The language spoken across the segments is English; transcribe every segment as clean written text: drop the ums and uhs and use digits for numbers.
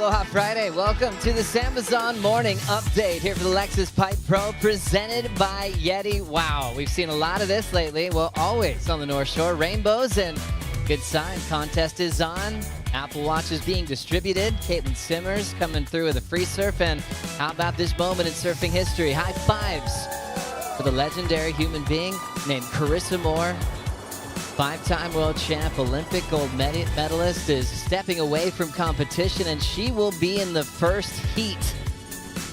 Aloha Friday. Welcome to the Amazon Morning Update here for the Lexus Pipe Pro presented by YETI. Wow, we've seen a lot of this lately. Well, always on the North Shore. Rainbows and good sign. Contest is on. Apple Watch is being distributed. Caitlin Simmers coming through with a free surf. And how about this moment in surfing history? High fives for the legendary human being named Carissa Moore. Five-time world champ, Olympic gold medalist, is stepping away from competition, and she will be in the first heat.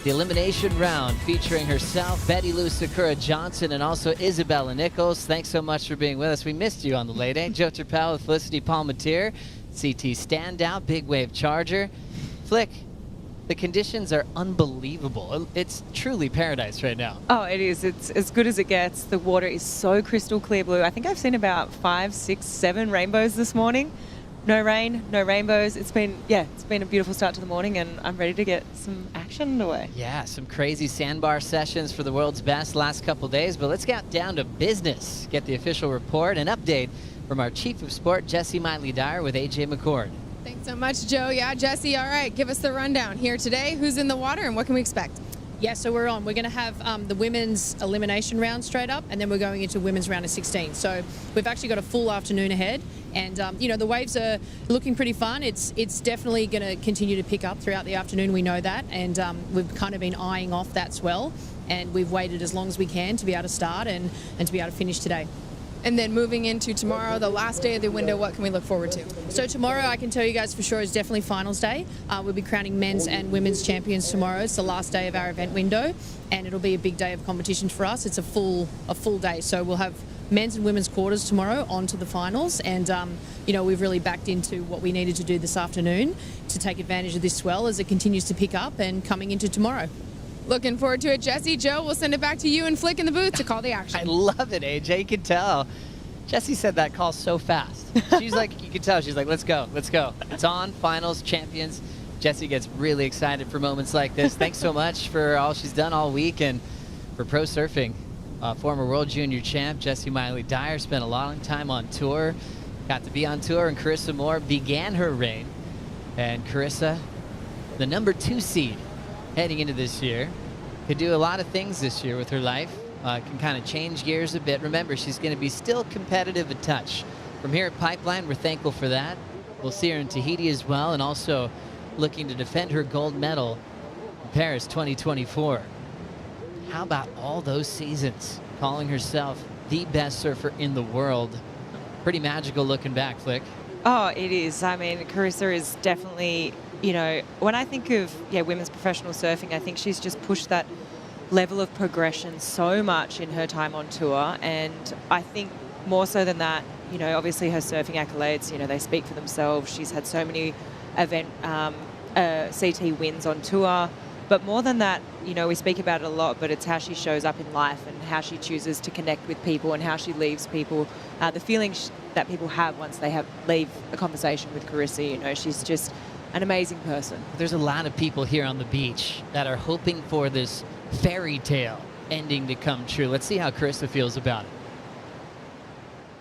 The elimination round featuring herself, Betty Lou Sakura Johnson, and also Isabella Nichols. Thanks so much for being with us. We missed you on the late eight. Joe Turpel with Felicity Palmatier, CT Standout, Big Wave Charger. Flick, the conditions are unbelievable. It's truly paradise right now. Oh, it is. It's as good as it gets. The water is so crystal clear blue. I think I've seen about 5, 6, 7 rainbows this morning. No rain, no rainbows. It's been a beautiful start to the morning, and I'm ready to get some action underway. Yeah, some crazy sandbar sessions for the world's best last couple days, but let's get down to business. Get the official report and update from our Chief of Sport, Jessie Miley-Dyer with AJ McCord. Thanks so much, Joe. Yeah, Jessie, all right, give us the rundown here today. Who's in the water and what can we expect? Yeah, so we're going to have the women's elimination round straight up, and then we're going into women's round of 16. So we've actually got a full afternoon ahead, and the waves are looking pretty fun. It's definitely going to continue to pick up throughout the afternoon. We know that, and we've kind of been eyeing off that swell, and we've waited as long as we can to be able to start and to be able to finish today. And then moving into tomorrow, the last day of the window, what can we look forward to? So tomorrow, I can tell you guys for sure, is definitely finals day. We'll be crowning men's and women's champions tomorrow. It's the last day of our event window, and it'll be a big day of competition for us. It's a full day. So we'll have men's and women's quarters tomorrow on to the finals, and we've really backed into what we needed to do this afternoon to take advantage of this swell as it continues to pick up and coming into tomorrow. Looking forward to it, Jessie. Joe, we'll send it back to you and Flick in the booth to call the action. I love it, AJ. You can tell. Jessie said that call so fast. She's like, you can tell, she's like, let's go, let's go. It's on, finals, champions. Jessie gets really excited for moments like this. Thanks so much for all she's done all week and for pro surfing. Former world junior champ Jessie Miley-Dyer spent a long time on tour. Got to be on tour, and Carissa Moore began her reign. And Carissa, the number 2 seed heading into this year, could do a lot of things this year with her life. Can kind of change gears a bit. Remember, she's going to be still competitive a touch. From here at Pipeline, we're thankful for that. We'll see her in Tahiti as well, and also looking to defend her gold medal in Paris 2024. How about all those seasons? Calling herself the best surfer in the world. Pretty magical looking back, Flick. Oh, it is. I mean, Carissa is definitely, when I think of women's professional surfing, I think she's just pushed that level of progression so much in her time on tour, and I think more so than that, obviously her surfing accolades, they speak for themselves. She's had so many event CT wins on tour, but more than that, we speak about it a lot, but it's how she shows up in life and how she chooses to connect with people and how she leaves people, the feelings that people have once they leave a conversation with Carissa. She's just an amazing person. There's a lot of people here on the beach that are hoping for this fairy tale ending to come true. Let's see how Carissa feels about it.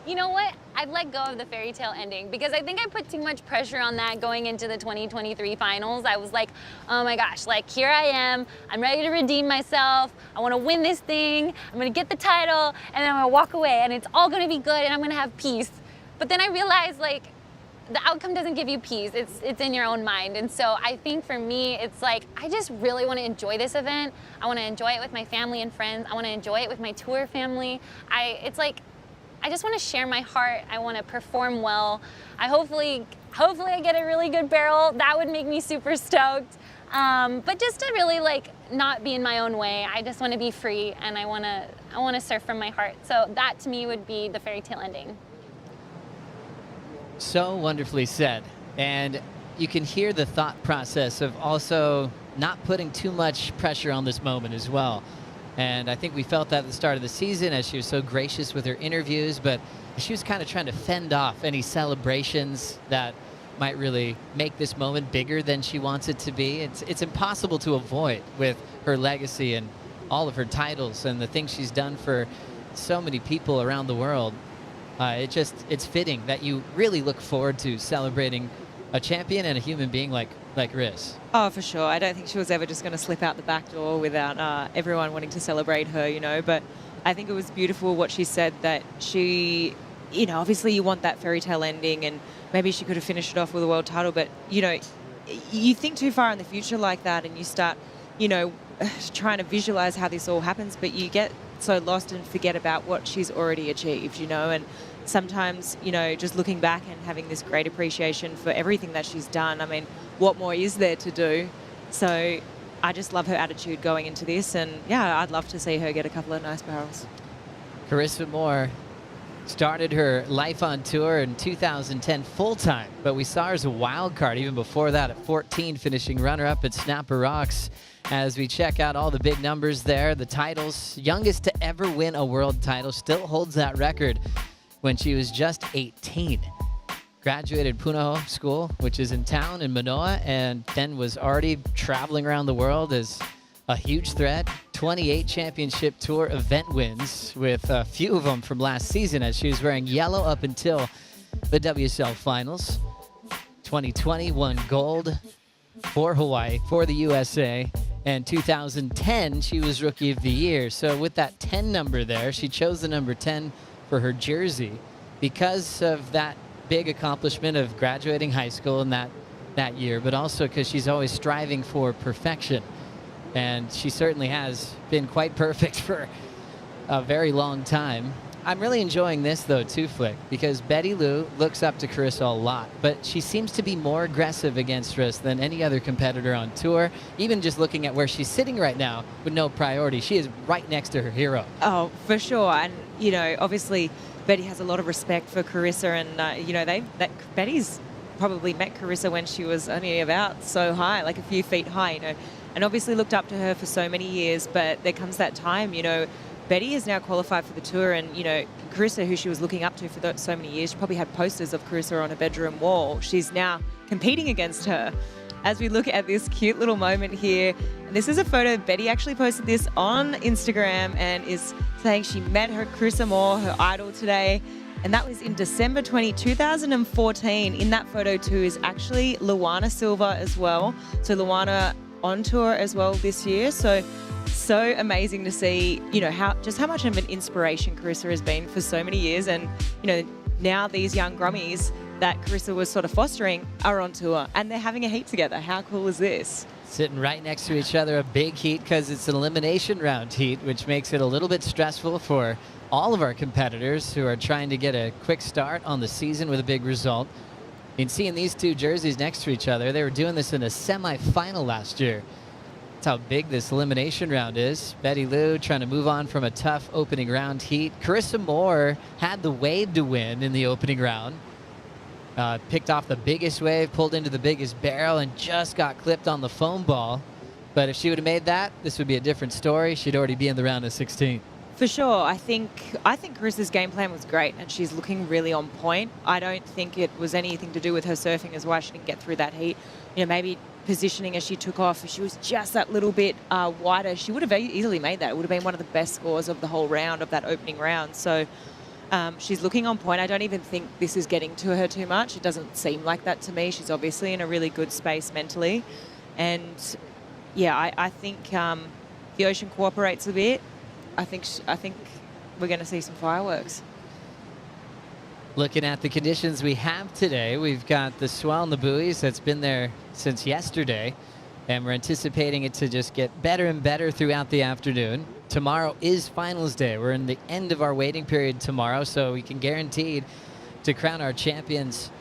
You know what? I'd let go of the fairy tale ending because I think I put too much pressure on that going into the 2023 finals. I was like, oh my gosh, here I am. I'm ready to redeem myself. I want to win this thing. I'm going to get the title, and then I'm going to walk away, and it's all going to be good, and I'm going to have peace. But then I realized, the outcome doesn't give you peace. It's in your own mind. And so I think for me, it's I just really want to enjoy this event. I want to enjoy it with my family and friends. I want to enjoy it with my tour family. I just want to share my heart. I want to perform well. Hopefully I get a really good barrel. That would make me super stoked. But just to really not be in my own way. I just want to be free, and I want to surf from my heart. So that to me would be the fairy tale ending. So wonderfully said. And you can hear the thought process of also not putting too much pressure on this moment as well. And I think we felt that at the start of the season as she was so gracious with her interviews, but she was kind of trying to fend off any celebrations that might really make this moment bigger than she wants it to be. It's impossible to avoid with her legacy and all of her titles and the things she's done for so many people around the world. It's fitting that you really look forward to celebrating a champion and a human being like like Riss. Oh, for sure. I don't think she was ever just going to slip out the back door without everyone wanting to celebrate her, you know. But I think it was beautiful what she said, that she, you know, obviously you want that fairy tale ending, and maybe she could have finished it off with a world title. But, you know, you think too far in the future like that, and you start, you know, trying to visualize how this all happens, but you get so lost and forget about what she's already achieved, you know. And sometimes, you know, just looking back and having this great appreciation for everything that she's done. I mean, what more is there to do? So I just love her attitude going into this, and yeah, I'd love to see her get a couple of nice barrels. Carissa Moore started her life on tour in 2010 full-time, but we saw her as a wild card even before that at 14, finishing runner-up at Snapper Rocks. As we check out all the big numbers there, the titles, youngest to ever win a world title, still holds that record when she was just 18. Graduated Punahou School, which is in town in Manoa, and then was already traveling around the world as a huge threat. 28 championship tour event wins, with a few of them from last season, as she was wearing yellow up until the WSL finals. 2020 won gold for Hawaii, for the USA, and 2010 she was Rookie of the Year. So with that 10 number there, she chose the number 10 for her jersey because of that big accomplishment of graduating high school in that year, but also because she's always striving for perfection. And she certainly has been quite perfect for a very long time. I'm really enjoying this, though, too, Flick, because Betty Lou looks up to Carissa a lot, but she seems to be more aggressive against Riss than any other competitor on tour. Even just looking at where she's sitting right now with no priority, she is right next to her hero. Oh, for sure. And, you know, obviously Betty has a lot of respect for Carissa, and, you know, Betty's probably met Carissa when she was only about so high, like a few feet high, you know, and obviously looked up to her for so many years. But there comes that time, you know, Betty is now qualified for the tour, and, you know, Carissa, who she was looking up to for so many years, she probably had posters of Carissa on her bedroom wall. She's now competing against her. As we look at this cute little moment here, and this is a photo. Betty actually posted this on Instagram and is saying she met her Carissa Moore, her idol, today. And that was in December 2014. In that photo too is actually Luana Silva as well. So Luana on tour as well this year. So amazing to see, you know, how much of an inspiration Carissa has been for so many years. And, you know, now these young grummies that Carissa was sort of fostering are on tour, and they're having a heat together. How cool is this? Sitting right next to each other, a big heat, because it's an elimination round heat, which makes it a little bit stressful for all of our competitors who are trying to get a quick start on the season with a big result. And seeing these two jerseys next to each other, they were doing this in a semifinal last year. That's how big this elimination round is. Betty Lou trying to move on from a tough opening round heat. Carissa Moore had the wave to win in the opening round. Picked off the biggest wave, pulled into the biggest barrel, and just got clipped on the foam ball. But if she would have made that, this would be a different story. She'd already be in the round of 16. For sure. I think Carissa's game plan was great, and she's looking really on point. I don't think it was anything to do with her surfing as why she didn't get through that heat. You know, maybe positioning as she took off, if she was just that little bit wider, she would have easily made that. It would have been one of the best scores of the whole round, of that opening round. So she's looking on point. I don't even think this is getting to her too much. It doesn't seem like that to me. She's obviously in a really good space mentally. And, yeah, I think the ocean cooperates a bit. I think we're going to see some fireworks. Looking at the conditions we have today, we've got the swell and the buoys that's been there since yesterday, and we're anticipating it to just get better and better throughout the afternoon. Tomorrow is finals day. We're in the end of our waiting period tomorrow, so we can guaranteed to crown our champions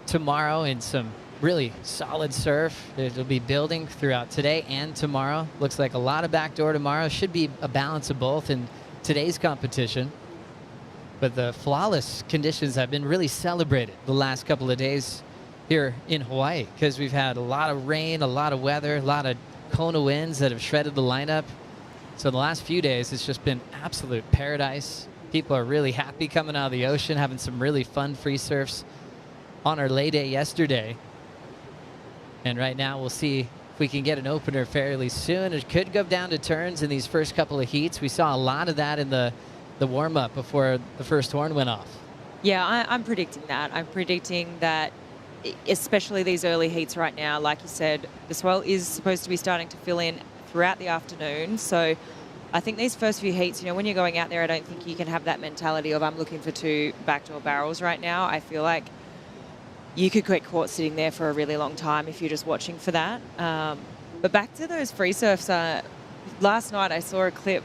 tomorrow in some really solid surf. It'll be building throughout today and tomorrow. Looks like a lot of backdoor tomorrow. Should be a balance of both in today's competition. But the flawless conditions have been really celebrated the last couple of days here in Hawaii, because we've had a lot of rain, a lot of weather, a lot of Kona winds that have shredded the lineup. So the last few days, it's just been absolute paradise. People are really happy coming out of the ocean, having some really fun free surfs on our lay day yesterday. And right now we'll see if we can get an opener fairly soon. It could go down to turns in these first couple of heats. We saw a lot of that in the warm-up before the first horn went off. Yeah, I'm predicting that. I'm predicting that especially these early heats right now. Like you said, the swell is supposed to be starting to fill in throughout the afternoon. So I think these first few heats, when you're going out there, I don't think you can have that mentality of I'm looking for 2 backdoor barrels right now. I feel like you could get caught sitting there for a really long time if you're just watching for that. But back to those free surfs, last night I saw a clip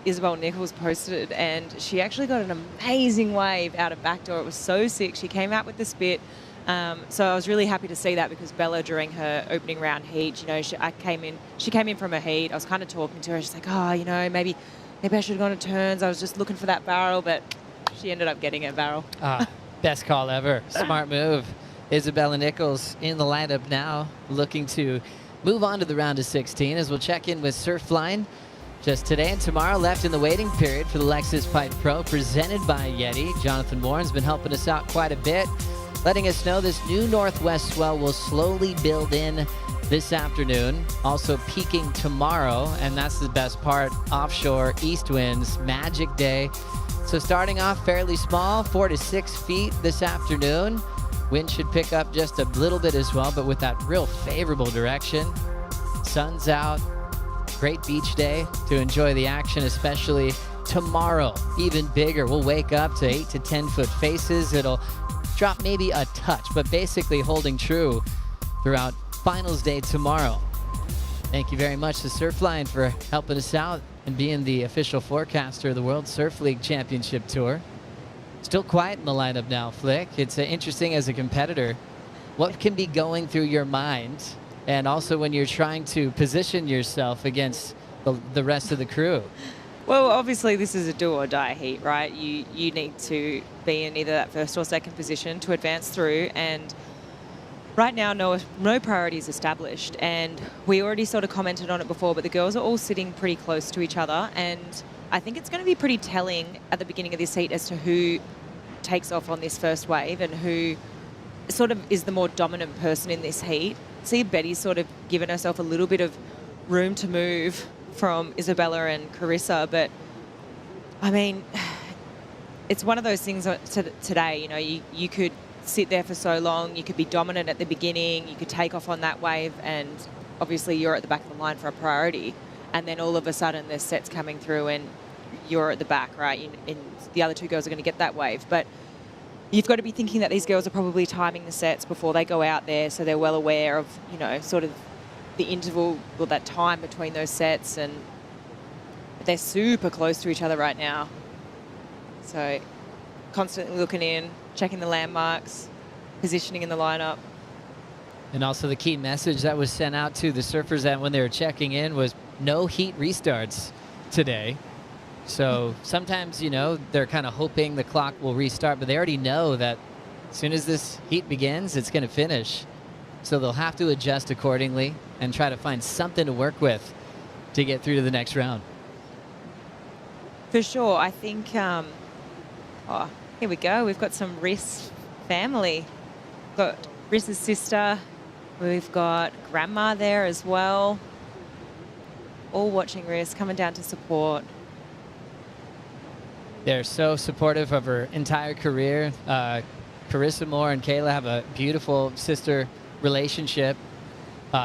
Isabel Nichols posted, and she actually got an amazing wave out of backdoor. It was so sick. She came out with the spit. So I was really happy to see that, because Bella, during her opening round heat, she came in from a heat. I was kind of talking to her. She's like, maybe I should have gone to turns. I was just looking for that barrel, but she ended up getting a barrel. Best call ever. Smart move. Isabella Nichols in the lineup now, looking to move on to the round of 16, as we'll check in with Surfline just today and tomorrow, left in the waiting period for the Lexus Pipe Pro, presented by YETI. Jonathan Moore has been helping us out quite a bit, letting us know this new northwest swell will slowly build in this afternoon, also peaking tomorrow, and that's the best part. Offshore east winds, magic day. So starting off fairly small, 4 to 6 feet this afternoon. Wind should pick up just a little bit as well, but with that real favorable direction. Sun's out. Great beach day to enjoy the action, especially tomorrow. Even bigger. We'll wake up to 8 to 10 foot faces. It'll drop maybe a touch, but basically holding true throughout finals day tomorrow. Thank you very much to Surfline for helping us out and being the official forecaster of the World Surf League Championship Tour. Still quiet in the lineup now, Flick. It's interesting as a competitor. What can be going through your mind? And also when you're trying to position yourself against the rest of the crew. Well, obviously this is a do or die heat, right? You need to be in either that first or second position to advance through. And right now, no priority is established. And we already sort of commented on it before, but the girls are all sitting pretty close to each other. And I think it's going to be pretty telling at the beginning of this heat as to who takes off on this first wave and who sort of is the more dominant person in this heat. See, Betty's sort of given herself a little bit of room to move from Isabella and Carissa, but I mean, it's one of those things today, you could sit there for so long, you could be dominant at the beginning, you could take off on that wave, and obviously you're at the back of the line for a priority, and then all of a sudden there's sets coming through and you're at the back, right? And the other 2 girls are going to get that wave. But you've got to be thinking that these girls are probably timing the sets before they go out there, so they're well aware of, sort of the interval or that time between those sets, and they're super close to each other right now. So constantly looking in, checking the landmarks, positioning in the lineup. And also the key message that was sent out to the surfers that when they were checking in was no heat restarts today. So sometimes, they're kind of hoping the clock will restart, but they already know that as soon as this heat begins, it's going to finish. So they'll have to adjust accordingly and try to find something to work with to get through to the next round. For sure. I think, here we go. We've got some Riss family. We've got Riss's sister. We've got grandma there as well. All watching Riss, coming down to support. They're so supportive of her entire career. Carissa Moore and Kayla have a beautiful sister relationship.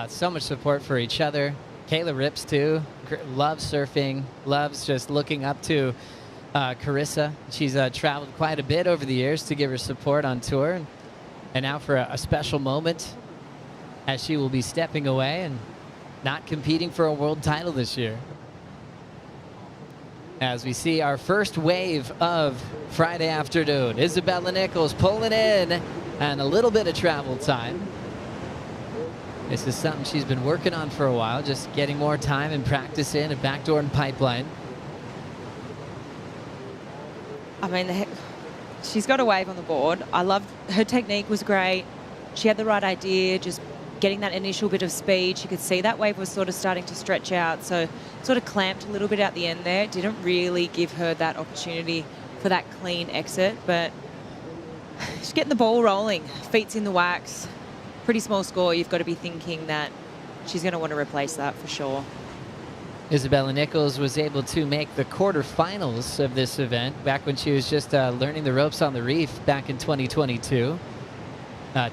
So much support for each other. Kayla rips too. Loves surfing. Loves just looking up to Carissa. She's traveled quite a bit over the years to give her support on tour. And now for a special moment, as she will be stepping away and not competing for a world title this year. As we see our first wave of Friday afternoon. Isabella Nichols pulling in and a little bit of travel time. This is something she's been working on for a while, just getting more time and practice in at backdoor and pipeline. I mean, she's got a wave on the board. I love her technique was great. She had the right idea, just getting that initial bit of speed. She could see that wave was sort of starting to stretch out, so sort of clamped a little bit at the end there. It didn't really give her that opportunity for that clean exit, but she's getting the ball rolling. Feet's in the wax. Pretty small score. You've got to be thinking that she's going to want to replace that for sure. Isabella Nichols was able to make the quarterfinals of this event back when she was just learning the ropes on the reef back in 2022.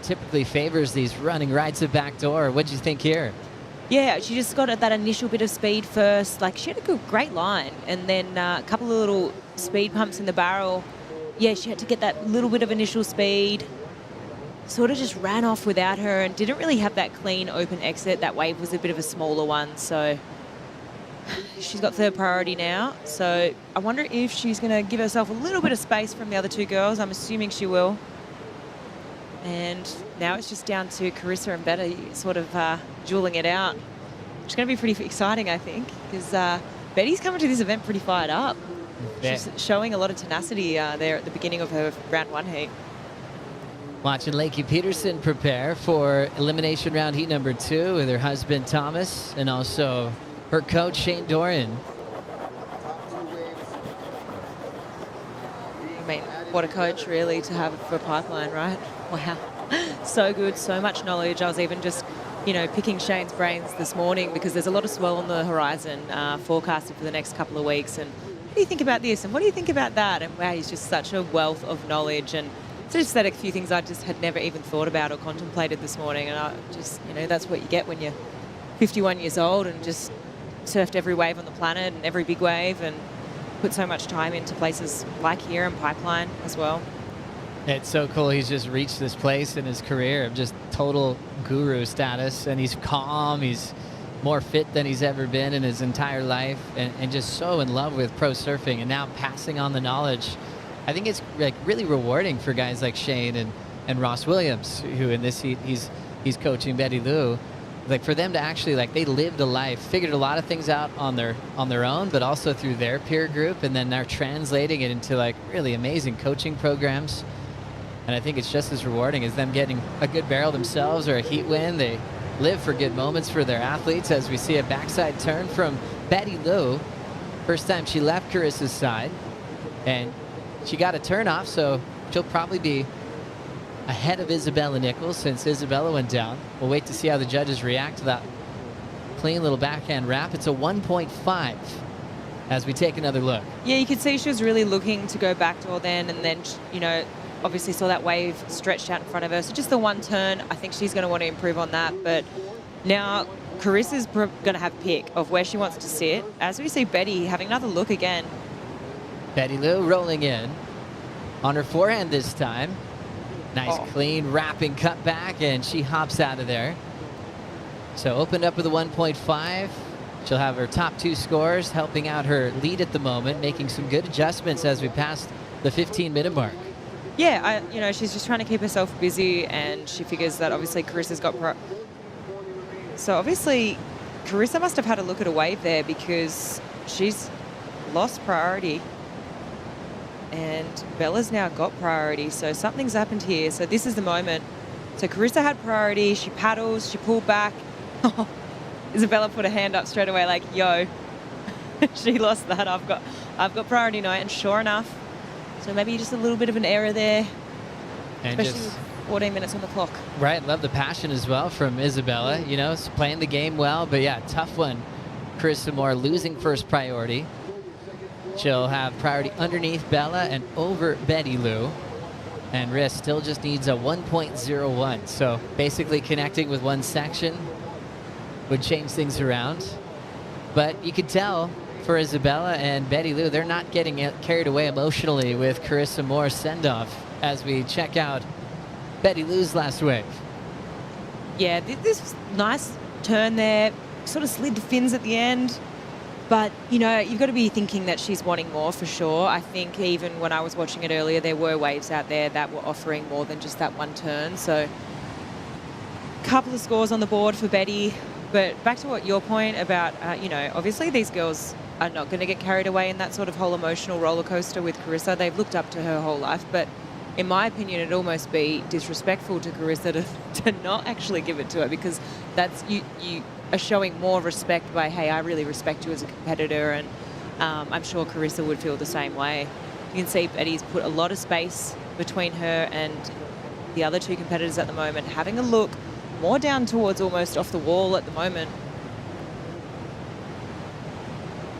typically favors these running right to back door. What'd you think here? Yeah, she just got that initial bit of speed first. Like, she had a great line, and then a couple of little speed pumps in the barrel. Yeah, she had to get that little bit of initial speed. Sort of just ran off without her and didn't really have that clean open exit. That wave was a bit of a smaller one, so she's got third priority now. So I wonder if she's going to give herself a little bit of space from the other two girls. I'm assuming she will. And now it's just down to Carissa and Betty sort of dueling it out. It's going to be pretty exciting, I think, because Betty's coming to this event pretty fired up. Yeah. She's showing a lot of tenacity there at the beginning of her round one heat. Watching Lakey Peterson prepare for elimination round heat number 2 with her husband Thomas and also her coach Shane Doran. I mean, what a coach really to have for Pipeline, right? Wow. So good, so much knowledge. I was even just, picking Shane's brains this morning because there's a lot of swell on the horizon forecasted for the next couple of weeks. And what do you think about this? And what do you think about that? And wow, he's just such a wealth of knowledge. And just said a few things I just had never even thought about or contemplated this morning. And I just, that's what you get when you're 51 years old and just surfed every wave on the planet and every big wave and put so much time into places like here and Pipeline as well. It's so cool. He's just reached this place in his career of just total guru status, and he's calm. He's more fit than he's ever been in his entire life, and just so in love with pro surfing and now passing on the knowledge. I think it's like really rewarding for guys like Shane and Ross Williams, who in this heat he's coaching Betty Lou. Like for them to actually they lived a life, figured a lot of things out on their own, but also through their peer group, and then they're translating it into really amazing coaching programs. And I think it's just as rewarding as them getting a good barrel themselves or a heat win. They live for good moments for their athletes, as we see a backside turn from Betty Lou. First time she left Carissa's side, and she got a turn off, so she'll probably be ahead of Isabella Nichols since Isabella went down. We'll wait to see how the judges react to that clean little backhand wrap. It's a 1.5 as we take another look. Yeah, you could see she was really looking to go backdoor then, and then, obviously saw that wave stretched out in front of her. So just the one turn, I think she's going to want to improve on that. But now Carissa's going to have a pick of where she wants to sit. As we see Betty having another look again. Betty Lou rolling in on her forehand this time. Nice clean wrapping cut back, and she hops out of there. So opened up with a 1.5. She'll have her top 2 scores, helping out her lead at the moment, making some good adjustments as we pass the 15-minute mark. Yeah, she's just trying to keep herself busy, and she figures that obviously Carissa's got So obviously Carissa must have had a look at a wave there because she's lost priority. And Bella's now got priority, so something's happened here. So this is the moment. So Carissa had priority, she paddles, she pulled back. Isabella put her hand up straight away like, yo, she lost that. I've got priority now, and sure enough, so maybe just a little bit of an error there, And especially just with 14 minutes on the clock. right, love the passion as well from Isabella. Playing the game well, but yeah, tough one. Carissa Moore losing first priority. She'll have priority underneath Bella and over Betty Lou. And Riss still just needs a 1.01. So basically connecting with one section would change things around. But you could tell for Isabella and Betty Lou, they're not getting carried away emotionally with Carissa Moore's send-off as we check out Betty Lou's last wave. Yeah, this was nice turn there. Sort of slid the fins at the end. But, you've got to be thinking that she's wanting more for sure. I think even when I was watching it earlier, there were waves out there that were offering more than just that one turn. So a couple of scores on the board for Betty. But back to what your point about, obviously these girls are not going to get carried away in that sort of whole emotional roller coaster with Carissa. They've looked up to her whole life. But in my opinion, it'd almost be disrespectful to Carissa to not actually give it to her, because that's you are showing more respect by, hey, I really respect you as a competitor, and I'm sure Carissa would feel the same way. You can see Betty's put a lot of space between her and the other two competitors at the moment, having a look more down towards almost off the wall at the moment.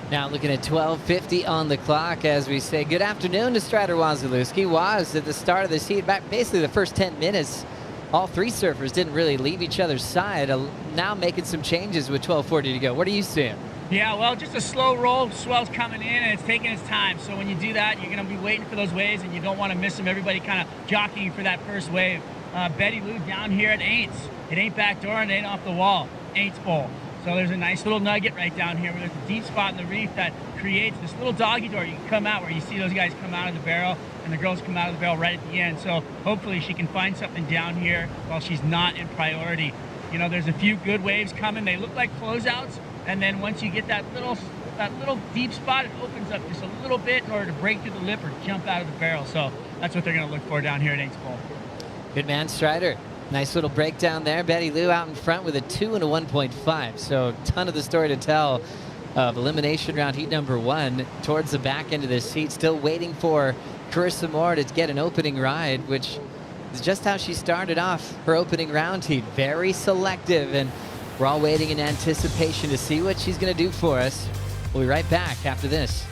Now looking at 12:50 on the clock as we say good afternoon to Strider Wazalewski. Waz at the start of this heat, back basically the first 10 minutes all three surfers didn't really leave each other's side. Now making some changes with 12:40 to go. What are you seeing? Yeah, well, just a slow roll. Swell's coming in, and it's taking its time. So when you do that, you're going to be waiting for those waves, and you don't want to miss them. Everybody kind of jockeying for that first wave. Betty Lou down here at Aints. It ain't backdoor and it ain't off the wall. Aints Bowl. So there's a nice little nugget right down here where there's a deep spot in the reef that creates this little doggy door. You can come out where you see those guys come out of the barrel and the girls come out of the barrel right at the end. So hopefully she can find something down here while she's not in priority. You know, there's a few good waves coming. They look like closeouts. And then once you get that little deep spot, it opens up just a little bit in order to break through the lip or jump out of the barrel. So that's what they're going to look for down here at Aints Bowl. Good man, Strider. Nice little breakdown there. Betty Lou out in front with a 2 and a 1.5. So ton of the story to tell of elimination round heat number 1 towards the back end of this heat. Still waiting for Carissa Moore to get an opening ride, which is just how she started off her opening round heat. Very selective, and we're all waiting in anticipation to see what she's going to do for us. We'll be right back after this.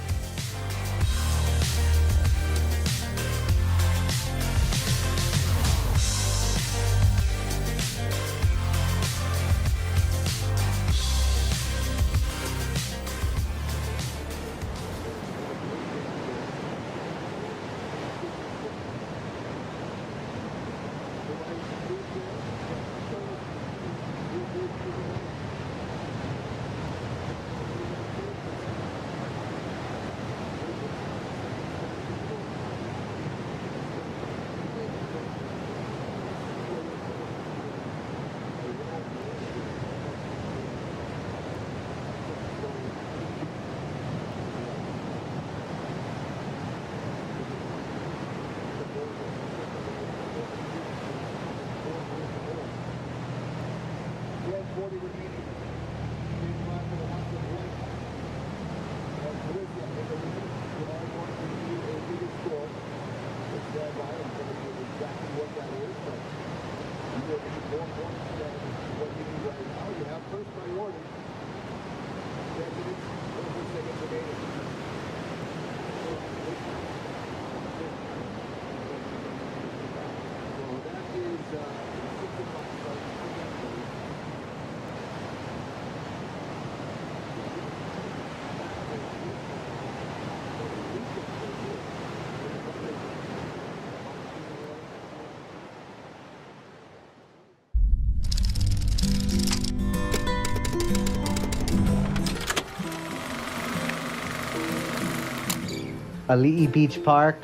Ali'i Beach Park,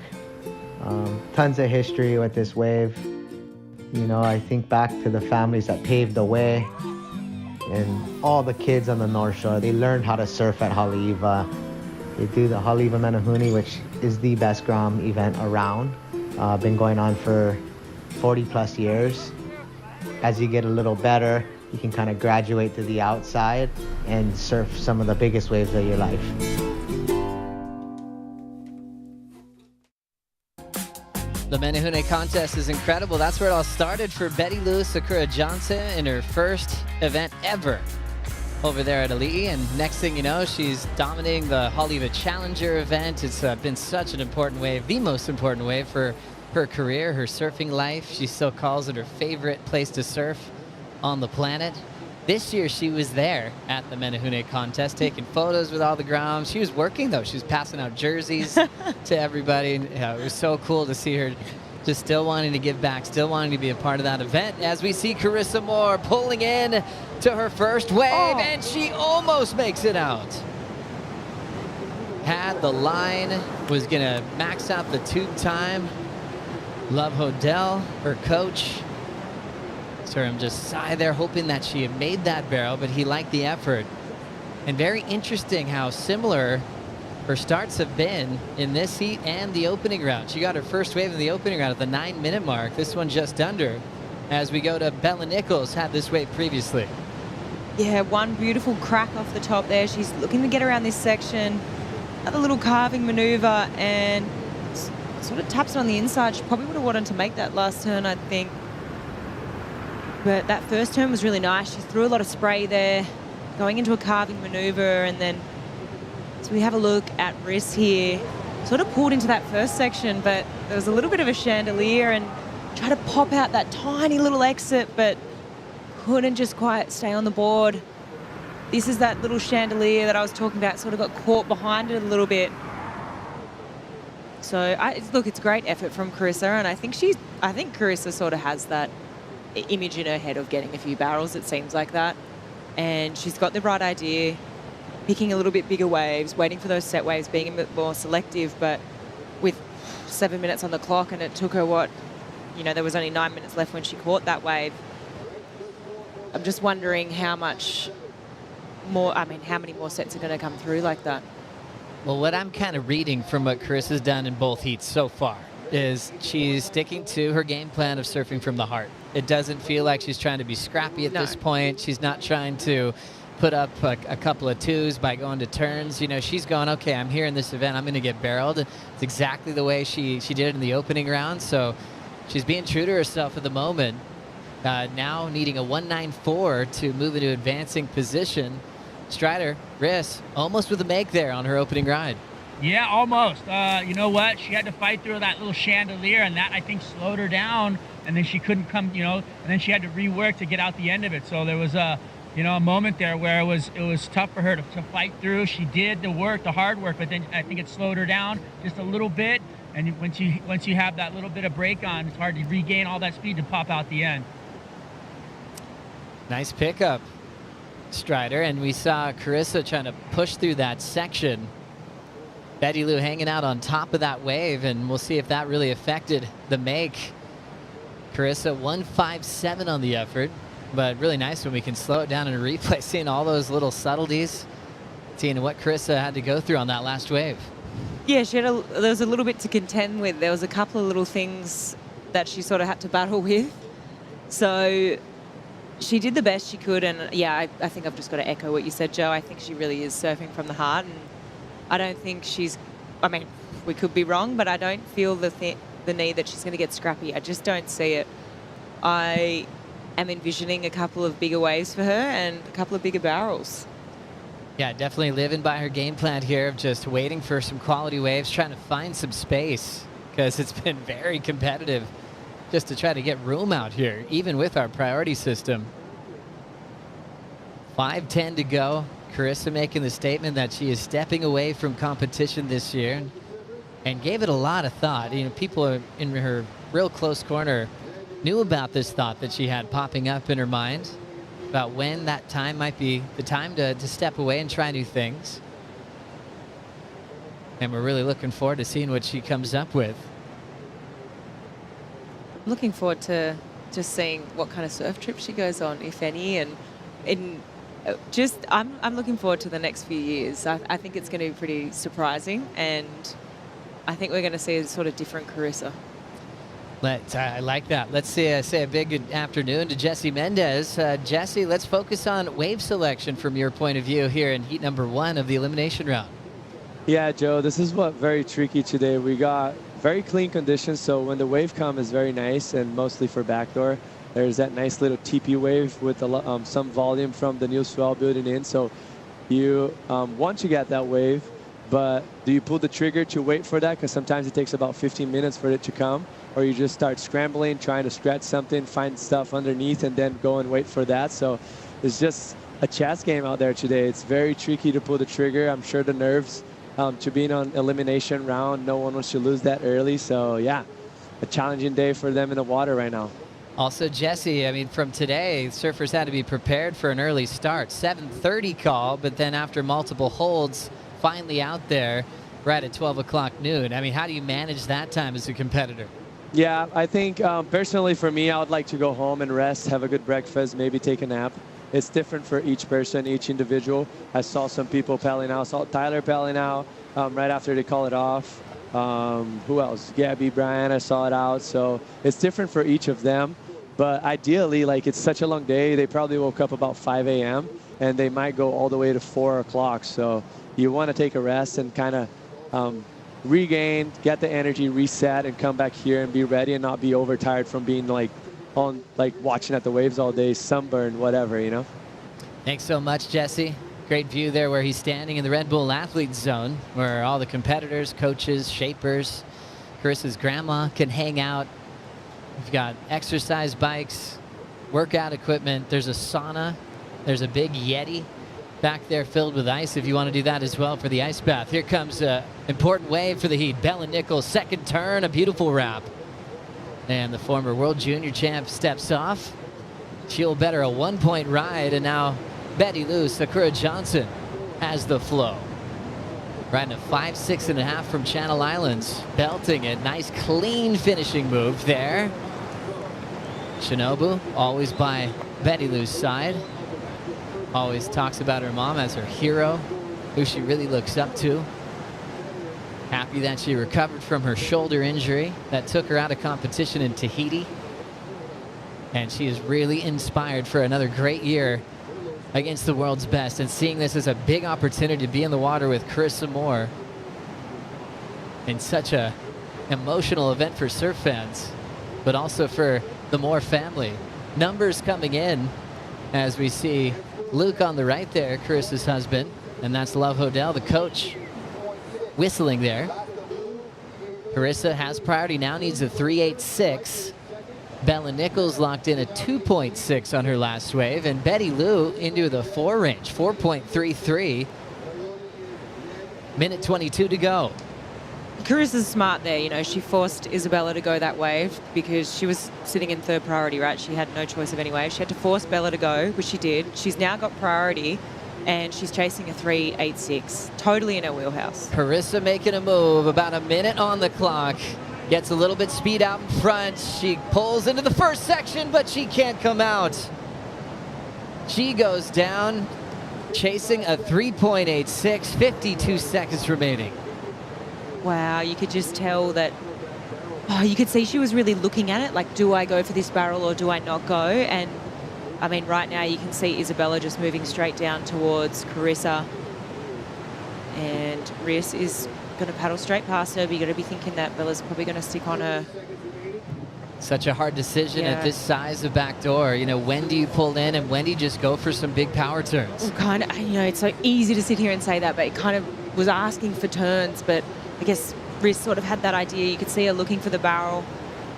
tons of history with this wave. You know, I think back to the families that paved the way and all the kids on the North Shore. They learned how to surf at Haleiwa. They do the Haleiwa Menehune, which is the best Grom event around. Been going on for 40 plus years. As you get a little better, you can kind of graduate to the outside and surf some of the biggest waves of your life. The Menehune contest is incredible. That's where it all started for Betty Lou Sakura Johnson in her first event ever over there at Ali'i. And next thing you know, she's dominating the Haleiwa Challenger event. It's been such an important wave, the most important wave for her career, her surfing life. She still calls it her favorite place to surf on the planet. This year she was there at the Menehune contest, taking photos with all the Groms. She was working though. She was passing out jerseys to everybody. And, it was so cool to see her just still wanting to give back, still wanting to be a part of that event. As we see Carissa Moore pulling in to her first wave, and she almost makes it out. Had the line, was gonna max out the tube time. Love Hodel, her coach, saw him just sigh there, hoping that she had made that barrel, but he liked the effort. And very interesting how similar her starts have been in this heat and the opening round. She got her first wave in the opening round at the 9-minute mark. This one just under. As we go to Bella Nichols, had this wave previously. Yeah, one beautiful crack off the top there. She's looking to get around this section. Another little carving maneuver and sort of taps it on the inside. She probably would have wanted to make that last turn, I think. But that first turn was really nice. She threw a lot of spray there, going into a carving maneuver, and then so we have a look at Riss here. Sort of pulled into that first section, but there was a little bit of a chandelier, and Try to pop out that tiny little exit, but couldn't just quite stay on the board. This is that little chandelier that I was talking about, sort of got caught behind it a little bit. So, look, it's a great effort from Carissa, and I think Carissa sort of has that image in her head of getting a few barrels, it seems like that. And she's got the right idea, picking a little bit bigger waves, waiting for those set waves, being a bit more selective, but with 7 minutes on the clock, and it took her, there was only 9 minutes left when she caught that wave. I'm just wondering how many more sets are going to come through like that. Well, what I'm kind of reading from what Carissa's done in both heats so far is she's sticking to her game plan of surfing from the heart. It doesn't feel like she's trying to be scrappy at this point. She's not trying to put up a couple of twos by going to turns. She's going, okay, I'm here in this event. I'm going to get barreled. It's exactly the way she did it in the opening round. So she's being true to herself at the moment. Now needing a 194 to move into advancing position. Strider, Riss, almost with a make there on her opening ride. Yeah, almost. You know what? She had to fight through that little chandelier, and that, I think, slowed her down. And then she couldn't come, and then she had to rework to get out the end of it. So there was a moment there where it was tough for her to fight through. She did the hard work, but then I think it slowed her down just a little bit. And once you have that little bit of break on, it's hard to regain all that speed to pop out the end. Nice pickup, Strider. And we saw Carissa trying to push through that section. Betty Lou hanging out on top of that wave, and we'll see if that really affected the make. Carissa 157 on the effort, but really nice when we can slow it down in a replay, seeing all those little subtleties, seeing what Carissa had to go through on that last wave. Yeah, there was a little bit to contend with. There was a couple of little things that she sort of had to battle with. So she did the best she could, and yeah, I think I've just got to echo what you said, Joe. I think she really is surfing from the heart, and I don't think we could be wrong, but I don't feel the need that she's going to get scrappy. I just don't see it. I am envisioning a couple of bigger waves for her and a couple of bigger barrels. Yeah, definitely living by her game plan here of just waiting for some quality waves, trying to find some space, because it's been very competitive just to try to get room out here, even with our priority system. 5:10 to go. Carissa making the statement that she is stepping away from competition this year, and gave it a lot of thought. People in her real close corner knew about this thought that she had popping up in her mind about when that time might be the time to step away and try new things. And we're really looking forward to seeing what she comes up with. Looking forward to just seeing what kind of surf trip she goes on, if any, and I'm looking forward to the next few years. I think it's going to be pretty surprising, and I think we're going to see a sort of different Carissa. I like that. Let's say a big good afternoon to Jesse Mendez. Jesse, let's focus on wave selection from your point of view here in heat number 1 of the elimination round. Yeah, Joe, this is very tricky today. We got very clean conditions, so when the wave comes, is very nice, and mostly for backdoor. There's that nice little teepee wave with some volume from the new swell building in. So you want to get that wave, but do you pull the trigger to wait for that? Because sometimes it takes about 15 minutes for it to come. Or you just start scrambling, trying to scratch something, find stuff underneath, and then go and wait for that. So it's just a chess game out there today. It's very tricky to pull the trigger. I'm sure the nerves to being on elimination round, no one wants to lose that early. So yeah, a challenging day for them in the water right now. Also, Jesse, from today, surfers had to be prepared for an early start. 7:30 call, but then after multiple holds, finally out there right at 12 o'clock noon. How do you manage that time as a competitor? Yeah, I think personally for me, I would like to go home and rest, have a good breakfast, maybe take a nap. It's different for each person, each individual. I saw some people paddling out. I saw Tyler paddling out right after they call it off. Who else? Gabby, Brian, I saw it out. So it's different for each of them. But ideally, it's such a long day, they probably woke up about 5 a.m. and they might go all the way to 4 o'clock. So you want to take a rest and kind of regain, get the energy reset, and come back here and be ready and not be overtired from being watching at the waves all day, sunburn, whatever, Thanks so much, Jesse. Great view there where he's standing in the Red Bull Athlete Zone, where all the competitors, coaches, shapers, Carissa's grandma can hang out. We've got exercise bikes, workout equipment. There's a sauna. There's a big YETI back there filled with ice if you want to do that as well for the ice bath. Here comes an important wave for the heat. Bella Nichols, second turn, a beautiful wrap. And the former world junior champ steps off. She'll better a 1-point ride, and now Betty Lou, Sakura Johnson has the flow. Riding a 5.6.5 from Channel Islands, belting it. Nice clean finishing move there. Shinobu always by Betty Lou's side. Always talks about her mom as her hero, who she really looks up to. Happy that she recovered from her shoulder injury that took her out of competition in Tahiti. And she is really inspired for another great year against the world's best, and seeing this as a big opportunity to be in the water with Carissa Moore in such a emotional event for surf fans, but also for the Moore family. Numbers coming in as we see Luke on the right there, Carissa's husband, and that's Love Hodel, the coach, whistling there. Carissa has priority now, needs a 3.86. Bella Nichols locked in a 2.6 on her last wave, and Betty Lou into the 4 range, 4.33. Minute 22 to go. Carissa's smart there. You know, she forced Isabella to go that wave because she was sitting in third priority, right? She had no choice of any wave. She had to force Bella to go, which she did. She's now got priority, and she's chasing a 3.86. Totally in her wheelhouse. Carissa making a move, about a minute on the clock. Gets a little bit speed out in front. She pulls into the first section, but she can't come out. She goes down, chasing a 3.86, 52 seconds remaining. Wow, you could just tell that, you could see she was really looking at it, like, do I go for this barrel or do I not go? And, I mean, right now you can see Isabella just moving straight down towards Carissa. And Rios is going to paddle straight past her, but you got to be thinking that Bella's probably going to stick on her. Such a hard decision at this size of backdoor. You know, when do you pull in and when do you just go for some big power turns? Well, kind of, you know, it's so easy to sit here and say that, but it kind of was asking for turns, but I guess Riz sort of had that idea. You could see her looking for the barrel.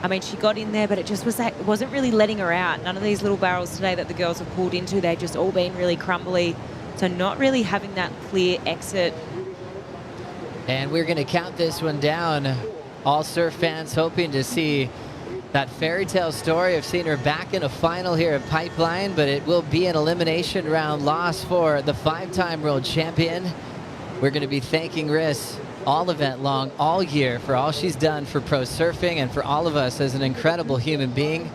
I mean, she got in there, but it just was that, it wasn't really letting her out. None of these little barrels today that the girls have pulled into, they've just all been really crumbly. So not really having that clear exit. And we're going to count this one down. All surf fans hoping to see that fairy tale story of seeing her back in a final here at Pipeline, but it will be an elimination round loss for the 5-time world champion. We're going to be thanking Riz all event long, all year, for all she's done for pro surfing and for all of us as an incredible human being.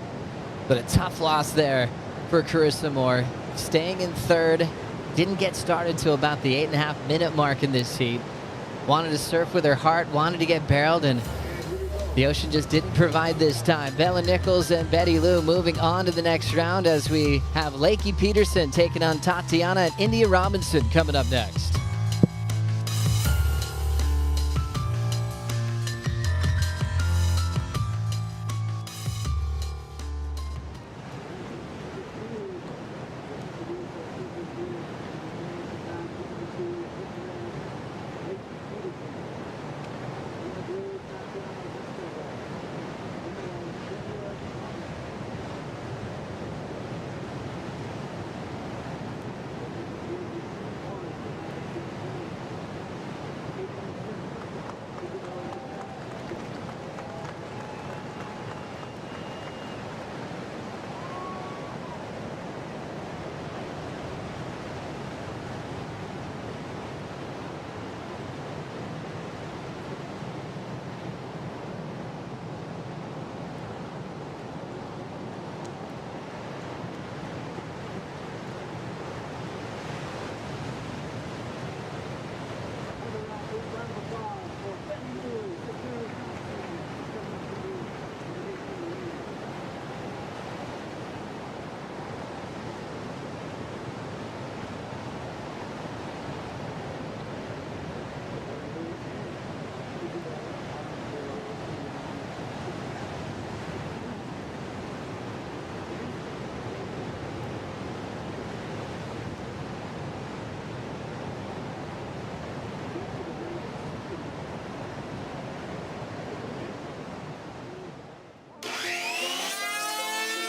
But a tough loss there for Carissa Moore. Staying in third, didn't get started till about the 8.5-minute mark in this heat. Wanted to surf with her heart, wanted to get barreled, and the ocean just didn't provide this time. Bella Nichols and Betty Lou moving on to the next round as we have Lakey Peterson taking on Tatiana and India Robinson coming up next.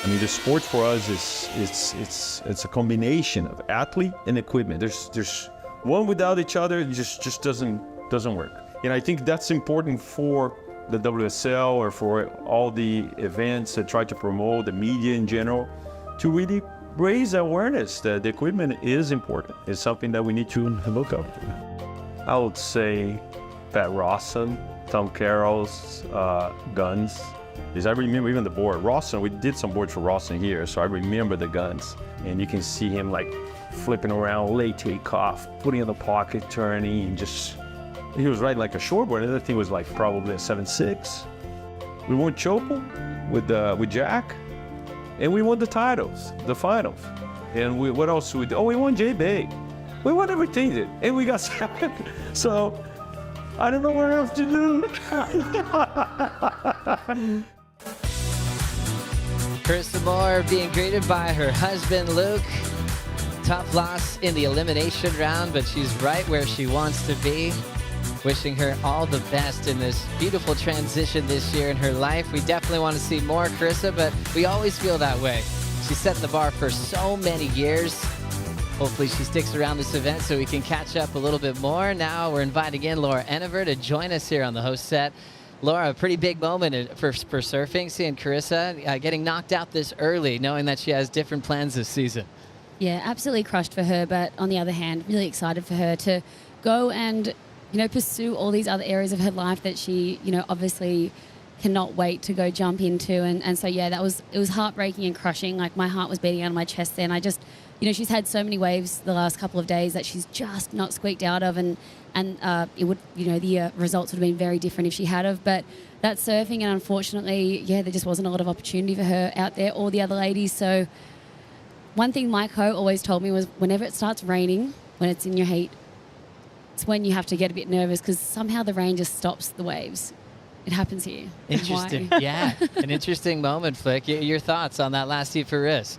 I mean, the sport for us it's a combination of athlete and equipment. There's one without each other, it just doesn't work. And I think that's important for the WSL or for all the events that try to promote the media in general, to really raise awareness that the equipment is important. It's something that we need to look up to. I would say Pat Rawson, Tom Carroll's guns. Because I remember even the board. Rawson, we did some boards for Rawson here, so I remember the guns. And you can see him like flipping around, late takeoff, putting in the pocket, turning, and just, he was riding like a shortboard. And that thing was like probably a 7.6. We won Chopel with Jack, and we won the titles, the finals. And what else we did? Oh, we won J-Bay. We won everything, and we got second. So I don't know what else to do. Carissa Moore being greeted by her husband, Luke. Tough loss in the elimination round, but she's right where she wants to be. Wishing her all the best in this beautiful transition this year in her life. We definitely want to see more Carissa, but we always feel that way. She's set the bar for so many years. Hopefully she sticks around this event so we can catch up a little bit more. Now we're inviting in Laura Enever to join us here on the host set. Laura, a pretty big moment for surfing, seeing Carissa getting knocked out this early, knowing that she has different plans this season. Yeah, absolutely crushed for her, but on the other hand, really excited for her to go and, pursue all these other areas of her life that she, obviously cannot wait to go jump into. And so, yeah, it was heartbreaking and crushing. Like, my heart was beating out of my chest then. I just, she's had so many waves the last couple of days that she's just not squeaked out of, and it would, the results would have been very different if she had of. But that's surfing, and unfortunately, yeah, there just wasn't a lot of opportunity for her out there or the other ladies. So one thing my coach always told me was, whenever it starts raining, when it's in your heat, it's when you have to get a bit nervous, because somehow the rain just stops the waves. It happens here. Interesting. Yeah, an interesting moment, Flick. Your thoughts on that last heat for Riss?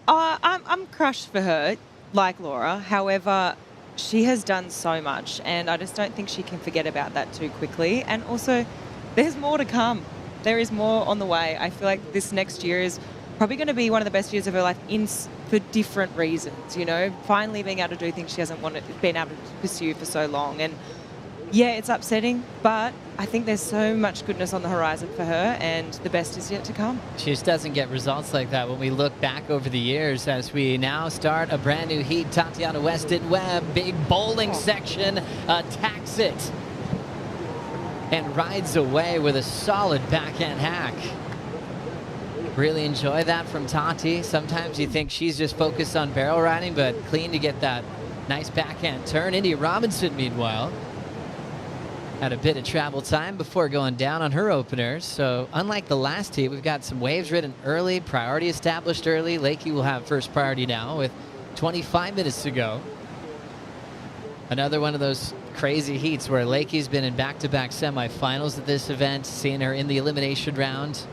I'm crushed for her, like Laura. However, she has done so much, and I just don't think she can forget about that too quickly. And also, there's more to come. There is more on the way. I feel like this next year is probably going to be one of the best years of her life for different reasons, finally being able to do things she hasn't been able to pursue for so long. And yeah, it's upsetting, but I think there's so much goodness on the horizon for her, and the best is yet to come. She just doesn't get results like that when we look back over the years, as we now start a brand new heat. Tatiana Weston Webb, big bowling section, attacks it and rides away with a solid backhand hack. Really enjoy that from Tati. Sometimes you think she's just focused on barrel riding, but clean to get that nice backhand turn. India Robinson, meanwhile, had a bit of travel time before going down on her openers. So unlike the last heat, we've got some waves ridden early, priority established early. Lakey will have first priority now with 25 minutes to go. Another one of those crazy heats where Lakey's been in back-to-back semifinals at this event, seeing her in the elimination round.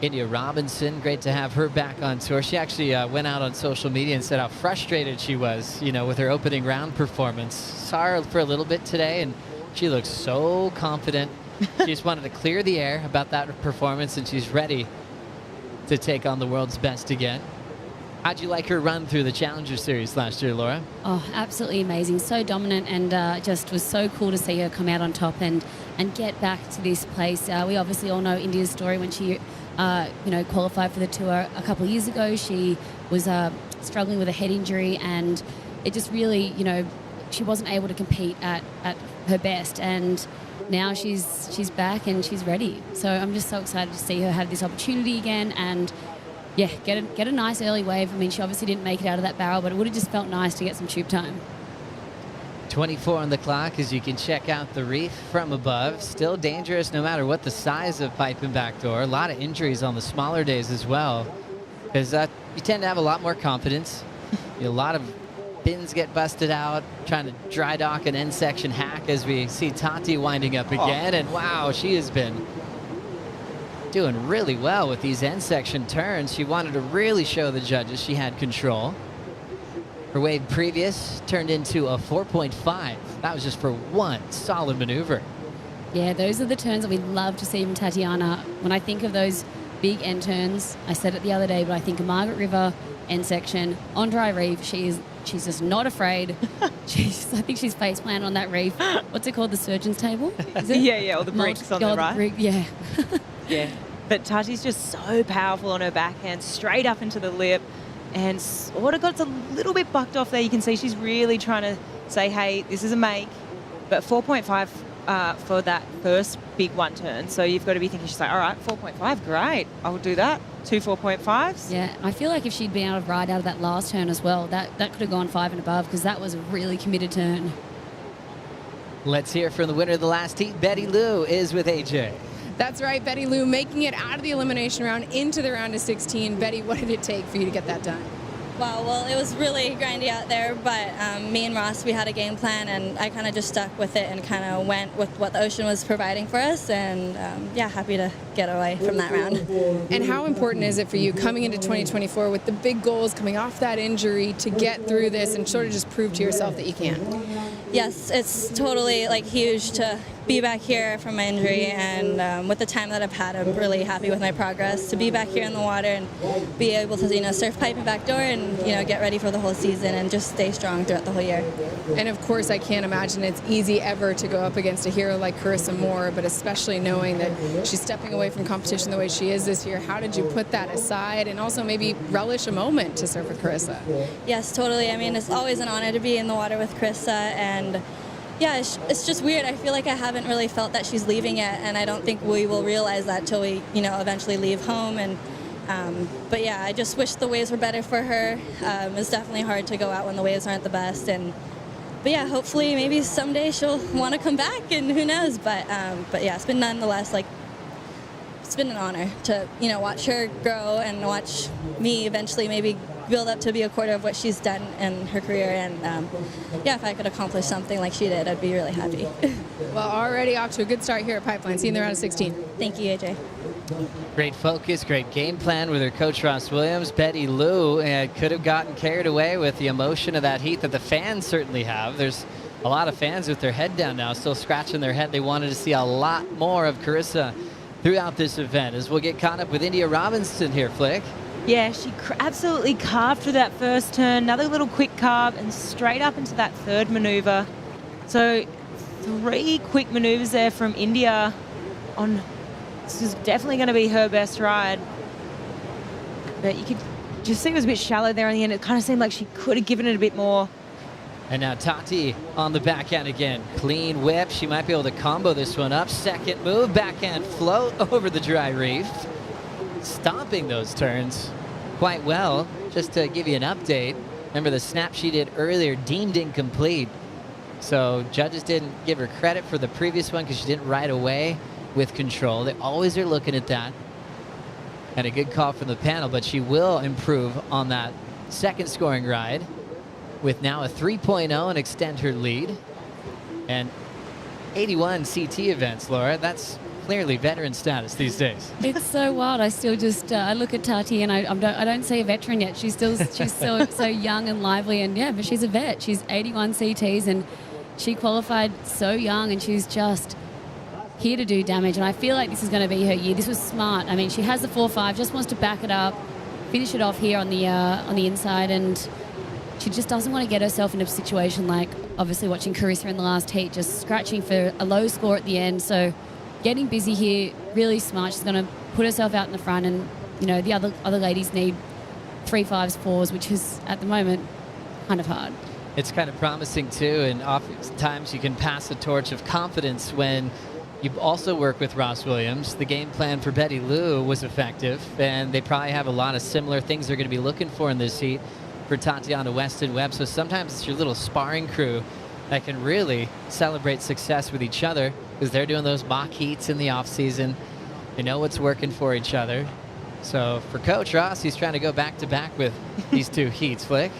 India Robinson, great to have her back on tour. She actually went out on social media and said how frustrated she was, with her opening round performance. Saw her for a little bit today, and she looks so confident. She just wanted to clear the air about that performance, and she's ready to take on the world's best again. How'd you like her run through the Challenger Series last year, Laura? Oh, absolutely amazing. So dominant, and just was so cool to see her come out on top and get back to this place. We obviously all know India's story when she qualified for the tour a couple of years ago. She was struggling with a head injury, and it just really, she wasn't able to compete at her best. And now she's back and she's ready. So I'm just so excited to see her have this opportunity again, and yeah, get a nice early wave. I mean, she obviously didn't make it out of that barrel, but it would have just felt nice to get some tube time. 24 on the clock as you can check out the reef from above. Still dangerous no matter what the size of pipe and backdoor. A lot of injuries on the smaller days as well, because you tend to have a lot more confidence. A lot of bins get busted out, trying to dry dock an end section hack as we see Tati winding up again. And wow, she has been doing really well with these end section turns. She wanted to really show the judges she had control. Her wave previous turned into a 4.5. That was just for one solid maneuver. Yeah, those are the turns that we love to see from Tatiana. When I think of those big end turns. I said it the other day, but I think a Margaret River end section on dry reef, she's just not afraid. I think she's face planted on that reef. What's it called? The surgeon's table? Is it? Yeah, or the bricks on the right. Yeah. Yeah. But Tati's just so powerful on her backhand, straight up into the lip. And sort of got a little bit bucked off there. You can see she's really trying to say, hey, this is a make. But 4.5 for that first big one turn. So you've got to be thinking, she's like, all right, 4.5, great. I will do that. 2 4.5s. Yeah, I feel like if she'd been able to ride out of that last turn as well, that could have gone 5 and above, because that was a really committed turn. Let's hear from the winner of the last heat. Betty Lou is with AJ. That's right, Betty Lou making it out of the elimination round into the round of 16. Betty, what did it take for you to get that done? Wow, well, it was really grindy out there, but me and Ross, we had a game plan, and I kind of just stuck with it and kind of went with what the ocean was providing for us, and yeah, happy to get away from that round. And how important is it for you coming into 2024 with the big goals, coming off that injury, to get through this and sort of just prove to yourself that you can? Yes, it's totally huge to be back here from my injury, and with the time that I've had, I'm really happy with my progress. To be back here in the water and be able to surf pipe and backdoor and get ready for the whole season and just stay strong throughout the whole year. And of course, I can't imagine it's easy ever to go up against a hero like Carissa Moore, but especially knowing that she's stepping away from competition the way she is this year. How did you put that aside and also maybe relish a moment to surf with Carissa? Yes, totally. I mean, it's always an honor to be in the water with Carissa, and yeah, it's just weird. I feel like I haven't really felt that she's leaving yet, and I don't think we will realize that till we, eventually leave home. And but yeah, I just wish the waves were better for her. It's definitely hard to go out when the waves aren't the best. But yeah, hopefully maybe someday she'll want to come back, and who knows. But yeah, it's been nonetheless it's been an honor to watch her grow and watch me eventually maybe build up to be a quarter of what she's done in her career. And yeah, if I could accomplish something like she did, I'd be really happy. Well, already off to a good start here at Pipeline. See you in the round of 16. Thank you, AJ. Great focus, great game plan with her coach Ross Williams. Betty Lou could have gotten carried away with the emotion of that heat that the fans certainly have. There's a lot of fans with their head down now, still scratching their head. They wanted to see a lot more of Carissa throughout this event. As we'll get caught up with India Robinson here, Flick. Yeah, she absolutely carved through that first turn. Another little quick carve and straight up into that third maneuver. So 3 quick maneuvers there from India. This is definitely going to be her best ride. But you could just see it was a bit shallow there in the end. It kind of seemed like she could have given it a bit more. And now Tati on the backhand again. Clean whip. She might be able to combo this one up. Second move, backhand float over the dry reef. Stomping those turns quite well. Just to give you an update, remember the snap she did earlier deemed incomplete. So judges didn't give her credit for the previous one because she didn't ride away with control. They always are looking at that. And a good call from the panel, but she will improve on that second scoring ride with now a 3.0 and extend her lead. And 81 CT events, Laura, that's clearly veteran status these days. It's so wild. I still just I look at Tati and I don't see a veteran yet. She's so young and lively, and yeah, but she's a vet. She's 81 CTs and she qualified so young, and she's just here to do damage. And I feel like this is going to be her year. This was smart. I mean, she has the 4.5, just wants to back it up, finish it off here on the inside, and she just doesn't want to get herself in a situation like obviously watching Carissa in the last heat, just scratching for a low score at the end. So getting busy here, really smart. She's going to put herself out in the front, and the other ladies need 3 5s, 4s, which is at the moment kind of hard. It's kind of promising too, and oftentimes you can pass the torch of confidence when you also work with Ross Williams. The game plan for Betty Lou was effective, and they probably have a lot of similar things they're going to be looking for in this heat for Tatiana Weston Webb. So sometimes it's your little sparring crew that can really celebrate success with each other, because they're doing those mock heats in the off season. They know what's working for each other. So for Coach Ross, he's trying to go back to back with these 2 heats, Flick.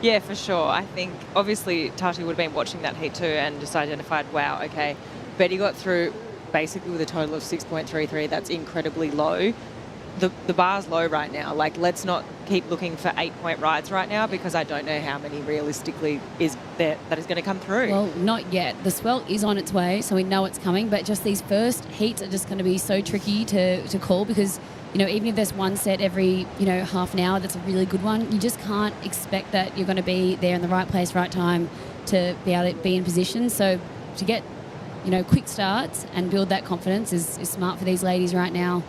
Yeah, for sure. I think obviously Tati would have been watching that heat too and just identified, wow, okay, Betty got through basically with a total of 6.33. That's incredibly low. the bar's low right now. Like, let's not keep looking for 8-point rides right now, because I don't know how many realistically is there that is going to come through. Well, not yet. The swell is on its way, so we know it's coming, but just these first heats are just going to be so tricky to call, because, even if there's one set every, half an hour, that's a really good one, you just can't expect that you're going to be there in the right place, right time to be able to be in position. So to get, quick starts and build that confidence is smart for these ladies right now.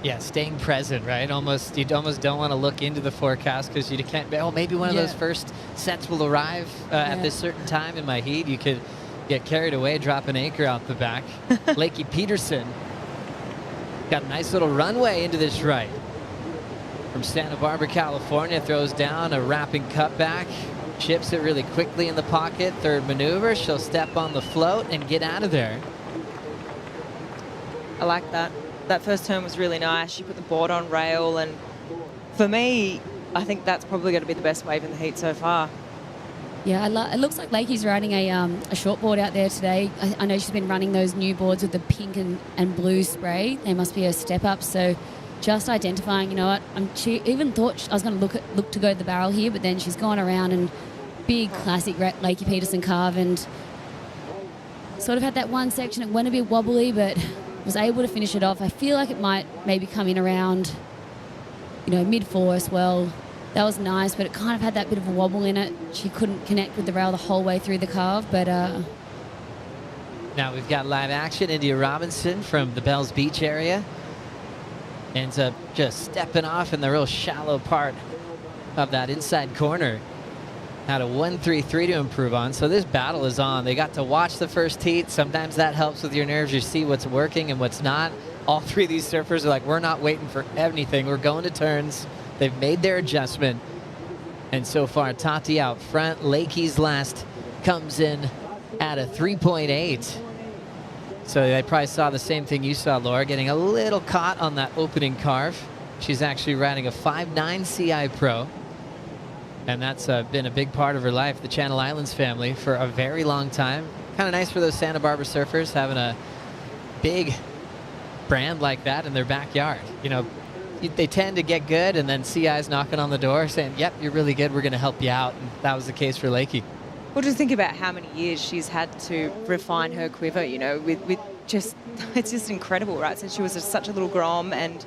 Yeah, staying present, right? You almost don't want to look into the forecast, because you can't. Oh, maybe one of those first sets will arrive at this certain time in my heat. You could get carried away, drop an anchor out the back. Lakey Peterson got a nice little runway into this right. From Santa Barbara, California, throws down a wrapping cutback, chips it really quickly in the pocket. Third maneuver, she'll step on the float and get out of there. I like that. That first turn was really nice. She put the board on rail, and for me, I think that's probably going to be the best wave in the heat so far. Yeah, it looks like Lakey's riding a short board out there today. I know she's been running those new boards with the pink and blue spray. They must be a step up. So just identifying, she even thought I was going to look to go to the barrel here, but then she's gone around and big classic Lakey Peterson carve, and sort of had that one section. It went a bit wobbly, but was able to finish it off. I feel like it might maybe come in around, mid-4 as well. That was nice, but it kind of had that bit of a wobble in it. She couldn't connect with the rail the whole way through the carve, but... Now we've got live action. India Robinson from the Bells Beach area ends up just stepping off in the real shallow part of that inside corner. Had a 1.33 to improve on, so this battle is on. They got to watch the first heat. Sometimes that helps with your nerves. You see what's working and what's not. All three of these surfers are like, we're not waiting for anything. We're going to turns. They've made their adjustment. And so far, Tati out front. Lakey's last comes in at a 3.8. So they probably saw the same thing you saw, Laura, getting a little caught on that opening carve. She's actually riding a 5.9 CI Pro. And that's been a big part of her life, the Channel Islands family, for a very long time. Kind of nice for those Santa Barbara surfers having a big brand like that in their backyard. They tend to get good, and then CI's knocking on the door saying, yep, you're really good, we're going to help you out. And that was the case for Lakey. Well, just think about how many years she's had to refine her quiver, with just, it's just incredible, right? Since she was such a little grom, and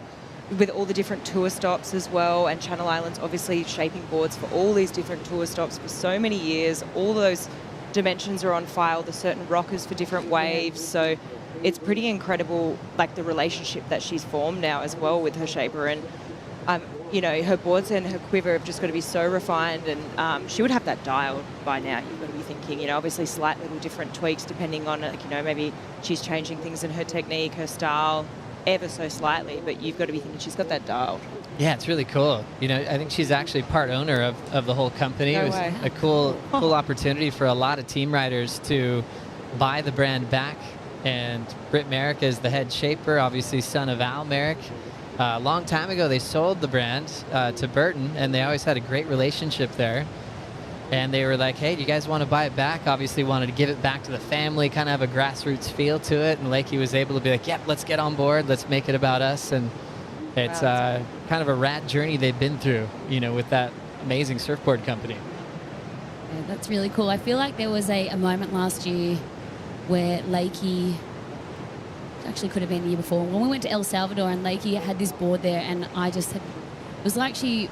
with all the different tour stops as well, and Channel Islands obviously shaping boards for all these different tour stops for so many years. All those dimensions are on file, the certain rockers for different waves. So it's pretty incredible, like the relationship that she's formed now as well with her shaper. And, her boards and her quiver have just got to be so refined, and she would have that dialed by now. You've got to be thinking, obviously slight little different tweaks depending on, maybe she's changing things in her technique, her style, ever so slightly, but you've got to be thinking she's got that dialed. Yeah, it's really cool. I think she's actually part owner of the whole company. No it was way. a cool opportunity for a lot of team riders to buy the brand back. And Britt Merrick is the head shaper, obviously son of Al Merrick. A long time ago, they sold the brand to Burton, and they always had a great relationship there. And they were like, hey, do you guys want to buy it back? Obviously wanted to give it back to the family, kind of have a grassroots feel to it. And Lakey was able to be like, yep, let's get on board. Let's make it about us. And it's kind of a rad journey they've been through, with that amazing surfboard company. Yeah, that's really cool. I feel like there was a moment last year where Lakey, actually could have been the year before, when we went to El Salvador, and Lakey had this board there, and it was like she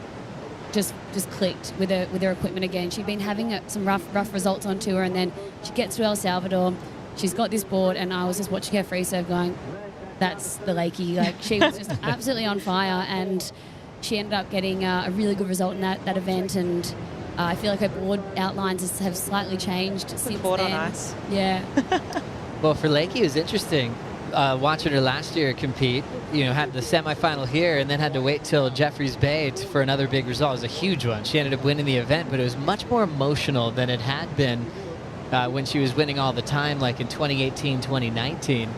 just clicked with her equipment again. She'd been having some rough results on tour, and then she gets to El Salvador, she's got this board, and I was just watching her free serve going, that's the Lakey. Like, she was just absolutely on fire, and she ended up getting a really good result in that event, and I feel like her board outlines have slightly changed since the board then. on ice. Yeah. Well, for Lakey, it was interesting. Watching her last year compete, had the semifinal here and then had to wait till Jeffreys Bay for another big result. It was a huge one. She ended up winning the event, but it was much more emotional than it had been when she was winning all the time, like in 2018, 2019.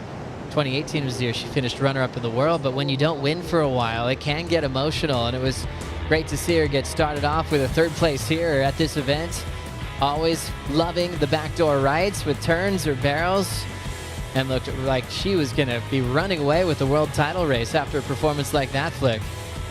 2018 was the year she finished runner-up in the world, but when you don't win for a while, it can get emotional, and it was great to see her get started off with a third place here at this event. Always loving the backdoor rights with turns or barrels. and looked like she was going to be running away with the world title race after a performance like that, Flick.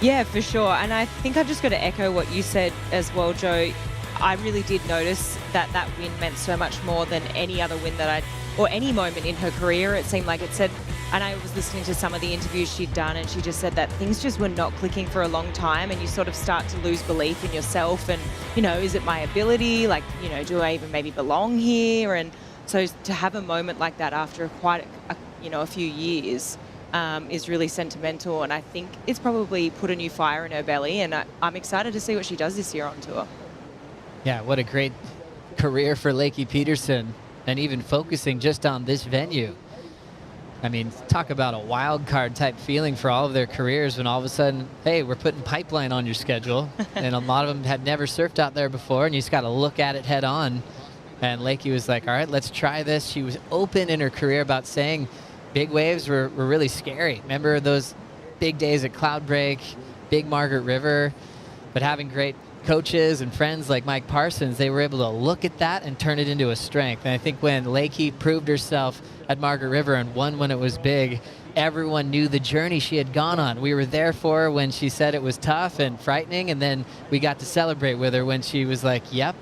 Yeah, for sure. And I think I've just got to echo what you said as well, Joe. I really did notice that that win meant so much more than any other win that or any moment in her career. It seemed like it said, and I was listening to some of the interviews she'd done, and she just said that things just were not clicking for a long time, and you sort of start to lose belief in yourself and, is it my ability? Like, do I even maybe belong here? And so to have a moment like that after quite a few years is really sentimental, and I think it's probably put a new fire in her belly, and I'm excited to see what she does this year on tour. Yeah, what a great career for Lakey Peterson, and even focusing just on this venue. I mean, talk about a wild card type feeling for all of their careers when all of a sudden, hey, we're putting Pipeline on your schedule. And a lot of them had never surfed out there before, and you just got to look at it head on. And Lakey was like, all right, let's try this. She was open in her career about saying big waves were really scary. Remember those big days at Cloudbreak, Big Margaret River, but having great coaches and friends like Mike Parsons, they were able to look at that and turn it into a strength. And I think when Lakey proved herself at Margaret River and won when it was big, everyone knew the journey she had gone on. We were there for her when she said it was tough and frightening, and then we got to celebrate with her when she was like, yep,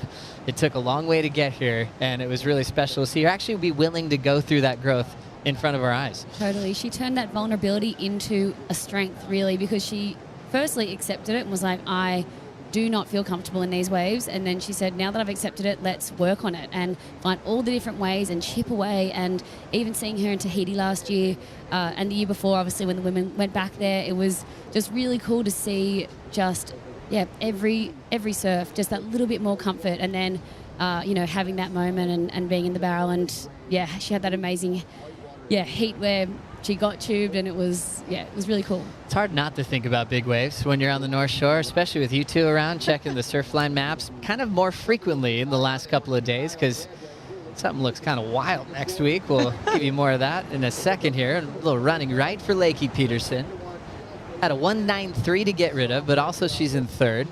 it took a long way to get here, and it was really special to see her actually be willing to go through that growth in front of our eyes. Totally. She turned that vulnerability into a strength, really, because she firstly accepted it and was like, I do not feel comfortable in these waves. And then she said, now that I've accepted it, let's work on it and find all the different ways and chip away. And even seeing her in Tahiti last year and the year before, obviously, when the women went back there, it was just really cool to see just, every surf, just that little bit more comfort. And then, having that moment and being in the barrel. And, she had that amazing, heat where she got tubed, and it was really cool. It's hard not to think about big waves when you're on the North Shore, especially with you two around checking the Surfline maps kind of more frequently in the last couple of days, because something looks kind of wild next week. We'll give you more of that in a second here. A little running right for Lakey Peterson. Had a 1.93 to get rid of, but also she's in third.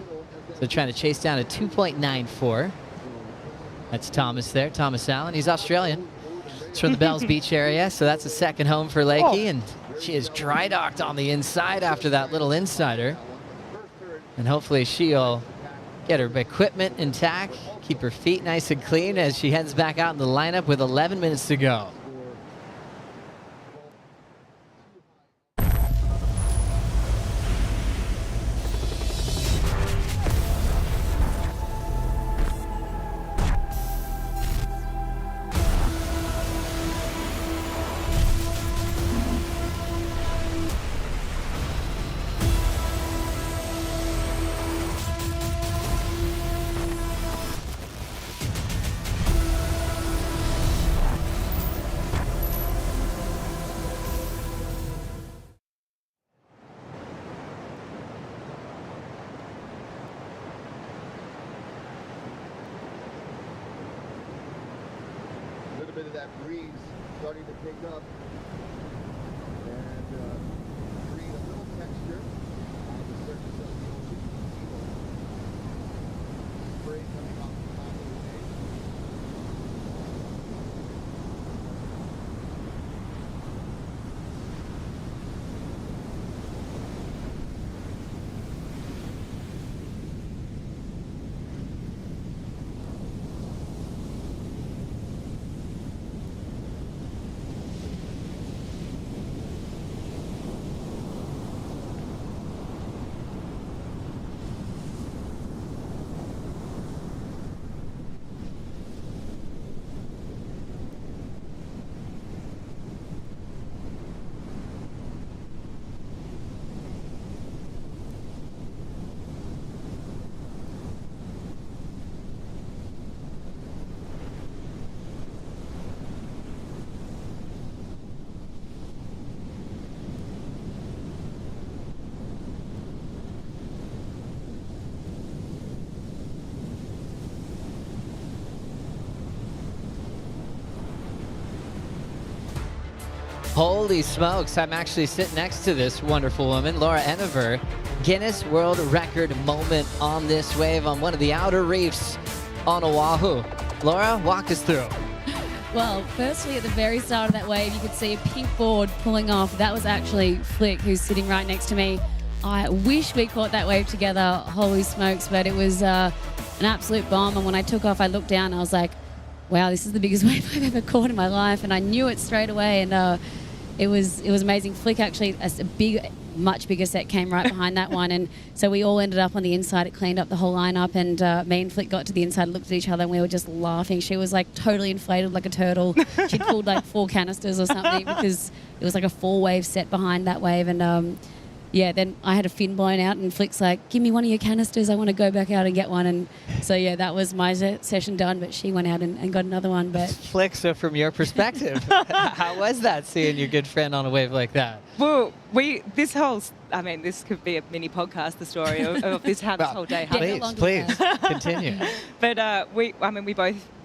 So trying to chase down a 2.94. That's Thomas there, Thomas Allen. He's Australian. It's from the Bells Beach area, so that's a second home for Lakey, and she is dry docked on the inside after that little insider. And hopefully she'll get her equipment intact, keep her feet nice and clean as she heads back out in the lineup with 11 minutes to go. Bit of that breeze starting to pick up, and create a little texture on the surface of the ocean. Spray coming off the top of the wave. Holy smokes, I'm actually sitting next to this wonderful woman, Laura Enever. Guinness World Record moment on this wave on one of the outer reefs on Oahu. Laura, walk us through. Well, firstly, at the very start of that wave, you could see a pink board pulling off. That was actually Flick, who's sitting right next to me. I wish we caught that wave together. Holy smokes, but it was an absolute bomb. And when I took off, I looked down and I was like, wow, this is the biggest wave I've ever caught in my life. And I knew it straight away. And it was amazing. Flick actually, much bigger set came right behind that one, and so we all ended up on the inside. It cleaned up the whole lineup, and me and Flick got to the inside, looked at each other, and we were just laughing. She was like totally inflated like a turtle. She'd pulled like 4 canisters or something because it was like a 4-wave set behind that wave, and yeah, then I had a fin blown out, and Flick's like, give me one of your canisters, I want to go back out and get one. And so yeah, that was my session done, but she went out and got another one. But Flick, so from your perspective, how was that seeing your good friend on a wave like that? Well, this could be a mini podcast, the story of this, how this whole day happened. Please, continue. But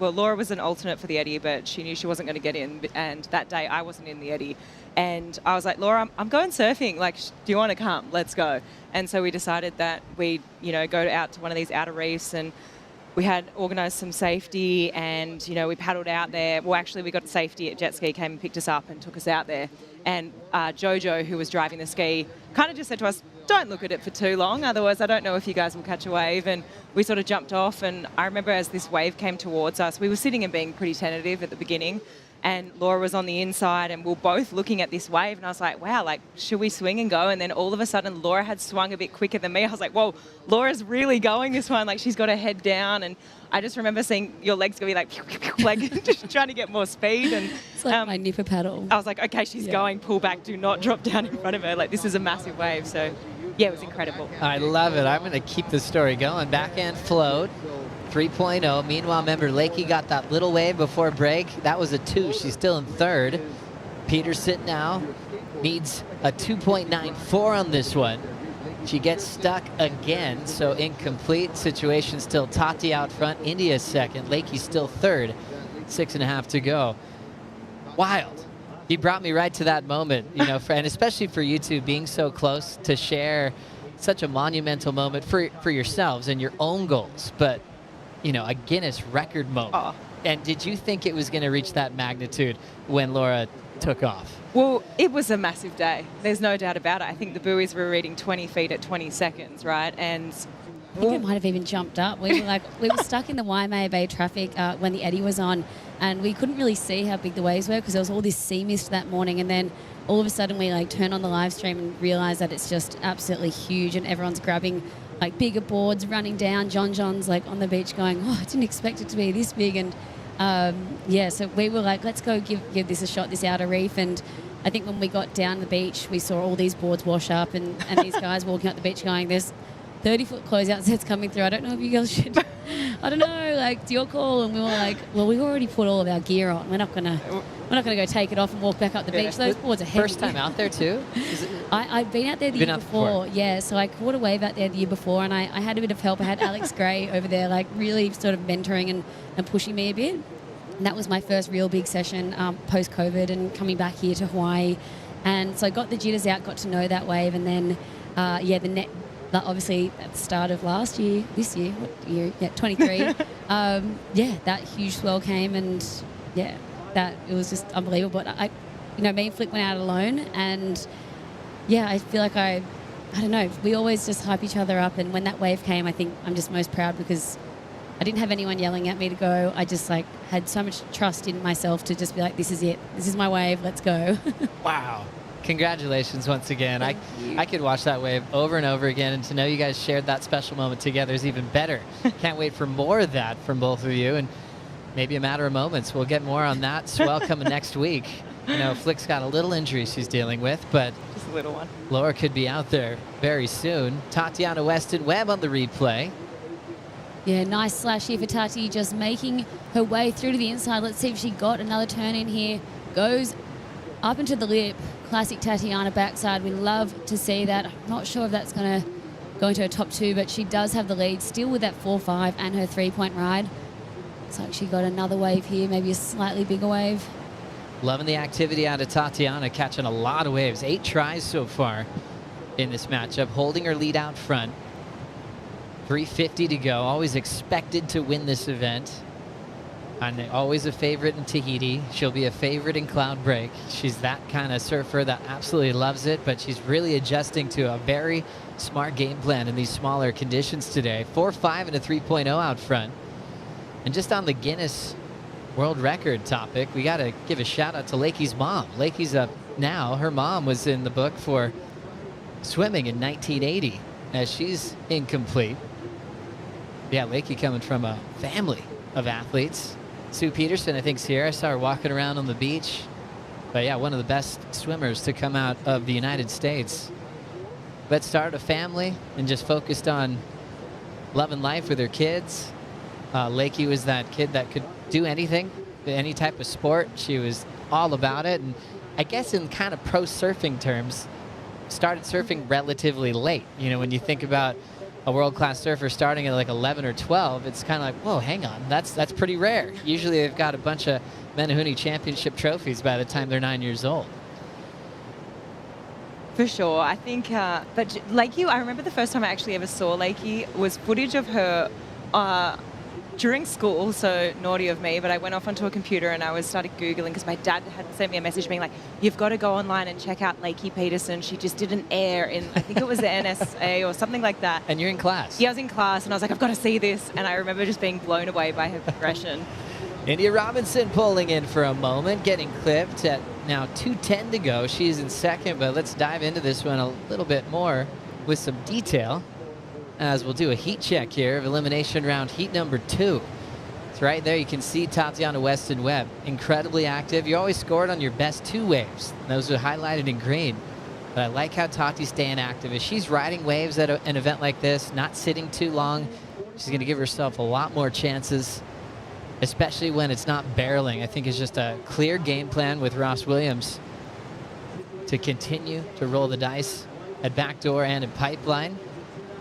Laura was an alternate for the Eddie, but she knew she wasn't going to get in. And that day I wasn't in the Eddie. And I was like, Laura, I'm going surfing. Like, do you want to come? Let's go. And so we decided that we'd, go out to one of these outer reefs, and we had organised some safety, and, we paddled out there. Well, actually, we got safety at jet ski, came and picked us up and took us out there. And Jojo, who was driving the ski, kind of just said to us, don't look at it for too long, otherwise I don't know if you guys will catch a wave. And we sort of jumped off, and I remember as this wave came towards us, we were sitting and being pretty tentative at the beginning, and Laura was on the inside, and we were both looking at this wave, and I was like, wow, like, should we swing and go? And then all of a sudden, Laura had swung a bit quicker than me. I was like, whoa, Laura's really going this one. Like, she's got her head down, and I just remember seeing your legs go be like, pew, pew, pew, like just trying to get more speed. And it's like my nipper paddle. I was like, okay, she's going, pull back, do not drop down in front of her. Like, this is a massive wave. So, yeah, it was incredible. I love it. I'm going to keep the story going. Backhand float. 3.0. Meanwhile, remember, Lakey got that little wave before break. That was a 2. She's still in 3rd. Peterson now needs a 2.94 on this one. She gets stuck again, so incomplete situation still. Tati out front, India 2nd, Lakey still 3rd. 6.5 to go. Wild. You brought me right to that moment, and especially for you two being so close to share such a monumental moment for yourselves and your own goals, but a Guinness record moment. Oh. And did you think it was going to reach that magnitude when Laura took off? Well, it was a massive day. There's no doubt about it. I think the buoys were reading 20 feet at 20 seconds, right? And I think it might have even jumped up. We were stuck in the Waimea Bay traffic when the Eddie was on, and we couldn't really see how big the waves were because there was all this sea mist that morning. And then all of a sudden we turned on the live stream and realized that it's just absolutely huge, and everyone's grabbing bigger boards, running down. John's on the beach going, oh, I didn't expect it to be this big. And so we were like, let's go give this a shot, this outer reef. And I think when we got down the beach, we saw all these boards wash up, and these guys walking up the beach going, there's 30-foot closeout sets coming through. I don't know if you girls should, I don't know, it's your call. And we were like, well, we've already put all of our gear on. We're not gonna go take it off and walk back up the beach. Those boards are heavy. First time out there too? I've been out there the year before. Yeah, so I caught a wave out there the year before, and I had a bit of help. I had Alex Gray over there, really sort of mentoring and pushing me a bit. And that was my first real big session post-COVID and coming back here to Hawaii. And so I got the jitters out, got to know that wave, and then, obviously at the start of this year, what year? Yeah, 23. That huge swell came, and it was just unbelievable. But me and Flick went out alone, and I feel like I don't know, we always just hype each other up, and when that wave came, I think I'm just most proud because I didn't have anyone yelling at me to go. I just had so much trust in myself to just be like, this is it. This is my wave. Let's go. Wow. Congratulations once again. I could watch that wave over and over again, and to know you guys shared that special moment together is even better. Can't wait for more of that from both of you, and maybe a matter of moments. We'll get more on that swell coming next week. Flick's got a little injury she's dealing with, but just a little one. Laura could be out there very soon. Tatiana Weston Webb on the replay. Yeah, nice slash here for Tati, just making her way through to the inside. Let's see if she got another turn in here. Goes up into the lip. Classic Tatiana backside. We love to see that. I'm not sure if that's going to go into her top 2, but she does have the lead still with that 4-5 and her 3-point ride. Looks like she got another wave here, maybe a slightly bigger wave. Loving the activity out of Tatiana, catching a lot of waves. 8 tries so far in this matchup, holding her lead out front. 3:50 to go. Always expected to win this event. And always a favorite in Tahiti. She'll be a favorite in Cloud Break. She's that kind of surfer that absolutely loves it, but she's really adjusting to a very smart game plan in these smaller conditions today. 4.5 and a 3.0 out front. And just on the Guinness World Record topic, we got to give a shout out to Lakey's mom. Lakey's up now. Her mom was in the book for swimming in 1980, as she's incomplete. Yeah, Lakey coming from a family of athletes. Sue Peterson, I think, is here. I saw her walking around on the beach. But yeah, one of the best swimmers to come out of the United States. But started a family and just focused on loving life with her kids. Lakey was that kid that could do anything, any type of sport. She was all about it. And I guess in kind of pro surfing terms, started surfing relatively late. You know, when you think about a world-class surfer starting at like 11 or 12, it's kind of like, whoa, hang on, that's pretty rare. Usually they've got a bunch of Menehune championship trophies by the time they're 9 years old. For sure. I think, but Lakey, I remember the first time I actually ever saw Lakey was footage of her during school, so naughty of me, but I went off onto a computer and I started Googling because my dad had sent me a message being like, you've got to go online and check out Lakey Peterson. She just did an air in, I think it was the NSA or something like that. And you're in class. Yeah, I was in class and I was like, I've got to see this. And I remember just being blown away by her progression. India Robinson pulling in for a moment, getting clipped at now 2:10 to go. She's in second, but let's dive into this one a little bit more with some detail, as we'll do a heat check here of elimination round heat number 2. It's right there. You can see Tatiana Weston Webb, incredibly active. You always scored on your best 2 waves. Those are highlighted in green. But I like how Tati's staying active. As she's riding waves at an event like this, not sitting too long, she's going to give herself a lot more chances, especially when it's not barreling. I think it's just a clear game plan with Ross Williams to continue to roll the dice at backdoor and at pipeline.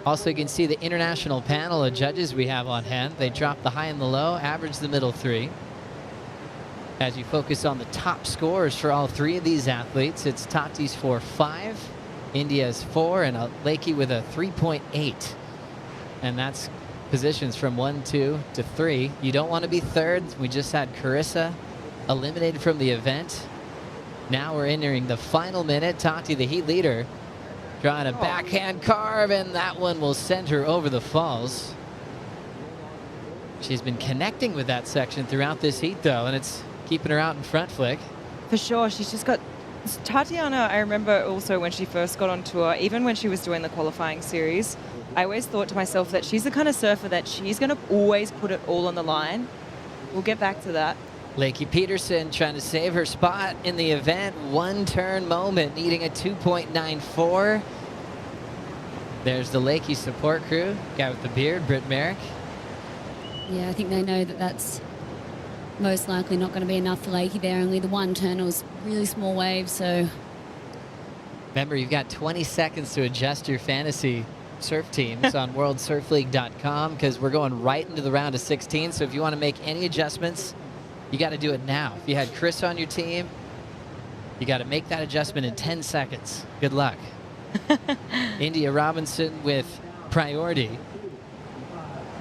Also, you can see the international panel of judges we have on hand. They drop the high and the low, average the middle 3. As you focus on the top scores for all 3 of these athletes, it's Tati's 4.5, India's 4, and a Lakey with a 3.8. And that's positions from 1, 2 to 3. You don't want to be third. We just had Carissa eliminated from the event. Now we're entering the final minute. Tati, the heat leader, trying a backhand carve, and that one will send her over the falls. She's been connecting with that section throughout this heat, though, and it's keeping her out in front flick. For sure. She's just got... Tatiana, I remember also when she first got on tour, even when she was doing the qualifying series, I always thought to myself that she's the kind of surfer that she's going to always put it all on the line. We'll get back to that. Lakey Peterson trying to save her spot in the event. One turn moment, needing a 2.94. There's the Lakey support crew. Guy with the beard, Britt Merrick. Yeah, I think they know that that's most likely not going to be enough for Lakey there. Only the one turn, it was really small waves, so... Remember, you've got 20 seconds to adjust your fantasy surf teams on worldsurfleague.com, because we're going right into the round of 16. So if you want to make any adjustments, you got to do it now. If you had Chris on your team, you got to make that adjustment in 10 seconds. Good luck. India Robinson with priority.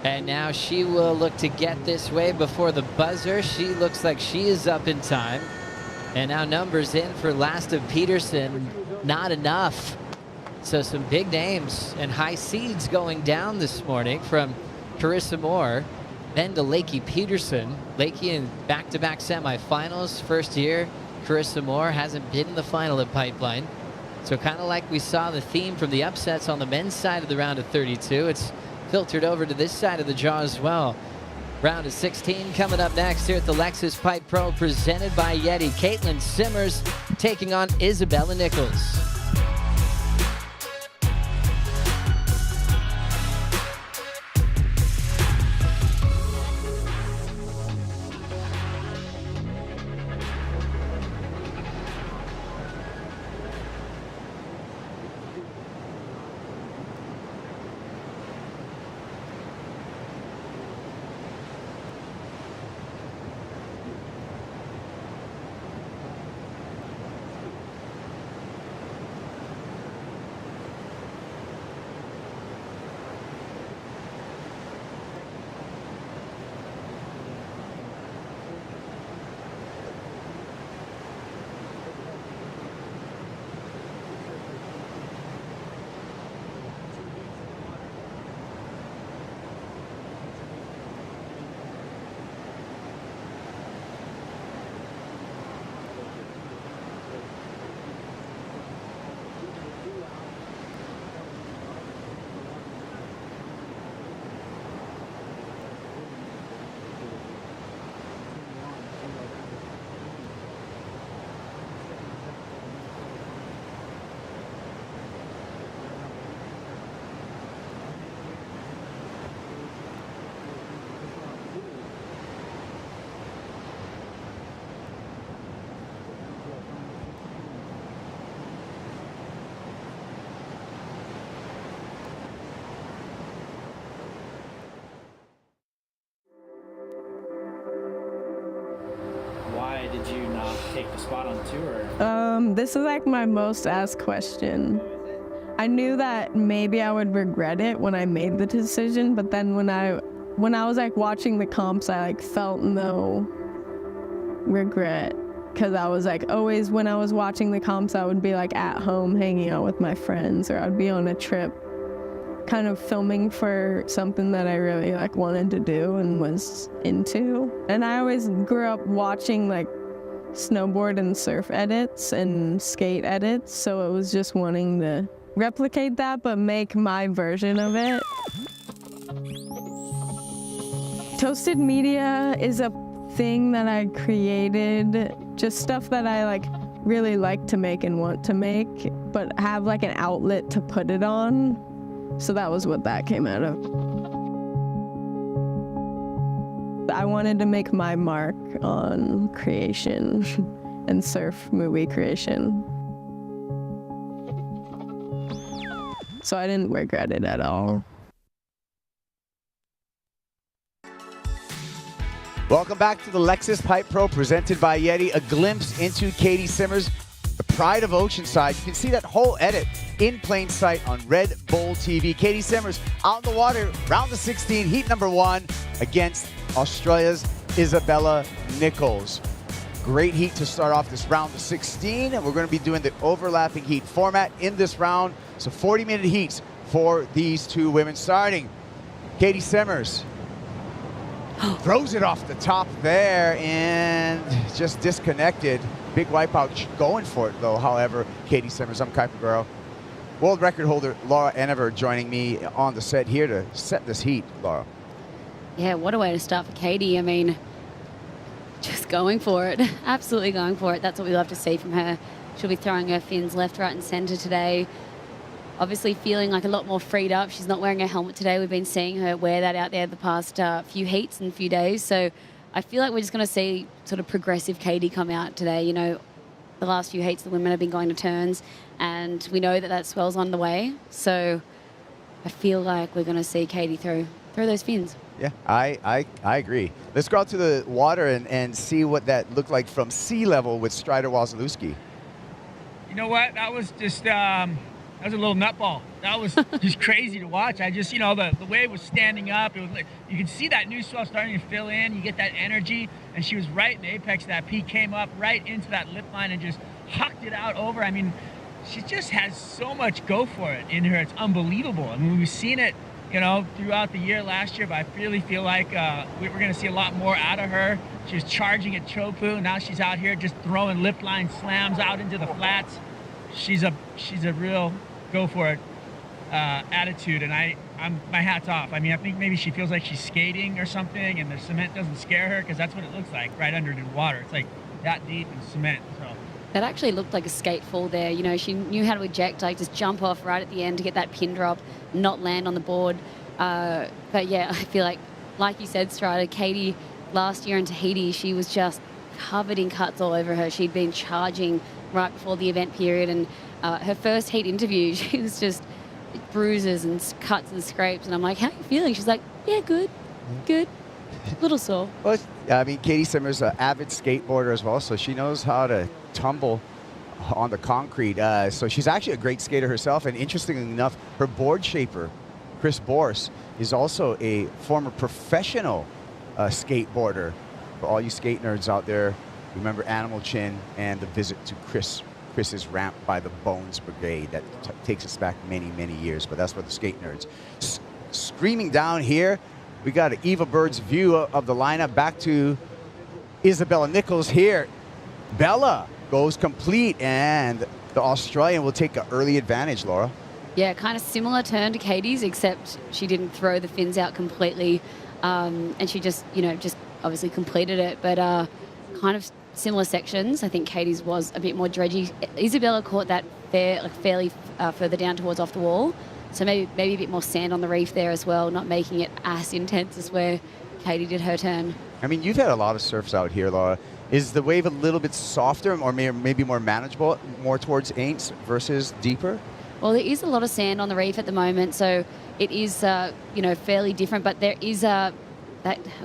And now she will look to get this wave before the buzzer. She looks like she is up in time. And now numbers in for last of Peterson. Not enough. So some big names and high seeds going down this morning from Carissa Moore, then to Lakey Peterson. Lakey in back-to-back semifinals. First year, Carissa Moore hasn't been in the final at Pipeline. So kind of like we saw the theme from the upsets on the men's side of the round of 32, it's filtered over to this side of the draw as well. Round of 16 coming up next here at the Lexus Pipe Pro, presented by YETI. Caitlin Simmers taking on Isabella Nichols. spot on tour? This is like my most asked question. I knew that maybe I would regret it when I made the decision, but then when I was like watching the comps, I like felt no regret, because I was like always when I was watching the comps, I would be like at home hanging out with my friends, or I'd be on a trip kind of filming for something that I really like wanted to do and was into. And I always grew up watching like snowboard and surf edits and skate edits, so it was just wanting to replicate that but make my version of it. Toasted media is a thing that I created, just stuff that I like really like to make and want to make, but have like an outlet to put it on. So that was what that came out of. I wanted to make my mark on creation and surf movie creation. So I didn't regret it at all. Welcome back to the Lexus Pipe Pro presented by YETI. A glimpse into Katie Simmers, the pride of Oceanside. You can see that whole edit in plain sight on Red Bull TV. Katie Simmers out in the water, round of 16, heat number 1 against Australia's Isabella Nichols. Great heat to start off this round of 16, and we're going to be doing the overlapping heat format in this round. So 40-minute heats for these two women starting. Katie Simmers throws it off the top there and just disconnected. Big wipeout going for it though. However, Katie Simmers, I'm Kuiper Girl. World record holder Laura Enever joining me on the set here to set this heat, Laura. Yeah, what a way to start for Katie. I mean, just going for it. Absolutely going for it. That's what we love to see from her. She'll be throwing her fins left, right and center today. Obviously feeling like a lot more freed up. She's not wearing a helmet today. We've been seeing her wear that out there the past few heats and few days. So I feel like we're just going to see sort of progressive Katie come out today. You know, the last few heats, the women have been going to turns, and we know that that swell's on the way. So I feel like we're going to see Katie throw those fins. Yeah, I agree. Let's go out to the water and see what that looked like from sea level with Strider Wazalewski. You know what? That was just, that was a little nutball. That was just crazy to watch. I just, you know, the wave was standing up. It was like, you could see that new swell starting to fill in. You get that energy, and she was right in the apex of that peak, came up right into that lip line and just hucked it out over. I mean, she just has so much go for it in her. It's unbelievable. I mean, we've seen it, you know, throughout the year last year, but I really feel like we're going to see a lot more out of her. She was charging at Chopu. Now she's out here just throwing lip line slams out into the flats. She's a real go for it attitude, and my hat's off. I mean, I think maybe she feels like she's skating or something, and the cement doesn't scare her, because that's what it looks like right under the water. It's like that deep in cement. So That actually looked like a skate fall there. You know, she knew how to eject, like just jump off right at the end to get that pin drop, not land on the board. But yeah, I feel like you said, Strider, Katie last year in Tahiti, she was just covered in cuts all over her. She'd been charging right before the event period, and her first heat interview, she was just bruises and cuts and scrapes. And I'm like, how are you feeling? She's like, yeah, good. Little sore. Well, I mean, Katie Simmers, an avid skateboarder as well, so she knows how to tumble on the concrete. So she's actually a great skater herself, and interestingly enough, her board shaper, Chris Borse, is also a former professional skateboarder. For all you skate nerds out there, remember Animal Chin and the visit to Chris's ramp by the Bones Brigade. That takes us back many, many years, but that's for the skate nerds. Screaming down here, we got an Eva Bird's view of the lineup. Back to Isabella Nichols here. Bella goes complete, and the Australian will take an early advantage, Laura. Yeah, kind of similar turn to Katie's, except she didn't throw the fins out completely, and she just obviously completed it, but kind of similar sections. I think Katie's was a bit more dredgy. Isabella caught that fairly further down towards off the wall, so maybe a bit more sand on the reef there as well, not making it as intense as where Katie did her turn. I mean, you've had a lot of surfs out here, Laura. Is the wave a little bit softer or maybe more manageable, more towards Aints versus deeper? Well, there is a lot of sand on the reef at the moment, so it is fairly different, but there is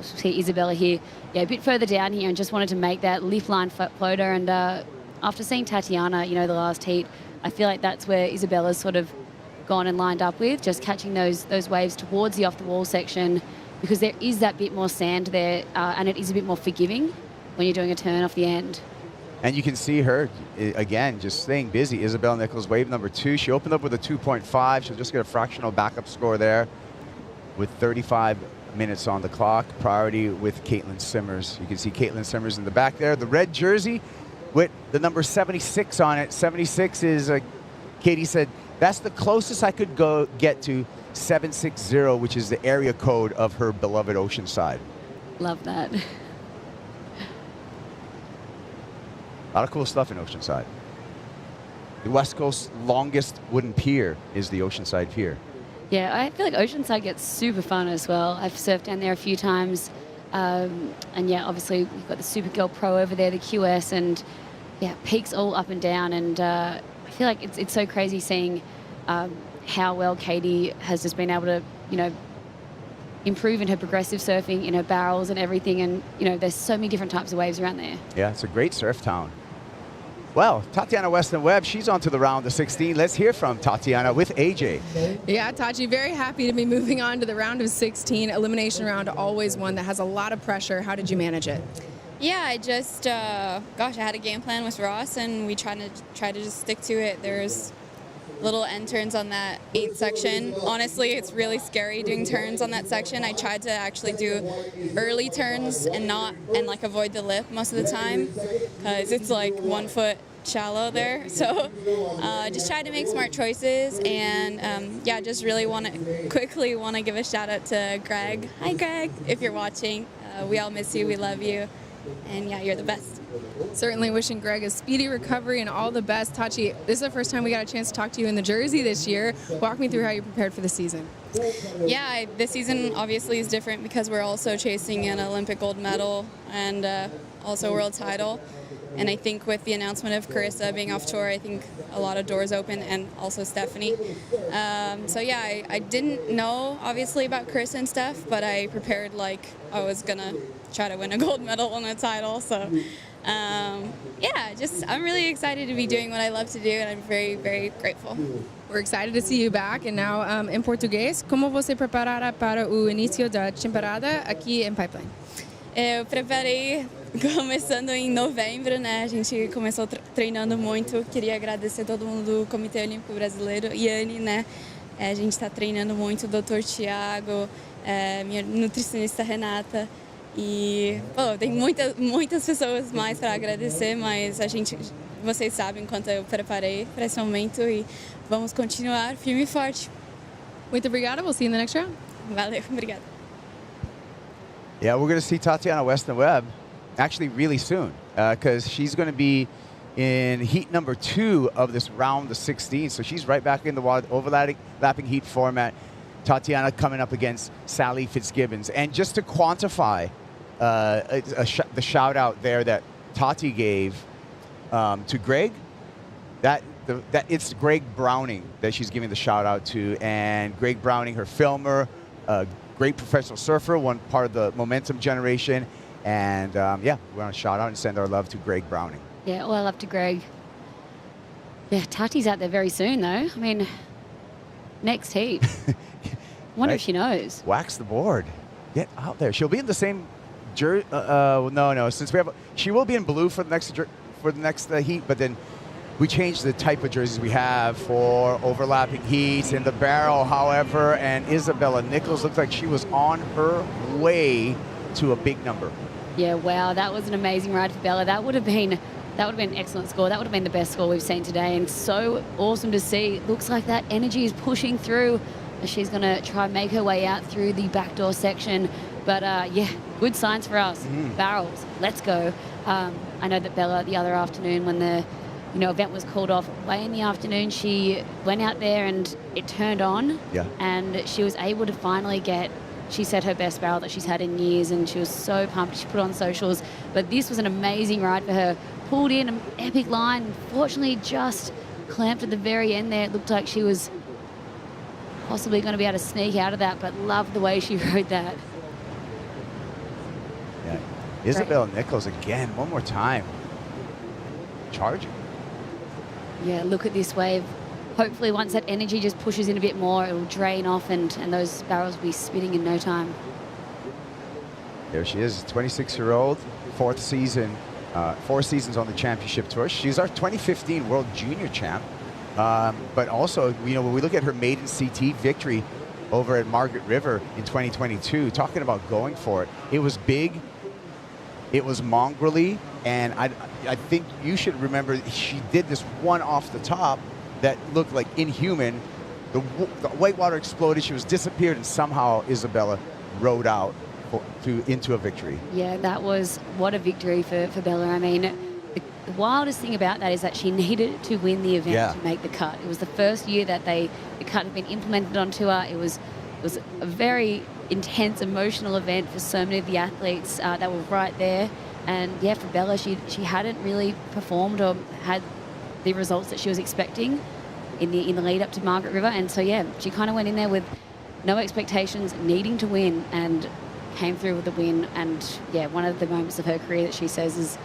see Isabella here, a bit further down here, and just wanted to make that lift line floater, and after seeing Tatiana, the last heat, I feel like that's where Isabella's sort of gone and lined up with, just catching those waves towards the off-the-wall section, because there is that bit more sand there, and it is a bit more forgiving when you're doing a turn off the end. And you can see her, again, just staying busy. Isabella Nichols, wave number 2. She opened up with a 2.5. She'll just get a fractional backup score there with 35 minutes on the clock. Priority with Caitlin Simmers. You can see Caitlin Simmers in the back there. The red jersey with the number 76 on it. 76 is, Katie said, that's the closest I could get to 760, which is the area code of her beloved Oceanside. Love that. A lot of cool stuff in Oceanside. The West Coast's longest wooden pier is the Oceanside Pier. Yeah, I feel like Oceanside gets super fun as well. I've surfed down there a few times. And yeah, obviously we've got the Supergirl Pro over there, the QS, and yeah, peaks all up and down. And I feel like it's so crazy seeing how well Katie has just been able to, improve in her progressive surfing, in her barrels and everything. And, there's so many different types of waves around there. Yeah, it's a great surf town. Well, Tatiana Weston-Webb, she's on to the round of 16. Let's hear from Tatiana with AJ. Yeah, Tachi, very happy to be moving on to the round of 16. Elimination round, always one that has a lot of pressure. How did you manage it? Yeah, I just, I had a game plan with Ross, and we try to just stick to it. There's little end turns on that 8th section. Honestly, it's really scary doing turns on that section. I tried to actually do early turns and avoid the lip most of the time, because it's like 1 foot shallow there. So just tried to make smart choices, and yeah, just really quickly want to give a shout out to Greg. Hi Greg, if you're watching. We all miss you, we love you, and yeah, you're the best. Certainly wishing Greg a speedy recovery and all the best. Tachi, this is the first time we got a chance to talk to you in the jersey this year. Walk me through how you prepared for the season. Yeah, this season obviously is different because we're also chasing an Olympic gold medal and also a world title. And I think with the announcement of Carissa being off tour, I think a lot of doors open, and also Stephanie. So yeah, I didn't know obviously about Carissa and Steph, but I prepared like I was gonna try to win a gold medal and a title. So yeah, I'm really excited to be doing what I love to do, and I'm very, very grateful. We're excited to see you back. And now em português, como você preparara para o início da temporada aqui em Pipeline? Eu preparei começando em novembro, né? A gente começou treinando muito. Queria agradecer todo mundo do Comitê Olímpico Brasileiro, Yane, né? A gente está treinando muito, o Dr. Tiago, minha nutricionista Renata. E, pô, tem muitas pessoas mais para agradecer, mas vocês sabem quanto eu preparei para esse momento, e vamos continuar firme e forte. Muito obrigada. We'll see you in the next round. Valeu, obrigada. Yeah, we're going to see Tatiana Weston-Webb actually really soon, because she's going to be in heat number 2 of this round of 16. So she's right back in the water, overlapping heat format. Tatiana coming up against Sally Fitzgibbons. And just to quantify the shout out there that Tati gave to Greg, that it's Greg Browning that she's giving the shout out to. And Greg Browning, her filmer, great professional surfer, one part of the Momentum generation. And yeah, we want to shout out and send our love to Greg Browning. Yeah, all our love to Greg. Yeah, Tati's out there very soon, though. I mean, next heat. Wonder Right. if she knows. Wax the board. Get out there. She'll be in the same jersey. No. Since she will be in blue for the next heat, but then we changed the type of jerseys we have for overlapping heats in the barrel, however, and Isabella Nichols looked like she was on her way to a big number. Yeah, wow, that was an amazing ride for Bella. That would have been an excellent score. That would have been the best score we've seen today, and so awesome to see. Looks like that energy is pushing through as she's going to try and make her way out through the backdoor section. But yeah, good signs for us. Barrels, let's go. I know that Bella the other afternoon when the event was called off way in the afternoon, she went out there and it turned on. Yeah. And she was able to finally she said her best barrel that she's had in years, and she was so pumped. She put on socials. But this was an amazing ride for her. Pulled in an epic line. Fortunately, just clamped at the very end there. It looked like she was possibly going to be able to sneak out of that, but loved the way she rode that. Yeah. Isabella Nichols again, one more time. charging. Yeah, look at this wave. Hopefully once that energy just pushes in a bit more, it will drain off and those barrels will be spitting in no time. There she is, 26-year-old, 4th season, 4 seasons on the championship tour. She's our 2015 World Junior champ. But also, when we look at her maiden CT victory over at Margaret River in 2022, talking about going for it, it was big, it was mongrelly, and I think you should remember she did this one off the top that looked like inhuman. The whitewater exploded, she was disappeared, and somehow Isabella rode out into a victory. Yeah, that was, what a victory for Bella. I mean, the wildest thing about that is that she needed to win the event to make the cut. It was the first year that the cut had been implemented on tour. It was a very intense, emotional event for so many of the athletes that were right there. And yeah, for Bella, she hadn't really performed or had the results that she was expecting in the lead up to Margaret River. And so yeah, she kind of went in there with no expectations, needing to win, and came through with the win. And yeah, one of the moments of her career that she says is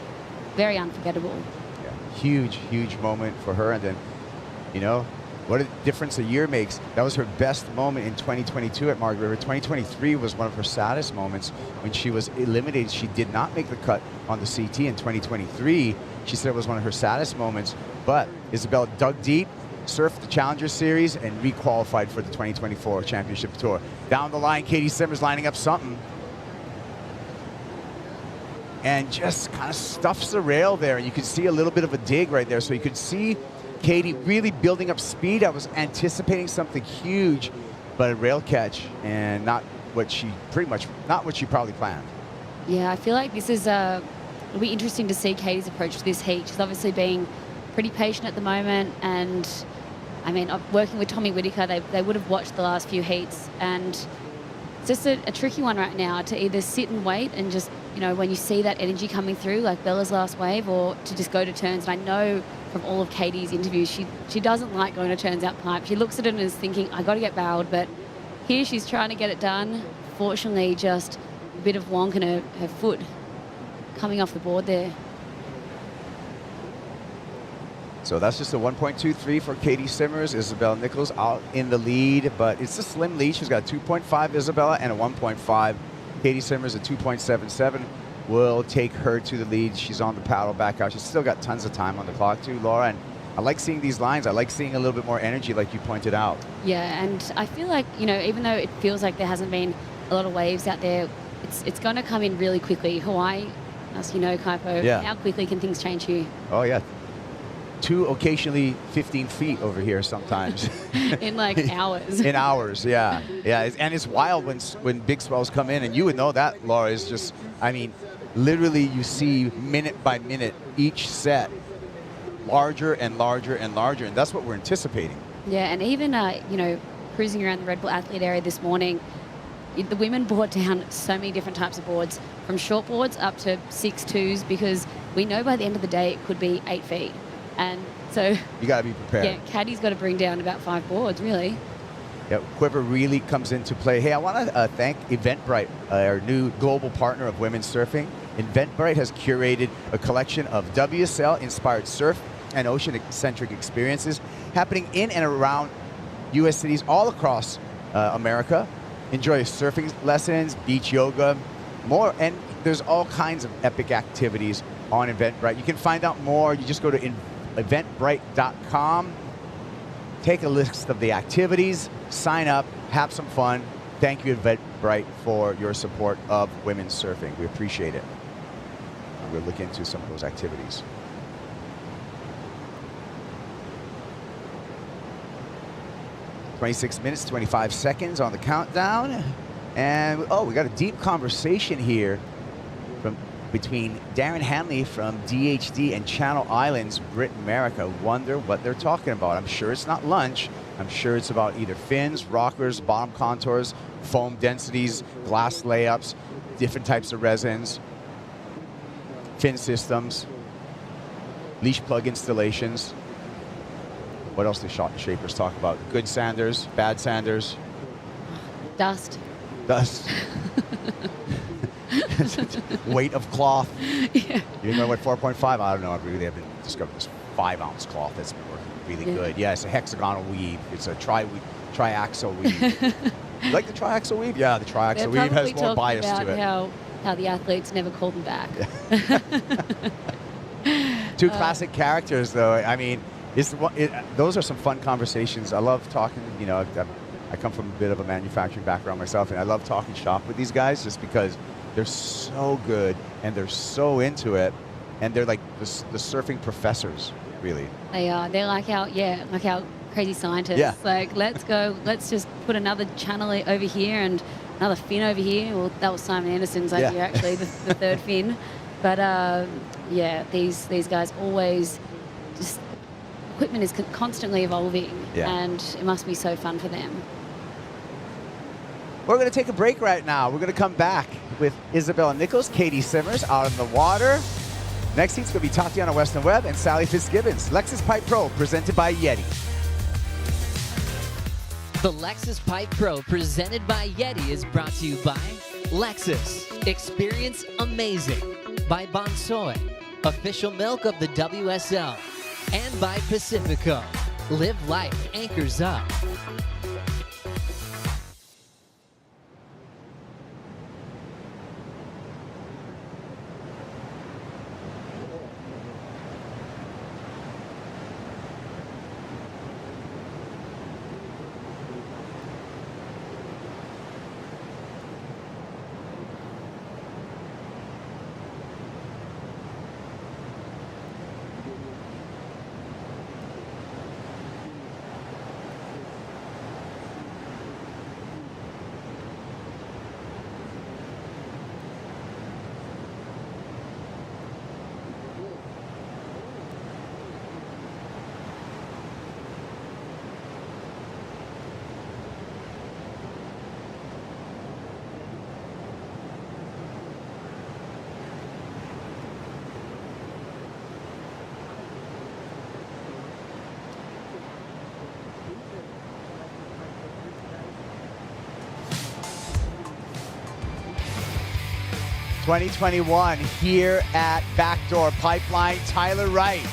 very unforgettable. Yeah, huge moment for her. And then, what a difference a year makes. That was her best moment in 2022 at Margaret River. 2023 was one of her saddest moments when she was eliminated. She did not make the cut on the CT in 2023. She said it was one of her saddest moments, but Isabella dug deep, surfed the Challenger Series, and re-qualified for the 2024 Championship Tour. Down the line, Katie Simmers lining up something, and just kind of stuffs the rail there. And you can see a little bit of a dig right there. So you could see Katie really building up speed. I was anticipating something huge, but a rail catch, and not what she probably planned. Yeah, I feel like this is it'll be interesting to see Katie's approach to this heat. She's obviously being pretty patient at the moment, and I mean, working with Tommy Whitaker, they would have watched the last few heats, and it's just a tricky one right now to either sit and wait and just, when you see that energy coming through, like Bella's last wave, or to just go to turns. And I know from all of Katie's interviews, she doesn't like going to turns out pipe. She looks at it and is thinking, I got to get barreled, but here she's trying to get it done. Fortunately, just a bit of wonk in her foot coming off the board there. So that's just a 1.23 for Katie Simmers. Isabella Nichols out in the lead, but it's a slim lead. She's got a 2.5 Isabella and a 1.5. Katie Simmers, a 2.77, will take her to the lead. She's on the paddle back out. She's still got tons of time on the clock too, Laura. And I like seeing these lines. I like seeing a little bit more energy, like you pointed out. Yeah, and I feel like, even though it feels like there hasn't been a lot of waves out there, it's going to come in really quickly. Hawaii, as you know, Kaipo, how quickly can things change here? Oh, yeah. 2, occasionally 15 feet over here sometimes. In like hours. In hours, yeah. Yeah, and it's wild when big swells come in, and you would know that, Laura, is just, literally you see minute by minute each set larger and larger and larger, and that's what we're anticipating. Yeah, and even, cruising around the Red Bull Athlete area this morning, the women brought down so many different types of boards, from short boards up to 6.2s, because we know by the end of the day it could be 8 feet. And so you got to be prepared. Yeah, Caddy's got to bring down about 5 boards, really. Yeah, Quiver really comes into play. Hey, I want to thank Eventbrite, our new global partner of women's surfing. Eventbrite has curated a collection of WSL-inspired surf and ocean-centric experiences happening in and around U.S. cities all across America. Enjoy surfing lessons, beach yoga, more, and there's all kinds of epic activities on Eventbrite. You can find out more. You just go to eventbrite.com, take a list of the activities, sign up, have some fun. Thank you, Eventbrite, for your support of women's surfing. We appreciate it. We'll look into some of those activities. "26 minutes, 25 seconds on the countdown. And, we got a deep conversation here between Darren Hanley from DHD and Channel Islands, Brit America. Wonder what they're talking about. I'm sure it's not lunch. I'm sure it's about either fins, rockers, bottom contours, foam densities, glass layups, different types of resins, fin systems, leash plug installations. What else do shot and shapers talk about? Good sanders, bad sanders. Dust. weight of cloth. Yeah. Even though I went 4.5, I don't know. I really haven't discovered this 5-ounce cloth that's been working really good. Yeah, it's a hexagonal weave. It's a triaxle weave. You like the triaxle weave? Yeah, the triaxle weave has more bias to it. How the athletes never called them back. Two classic characters, though. I mean, those are some fun conversations. I love talking. You know, I come from a bit of a manufacturing background myself, and I love talking shop with these guys just because they're so good and they're so into it, and they're like the surfing professors, really. They are. They're like our crazy scientists. Yeah. Like, let's go. Let's just put another channel over here and another fin over here. Well, that was Simon Anderson's idea, actually, the third fin. But yeah, these guys always just equipment is constantly evolving, and it must be so fun for them. We're going to take a break right now. We're going to come back with Isabella Nichols, Katie Simmers out in the water. Next heat's going to be Tatiana Weston Webb and Sally Fitzgibbons. Lexus Pipe Pro, presented by YETI. The Lexus Pipe Pro, presented by YETI, is brought to you by Lexus. Experience amazing. By Bonsoy, official milk of the WSL. And by Pacifico. Live life anchors up. ...2021 here at Backdoor Pipeline. Tyler Wright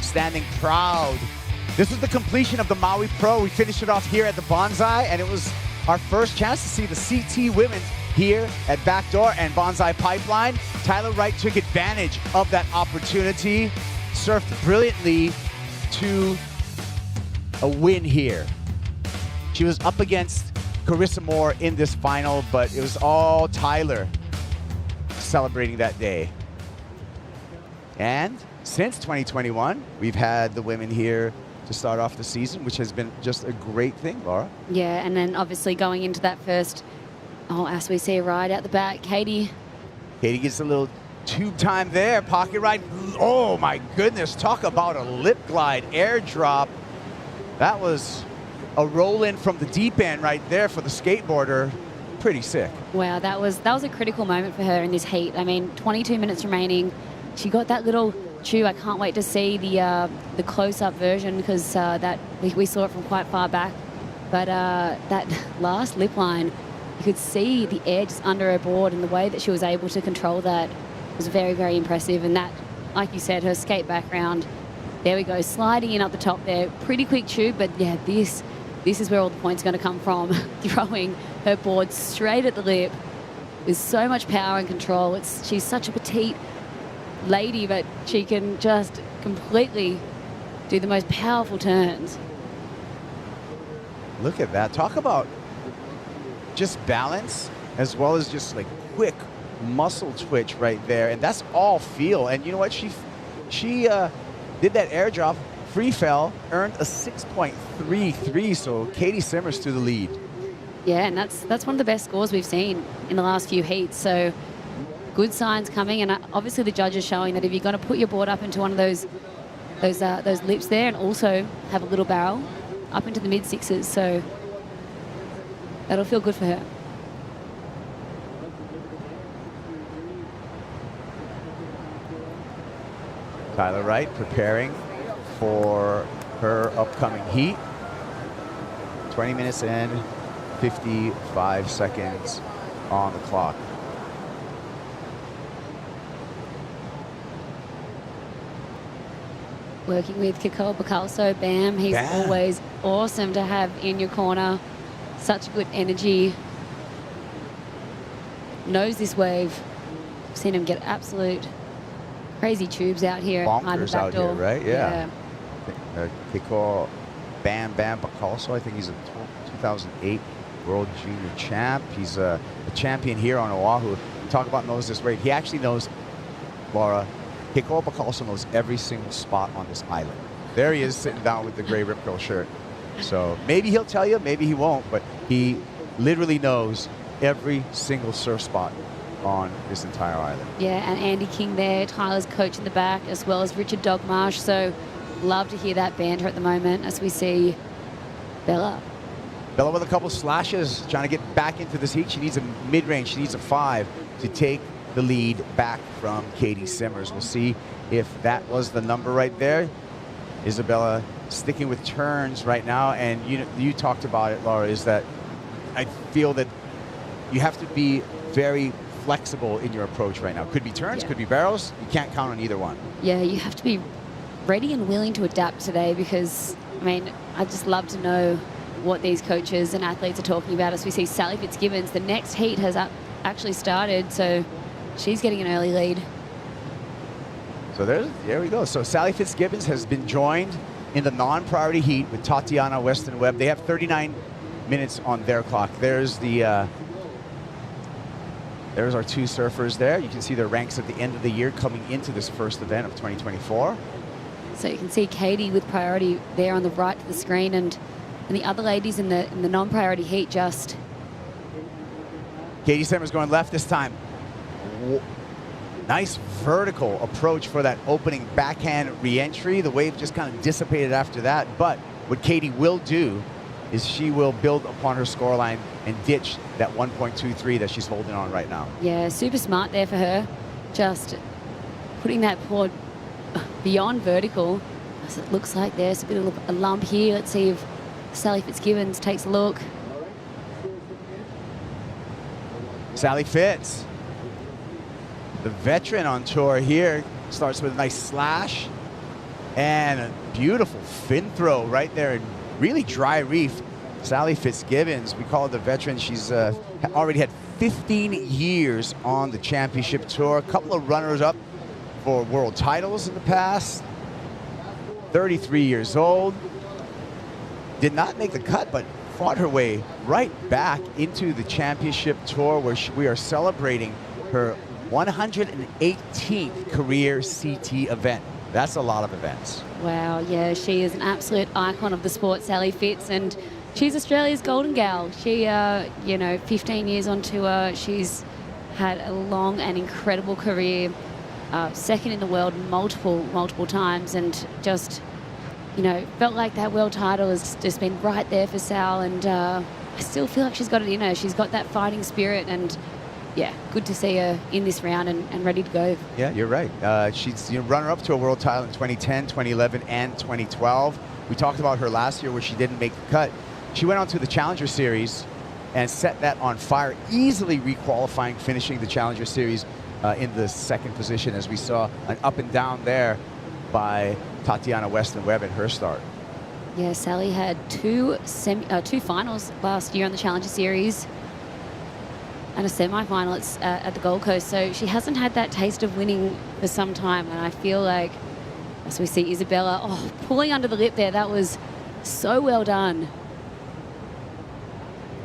standing proud. This was the completion of the Maui Pro. We finished it off here at the Bonsai, and it was our first chance to see the CT women here at Backdoor and Bonsai Pipeline. Tyler Wright took advantage of that opportunity, surfed brilliantly to a win here. She was up against Carissa Moore in this final, but it was all Tyler celebrating that day. And since 2021, we've had the women here to start off the season, which has been just a great thing, Laura. Yeah, and then obviously going into that first, as we see ride out the back, Katie gets a little tube time there, pocket ride. Oh my goodness, talk about a lip glide airdrop. That was a roll in from the deep end right there for the skateboarder. Pretty sick. Wow, that was a critical moment for her in this heat. I mean, 22 minutes remaining. She got that little tube. I can't wait to see the close-up version because that we saw it from quite far back. But that last lip line, you could see the air just under her board, and the way that she was able to control that was very, very impressive. And that, like you said, her skate background, there we go, sliding in up the top there. Pretty quick tube, but yeah, this is where all the points are going to come from. Throwing her board straight at the lip with so much power and control. She's such a petite lady, but she can just completely do the most powerful turns. Look at that. Talk about just balance as well as just like quick muscle twitch right there. And that's all feel. And you know what? She did that airdrop. Free fell, earned a 6.33, so Katie Simmers to the lead. Yeah, and that's one of the best scores we've seen in the last few heats, so good signs coming, and obviously the judges showing that if you're going to put your board up into one of those lips there and also have a little barrel up into the mid-sixes, so that'll feel good for her. Tyler Wright preparing for her upcoming heat. 20 minutes and 55 seconds on the clock. Working with Kiko Bacalso, Bam, he's always awesome to have in your corner. Such good energy. Knows this wave. Seen him get absolute crazy tubes out here at the Bonkers back out door. here, right? Yeah. Kiko Bam Bacalso, I think he's a 2008 World Junior Champ. He's a champion here on Oahu. Talk about knows this wave. He actually knows, Laura, Kiko Bacalso knows every single spot on this island. There he is sitting down with the gray Rip Curl shirt. So maybe he'll tell you, maybe he won't, but he literally knows every single surf spot on this entire island. Yeah, and Andy King there, Tyler's coach in the back, as well as Richard Dogmarsh. So love to hear that banter at the moment as we see Bella. Bella with a couple slashes, trying to get back into this heat. She needs a mid-range, she needs a 5 to take the lead back from Katie Simmers. We'll see if that was the number right there. Isabella sticking with turns right now, and you talked about it, Laura, is that I feel that you have to be very flexible in your approach right now. Could be turns, could be barrels. You can't count on either one. Yeah, you have to be ready and willing to adapt today because, I mean, I just love to know what these coaches and athletes are talking about as we see Sally Fitzgibbons. The next heat has actually started, so she's getting an early lead. So there we go. So Sally Fitzgibbons has been joined in the non-priority heat with Tatiana Weston Webb. They have 39 minutes on their clock. There's the there's our two surfers there. You can see their ranks at the end of the year coming into this first event of 2024. So you can see Katie with priority there on the right to the screen, and the other ladies in the non-priority heat just. Katie Simmers going left this time. Nice vertical approach for that opening backhand re-entry. The wave just kind of dissipated after that, but what Katie will do is she will build upon her scoreline and ditch that 1.23 that she's holding on right now. Yeah, super smart there for her. Just putting that board beyond vertical. As it looks like there's a bit of a lump here. Let's see if Sally Fitzgibbons takes a look. Sally Fitz, the veteran on tour here, starts with a nice slash and a beautiful fin throw right there in really dry reef. Sally Fitzgibbons, we call her the veteran. She's already had 15 years on the championship tour, a couple of runners-up for world titles in the past. 33 years old. Did not make the cut, but fought her way right back into the championship tour, where we are celebrating her 118th career CT event. That's a lot of events. Wow, yeah, she is an absolute icon of the sport, Sally Fitz, and she's Australia's golden gal. She, 15 years on tour. She's had a long and incredible career, second in the world multiple times, and just, felt like that world title has just been right there for Sal, and I still feel like she's got it in her. She's got that fighting spirit, and yeah, good to see her in this round and ready to go. Yeah, you're right. She's runner-up to a world title in 2010, 2011, and 2012. We talked about her last year where she didn't make the cut. She went on to the Challenger Series and set that on fire, easily requalifying, finishing the Challenger Series in the second position, as we saw an up and down there by Tatiana Weston Webb at her start. Yeah, Sally had two finals last year on the Challenger Series and a semi-final at the Gold Coast. So she hasn't had that taste of winning for some time. And I feel like, as we see Isabella, pulling under the lip there, that was so well done.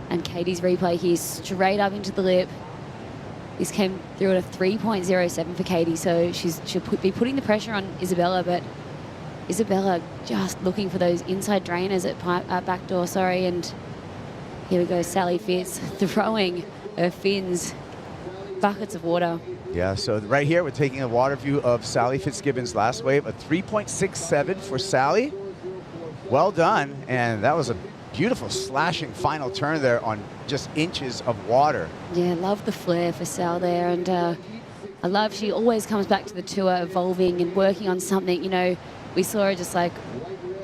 And Katie's replay here, straight up into the lip. This came through at a 3.07 for Katie, so she'll be putting the pressure on Isabella, but Isabella just looking for those inside drainers at backdoor, and here we go, Sally Fitz throwing her fins, buckets of water. Yeah, so right here we're taking a water view of Sally Fitzgibbons' last wave, a 3.67 for Sally. Well done, and that was a beautiful slashing final turn there on just inches of water. Yeah, love the flair for Sal there, and I love she always comes back to the tour evolving and working on something. We saw her just like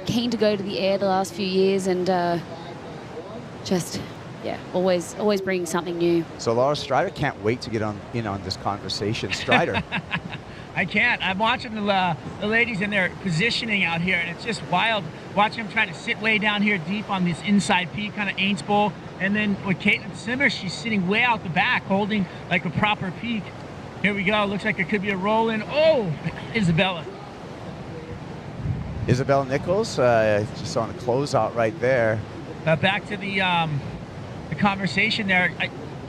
keen to go to the air the last few years, and yeah, always bringing something new. So Laura Strider can't wait to get in on this conversation. Strider. I can't. I'm watching the ladies in their positioning out here, and it's just wild watching them trying to sit way down here deep on this inside peak, kind of Aints Bowl. And then with Caitlin Simmers, she's sitting way out the back, holding like a proper peak. Here we go. Looks like it could be a roll in. Oh, Isabella. Isabella Nichols, just on a closeout right there. Back to the conversation there.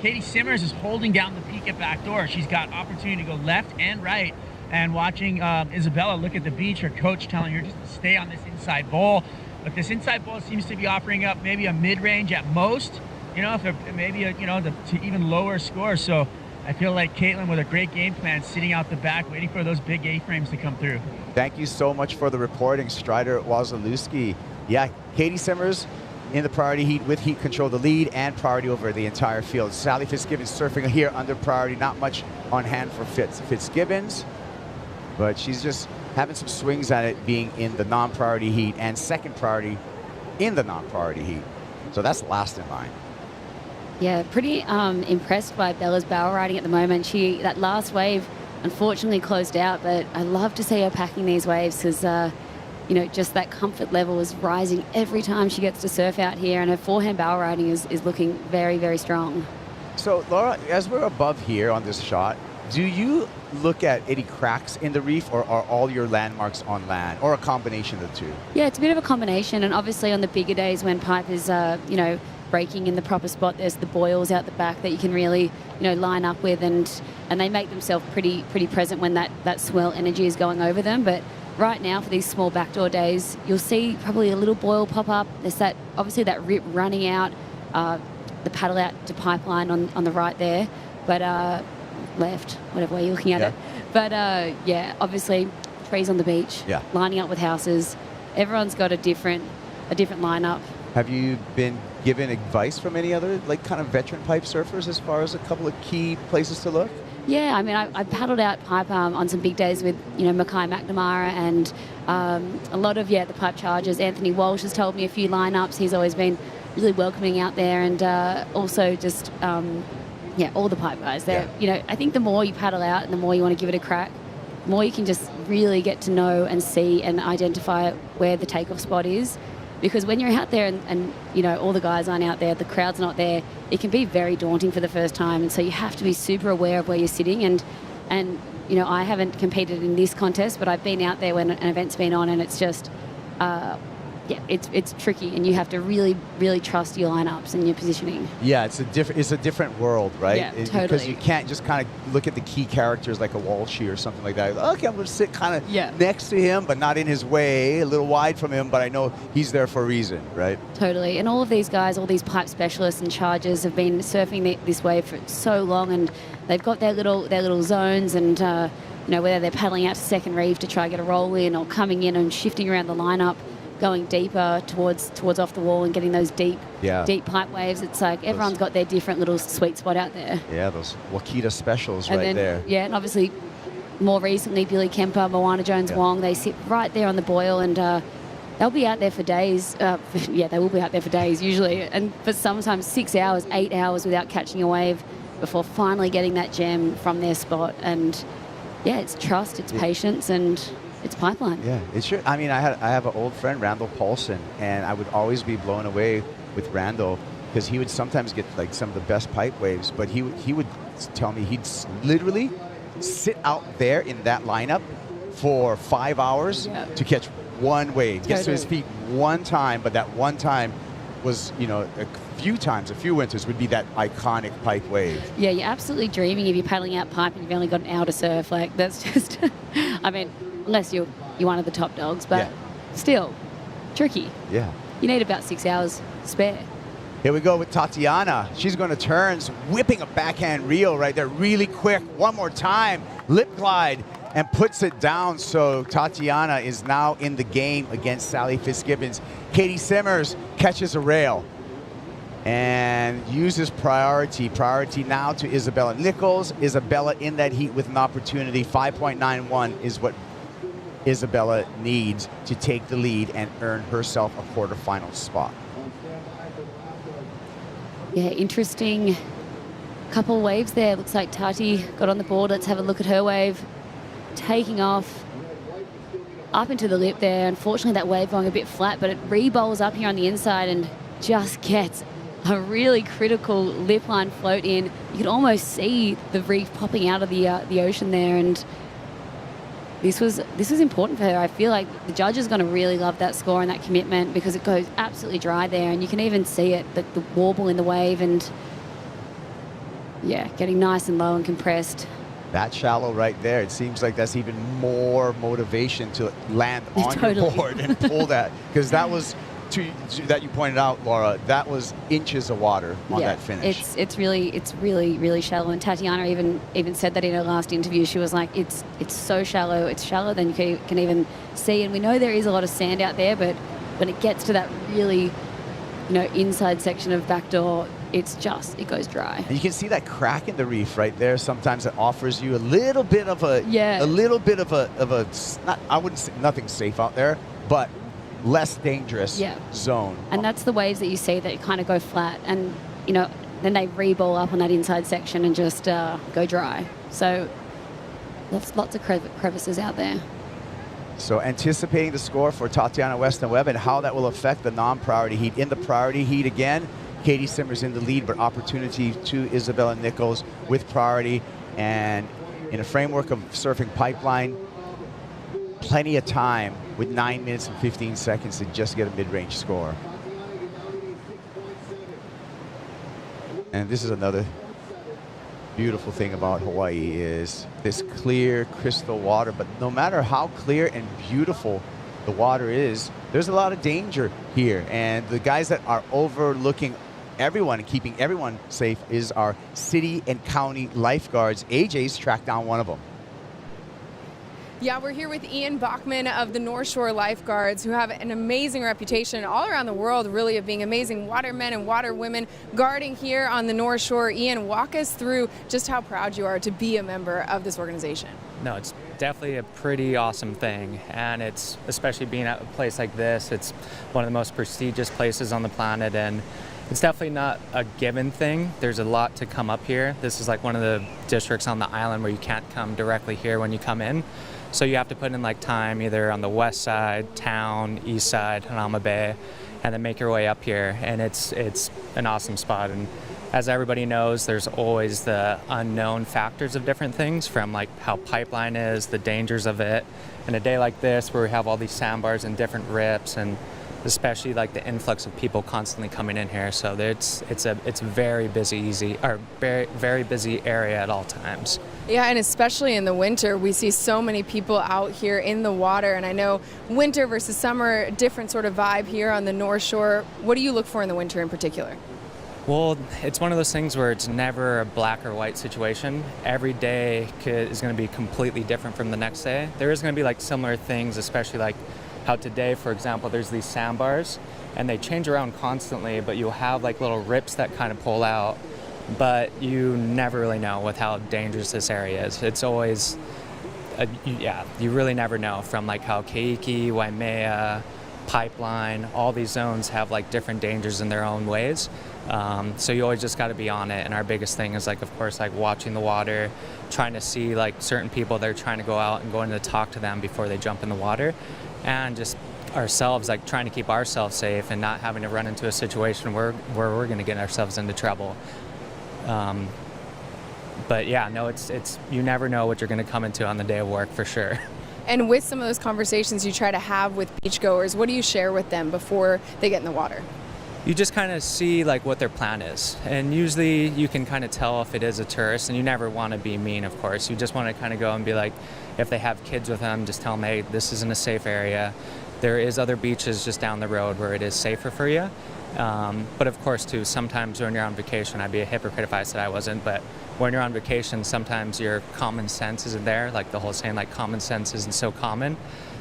Katie Simmers is holding down the peak at back door. She's got opportunity to go left and right. And watching Isabella look at the beach, her coach telling her just to stay on this inside bowl. But this inside bowl seems to be offering up maybe a mid-range at most, you know, if maybe to even lower scores. So I feel like Caitlin with a great game plan, sitting out the back, waiting for those big A-frames to come through. Thank you so much for the reporting, Strider Wazalewski. Yeah, Katie Simmers in the priority heat with heat control, the lead and priority over the entire field. Sally Fitzgibbons surfing here under priority, not much on hand for Fitzgibbons, but she's just having some swings at it being in the non-priority heat and second priority in the non-priority heat. So that's last in line. Yeah, pretty impressed by Bella's barrel riding at the moment. That last wave unfortunately closed out, but I love to see her packing these waves because, just that comfort level is rising every time she gets to surf out here, and her forehand barrel riding is looking very, very strong. So, Laura, as we're above here on this shot, do you look at any cracks in the reef, or are all your landmarks on land, or a combination of the two? Yeah, it's a bit of a combination, and obviously on the bigger days when pipe is, breaking in the proper spot, there's the boils out the back that you can really, line up with, and they make themselves pretty present when that swell energy is going over them. But right now, for these small backdoor days, you'll see probably a little boil pop up. There's obviously that rip running out, the paddle out to pipeline on the right there, but left, whatever way you're looking at it. But obviously trees on the beach, lining up with houses. Everyone's got a different lineup. Have you been given advice from any other kind of veteran pipe surfers as far as a couple of key places to look? Yeah, I mean, I paddled out pipe on some big days with, Mackay McNamara and a lot of, the pipe chargers. Anthony Walsh has told me a few lineups. He's always been really welcoming out there, and also just, all the pipe guys. I think the more you paddle out and the more you want to give it a crack, the more you can just really get to know and see and identify where the takeoff spot is. Because when you're out there and all the guys aren't out there, the crowd's not there, it can be very daunting for the first time. And so you have to be super aware of where you're sitting. And I haven't competed in this contest, but I've been out there when an event's been on, and it's just, it's tricky, and you have to really, really trust your lineups and your positioning. Yeah, it's a different world, right? Yeah, totally. Because you can't just kind of look at the key characters like a Walshy or something like that. Okay, I'm going to sit kind of next to him, but not in his way, a little wide from him, but I know he's there for a reason, right? Totally. And all of these guys, all these pipe specialists and chargers have been surfing this wave for so long, and they've got their little zones, and whether they're paddling out to second reef to try and get a roll in, or coming in and shifting around the lineup, going deeper towards off the wall and getting those deep pipe waves. It's like everyone's got their different little sweet spot out there. Yeah, those Wakita specials and right then, there. Yeah, and obviously more recently, Billy Kemper, Moana Jones-Wong, they sit right there on the boil, and they'll be out there for days. They will be out there for days usually, and for sometimes 6 hours, 8 hours without catching a wave before finally getting that gem from their spot. And it's trust, it's patience, and it's pipeline. Yeah, it's sure. I mean, I have an old friend, Randall Paulson, and I would always be blown away with Randall because he would sometimes get some of the best pipe waves, but he would tell me he'd literally sit out there in that lineup for 5 hours to catch one wave. Gets to his feet one time, but that one time was, a few winters would be that iconic pipe wave. Yeah, you're absolutely dreaming if you're paddling out pipe and you've only got an hour to surf. That's just, I mean, unless you're one of the top dogs, but still tricky. Yeah. You need about 6 hours spare. Here we go with Tatiana. She's going to turns, whipping a backhand reel right there really quick. One more time, lip glide, and puts it down. So Tatiana is now in the game against Sally Fitzgibbons. Katie Simmers catches a rail and uses priority. Priority now to Isabella Nichols. Isabella in that heat with an opportunity. 5.91 is what Isabella needs to take the lead and earn herself a quarterfinal spot. Yeah, interesting couple waves there. Looks like Tati got on the board. Let's have a look at her wave. Taking off up into the lip there. Unfortunately, that wave going a bit flat, but it re-bowls up here on the inside and just gets a really critical lip line float in. You can almost see the reef popping out of the ocean there, and this was important for her. I feel like the judge is going to really love that score and that commitment because it goes absolutely dry there, and you can even see it, the warble in the wave, and yeah, getting nice and low and compressed. That shallow right there, it seems like that's even more motivation to land on your board and pull that, because that was, that you pointed out, Laura, that was inches of water on that finish. It's really shallow, and Tatiana even said that in her last interview. She was like, it's so shallow, it's shallower than you can even see, and we know there is a lot of sand out there, but when it gets to that really, inside section of backdoor, it goes dry. And you can see that crack in the reef right there. Sometimes it offers you a little bit of a not, I wouldn't say nothing safe out there, but less dangerous zone. And that's the waves that you see that kind of go flat, and then they re-ball up on that inside section and just go dry. So lots of crevices out there. So anticipating the score for Tatiana Weston Webb and how that will affect the non-priority heat. In the priority heat again, Katie Simmers in the lead, but opportunity to Isabella Nichols with priority. And in a framework of surfing pipeline, plenty of time with 9 minutes and 15 seconds to just get a mid-range score. And this is another beautiful thing about Hawaii, is this clear crystal water. But no matter how clear and beautiful the water is, there's a lot of danger here. And the guys that are overlooking everyone and keeping everyone safe is our city and county lifeguards. AJ's tracked down one of them. Yeah, we're here with Ian Bachman of the North Shore Lifeguards, who have an amazing reputation all around the world, really, of being amazing watermen and waterwomen guarding here on the North Shore. Ian, walk us through just how proud you are to be a member of this organization. No, it's definitely a pretty awesome thing, and it's, especially being at a place like this, it's one of the most prestigious places on the planet, and it's definitely not a given thing. There's a lot to come up here. This is like one of the districts on the island where you can't come directly here when you come in. So you have to put in like time either on the west side, town, east side, Hanauma Bay, and then make your way up here. And it's an awesome spot. And as everybody knows, there's always the unknown factors of different things, from like how pipeline is, the dangers of it. And a day like this where we have all these sandbars and different rips, and especially like the influx of people constantly coming in here. So it's very busy, very busy area at all times. Yeah, and especially in the winter, we see so many people out here in the water. And I know winter versus summer, different sort of vibe here on the North Shore. What do you look for in the winter in particular? Well, it's one of those things where it's never a black or white situation. Every day is going to be completely different from the next day. There is going to be like similar things, especially like how today, for example, there's these sandbars and they change around constantly, but you'll have like little rips that kind of pull out. But you never really know with how dangerous this area is. It's always, you really never know, from like how Keiki, Waimea, Pipeline, all these zones have like different dangers in their own ways. So you always just got to be on it. And our biggest thing is like, of course, like watching the water, trying to see like certain people that are trying to go out and going to talk to them before they jump in the water, and just ourselves, like trying to keep ourselves safe and not having to run into a situation where we're going to get ourselves into trouble. But yeah, no, it's you never know what you're going to come into on the day of work, for sure. And with some of those conversations you try to have with beachgoers, what do you share with them before they get in the water? You just kind of see like what their plan is, and usually you can kind of tell if it is a tourist, and you never want to be mean, of course. You just want to kind of go and be like, if they have kids with them, just tell them, hey, this isn't a safe area. There is other beaches just down the road where it is safer for you. But of course, too, sometimes when you're on vacation, I'd be a hypocrite if I said I wasn't, but when you're on vacation, sometimes your common sense isn't there. Like the whole saying, like common sense isn't so common.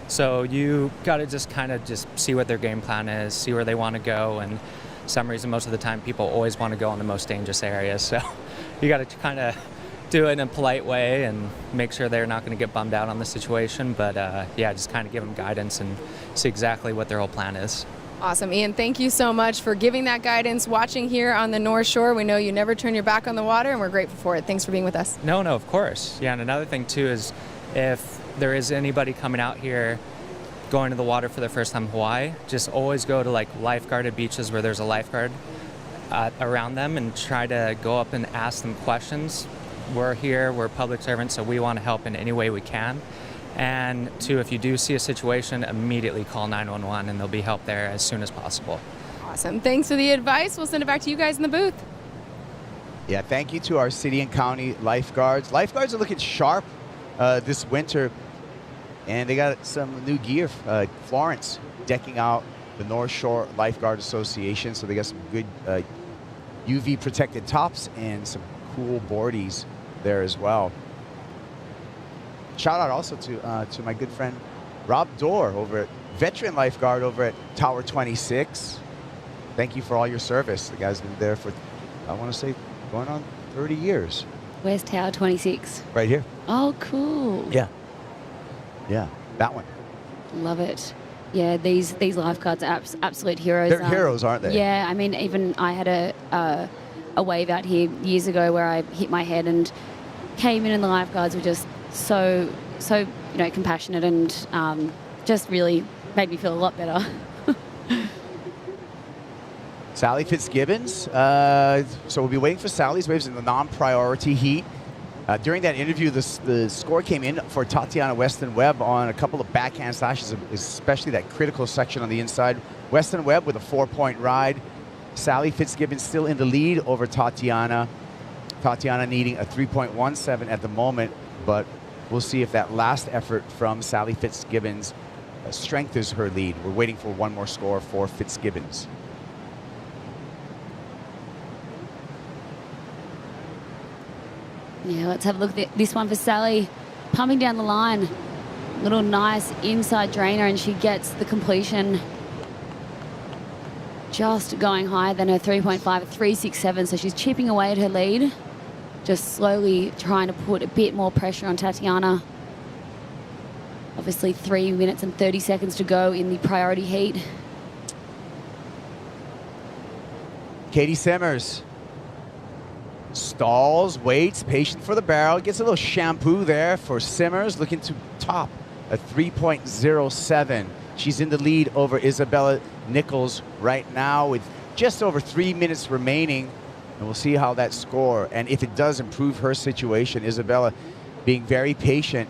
So you got to just kind of just see what their game plan is, see where they want to go. And for some reason, most of the time, people always want to go in the most dangerous areas. So you got to kind of do it in a polite way and make sure they're not going to get bummed out on the situation. But yeah, just kind of give them guidance and see exactly what their whole plan is. Awesome. Ian, thank you so much for giving that guidance, watching here on the North Shore. We know you never turn your back on the water, and we're grateful for it. Thanks for being with us. No, of course. Yeah, and another thing, too, is if there is anybody coming out here going to the water for the first time in Hawaii, just always go to like lifeguarded beaches where there's a lifeguard around them and try to go up and ask them questions. We're public servants, so we want to help in any way we can. And two, if you do see a situation, immediately call 911 and there'll be help there as soon as possible. Awesome. Thanks for the advice. We'll send it back to you guys in the booth. Yeah, thank you to our city and county lifeguards. Lifeguards are looking sharp this winter, and they got some new gear. Florence decking out the North Shore Lifeguard Association, so they got some good UV protected tops and some cool boardies there as well. Shout out also to my good friend Rob Dorr over at veteran lifeguard over at Tower 26. Thank you for all your service. The guy's been there for, I want to say, going on 30 years. Where's Tower 26? Right here. Oh, cool. Yeah. Yeah, that one. Love it. Yeah, these lifeguards are absolute heroes. They're heroes, aren't they? Yeah, I mean, even I had a wave out here years ago where I hit my head and came in, and the lifeguards were just so compassionate and just really made me feel a lot better. Sally Fitzgibbons. So we'll be waiting for Sally's waves in the non-priority heat. During that interview, the score came in for Tatiana Weston Webb on a couple of backhand slashes, especially that critical section on the inside. Weston Webb with a 4-point ride. Sally Fitzgibbons still in the lead over Tatiana. Tatiana needing a 3.17 at the moment, but we'll see if that last effort from Sally Fitzgibbons strengthens her lead. We're waiting for one more score for Fitzgibbons. Yeah, let's have a look at this one for Sally. Pumping down the line. Little nice inside drainer, and she gets the completion. Just going higher than her 3.5 at 3.67, so she's chipping away at her lead. Just slowly trying to put a bit more pressure on Tatiana. Obviously 3 minutes and 30 seconds to go in the priority heat. Katie Simmers stalls, waits, patient for the barrel, gets a little shampoo there for Simmers, looking to top a 3.07. She's in the lead over Isabella Nichols right now with just over 3 minutes remaining, and we'll see how that score, and if it does improve her situation. Isabella being very patient,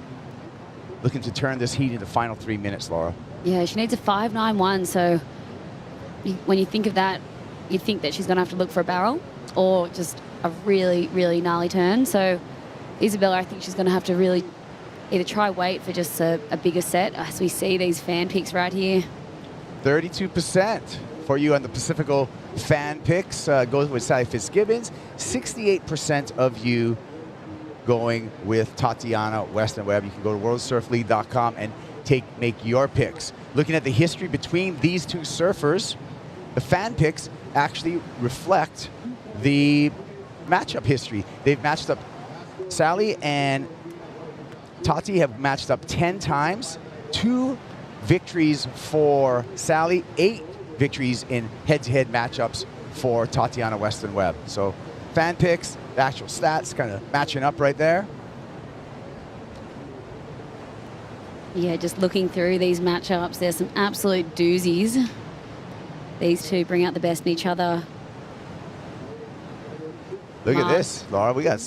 looking to turn this heat in the final 3 minutes, Laura. Yeah, she needs a 5.91, so when you think of that, you think that she's going to have to look for a barrel or just a really, really gnarly turn. So Isabella, I think she's going to have to really either try wait for just a bigger set, as we see these fan picks right here. 32% for you on the Pacifico fan picks goes with Sally Fitzgibbons. 68% of you going with Tatiana Weston Webb. You can go to worldsurfleague.com and make your picks. Looking at the history between these two surfers, the fan picks actually reflect the matchup history. They've matched up, Sally and Tati have matched up 10 times. 2 victories for Sally, 8 victories in head-to-head matchups for Tatiana Weston Webb. So fan picks, the actual stats kind of matching up right there. Yeah, just looking through these matchups, there's some absolute doozies. These two bring out the best in each other. Look at this, Laura. We got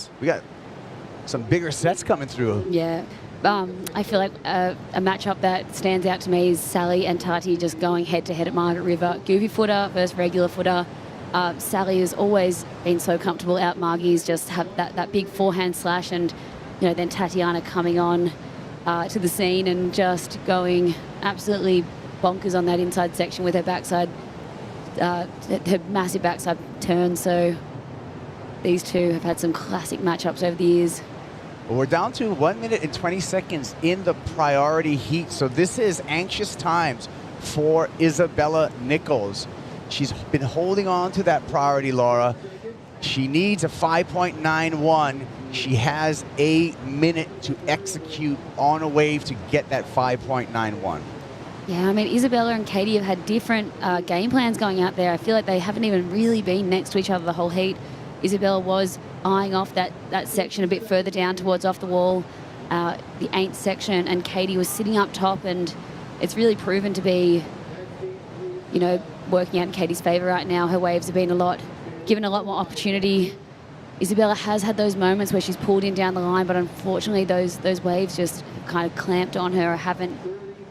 some bigger sets coming through. Yeah. I feel like a matchup that stands out to me is Sally and Tati just going head-to-head at Margaret River. Goofy footer versus regular footer. Sally has always been so comfortable out Margie's, just have that big forehand slash, and then Tatiana coming on to the scene and just going absolutely bonkers on that inside section with her backside, her massive backside turn. So these two have had some classic matchups over the years. Well, we're down to 1 minute and 20 seconds in the priority heat. So this is anxious times for Isabella Nichols. She's been holding on to that priority, Laura. She needs a 5.91. She has a minute to execute on a wave to get that 5.91. Yeah, I mean, Isabella and Katie have had different game plans going out there. I feel like they haven't even really been next to each other the whole heat. Isabella was eyeing off that section a bit further down towards off the wall, the 8th section, and Katie was sitting up top, and it's really proven to be, you know, working out in Katie's favour right now. Her waves have been given a lot more opportunity. Isabella has had those moments where she's pulled in down the line, but unfortunately those waves just kind of clamped on her, haven't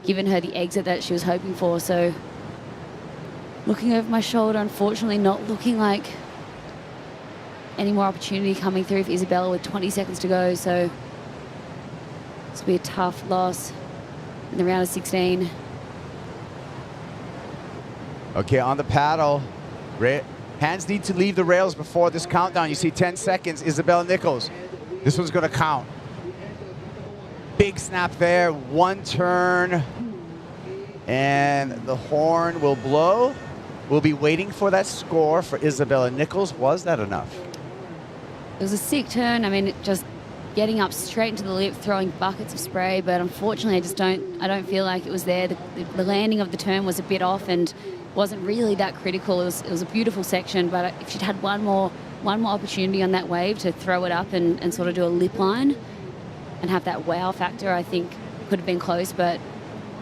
given her the exit that she was hoping for. So looking over my shoulder, unfortunately not looking like any more opportunity coming through for Isabella with 20 seconds to go. So this will be a tough loss in the round of 16. Okay, on the paddle. Hands need to leave the rails before this countdown. You see 10 seconds, Isabella Nichols. This one's gonna count. Big snap there, one turn, and the horn will blow. We'll be waiting for that score for Isabella Nichols. Was that enough? It was a sick turn. I mean, just getting up straight into the lip, throwing buckets of spray, but unfortunately I don't feel like it was there. The landing of the turn was a bit off and wasn't really that critical. It was a beautiful section, but if she'd had one more opportunity on that wave to throw it up and sort of do a lip line and have that wow factor, I think could have been close, but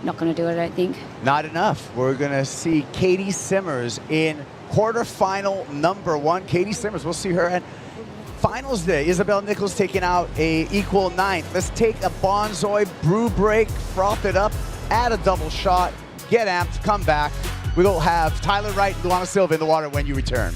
not going to do it, I don't think. Not enough. We're going to see Katie Simmers in quarterfinal number 1. Katie Simmers, we'll see her at finals day. Isabella Nichols taking out a equal 9th. Let's take a Bonzoy brew break, froth it up, add a double shot, get amped, come back. We will have Tyler Wright and Luana Silva in the water when you return.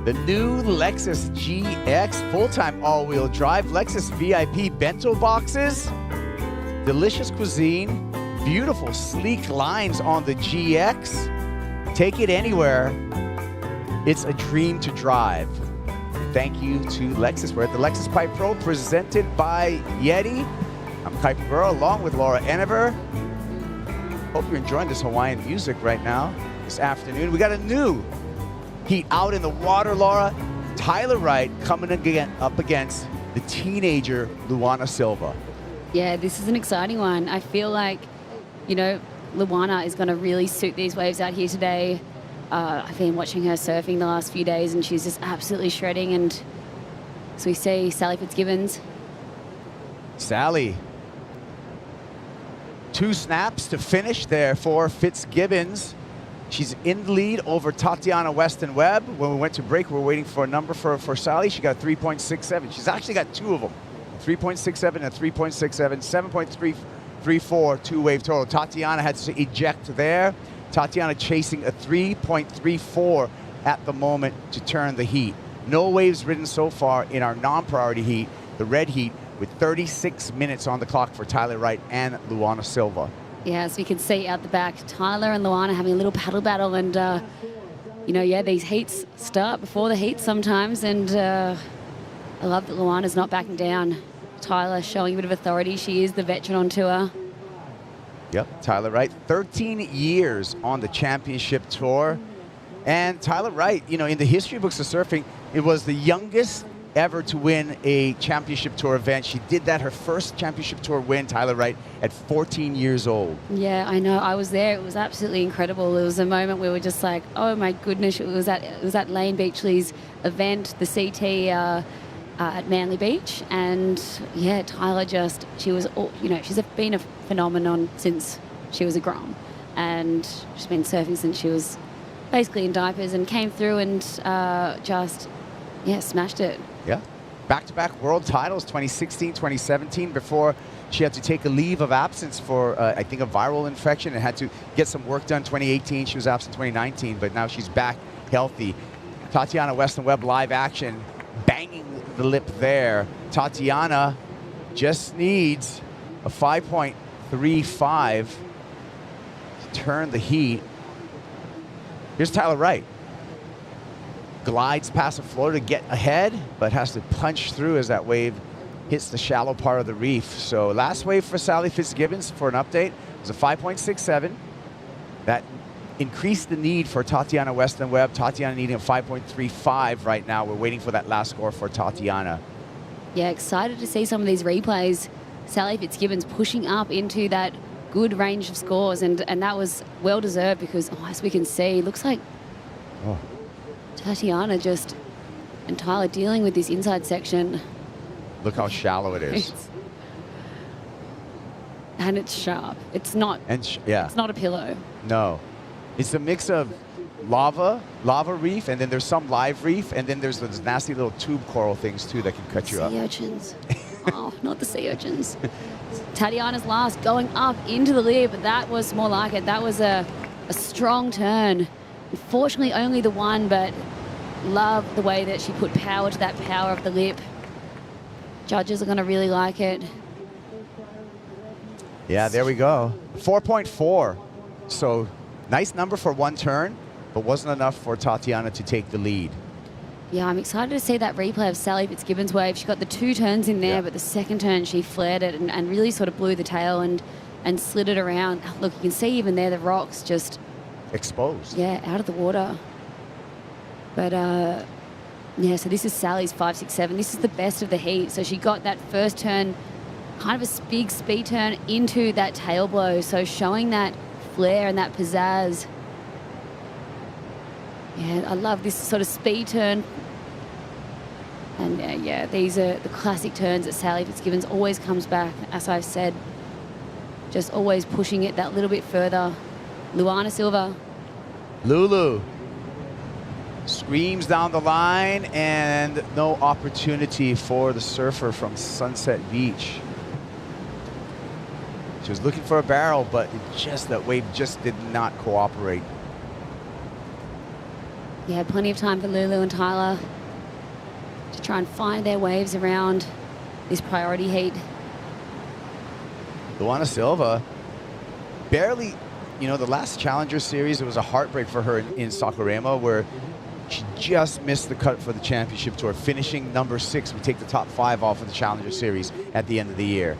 The new Lexus GX full-time all-wheel drive Lexus VIP bento boxes. Delicious cuisine, beautiful sleek lines on the GX. Take it anywhere. It's a dream to drive. Thank you to Lexus. We're at the Lexus Pipe Pro presented by YETI. I'm Kuiper Burrow along with Laura Enever. Hope you're enjoying this Hawaiian music right now this afternoon. We got a new heat out in the water, Laura. Tyler Wright coming again up against the teenager Luana Silva. Yeah, this is an exciting one. I feel like, you know, Luana is going to really suit these waves out here today. I've been watching her surfing the last few days and she's just absolutely shredding. And so we see Sally Fitzgibbons. Sally. 2 snaps to finish there for Fitzgibbons. She's in the lead over Tatiana Weston Webb. When we went to break, we were waiting for a number for Sally. She got 3.67. She's actually got 2 of them. 3.67 and 3.67, 7.334 two-wave total. Tatiana had to eject there. Tatiana chasing a 3.34 at the moment to turn the heat. No waves ridden so far in our non-priority heat, the red heat, with 36 minutes on the clock for Tyler Wright and Luana Silva. Yeah, as we can see out the back, Tyler and Luana having a little paddle battle. And, you know, yeah, these heats start before the heat sometimes. And I love that Luana's not backing down. Tyler showing a bit of authority. She is the veteran on tour. Yep, Tyler Wright, 13 years on the championship tour. And Tyler Wright, you know, in the history books of surfing, it was the youngest ever to win a championship tour event. She did that, her first championship tour win, Tyler Wright, at 14 years old. Yeah, I know. I was there. It was absolutely incredible. It was a moment where we were just like, oh my goodness. It was at Lane Beachley's event, the CT at Manly Beach, and yeah, Tyler just, she was, she's been a phenomenon since she was a grom, and she's been surfing since she was basically in diapers, and came through and smashed it. Yeah. Back-to-back world titles, 2016, 2017, before she had to take a leave of absence for, I think, a viral infection and had to get some work done 2018. She was absent 2019, but now she's back healthy. Tatiana Weston-Webb live action, banging the lip there. Tatiana just needs a 5.35 to turn the heat. Here's Tyler Wright. Glides past the floor to get ahead, but has to punch through as that wave hits the shallow part of the reef. So last wave for Sally Fitzgibbons for an update was a 5.67. That increased the need for Tatiana Weston-Webb. Tatiana needing a 5.35 right now. We're waiting for that last score for Tatiana. Yeah, excited to see some of these replays. Sally Fitzgibbons pushing up into that good range of scores, and that was well deserved because, as we can see, looks like Tatiana just and Tyler dealing with this inside section. Look how shallow it is. And it's sharp. It's not. It's not a pillow. No, it's a mix of lava reef, and then there's some live reef, and then there's those nasty little tube coral things too that can cut you up. Sea urchins. Oh, not the sea urchins. Tatiana's last going up into the lip, but that was more like it. That was a strong turn. Unfortunately, only the one, but love the way that she put power to that power of the lip. Judges are going to really like it. Yeah, there we go. 4.4. So nice number for one turn, but wasn't enough for Tatiana to take the lead. Yeah, I'm excited to see that replay of Sally Fitzgibbons' wave. She got the two turns in there, but the second turn she flared it and really sort of blew the tail and slid it around. Look, you can see even there the rocks just exposed. Yeah, out of the water. But yeah, so this is Sally's 5.67. This is the best of the heat. So she got that first turn, kind of a big speed turn into that tail blow. So showing that flair and that pizzazz. Yeah, I love this sort of speed turn. And yeah, these are the classic turns that Sally Fitzgibbons always comes back, as I've said. Just always pushing it that little bit further. Luana Silva. Lulu screams down the line, and no opportunity for the surfer from Sunset Beach. She was looking for a barrel, but that wave just did not cooperate. Yeah, plenty of time for Lulu and Tyler to try and find their waves around this priority heat. Luana Silva barely, the last Challenger Series, it was a heartbreak for her in Saquarema, where she just missed the cut for the championship tour, finishing number 6. We take the top 5 off of the Challenger Series at the end of the year.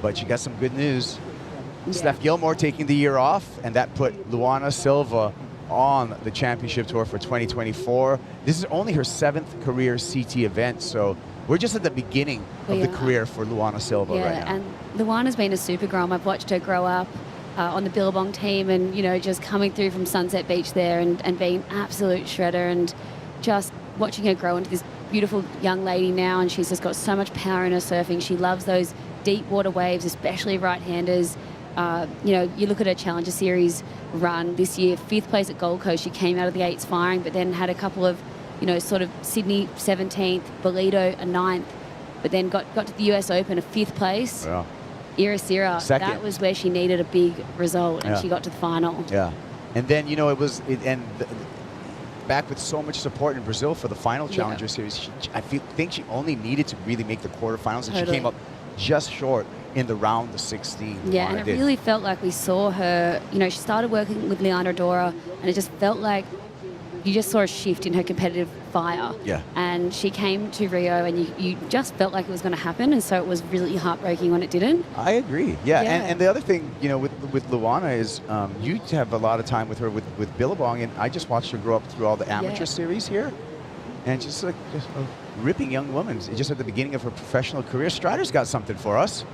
But she got some good news. Yeah. Steph Gilmore taking the year off, and that put Luana Silva on the championship tour for 2024. This is only her 7th career CT event, so we're just at the beginning of the career for Luana Silva right now. And Luana's been a super grom. I've watched her grow up on the Billabong team, and just coming through from Sunset Beach there and being an absolute shredder, and just watching her grow into this beautiful young lady now. And she's just got so much power in her surfing. She loves those deep water waves, especially right-handers. You look at her Challenger Series run this year, 5th place at Gold Coast. She came out of the 8s firing, but then had a couple of, sort of Sydney 17th, Bolito a 9th, but then got to the US Open, a 5th place. Yeah. Irasira, that was where she needed a big result, and she got to the final. Yeah. And then, back with so much support in Brazil for the final Challenger Series, I think she only needed to really make the quarterfinals, and she came up just short in the round of 16. Yeah, and it really felt like we saw her, she started working with Leandra Dora, and it just felt like you just saw a shift in her competitive fire. Yeah. And she came to Rio, and you just felt like it was going to happen, and so it was really heartbreaking when it didn't. I agree. Yeah. And the other thing, with Luana is you have a lot of time with her with Billabong, and I just watched her grow up through all the amateur series here, and just ripping young woman, just at the beginning of her professional career. Strider's got something for us.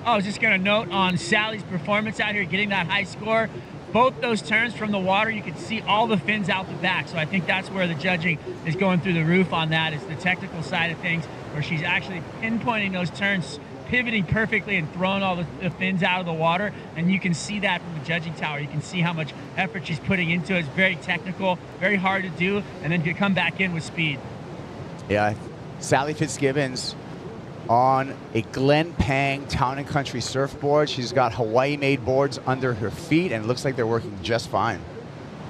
I was just going to note on Sally's performance out here, getting that high score. Both those turns from the water, you could see all the fins out the back. So I think that's where the judging is going through the roof on that, is the technical side of things, where she's actually pinpointing those turns, pivoting perfectly and throwing all the fins out of the water. And you can see that from the judging tower. You can see how much effort she's putting into it. It's very technical, very hard to do, and then to come back in with speed. Yeah, Sally Fitzgibbons on a Glen Pang Town & Country surfboard. She's got Hawaii-made boards under her feet, and it looks like they're working just fine.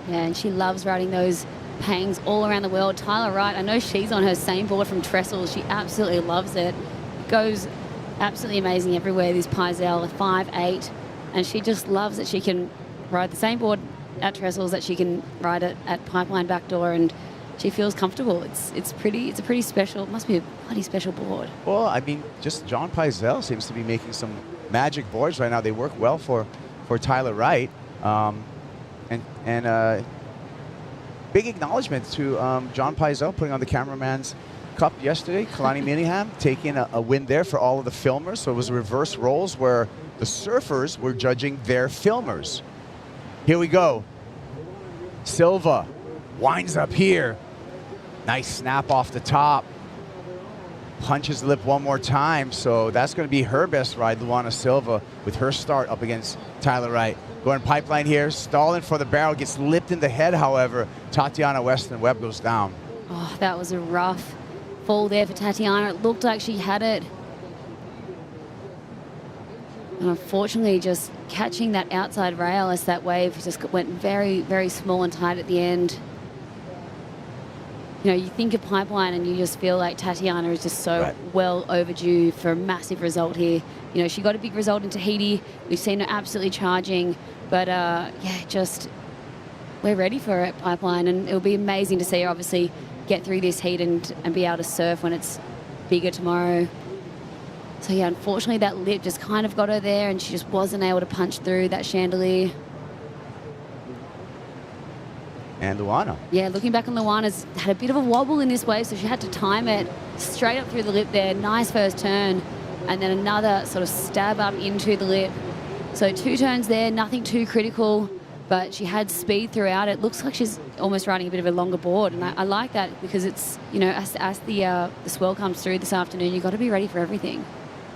Yeah, and she loves riding those Pangs all around the world. Tyler Wright, I know she's on her same board from Trestles. She absolutely loves it. Goes absolutely amazing everywhere, this Pizel, 5'8", and she just loves that she can ride the same board at Trestles that she can ride it at Pipeline Backdoor, and she feels comfortable. It's a pretty special, it must be a bloody special board. Well, I mean, just John Pizel seems to be making some magic boards right now. They work well for Tyler Wright. Big acknowledgement to John Pizel putting on the Cameraman's Cup yesterday. Kalani Miniham taking a win there for all of the filmers. So it was reverse roles where the surfers were judging their filmers. Here we go. Silva winds up here. Nice snap off the top. Punches the lip one more time. So that's going to be her best ride, Luana Silva, with her start up against Tyler Wright. Going pipeline here, stalling for the barrel, gets lipped in the head, however. Tatiana Weston Webb goes down. Oh, that was a rough fall there for Tatiana. It looked like she had it. And unfortunately, just catching that outside rail as that wave just went very, very small and tight at the end. You know, you think of Pipeline and you just feel like Tatiana is just so well overdue for a massive result here. You know, she got a big result in Tahiti. We've seen her absolutely charging. But, yeah, just we're ready for it, Pipeline. And it'll be amazing to see her obviously get through this heat and be able to surf when it's bigger tomorrow. So, yeah, unfortunately that lip just kind of got her there and she just wasn't able to punch through that chandelier. And Luana. Yeah, looking back on Luana's had a bit of a wobble in this wave, so she had to time it straight up through the lip there. Nice first turn. And then another sort of stab up into the lip. So 2 turns there, nothing too critical, but she had speed throughout. It looks like she's almost riding a bit of a longer board, and I like that because it's, you know, as the swell comes through this afternoon, you've got to be ready for everything.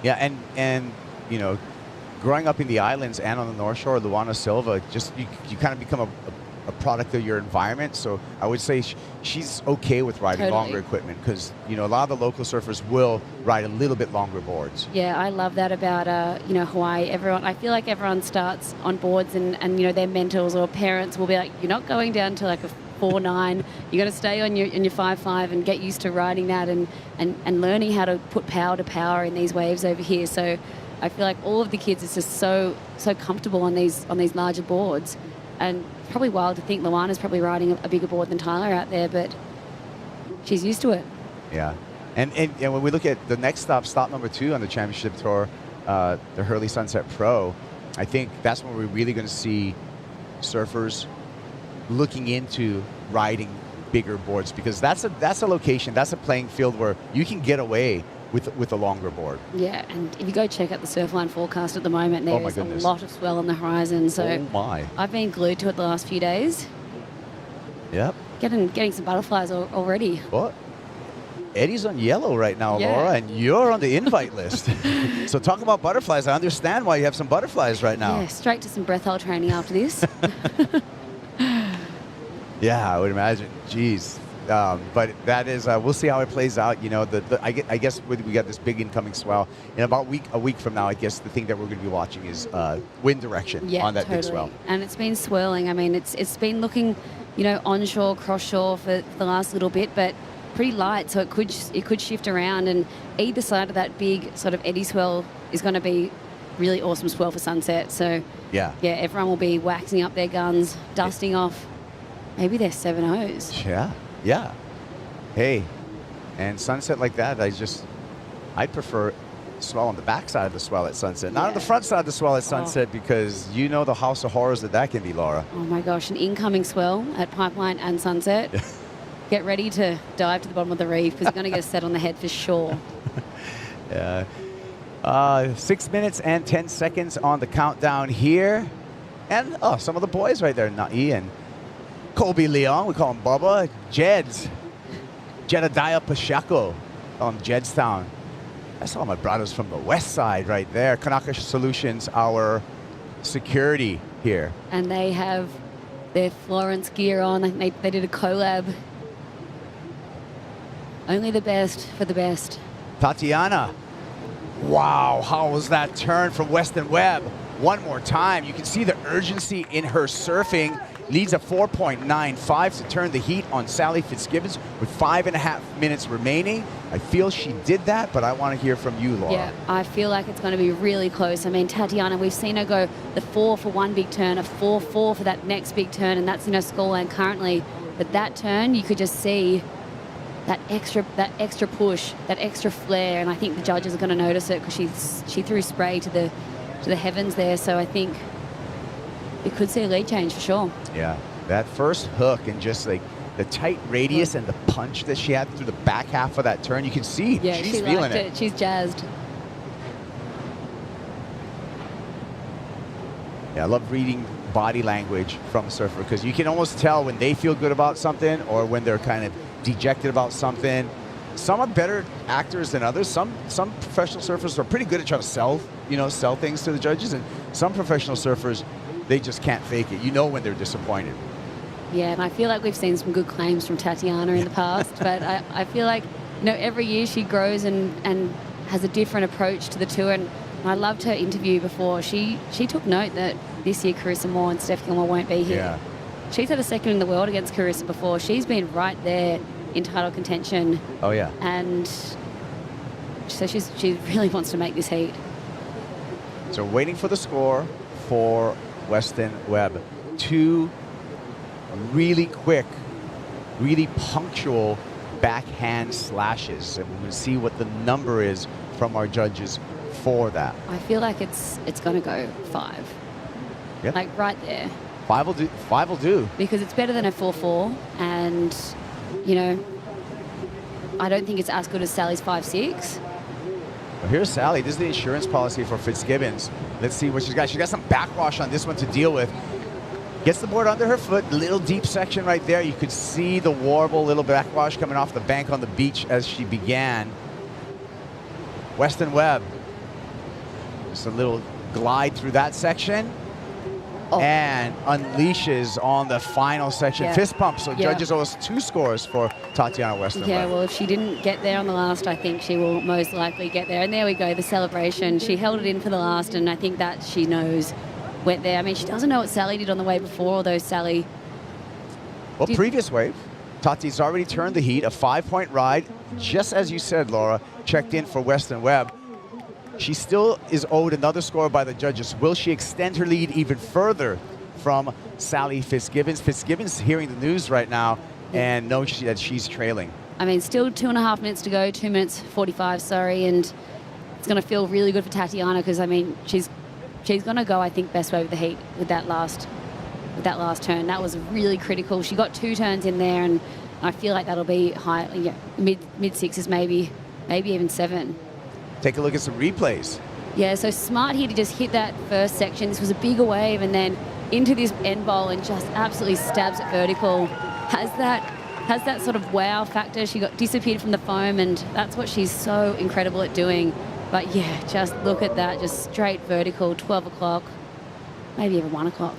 Yeah, and you know, growing up in the islands and on the North Shore, Luana Silva, just you kind of become a product of your environment. So I would say she's okay with riding longer equipment because, you know, a lot of the local surfers will ride a little bit longer boards. Yeah, I love that about, you know, Hawaii. I feel like everyone starts on boards and, you know, their mentors or parents will be like, you're not going down to like a 4.9. You got to stay on your 5.5 and get used to riding that and learning how to put power to power in these waves over here. So I feel like all of the kids is just so comfortable on these larger boards. And probably wild to think Luana's probably riding a bigger board than Tyler out there, but she's used to it. Yeah. And when we look at the next stop number 2 on the championship tour, the Hurley Sunset Pro, I think that's when we're really going to see surfers looking into riding bigger boards, because that's a location, that's a playing field where you can get away with a longer board. Yeah, and if you go check out the Surfline forecast at the moment, there is a lot of swell on the horizon. So I've been glued to it the last few days. Yep. Getting some butterflies already. What? Eddie's on yellow right now, Yeah. Laura, and you're on the invite list. So talk about butterflies. I understand why you have some butterflies right now. Yeah, straight to some breath hold training after this. Yeah, I would imagine. Jeez. But that is, we'll see how it plays out. You know, I guess we got this big incoming swell. In about a week from now, I guess the thing that we're going to be watching is wind direction on that big swell. And it's been swirling. I mean, it's been looking, you know, onshore, cross shore for the last little bit, but pretty light, so it could shift around. And either side of that big sort of eddy swell is going to be really awesome swell for Sunset. So yeah, everyone will be waxing up their guns, dusting off maybe their 7.0s. Yeah. Hey, and Sunset like that, I'd prefer swell on the back side of the swell at Sunset, not on the front side of the swell at Sunset, because you know the house of horrors that can be, Laura. Oh my gosh, an incoming swell at Pipeline and Sunset. get ready to dive to the bottom of the reef because you're going to get a set on the head for sure. Yeah. 6 minutes and 10 seconds on the countdown here. And, oh, some of the boys right there, Nai and Colby Leon, we call him Bubba. Jeds, Jedediah Pacheco on Jedstown. I saw my brothers from the west side right there. Kanaka Solutions, our security here. And they have their Florence gear on. They did a collab. Only the best for the best. Tatiana. Wow, how was that turn from Weston Webb? One more time. You can see the urgency in her surfing. Leads a 4.95 to turn the heat on Sally Fitzgibbons with 5.5 minutes remaining. I feel she did that, but I want to hear from you, Laura. Yeah, I feel like it's going to be really close. I mean, Tatiana, we've seen her go the 4 for one big turn, a 4-4 for that next big turn, and that's in her scoreline currently. But that turn, you could just see that extra push, that extra flare, and I think the judges are going to notice it because she threw spray to the heavens there. So I think we could see a lead change for sure. Yeah, that first hook and just like the tight radius and the punch that she had through the back half of that turn, you can see she's feeling it. She's jazzed. Yeah, I love reading body language from a surfer because you can almost tell when they feel good about something or when they're kind of dejected about something. Some are better actors than others. Some professional surfers are pretty good at trying to sell things to the judges, and some professional surfers, they just can't fake it. You know when they're disappointed. Yeah, and I feel like we've seen some good claims from Tatiana in the past, but I feel like every year she grows and has a different approach to the tour. And I loved her interview before. She took note that this year Carissa Moore and Steph Gilmore won't be here. Yeah. She's had a second in the world against Carissa before. She's been right there in title contention. Oh yeah. And so she really wants to make this heat. So waiting for the score for Weston Webb. 2 really quick, really punctual backhand slashes. And we'll see what the number is from our judges for that. I feel like it's going to go 5. Yep. Like right there. 5 will do. 5 will do. Because it's better than a 4-4, and I don't think it's as good as Sally's 5-6. Well, here's Sally. This is the insurance policy for Fitzgibbons. Let's see what she's got. She's got some backwash on this one to deal with. Gets the board under her foot. Little deep section right there. You could see the warble, little backwash coming off the bank on the beach as she began. Weston Webb. Just a little glide through that section. And unleashes on the final section. Yeah. Fist pump. So judges owe us 2 scores for Tatiana Weston Yeah, Webb. well, if she didn't get there on the last, I think she will most likely get there. And there we go, the celebration. She held it in for the last, and I think that she knows went there. I mean, she doesn't know what Sally did on the way before, although Sally... Well, previous wave, Tati's already turned the heat, a 5-point ride. Just as you said, Laura, checked in for Weston Webb. She still is owed another score by the judges. Will she extend her lead even further from Sally Fitzgibbons? Fitzgibbons hearing the news right now and knows that she's trailing. I mean, still 2.5 minutes to go, 2 minutes 45, sorry, and it's going to feel really good for Tatiana because, I mean, she's going to go, I think, best wave of the heat with that last turn. That was really critical. She got 2 turns in there, and I feel like that'll be high, mid 6s, maybe even 7. Take a look at some replays. Yeah, so smart here to just hit that first section. This was a bigger wave, and then into this end bowl and just absolutely stabs it vertical. Has that sort of wow factor. She got disappeared from the foam, and that's what she's so incredible at doing. But yeah, just look at that, just straight vertical, 12 o'clock, maybe even 1 o'clock.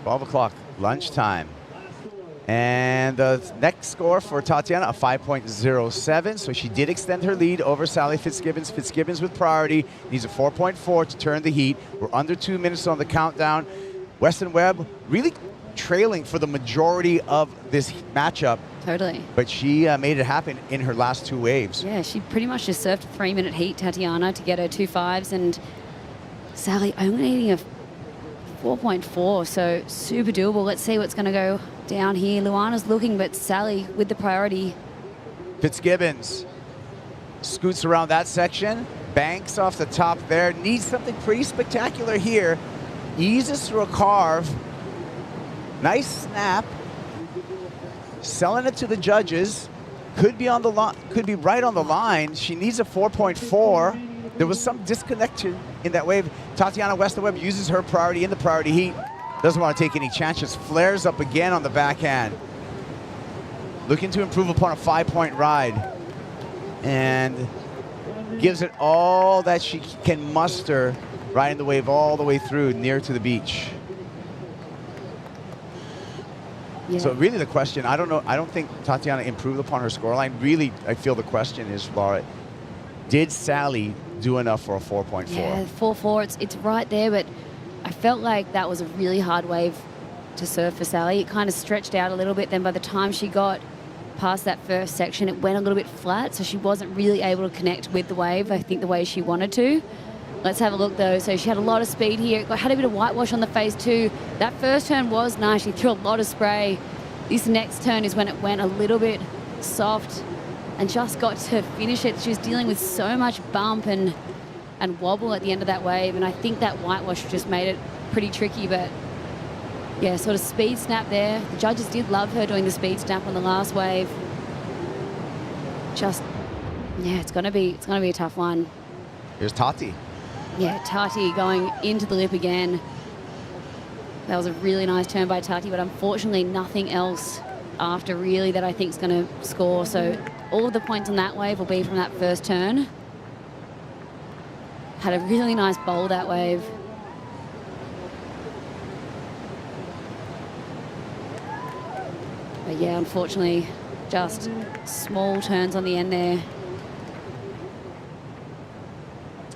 12 o'clock, lunchtime. And the next score for Tatiana, a 5.07. So she did extend her lead over Sally Fitzgibbons. Fitzgibbons with priority, needs a 4.4 to turn the heat. We're under 2 minutes on the countdown. Weston Webb really trailing for the majority of this matchup. Totally. But she made it happen in her last 2 waves. Yeah, she pretty much just surfed a 3-minute heat, Tatiana, to get her 2 5s, and Sally only needing a 4.4, so super doable. Let's see what's going to go down here. Luana's looking, but Sally with the priority. Fitzgibbons scoots around that section, banks off the top there, needs something pretty spectacular here, eases through a carve, nice snap, selling it to the judges. Could be on the line, could be right on the line. She needs a 4.4. There was some disconnection in that wave. Tatiana Weston-Webb uses her priority in the priority heat. Doesn't want to take any chances. Flares up again on the backhand. Looking to improve upon a 5-point ride. And gives it all that she can muster, riding the wave all the way through near to the beach. Yeah. So really the question, I don't know, I don't think Tatiana improved upon her scoreline. Really, I feel the question is, Laura, did Sally do enough for a 4.4? Yeah, 4.4, it's right there, but I felt like that was a really hard wave to surf for Sally. It kind of stretched out a little bit. Then by the time she got past that first section, it went a little bit flat, so she wasn't really able to connect with the wave, I think, the way she wanted to. Let's have a look, though. So she had a lot of speed here. Had a bit of whitewash on the face, too. That first turn was nice. She threw a lot of spray. This next turn is when it went a little bit soft and just got to finish it. She was dealing with so much bump and wobble at the end of that wave, and I think that whitewash just made it pretty tricky, but yeah, sort of speed snap there. The judges did love her doing the speed snap on the last wave. Just, yeah, it's gonna be a tough one. Here's Tati. Yeah, Tati going into the lip again. That was a really nice turn by Tati, but unfortunately nothing else after really that I think is going to score. So all of the points on that wave will be from that first turn. Had a really nice bowl that wave. But yeah, unfortunately, just small turns on the end there.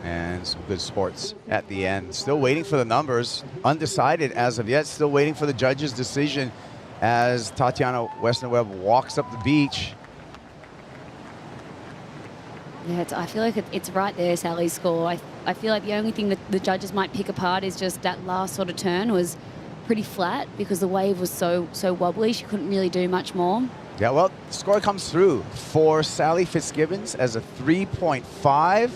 And some good sports at the end. Still waiting for the numbers. Undecided as of yet. Still waiting for the judge's decision as Tatiana Weston-Webb walks up the beach. Yeah, I feel like it's right there, Sally's score. I feel like the only thing that the judges might pick apart is just that last sort of turn was pretty flat because the wave was so wobbly. She couldn't really do much more. Yeah, well, the score comes through for Sally Fitzgibbons as a 3.5.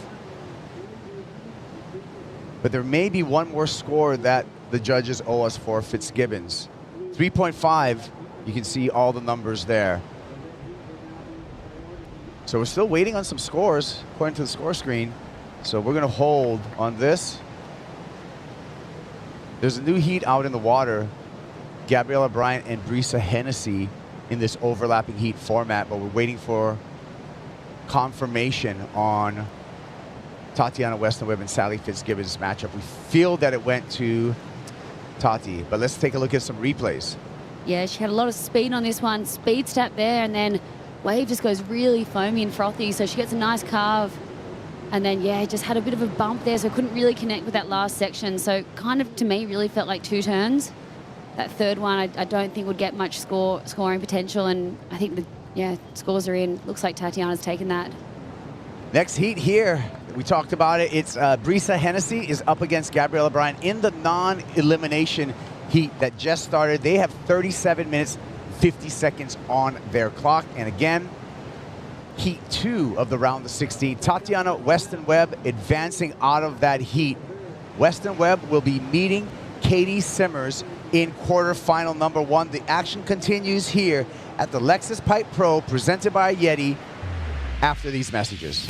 But there may be one more score that the judges owe us for Fitzgibbons. 3.5, you can see all the numbers there. So we're still waiting on some scores, according to the score screen. So we're gonna hold on this. There's a new heat out in the water. Gabriella Bryant and Brisa Hennessy in this overlapping heat format, but we're waiting for confirmation on Tatiana Weston-Webb and Sally Fitzgibbons matchup. We feel that it went to Tati, but let's take a look at some replays. Yeah, she had a lot of speed on this one. Speed step there, and then wave just goes really foamy and frothy, so she gets a nice carve. And then, yeah, just had a bit of a bump there, so couldn't really connect with that last section. So kind of, to me, really felt like two turns. That third one, I don't think would get much scoring potential, and I think scores are in. Looks like Tatiana's taken that. Next heat here, we talked about it. It's Brisa Hennessy is up against Gabriella Bryant in the non-elimination heat that just started. They have 37 minutes, 50 seconds on their clock. And again, heat 2 of the round of 16. Tatiana Weston-Webb advancing out of that heat. Weston-Webb will be meeting Katie Simmers in quarterfinal number 1. The action continues here at the Lexus Pipe Pro presented by YETI after these messages.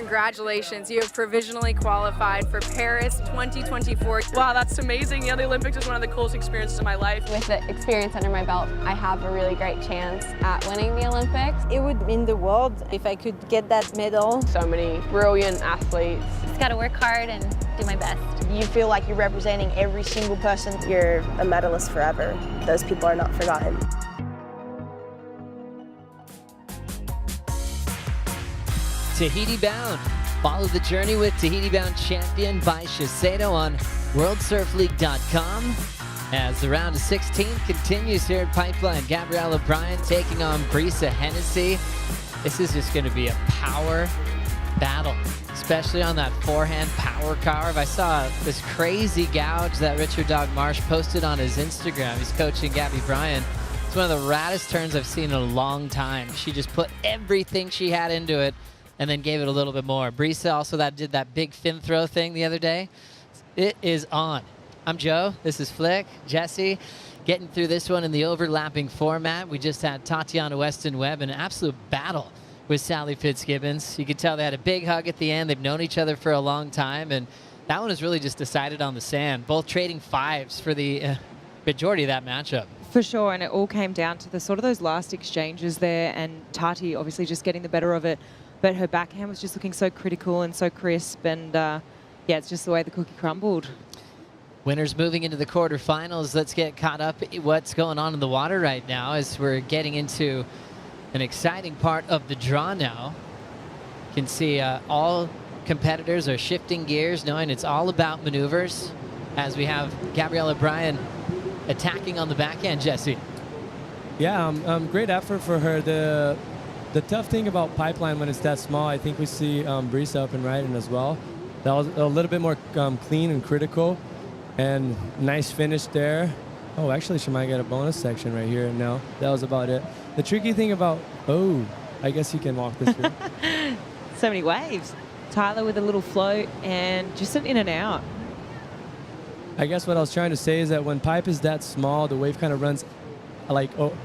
congratulations. You have provisionally qualified for Paris 2024. Wow, that's amazing. Yeah, the Olympics is one of the coolest experiences of my life. With the experience under my belt, I have a really great chance at winning the Olympics. It would mean the world if I could get that medal. So many brilliant athletes. Just gotta work hard and do my best. You feel like you're representing every single person. You're a medalist forever. Those people are not forgotten. Tahiti Bound. Follow the journey with Tahiti Bound champion by Shiseido on WorldSurfLeague.com. As the round of 16 continues here at Pipeline, Gabrielle O'Brien taking on Carissa Hennessy. This is just going to be a power battle, especially on that forehand power carve. I saw this crazy gouge that Richard Dog Marsh posted on his Instagram. He's coaching Gabby Bryan. It's one of the raddest turns I've seen in a long time. She just put everything she had into it and then gave it a little bit more. Brisa also did that big fin throw thing the other day. It is on. I'm Joe. This is Flick. Jesse, getting through this one in the overlapping format. We just had Tatiana Weston Webb, an absolute battle with Sally Fitzgibbons. You could tell they had a big hug at the end. They've known each other for a long time, and that one is really just decided on the sand. Both trading fives for the majority of that matchup. For sure, and it all came down to the sort of those last exchanges there, and Tati obviously just getting the better of it. But her backhand was just looking so critical and so crisp, and yeah, it's just the way the cookie crumbled. Winners moving into the quarterfinals. Let's get caught up what's going on in the water right now as we're getting into an exciting part of the draw now. You can see all competitors are shifting gears, knowing it's all about maneuvers, as we have Gabrielle O'Brien attacking on the backhand, Jesse. Yeah, great effort for her. The tough thing about Pipeline when it's that small, I think we see Brisa up and riding as well. That was a little bit more clean and critical, and nice finish there. Oh, actually, she might get a bonus section right here. No, that was about it. The tricky thing about, I guess you can walk this through. So many waves. Tyler with a little float and just an in and out. I guess what I was trying to say is that when pipe is that small, the wave kind of runs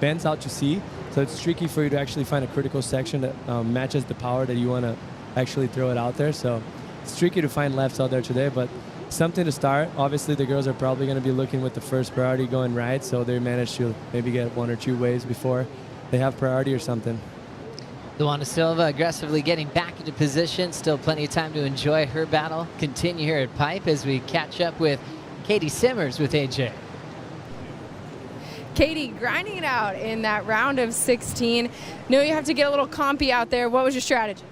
bends out to sea. So it's tricky for you to actually find a critical section that matches the power that you want to actually throw it out there. So it's tricky to find lefts out there today, but something to start. Obviously, the girls are probably going to be looking with the first priority going right, so they managed to maybe get 1 or 2 waves before they have priority or something. Luana Silva aggressively getting back into position. Still plenty of time to enjoy her battle. Continue here at Pipe as we catch up with Katie Simmers with AJ. Katie, grinding it out in that round of 16. Know you have to get a little compy out there. What was your strategy?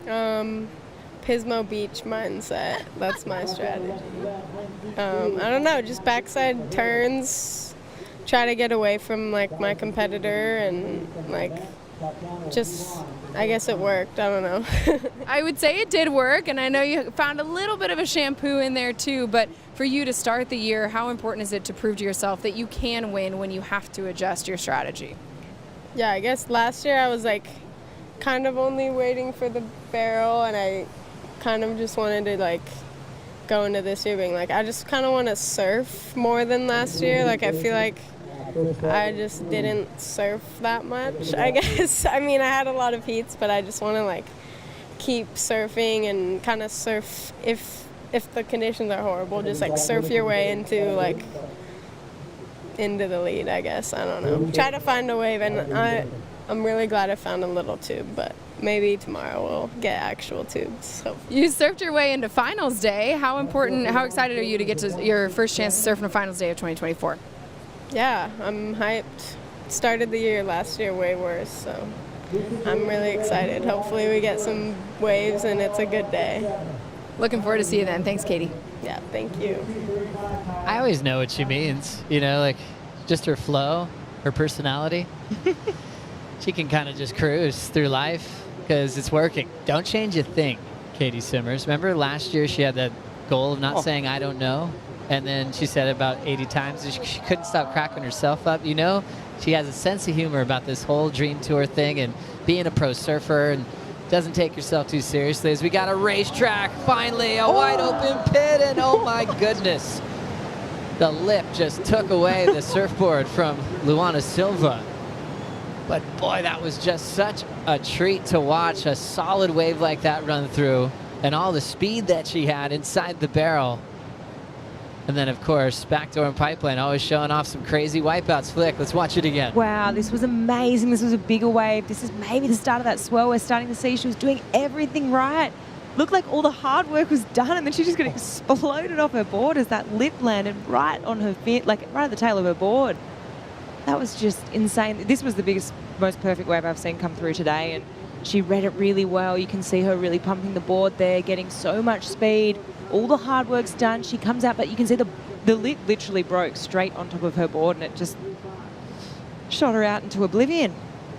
Pismo Beach mindset. That's my strategy. I don't know, just backside turns, try to get away from like my competitor, and like just, I guess it worked. I don't know. I would say it did work, and I know you found a little bit of a shampoo in there too, but for you to start the year, how important is it to prove to yourself that you can win when you have to adjust your strategy? Yeah, I guess last year I was like kind of only waiting for the barrel, and I kind of just wanted to like go into this year being like, I just kind of want to surf more than last year. Like I feel like I just didn't surf that much, I guess. I mean, I had a lot of heats, but I just want to like keep surfing and kind of surf if the conditions are horrible, just like surf your way into the lead, I guess. I don't know. Try to find a wave, and I'm really glad I found a little tube, but maybe tomorrow we'll get actual tubes. So. You surfed your way into finals day. How excited are you to get to your first chance to surf on finals day of 2024? Yeah, I'm hyped. Started the year last year way worse, so I'm really excited. Hopefully we get some waves and it's a good day. Looking forward to see you then. Thanks, Katie. Yeah, thank you. I always know what she means, like just her flow, her personality. She can kind of just cruise through life because it's working. Don't change a thing, Katie Simmers. Remember last year she had that goal of not saying I don't know, and then she said it about 80 times. She couldn't stop cracking herself up. She has a sense of humor about this whole Dream Tour thing and being a pro surfer, and doesn't take herself too seriously. As we got a racetrack, finally a wide open pit, and oh my goodness, the lip just took away the surfboard from Luana Silva. But boy, that was just such a treat to watch a solid wave like that run through, and all the speed that she had inside the barrel. And then, of course, backdoor and pipeline always showing off some crazy wipeouts. Flick, let's watch it again. Wow, this was amazing. This was a bigger wave. This is maybe the start of that swell. We're starting to see she was doing everything right. Looked like all the hard work was done, and then she just got exploded off her board as that lip landed right on her fin, like right at the tail of her board. That was just insane. This was the biggest, most perfect wave I've seen come through today, and she read it really well. You can see her really pumping the board there, getting so much speed. All the hard work's done. She comes out, but you can see the lip literally broke straight on top of her board, and it just shot her out into oblivion.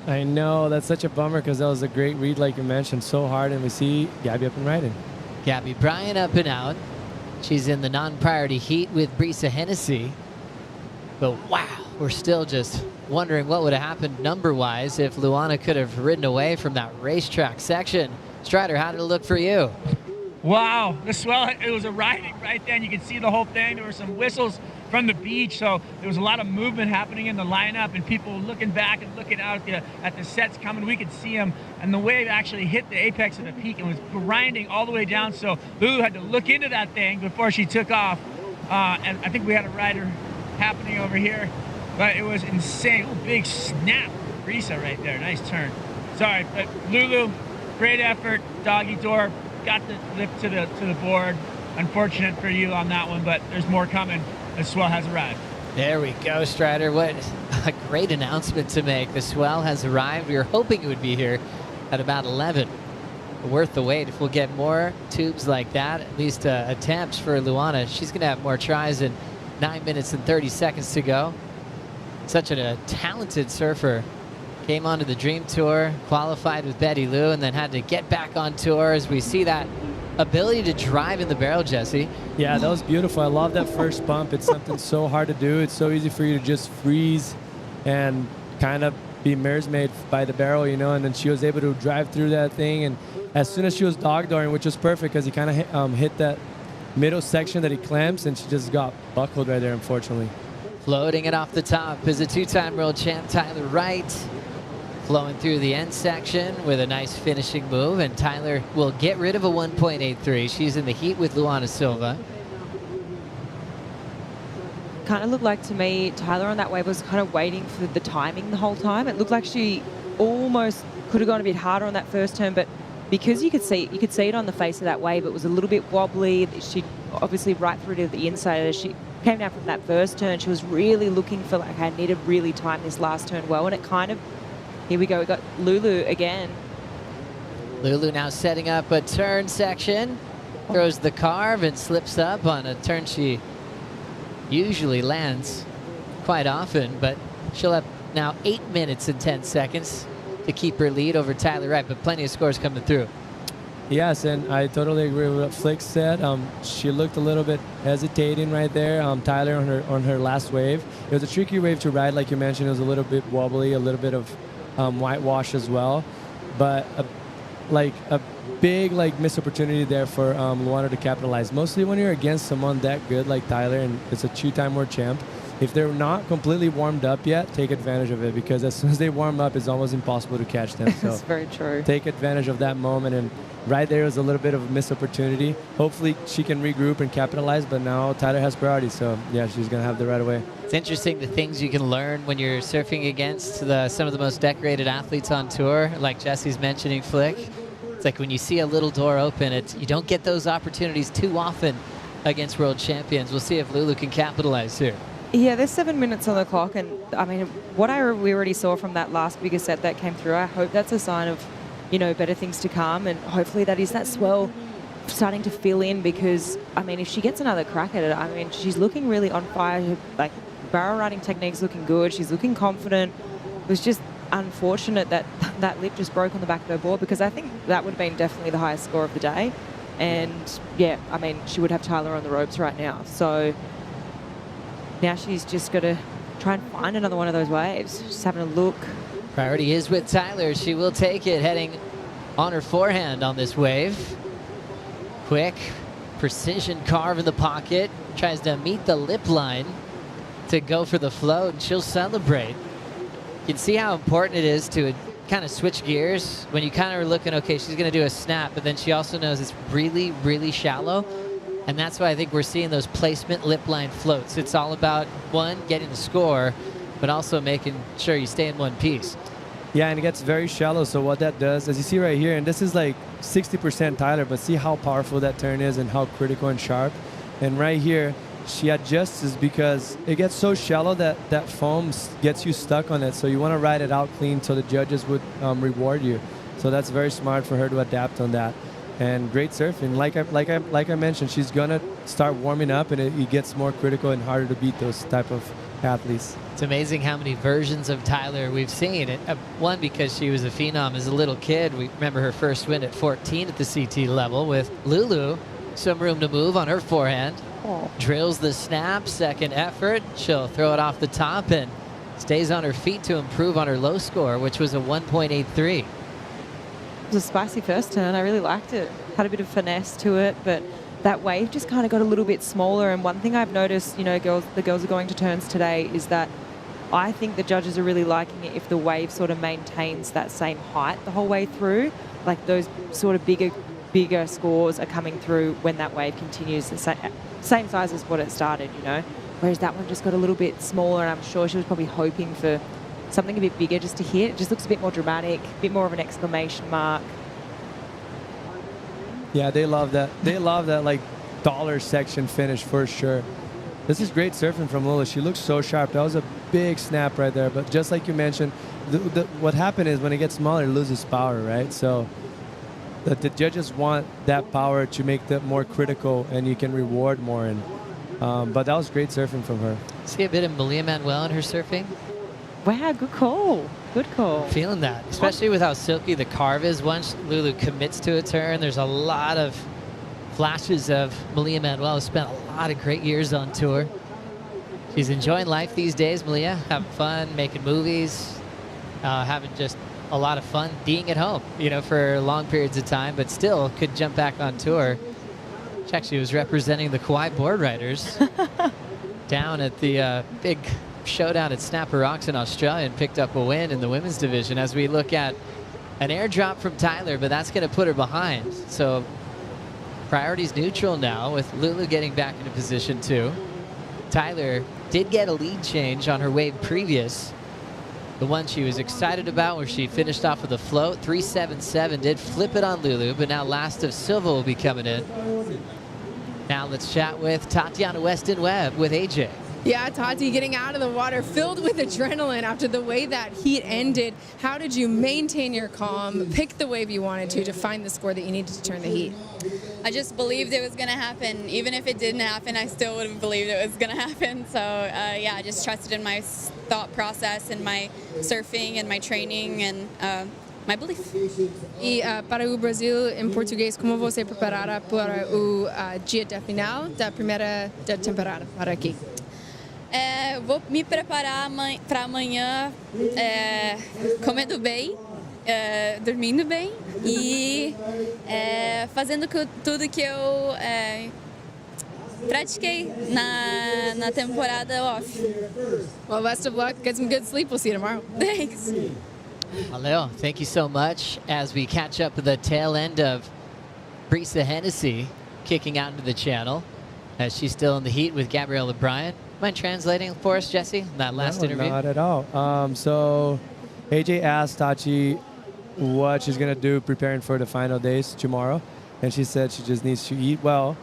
I know, that's such a bummer because that was a great read, like you mentioned, so hard, and we see Gabby up and riding. Gabby Bryan up and out. She's in the non-priority heat with Brisa Hennessy. But wow, we're still just wondering what would have happened number-wise if Luana could have ridden away from that racetrack section. Strider, how did it look for you? Wow, the swell, it was a riding right then. You could see the whole thing. There were some whistles from the beach, so there was a lot of movement happening in the lineup and people looking back and looking out at the sets coming. We could see them, and the wave actually hit the apex of the peak and was grinding all the way down, so Lulu had to look into that thing before she took off. And I think we had a rider happening over here, but it was insane. Oh, big snap for Brisa right there. Nice turn. Sorry, but Lulu, great effort. Doggy door, got the lip to the board. Unfortunate for you on that one, but there's more coming. The swell has arrived. There we go, Strider. What a great announcement to make. The swell has arrived. We were hoping it would be here at about 11. Worth the wait. If we'll get more tubes like that, at least attempts for Luana, she's going to have more tries in 9 minutes and 30 seconds to go. Such a talented surfer. Came onto the Dream Tour, qualified with Betty Lou, and then had to get back on tour as we see that ability to drive in the barrel, Jesse. Yeah, that was beautiful. I love that first bump. It's something so hard to do. It's so easy for you to just freeze and kind of be mirrors made by the barrel, you know, and then she was able to drive through that thing. And as soon as she was dog dooring, which was perfect because he kind of hit that middle section that he clamps, and she just got buckled right there, unfortunately. Floating it off the top is a two-time world champ, Tyler Wright. Flowing through the end section with a nice finishing move, and Tyler will get rid of a 1.83. She's in the heat with Luana Silva. Kind of looked like to me, Tyler on that wave was kind of waiting for the timing the whole time. It looked like she almost could have gone a bit harder on that first turn, but because you could see it on the face of that wave, it was a little bit wobbly. She obviously right through to the inside as she came down from that first turn. She was really looking for, like, I need to really time this last turn well, and it kind of, here we go, we got Lulu again. Lulu now setting up a turn section. Throws the carve and slips up on a turn she usually lands quite often, but she'll have now 8 minutes and 10 seconds to keep her lead over Tyler Wright, but plenty of scores coming through. Yes, and I totally agree with what Flick said. She looked a little bit hesitating right there. Tyler on her last wave. It was a tricky wave to ride, like you mentioned. It was a little bit wobbly, a little bit of whitewash as well, but a big missed opportunity there for Luana to capitalize. Mostly when you're against someone that good like Tyler, and it's a two-time world champ. If they're not completely warmed up yet, take advantage of it, because as soon as they warm up, it's almost impossible to catch them. So that's very true. Take advantage of that moment, and right there was a little bit of a missed opportunity. Hopefully she can regroup and capitalize, but now Tyler has priority, so yeah, she's going to have the right away. It's interesting the things you can learn when you're surfing against some of the most decorated athletes on tour, like Jesse's mentioning, Flick. It's like when you see a little door open, you don't get those opportunities too often against world champions. We'll see if Lulu can capitalize here. Yeah, there's 7 minutes on the clock, and I mean, we already saw from that last bigger set that came through, I hope that's a sign of, better things to come, and hopefully that is that swell starting to fill in, because, I mean, if she gets another crack at it, I mean, she's looking really on fire. Her, barrel riding technique's looking good. She's looking confident. It was just unfortunate that that lip just broke on the back of her board, because I think that would have been definitely the highest score of the day. And, yeah, I mean, she would have Tyler on the ropes right now. So now she's just got to try and find another one of those waves. Just having a look. Priority is with Tyler. She will take it, heading on her forehand on this wave. Quick, precision carve in the pocket. Tries to meet the lip line to go for the float, and she'll celebrate. You can see how important it is to kind of switch gears when you kind of are looking, okay, she's going to do a snap, but then she also knows it's really, really shallow. And that's why I think we're seeing those placement lip line floats. It's all about, one, getting the score, but also making sure you stay in one piece. Yeah, and it gets very shallow. So what that does, as you see right here, and this is like 60% Tyler, but see how powerful that turn is and how critical and sharp. And right here, she adjusts because it gets so shallow that that foam gets you stuck on it. So you want to ride it out clean so the judges would reward you. So that's very smart for her to adapt on that. And great surfing. Like I mentioned, she's gonna start warming up, and it gets more critical and harder to beat those type of athletes. It's amazing how many versions of Tyler we've seen. One, because she was a phenom as a little kid. We remember her first win at 14 at the CT level with Lulu. Some room to move on her forehand. Drills the snap, second effort. She'll throw it off the top and stays on her feet to improve on her low score, which was a 1.83. It was a spicy first turn. I really liked it. Had a bit of finesse to it, but that wave just kind of got a little bit smaller. And one thing I've noticed, the girls are going to turns today, is that I think the judges are really liking it if the wave sort of maintains that same height the whole way through. Like those sort of bigger scores are coming through when that wave continues the same size as what it started, Whereas that one just got a little bit smaller, and I'm sure she was probably hoping for something a bit bigger just to hit. It just looks a bit more dramatic, a bit more of an exclamation mark. Yeah, they love that. They love that like dollar section finish for sure. This is great surfing from Lula. She looks so sharp. That was a big snap right there. But just like you mentioned, what happened is when it gets smaller, it loses power, right? So the judges want that power to make that more critical, and you can reward more. And but that was great surfing from her. See a bit of Malia Manuel in her surfing? Wow, good call. Good call. Feeling that, especially with how silky the carve is. Once Lulu commits to a turn, there's a lot of flashes of Malia Manuel, who spent a lot of great years on tour. She's enjoying life these days, Malia, having fun, making movies, having just a lot of fun being at home, for long periods of time, but still could jump back on tour. She actually was representing the Kauai board riders down at the big showdown at Snapper Rocks in Australia and picked up a win in the women's division. As we look at an airdrop from Tyler, but that's going to put her behind. So priority's neutral now with Lulu getting back into position 2. Tyler did get a lead change on her wave previous. The one she was excited about where she finished off with a float. 377 did flip it on Lulu, but now Last of Silva will be coming in. Now let's chat with Tatiana Weston Webb with AJ. Yeah, Tati, getting out of the water filled with adrenaline after the way that heat ended. How did you maintain your calm, pick the wave you wanted to find the score that you needed to turn the heat? I just believed it was going to happen. Even if it didn't happen, I still would have believed it was going to happen. So, yeah, I just trusted in my thought process and my surfing and my training and my belief. E para o Brasil, em português, como você preparara para o dia da final da primeira da temporada para aqui? Vou me preparar para amanhã comendo bem, dormindo bem e fazendo tudo que eu pratiquei na temporada off. Well, best of luck. Get some good sleep. We'll see you tomorrow. Thanks. Valeu, thank you so much. As we catch up with the tail end of Carissa Hennessy kicking out into the channel, as she's still in the heat with Gabriella Bryant. Mind translating for us, Jesse, that last interview? Not at all. So AJ asked Tachi what she's going to do preparing for the final days tomorrow. And she said she just needs to eat well,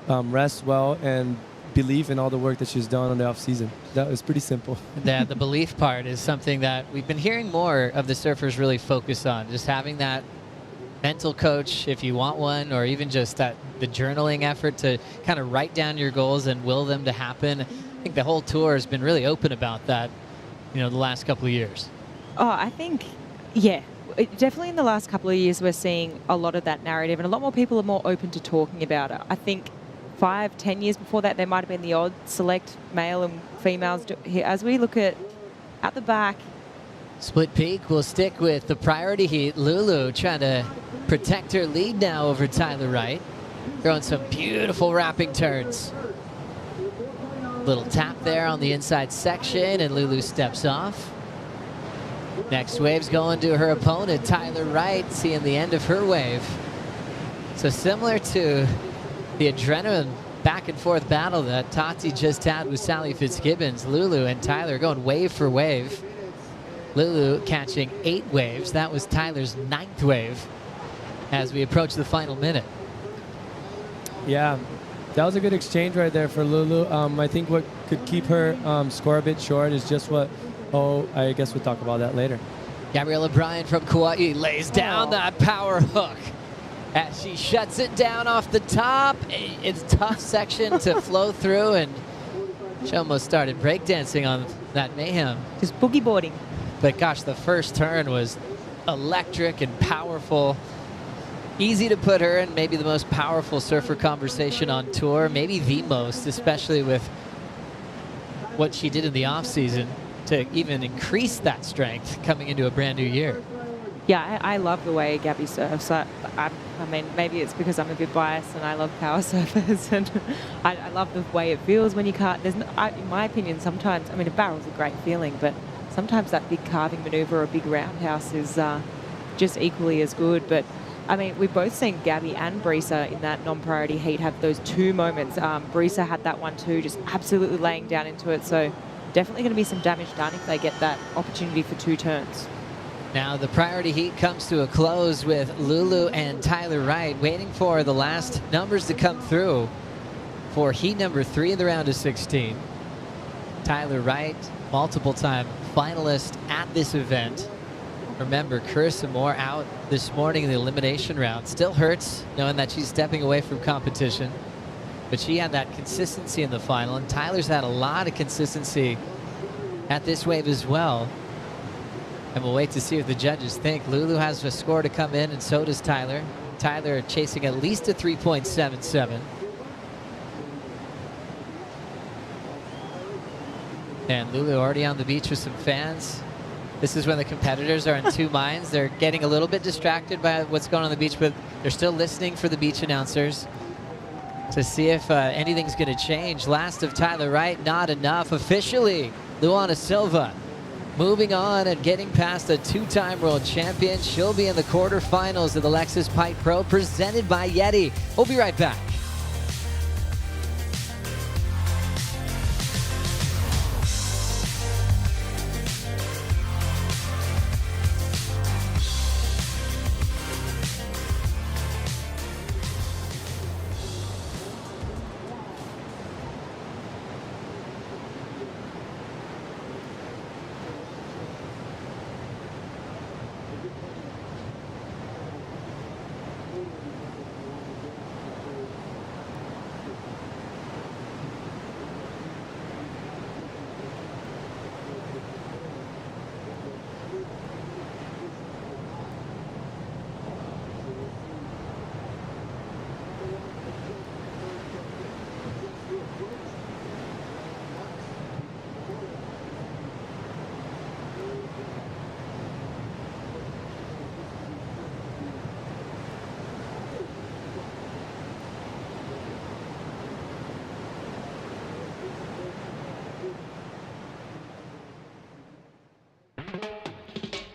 rest well, and believe in all the work that she's done on the off season. That was pretty simple. The belief part is something that we've been hearing more of the surfers really focus on. Just having that mental coach, if you want one, or even just the journaling effort to kind of write down your goals and will them to happen. I think the whole tour has been really open about that, the last couple of years. Oh, I think, yeah. Definitely in the last couple of years, we're seeing a lot of that narrative, and a lot more people are more open to talking about it. I think 5-10 years before that, there might have been the odd select male and females. As we look at the back, Split Peak will stick with the priority heat. Lulu trying to protect her lead now over Tyler Wright. Throwing some beautiful wrapping turns. Little tap there on the inside section, and Lulu steps off. Next wave's going to her opponent, Tyler Wright, seeing the end of her wave. So similar to the adrenaline back and forth battle that Tati just had with Sally Fitzgibbons, Lulu and Tyler going wave for wave. Lulu catching 8 waves. That was Tyler's 9th wave as we approach the final minute. Yeah, that was a good exchange right there for Lulu. I think what could keep her score a bit short is just what, I guess we'll talk about that later. Gabriella Bryan from Kauai lays down that power hook as she shuts it down off the top. It's a tough section to flow through, and she almost started breakdancing on that mayhem. Just boogie boarding. But gosh, the first turn was electric and powerful. Easy to put her in maybe the most powerful surfer conversation on tour, maybe the most, especially with what she did in the offseason to even increase that strength coming into a brand new year. Yeah, I love the way Gabby surfs. I mean, maybe it's because I'm a bit biased and I love power surfers, and I love the way it feels when you can't. In my opinion, sometimes, I mean, a barrel's a great feeling, but sometimes that big carving maneuver or big roundhouse is just equally as good. But I mean, we've both seen Gabby and Brisa in that non-priority heat have those 2 moments. Brisa had that one too, just absolutely laying down into it. So definitely going to be some damage done if they get that opportunity for 2 turns. Now the priority heat comes to a close with Lulu and Tyler Wright waiting for the last numbers to come through for heat number 3 of the round of 16. Tyler Wright, multiple-time finalist at this event. Remember, Carissa Moore out this morning in the elimination round. Still hurts knowing that she's stepping away from competition, but she had that consistency in the final, and Tyler's had a lot of consistency at this wave as well. And we'll wait to see what the judges think. Lulu has a score to come in, and so does Tyler. Tyler chasing at least a 3.77. And Lulu already on the beach with some fans. This is when the competitors are in 2 minds. They're getting a little bit distracted by what's going on the beach, but they're still listening for the beach announcers to see if anything's going to change. Last of Tyler Wright, not enough. Officially, Luana Silva moving on and getting past a 2-time world champion. She'll be in the quarterfinals of the Lexus Pipe Pro presented by YETI. We'll be right back.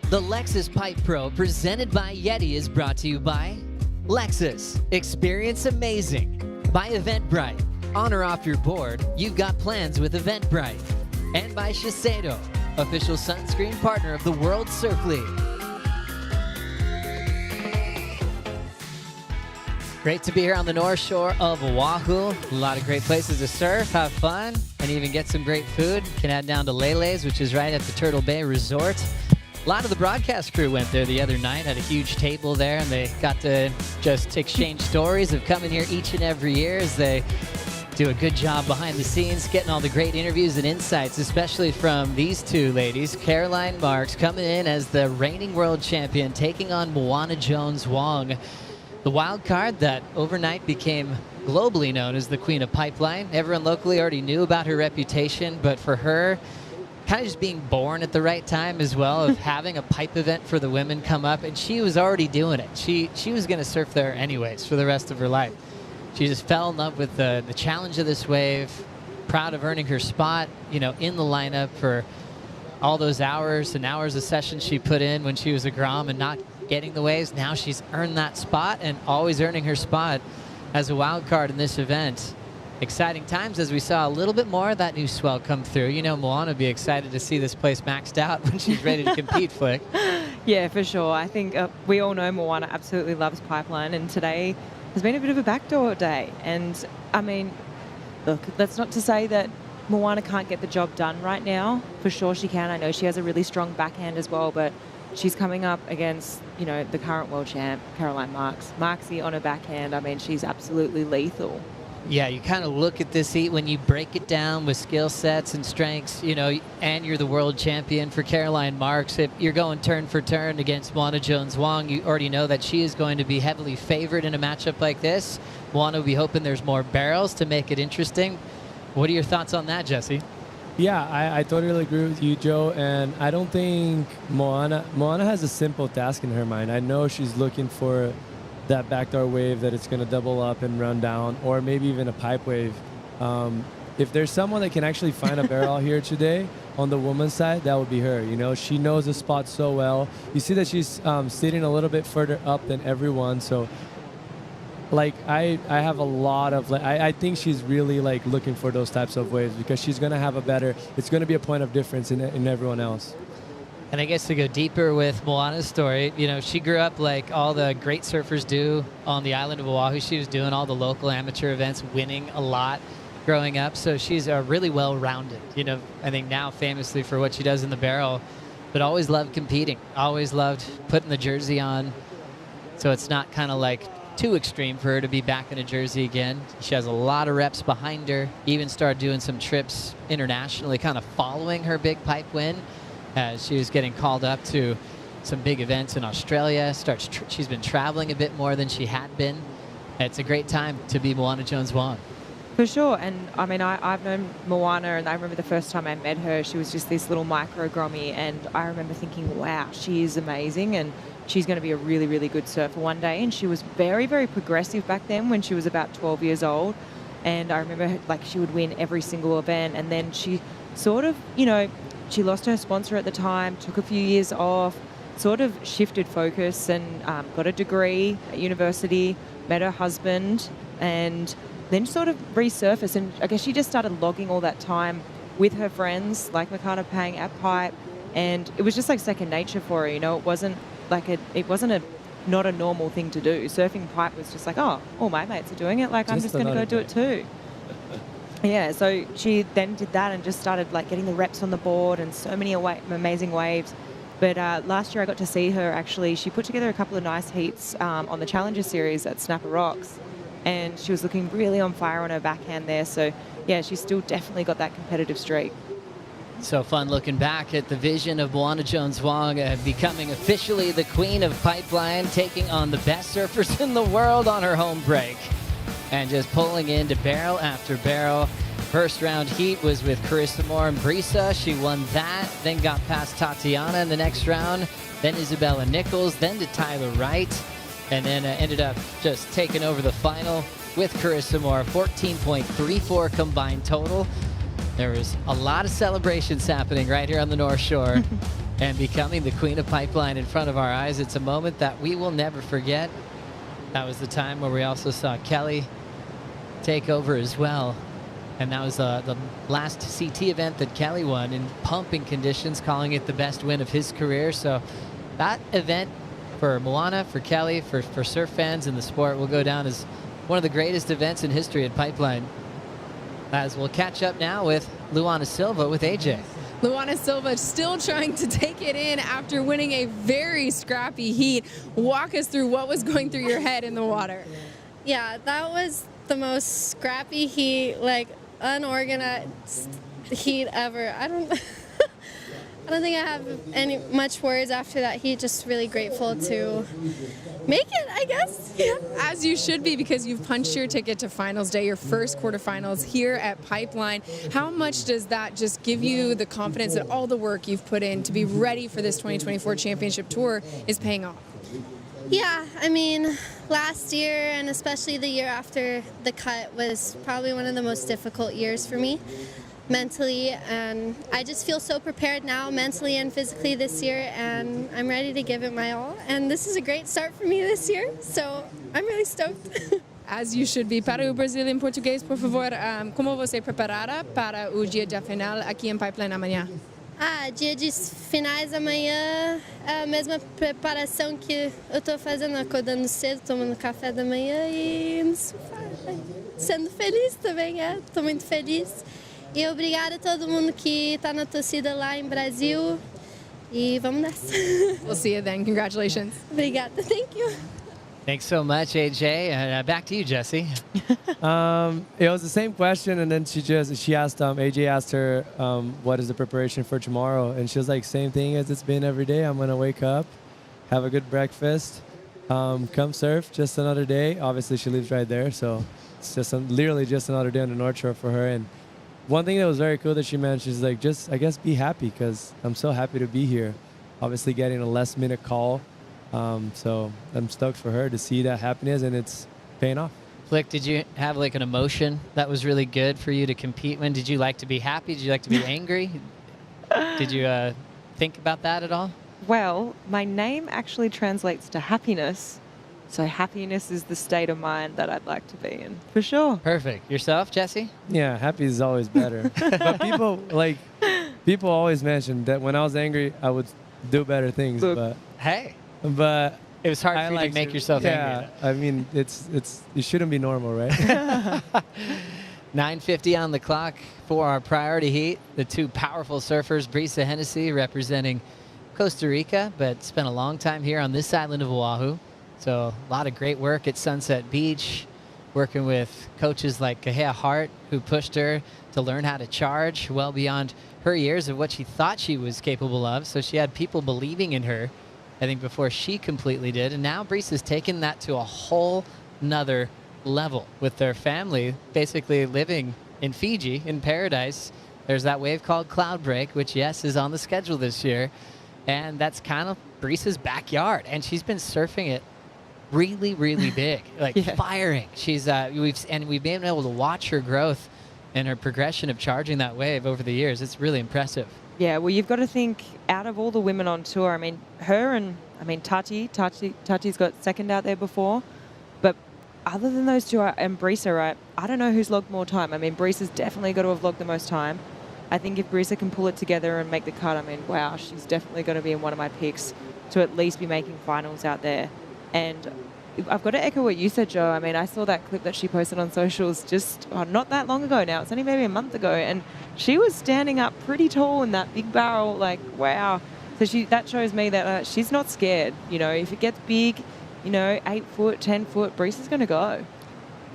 The Lexus Pipe Pro presented by YETI is brought to you by Lexus. Experience amazing. By Eventbrite. On or off your board, you've got plans with Eventbrite. And by Shiseido, official sunscreen partner of the World Surf League. Great to be here on the North Shore of Oahu. A lot of great places to surf, have fun, and even get some great food. You can head down to Lele's, which is right at the Turtle Bay Resort. A lot of the broadcast crew went there the other night, had a huge table there, and they got to just exchange stories of coming here each and every year as they do a good job behind the scenes, getting all the great interviews and insights, especially from these 2 ladies. Caroline Marks coming in as the reigning world champion, taking on Moana Jones-Wong. The wild card that overnight became globally known as the Queen of Pipeline. Everyone locally already knew about her reputation, but for her, kind of just being born at the right time as well, of having a pipe event for the women come up, and she was already doing it. She was going to surf there anyways for the rest of her life. She just fell in love with the challenge of this wave, proud of earning her spot, in the lineup for all those hours and hours of sessions she put in when she was a Grom and not getting the waves, now she's earned that spot and always earning her spot as a wild card in this event. Exciting times as we saw a little bit more of that new swell come through. You know, Moana would be excited to see this place maxed out when she's ready to compete, Flick. Yeah, for sure. I think we all know Moana absolutely loves Pipeline, and today has been a bit of a backdoor day. And, I mean, look, that's not to say that Moana can't get the job done right now. For sure she can. I know she has a really strong backhand as well, but she's coming up against, you know, the current world champ, Caroline Marks. Marksy on her backhand, I mean, she's absolutely lethal. Yeah, you kind of look at this heat when you break it down with skill sets and strengths, you know, and you're the world champion for Caroline Marks. If you're going turn for turn against Moana Jones-Wong, you already know that she is going to be heavily favored in a matchup like this. Moana will be hoping there's more barrels to make it interesting. What are your thoughts on that, Jesse? Yeah, I totally agree with you, Joe. And I don't think Moana has a simple task in her mind. I know she's looking for that backdoor wave that it's going to double up and run down, or maybe even a pipe wave. If there's someone that can actually find a barrel here today on the woman's side, that would be her. You know, she knows the spot so well. You see that she's sitting a little bit further up than everyone. So, like, I have a lot of, I think she's really, like, looking for those types of waves because she's going to have it's going to be a point of difference in everyone else. And I guess to go deeper with Moana's story, you know, she grew up like all the great surfers do on the island of Oahu. She was doing all the local amateur events, winning a lot growing up. So she's really well-rounded, you know, I think now famously for what she does in the barrel, but always loved competing, always loved putting the jersey on. So it's not kind of like too extreme for her to be back in a jersey again. She has a lot of reps behind her, even started doing some trips internationally, kind of following her big pipe win. As she was getting called up to some big events in Australia. She's been traveling a bit more than she had been. It's a great time to be Moana Jones-Wong. For sure. And I mean, I've known Moana, and I remember the first time I met her, she was just this little micro grommy, and I remember thinking, wow, she is amazing, and she's going to be a really, really good surfer one day. And she was very, very progressive back then when she was about 12 years old. And I remember, like, she would win every single event, and then she sort of, you know, she lost her sponsor at the time, took a few years off, sort of shifted focus and got a degree at university, met her husband, and then sort of resurfaced. And I guess she just started logging all that time with her friends, like Makana Pang at Pipe, and it was just like second nature for her. You know, it wasn't not a normal thing to do. Surfing pipe was just like, oh, all my mates are doing it, like I'm just going to go do it too. Yeah, so she then did that and just started like getting the reps on the board and so many amazing waves. But last year I got to see her actually. She put together a couple of nice heats on the Challenger Series at Snapper Rocks, and she was looking really on fire on her backhand there. So yeah, she's still definitely got that competitive streak. So fun looking back at the vision of Moana Jones-Wong becoming officially the queen of Pipeline, taking on the best surfers in the world on her home break. And just pulling into barrel after barrel. First round heat was with Carissa Moore and Brisa. She won that, then got past Tatiana in the next round, then Isabella Nichols, then to Tyler Wright, and then ended up just taking over the final with Carissa Moore. 14.34 combined total. There was a lot of celebrations happening right here on the North Shore. And becoming the queen of Pipeline in front of our eyes. It's a moment that we will never forget. That was the time where we also saw Kelly take over as well. And that was the last CT event that Kelly won in pumping conditions, calling it the best win of his career. So that event for Moana, for Kelly, for surf fans in the sport will go down as one of the greatest events in history at Pipeline. As we'll catch up now with Luana Silva with AJ. Luana Silva still trying to take it in after winning a very scrappy heat. Walk us through what was going through your head in the water. Yeah, that was the most scrappy heat, like unorganized heat ever. I don't think I have any much words after that heat. Just really grateful to make it, I guess. Yeah. As you should be, because you've punched your ticket to finals day, your first quarterfinals here at Pipeline. How much does that just give you the confidence that all the work you've put in to be ready for this 2024 championship tour is paying off? Yeah, I mean, last year and especially the year after the cut was probably one of the most difficult years for me. mentally, and I just feel so prepared now mentally and physically this year, and I'm ready to give it my all, and this is a great start for me this year, so I'm really stoked. As you should be. Para o Brasil em português, por favor, como você preparada para o dia da final aqui em Pipeline amanhã? Dia de finais amanhã é a mesma preparação que eu estou fazendo, acordando cedo, tomando café da manhã e no sofá, sendo feliz também, estou muito feliz. E obrigada a todo mundo que está na torcida lá em Brasil e vamos nessa. We'll see you then. Congratulations. Obrigada. Thank you. Thanks so much, AJ. Back to you, Jesse. It was the same question, and then she asked, AJ asked her, what is the preparation for tomorrow? And she was like, same thing as it's been every day. I'm going to wake up, have a good breakfast, come surf, just another day. Obviously, she lives right there, so it's just literally just another day on the North Shore for her. And one thing that was very cool that she mentioned is like, just, I guess, be happy, because I'm so happy to be here. Obviously, getting a last-minute call. So I'm stoked for her to see that happiness, and it's paying off. Flick, did you have like an emotion that was really good for you to compete when? Did you like to be happy? Did you like to be angry? Did you think about that at all? Well, my name actually translates to happiness. So happiness is the state of mind that I'd like to be in, for sure. Perfect. Yourself, Jesse? Yeah, happy is always better. But people always mention that when I was angry, I would do better things. But it was hard for you to make yourself angry. I mean, it shouldn't be normal, right? 9:50 on the clock for our priority heat. The two powerful surfers, Brisa Hennessy representing Costa Rica, but spent a long time here on this island of Oahu. So a lot of great work at Sunset Beach, working with coaches like Kahea Hart, who pushed her to learn how to charge well beyond her years of what she thought she was capable of. So she had people believing in her, I think, before she completely did. And now Brisa's taken that to a whole nother level with their family, basically living in Fiji, in paradise. There's that wave called Cloud Break, which, yes, is on the schedule this year. And that's kind of Brisa's backyard. And she's been surfing it really, really big, like firing. She's we've been able to watch her growth and her progression of charging that wave over the years. It's really impressive. Yeah, well, you've got to think, out of all the women on tour, I mean, her and, Tati's got second out there before, but other than those two, and Brisa, right, I don't know who's logged more time. I mean, Brisa's definitely got to have logged the most time. I think if Brisa can pull it together and make the cut, I mean, wow, she's definitely going to be in one of my picks to at least be making finals out there. And I've got to echo what you said, Joe. I mean, I saw that clip that she posted on socials just not that long ago now. It's only maybe a month ago. And she was standing up pretty tall in that big barrel, like, wow. So that shows me that she's not scared. You know, if it gets big, 8 foot, 10 foot, Brisa's going to go.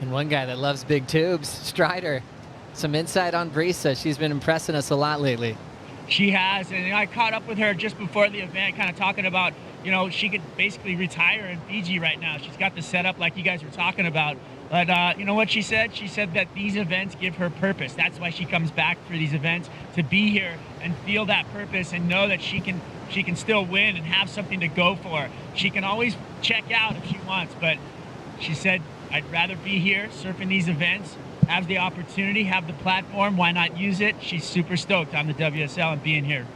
And one guy that loves big tubes, Strider. Some insight on Brisa. She's been impressing us a lot lately. She has, and I caught up with her just before the event, kind of talking about, she could basically retire in Fiji right now. She's got the setup like you guys were talking about. But you know what she said? She said that these events give her purpose. That's why she comes back for these events, to be here and feel that purpose and know that she can still win and have something to go for. She can always check out if she wants, but she said, I'd rather be here surfing these events, have the opportunity, have the platform, why not use it? She's super stoked on the WSL and being here.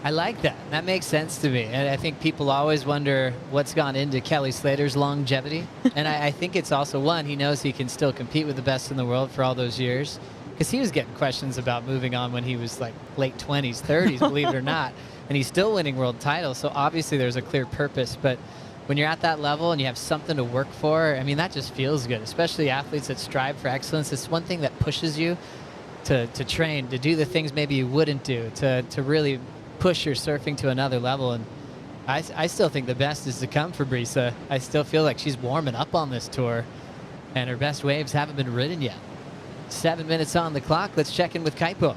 I like that. That makes sense to me. And I think people always wonder what's gone into Kelly Slater's longevity. And I think it's also, one, he knows he can still compete with the best in the world for all those years. Because he was getting questions about moving on when he was like late 20s, 30s, believe it or not. And he's still winning world titles. So obviously there's a clear purpose. But when you're at that level and you have something to work for, I mean, that just feels good, especially athletes that strive for excellence. It's one thing that pushes you to train, to do the things maybe you wouldn't do, to really push your surfing to another level. And I still think the best is to come for Brisa. I still feel like she's warming up on this tour, and her best waves haven't been ridden yet. 7 minutes on the clock. Let's check in with Kaipo.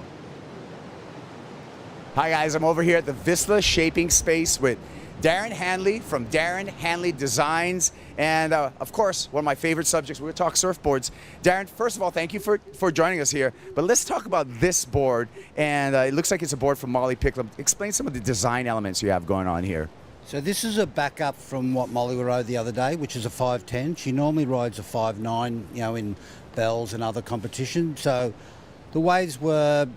Hi guys, I'm over here at the Vista Shaping Space with Darren Hanley from Darren Hanley Designs, and of course, one of my favorite subjects, we're going to talk surfboards. Darren, first of all, thank you for joining us here, but let's talk about this board, and it looks like it's a board from Molly Picklum. Explain some of the design elements you have going on here. So this is a backup from what Molly rode the other day, which is a 510. She normally rides a 5.9, in bells and other competitions. So the waves were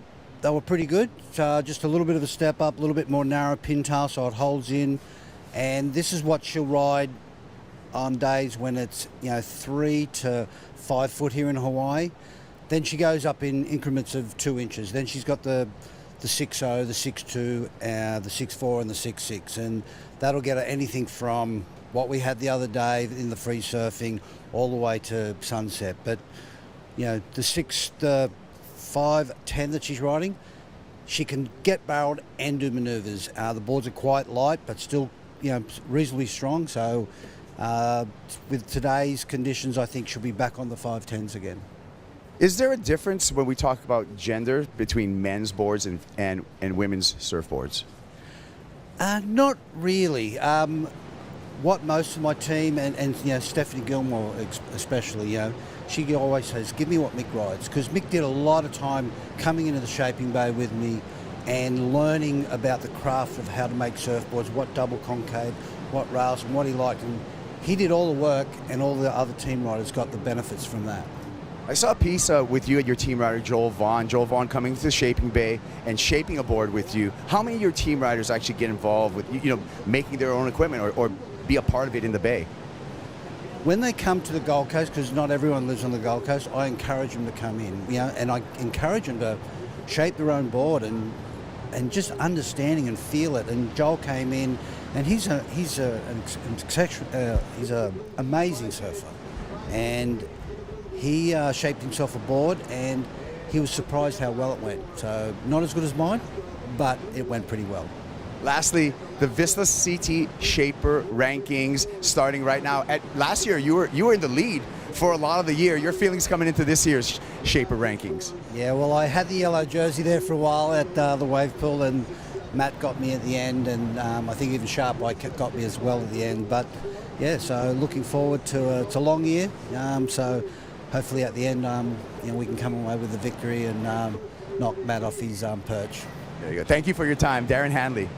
they were pretty good. Just a little bit of a step up, a little bit more narrow pintail so it holds in. And this is what she'll ride on days when it's 3 to 5 foot here in Hawaii. Then she goes up in increments of 2 inches. Then she's got the 6.0, the 6.2, the 6.4 and the 6.6, and that'll get her anything from what we had the other day in the free surfing all the way to sunset. But the 5.10 that she's riding, she can get barreled and do manoeuvres. The boards are quite light but still reasonably strong, so with today's conditions I think she'll be back on the 5.10s again. Is there a difference when we talk about gender between men's boards and women's surfboards? Not really. What most of my team and Stephanie Gilmore especially, she always says, give me what Mick rides, because Mick did a lot of time coming into the shaping bay with me and learning about the craft of how to make surfboards, what double concave, what rails, and what he liked. And he did all the work, and all the other team riders got the benefits from that. I saw a piece with you and your team rider, Joel Vaughn. Joel Vaughn coming to the shaping bay and shaping a board with you. How many of your team riders actually get involved with making their own equipment or be a part of it in the bay? When they come to the Gold Coast, because not everyone lives on the Gold Coast, I encourage them to come in, and I encourage them to shape their own board and just understanding and feel it. And Joel came in, and he's an amazing surfer, and he shaped himself a board, and he was surprised how well it went. So not as good as mine, but it went pretty well. Lastly, the Vissla CT Shaper rankings starting right now. Last year, you were in the lead for a lot of the year. Your feelings coming into this year's Shaper rankings? Yeah, well, I had the yellow jersey there for a while at the wave pool, and Matt got me at the end, and I think even Sharp White got me as well at the end. But yeah, so looking forward to a long year. So hopefully at the end, we can come away with the victory and knock Matt off his perch. There you go. Thank you for your time, Darren Handley.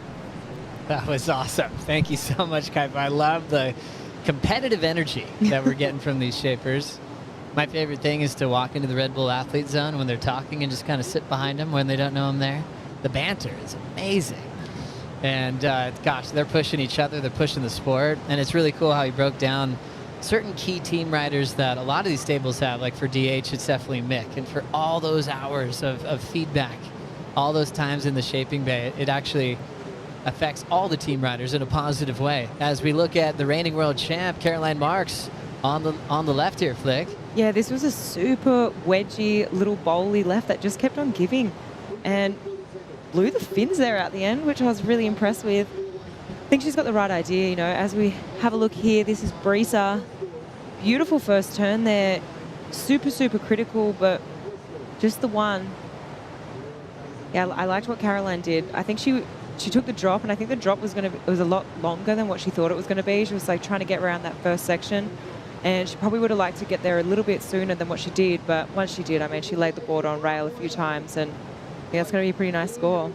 That was awesome. Thank you so much, Kaipa. I love the competitive energy that we're getting from these shapers. My favorite thing is to walk into the Red Bull Athlete Zone when they're talking and just kind of sit behind them when they don't know I'm there. The banter is amazing. And gosh, they're pushing each other, they're pushing the sport. And it's really cool how he broke down certain key team riders that a lot of these stables have. Like for DH, it's definitely Mick. And for all those hours of feedback, all those times in the shaping bay, it actually affects all the team riders in a positive way. As we look at the reigning world champ, Caroline Marks, on the left here, Flick. Yeah, this was a super wedgy little bowly left that just kept on giving and blew the fins there at the end, which I was really impressed with. I think she's got the right idea, as we have a look here. This is Brisa. Beautiful first turn there. Super, super critical, but just the one. Yeah, I liked what Caroline did. I think she took the drop, and I think the drop was it was a lot longer than what she thought it was going to be. She was like trying to get around that first section, and she probably would have liked to get there a little bit sooner than what she did. But once she did, I mean, she laid the board on rail a few times, and yeah, it's going to be a pretty nice score.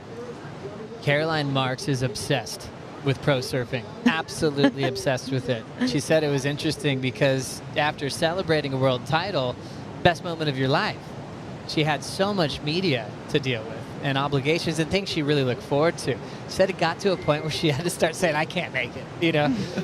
Caroline Marks is obsessed with pro surfing. Absolutely obsessed with it. She said it was interesting because after celebrating a world title, best moment of your life, she had so much media to deal with and obligations and things she really looked forward to. Said it got to a point where she had to start saying, I can't make it,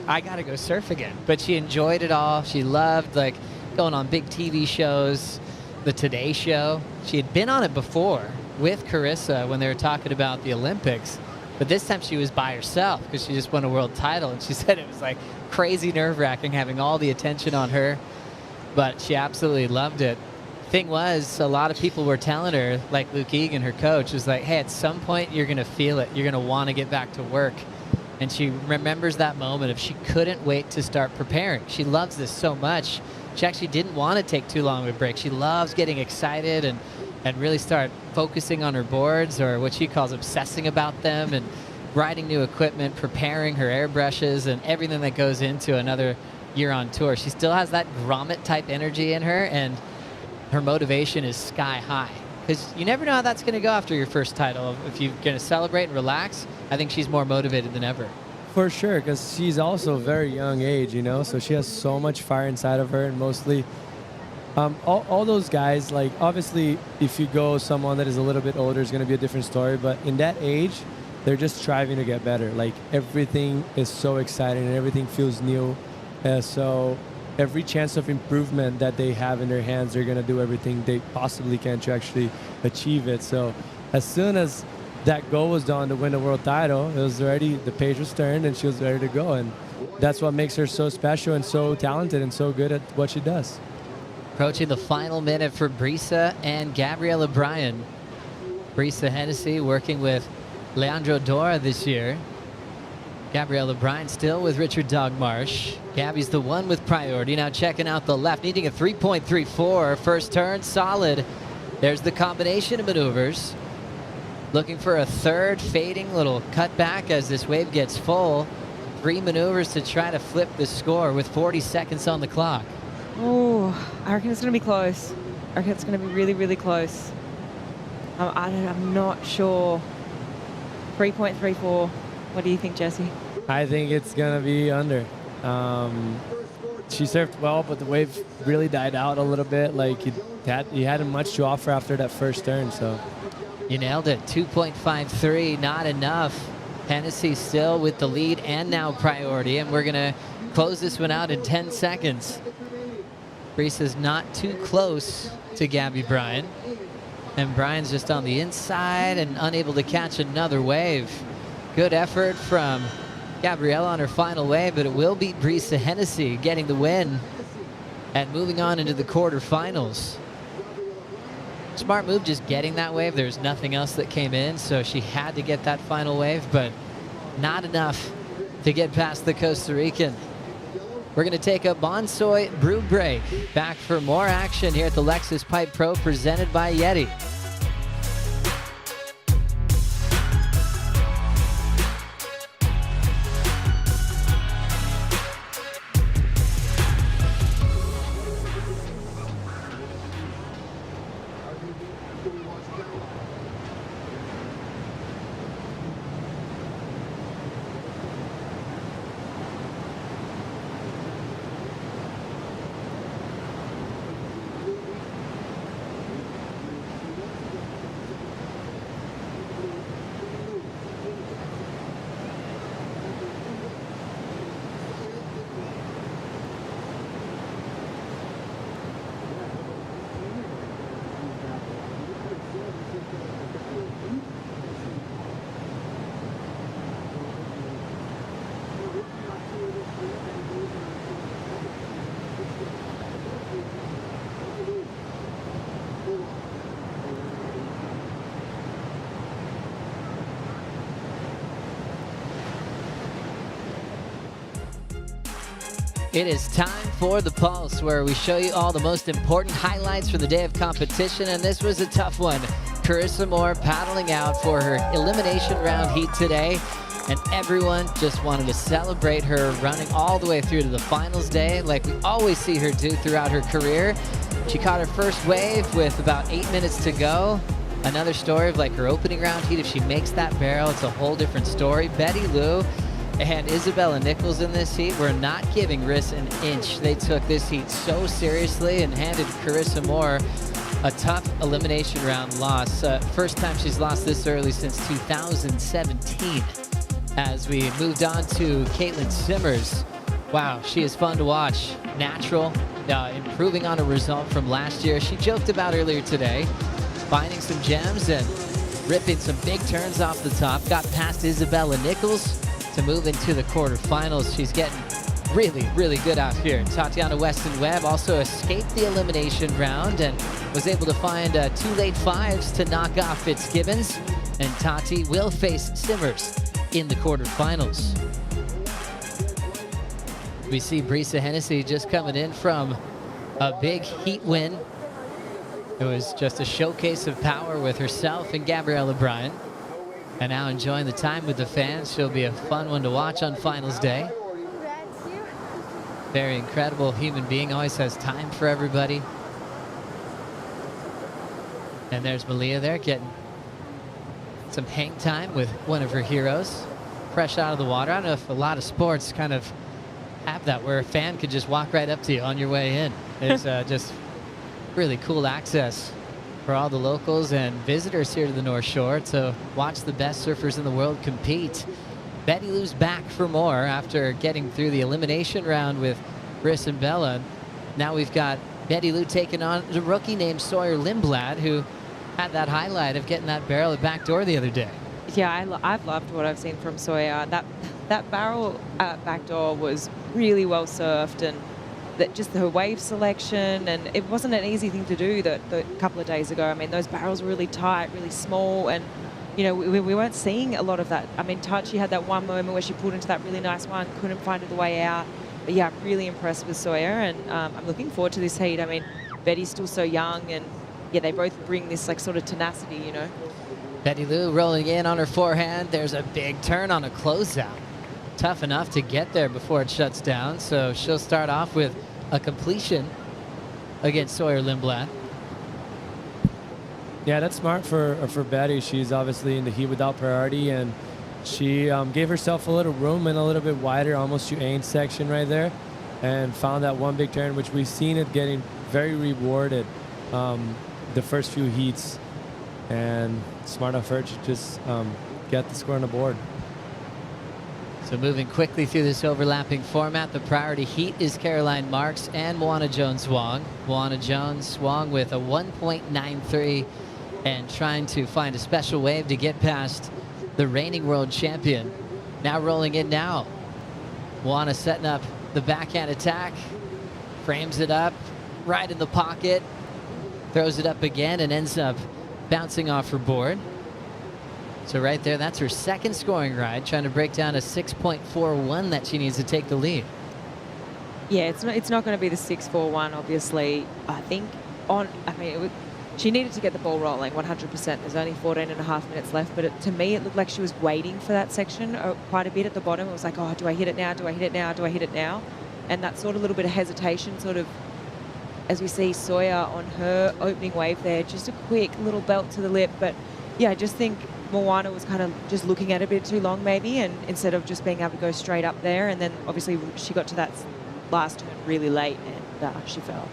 I gotta go surf again. But she enjoyed it all. She loved going on big TV shows, the Today Show. She had been on it before with Carissa when they were talking about the Olympics, but this time she was by herself because she just won a world title, and she said it was crazy nerve-wracking having all the attention on her, but she absolutely loved it. Thing was, a lot of people were telling her, like Luke Egan, her coach, was like, hey, at some point you're going to feel it. You're going to want to get back to work. And she remembers that moment of she couldn't wait to start preparing. She loves this so much. She actually didn't want to take too long of a break. She loves getting excited and really start focusing on her boards, or what she calls obsessing about them, and riding new equipment, preparing her airbrushes, and everything that goes into another year on tour. She still has that grommet type energy in her, and her motivation is sky high, because you never know how that's going to go after your first title. If you're going to celebrate and relax, I think she's more motivated than ever. For sure, because she's also very young age, so she has so much fire inside of her, and mostly All those guys, like obviously, if you go someone that is a little bit older, is going to be a different story. But in that age, they're just striving to get better. Like everything is so exciting and everything feels new. So every chance of improvement that they have in their hands, they're going to do everything they possibly can to actually achieve it. So as soon as that goal was done to win the world title, it was already, the page was turned and she was ready to go. And that's what makes her so special and so talented and so good at what she does. Approaching the final minute for Brisa and Gabriella Bryan. Brisa Hennessy working with Leandro Dora this year. Gabriella Bryan still with Richard Dogmarsh. Gabby's the one with priority. Now checking out the left, needing a 3.34. First turn, solid. There's the combination of maneuvers. Looking for a third, fading little cutback as this wave gets full. 3 maneuvers to try to flip the score with 40 seconds on the clock. Oh, I reckon it's going to be close. I reckon it's going to be really, really close. I'm not sure. 3.34. What do you think, Jesse? I think it's going to be under. She surfed well, but the wave really died out a little bit. Like he hadn't much to offer after that first turn. So you nailed it. 2.53, not enough. Hennessy still with the lead and now priority, and we're going to close this one out in 10 seconds. Brisa's not too close to Gabby Bryan, and Bryan's just on the inside and unable to catch another wave. Good effort from Gabriella on her final wave, but it will beat Brisa Hennessy, getting the win and moving on into the quarterfinals. Smart move just getting that wave. There's nothing else that came in, so she had to get that final wave, but not enough to get past the Costa Rican. We're going to take a Bonsoy brew break. Back for more action here at the Lexus Pipe Pro presented by YETI. It is time for The Pulse, where we show you all the most important highlights from the day of competition, and this was a tough one. Carissa Moore paddling out for her elimination round heat today, and everyone just wanted to celebrate her running all the way through to the finals day like we always see her do throughout her career. She caught her first wave with about 8 minutes to go. Another story of like her opening round heat. If she makes that barrel, it's a whole different story. Betty Lou and Isabella Nichols in this heat were not giving Riss an inch. They took this heat so seriously and handed Carissa Moore a tough elimination round loss. First time she's lost this early since 2017. As we moved on to Caitlin Simmers. Wow, she is fun to watch. Natural, improving on a result from last year. She joked about earlier today, finding some gems and ripping some big turns off the top. Got past Isabella Nichols to move into the quarterfinals. She's getting really, really good out here. Tatiana Weston Webb also escaped the elimination round and was able to find 2 late fives to knock off Fitzgibbons. And Tati will face Simmers in the quarterfinals. We see Brisa Hennessy just coming in from a big heat win. It was just a showcase of power with herself and Gabriella Bryan. And now enjoying the time with the fans. She'll be a fun one to watch on finals day. Very incredible human being, always has time for everybody. And there's Malia there getting some hang time with one of her heroes. Fresh out of the water. I don't know if a lot of sports kind of have that where a fan could just walk right up to you on your way in. There's just Really cool access for all the locals and visitors here to the North Shore to watch the best surfers in the world compete. Betty Lou's back for more after getting through the elimination round with Chris and Bella. Now we've got Betty Lou taking on the rookie named Sawyer Lindblad, who had that highlight of getting that barrel at backdoor the other day. Yeah, I've loved what I've seen from Sawyer. That barrel at backdoor was really well surfed, and that just her wave selection, and it wasn't an easy thing to do the couple of days ago. I mean, those barrels were really tight, really small, and you know, we weren't seeing a lot of that. I mean, Tachi had that one moment where she pulled into that really nice one, couldn't find the way out. But yeah, I'm really impressed with Sawyer, and I'm looking forward to this heat. I mean, Betty's still so young, and yeah, they both bring this like sort of tenacity, you know. Betty Lou rolling in on her forehand. There's a big turn on a closeout. Tough enough to get there before it shuts down, so she'll start off with a completion against Sawyer Lindblad. Yeah, that's smart for Betty. She's obviously in the heat without priority, and she gave herself a little room and a little bit wider, almost to Ains section right there, and found that one big turn, which we've seen it getting very rewarded the first few heats. And smart enough her to just get the score on the board. So moving quickly through this overlapping format, the priority heat is Caroline Marks and Moana Jones-Wong. Moana Jones-Wong with a 1.93 and trying to find a special wave to get past the reigning world champion. Now rolling in now. Moana setting up the backhand attack, frames it up right in the pocket, throws it up again and ends up bouncing off her board. So right there, that's her second scoring ride, trying to break down a 6.41 that she needs to take the lead. Yeah, it's not going to be the 6-4-1, obviously. I think she needed to get the ball rolling 100%. There's only 14 and a half minutes left, but to me, it looked like she was waiting for that section quite a bit at the bottom. It was like, oh, do I hit it now? Do I hit it now? Do I hit it now? And that sort of little bit of hesitation, sort of, as we see Sawyer on her opening wave there, just a quick little belt to the lip. But yeah, I just think Moana was kind of just looking at it a bit too long maybe, and instead of just being able to go straight up there. And then obviously she got to that last turn really late and she fell.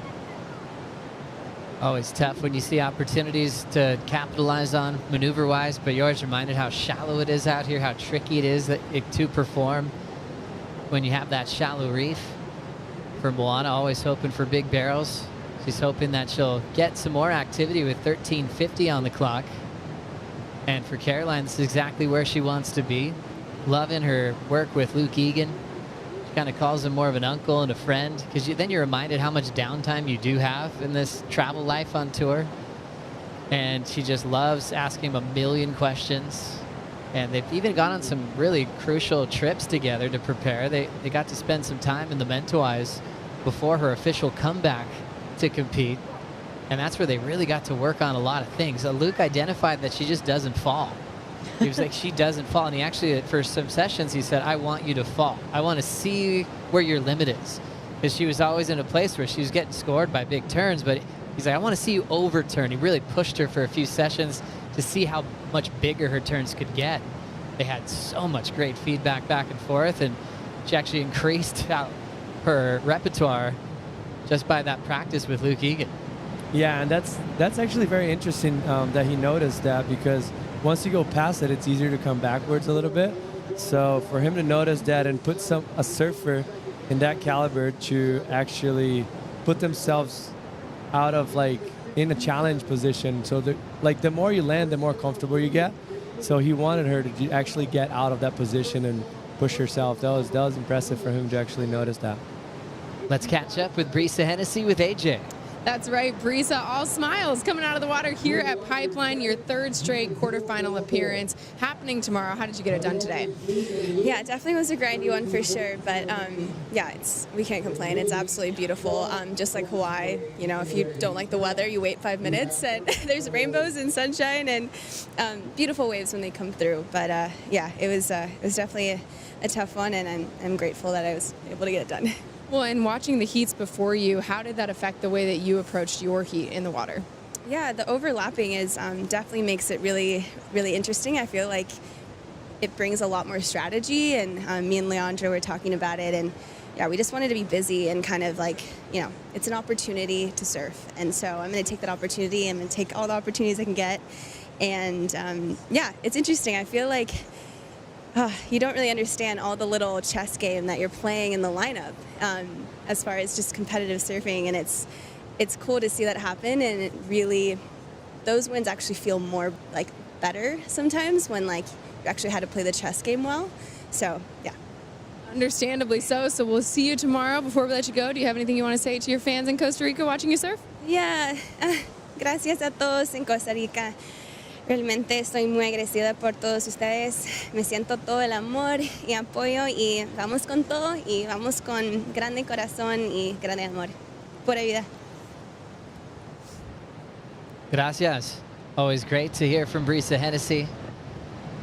Always tough when you see opportunities to capitalize on maneuver-wise, but you're always reminded how shallow it is out here, how tricky it is to perform when you have that shallow reef. For Moana, always hoping for big barrels. She's hoping that she'll get some more activity with 13:50 on the clock. And for Caroline, this is exactly where she wants to be. Loving her work with Luke Egan. She kind of calls him more of an uncle and a friend, because then you're reminded how much downtime you do have in this travel life on tour. And she just loves asking him a million questions. And they've even gone on some really crucial trips together to prepare. They got to spend some time in the Mentawais before her official comeback to compete. And that's where they really got to work on a lot of things. Luke identified that she just doesn't fall. He was like, she doesn't fall. And he actually, for some sessions, he said, I want you to fall. I want to see where your limit is. Because she was always in a place where she was getting scored by big turns. But he's like, I want to see you overturn. He really pushed her for a few sessions to see how much bigger her turns could get. They had so much great feedback back and forth. And she actually increased out her repertoire just by that practice with Luke Egan. Yeah, and that's actually very interesting that he noticed that, because once you go past it, it's easier to come backwards a little bit. So for him to notice that and put a surfer in that caliber to actually put themselves out of in a challenge position, so the more you land, the more comfortable you get. So he wanted her to actually get out of that position and push herself. That was impressive for him to actually notice that. Let's catch up with Brisa Hennessy with AJ. That's right, Brisa, all smiles coming out of the water here at Pipeline, your third straight quarterfinal appearance happening tomorrow. How did you get it done today? Yeah, it definitely was a grindy one for sure, but yeah, we can't complain. It's absolutely beautiful. Just like Hawaii, you know, if you don't like the weather, you wait 5 minutes and there's rainbows and sunshine and beautiful waves when they come through. But yeah, it was definitely a tough one, and I'm grateful that I was able to get it done. Well, and watching the heats before you, how did that affect the way that you approached your heat in the water? Yeah, the overlapping is definitely makes it really, really interesting. I feel like it brings a lot more strategy, and me and Leandra were talking about it, and yeah, we just wanted to be busy and kind of like, you know, it's an opportunity to surf. And so I'm going to take that opportunity. I'm going to take all the opportunities I can get. And yeah, it's interesting. I feel like you don't really understand all the little chess game that you're playing in the lineup as far as just competitive surfing. And it's cool to see that happen. And it really, those wins actually feel more like better sometimes when like you actually had to play the chess game well. So yeah. Understandably so. So we'll see you tomorrow. Before we let you go, do you have anything you want to say to your fans in Costa Rica watching you surf? Yeah. Gracias a todos en Costa Rica. Realmente estoy muy agradecida por todos ustedes. Me siento todo el amor y apoyo y vamos con todo y vamos con grande corazón y grande amor. Pura vida. Gracias. Always great to hear from Brisa Hennessy.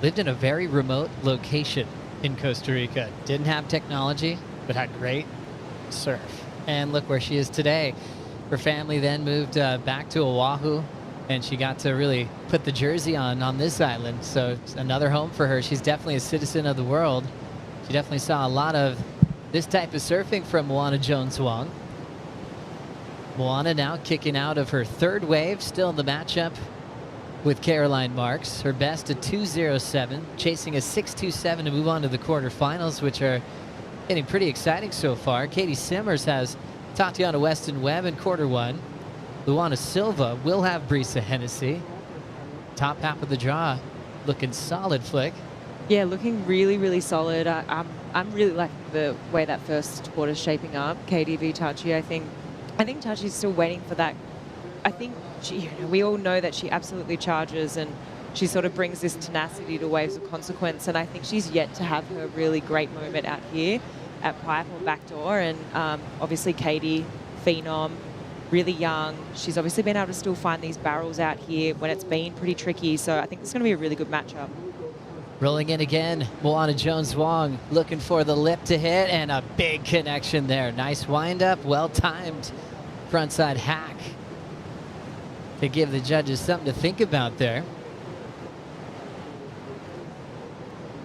Lived in a very remote location in Costa Rica. Didn't have technology, but had great surf. And look where she is today. Her family then moved back to Oahu, and she got to really put the jersey on this island. So it's another home for her. She's definitely a citizen of the world. She definitely saw a lot of this type of surfing from Moana Jones-Wong. Moana now kicking out of her third wave, still in the matchup with Caroline Marks. Her best a 2.07, chasing a 6.27 to move on to the quarterfinals, which are getting pretty exciting so far. Katie Simmers has Tatiana Weston Webb in quarter one. Luana Silva will have Brisa Hennessy. Top half of the draw, looking solid, Flick. Yeah, looking really, really solid. I'm really liking the way that first quarter's shaping up. Katie v Tachi, I think Tachi's still waiting for that. I think we all know that she absolutely charges, and she sort of brings this tenacity to waves of consequence. And I think she's yet to have her really great moment out here at Pipe or Backdoor. And obviously Katie, phenom, really young. She's obviously been able to still find these barrels out here when it's been pretty tricky. So I think it's going to be a really good matchup. Rolling in again, Moana Jones-Wong looking for the lip to hit, and a big connection there. Nice wind-up, well-timed frontside hack to give the judges something to think about there.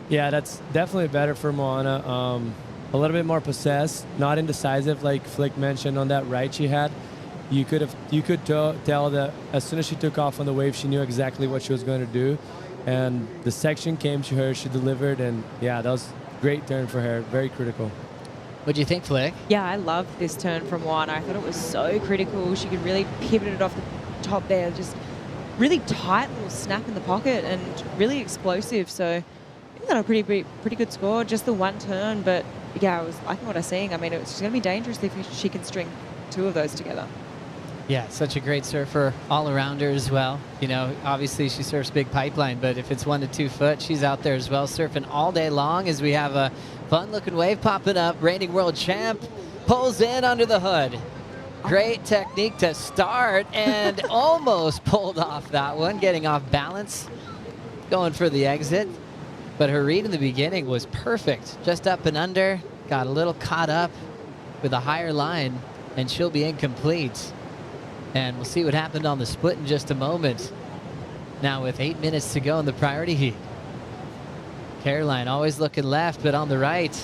Yeah, that's definitely better for Moana. A little bit more possessed, not indecisive like Flick mentioned on that right she had. You could tell that as soon as she took off on the wave, she knew exactly what she was going to do. And the section came to her, she delivered, and yeah, that was a great turn for her, very critical. What do you think, Flick? Yeah, I love this turn from Moana. I thought it was so critical. She could really pivot it off the top there, just really tight little snap in the pocket and really explosive. So I think that's a pretty good score, just the one turn. But yeah, I was liking what I was seeing. I mean, it's going to be dangerous if she can string two of those together. Yeah, such a great surfer all around her as well. You know, obviously she surfs big pipeline, but if it's 1 to 2 foot, she's out there as well, surfing all day long as we have a fun-looking wave popping up. Reigning world champ pulls in under the hood. Great technique to start and almost pulled off that one, getting off balance, going for the exit. But her read in the beginning was perfect. Just up and under, got a little caught up with a higher line, and she'll be incomplete. And we'll see what happened on the split in just a moment. Now with 8 minutes to go in the priority heat. Caroline always looking left, but on the right.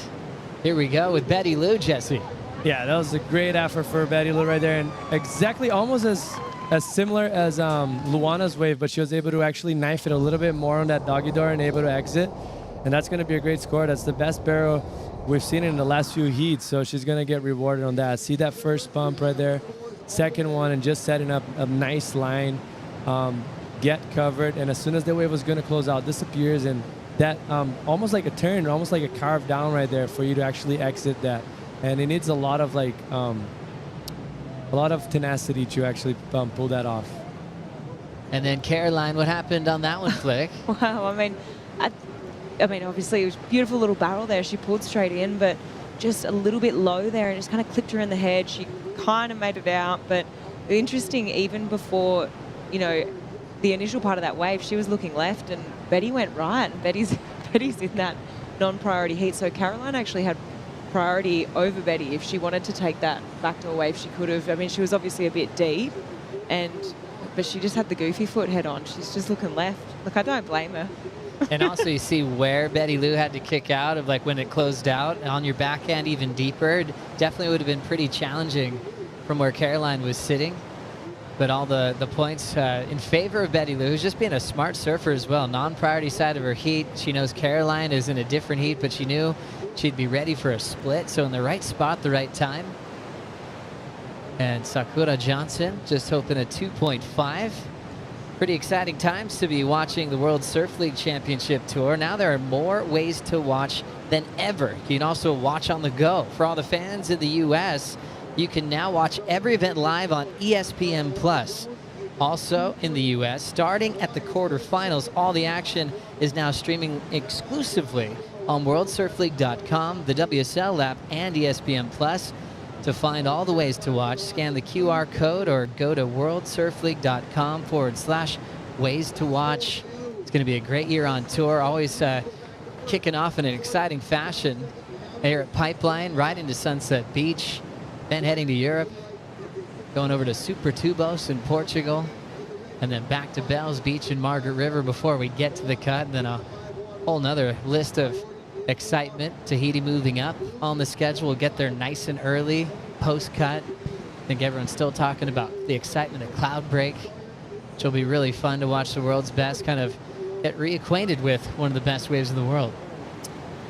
Here we go with Betty Lou, Jesse. Yeah, that was a great effort for Betty Lou right there, and exactly almost as similar as Luana's wave, but she was able to actually knife it a little bit more on that doggy door and able to exit. And that's going to be a great score. That's the best barrel we've seen in the last few heats, so she's going to get rewarded on that. See that first pump right there? Second one, and just setting up a nice line, get covered, and as soon as the wave was going to close out, disappears, and that almost like a turn, almost like a carve down right there for you to actually exit that. And it needs a lot of tenacity to actually pull that off. And then Caroline, what happened on that one, Flick? Wow, I mean, obviously it was a beautiful little barrel there. She pulled straight in, but just a little bit low there, and just kind of clipped her in the head. She kind of made it out, but interesting, even before, you know, the initial part of that wave, she was looking left, and Betty went right, and Betty's in that non-priority heat. So Caroline actually had priority over Betty. If she wanted to take that backdoor wave, she could have. I mean, she was obviously a bit deep, but she just had the goofy foot head on. She's just looking left. Look, I don't blame her. And also you see where Betty Lou had to kick out of, like, when it closed out on your backhand even deeper. It definitely would have been pretty challenging from where Caroline was sitting. But all the points in favor of Betty Lou, who's just being a smart surfer as well. Non-priority side of her heat. She knows Caroline is in a different heat, but she knew she'd be ready for a split. So in the right spot, the right time. And Sakura Johnson just hoping a 2.5. Pretty exciting times to be watching the World Surf League Championship Tour. Now there are more ways to watch than ever. You can also watch on the go. For all the fans in the U.S., you can now watch every event live on ESPN+. Also in the U.S., starting at the quarterfinals, all the action is now streaming exclusively on WorldSurfLeague.com, the WSL app, and ESPN+. To find all the ways to watch, scan the QR code or go to WorldSurfLeague.com/ways to watch. It's going to be a great year on tour, always kicking off in an exciting fashion here at Pipeline, right into Sunset Beach, then heading to Europe, going over to Super Tubos in Portugal, and then back to Bells Beach and Margaret River before we get to the cut, and then a whole nother list of excitement. Tahiti moving up on the schedule. We'll get there nice and early, post-cut. I think everyone's still talking about the excitement of Cloud Break, which will be really fun to watch the world's best kind of get reacquainted with one of the best waves in the world.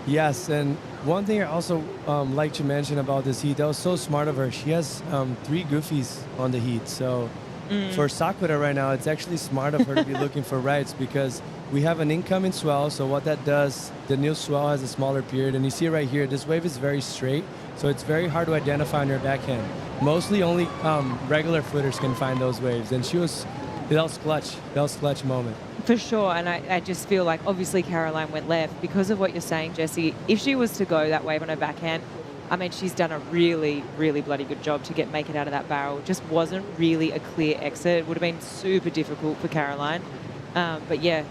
Yes, and one thing I also like to mention about this heat, that was so smart of her. She has 3 goofies on the heat. So for Sakura right now, it's actually smart of her to be looking for rights because we have an incoming swell. So what that does, the new swell has a smaller period. And you see right here, this wave is very straight. So it's very hard to identify on your backhand. Mostly only regular footers can find those waves. And that was clutch. That was clutch moment. For sure, and I just feel like obviously Caroline went left because of what you're saying, Jesse. If she was to go that wave on her backhand, I mean, she's done a really, really bloody good job to make it out of that barrel. It just wasn't really a clear exit. It would have been super difficult for Caroline. But yeah,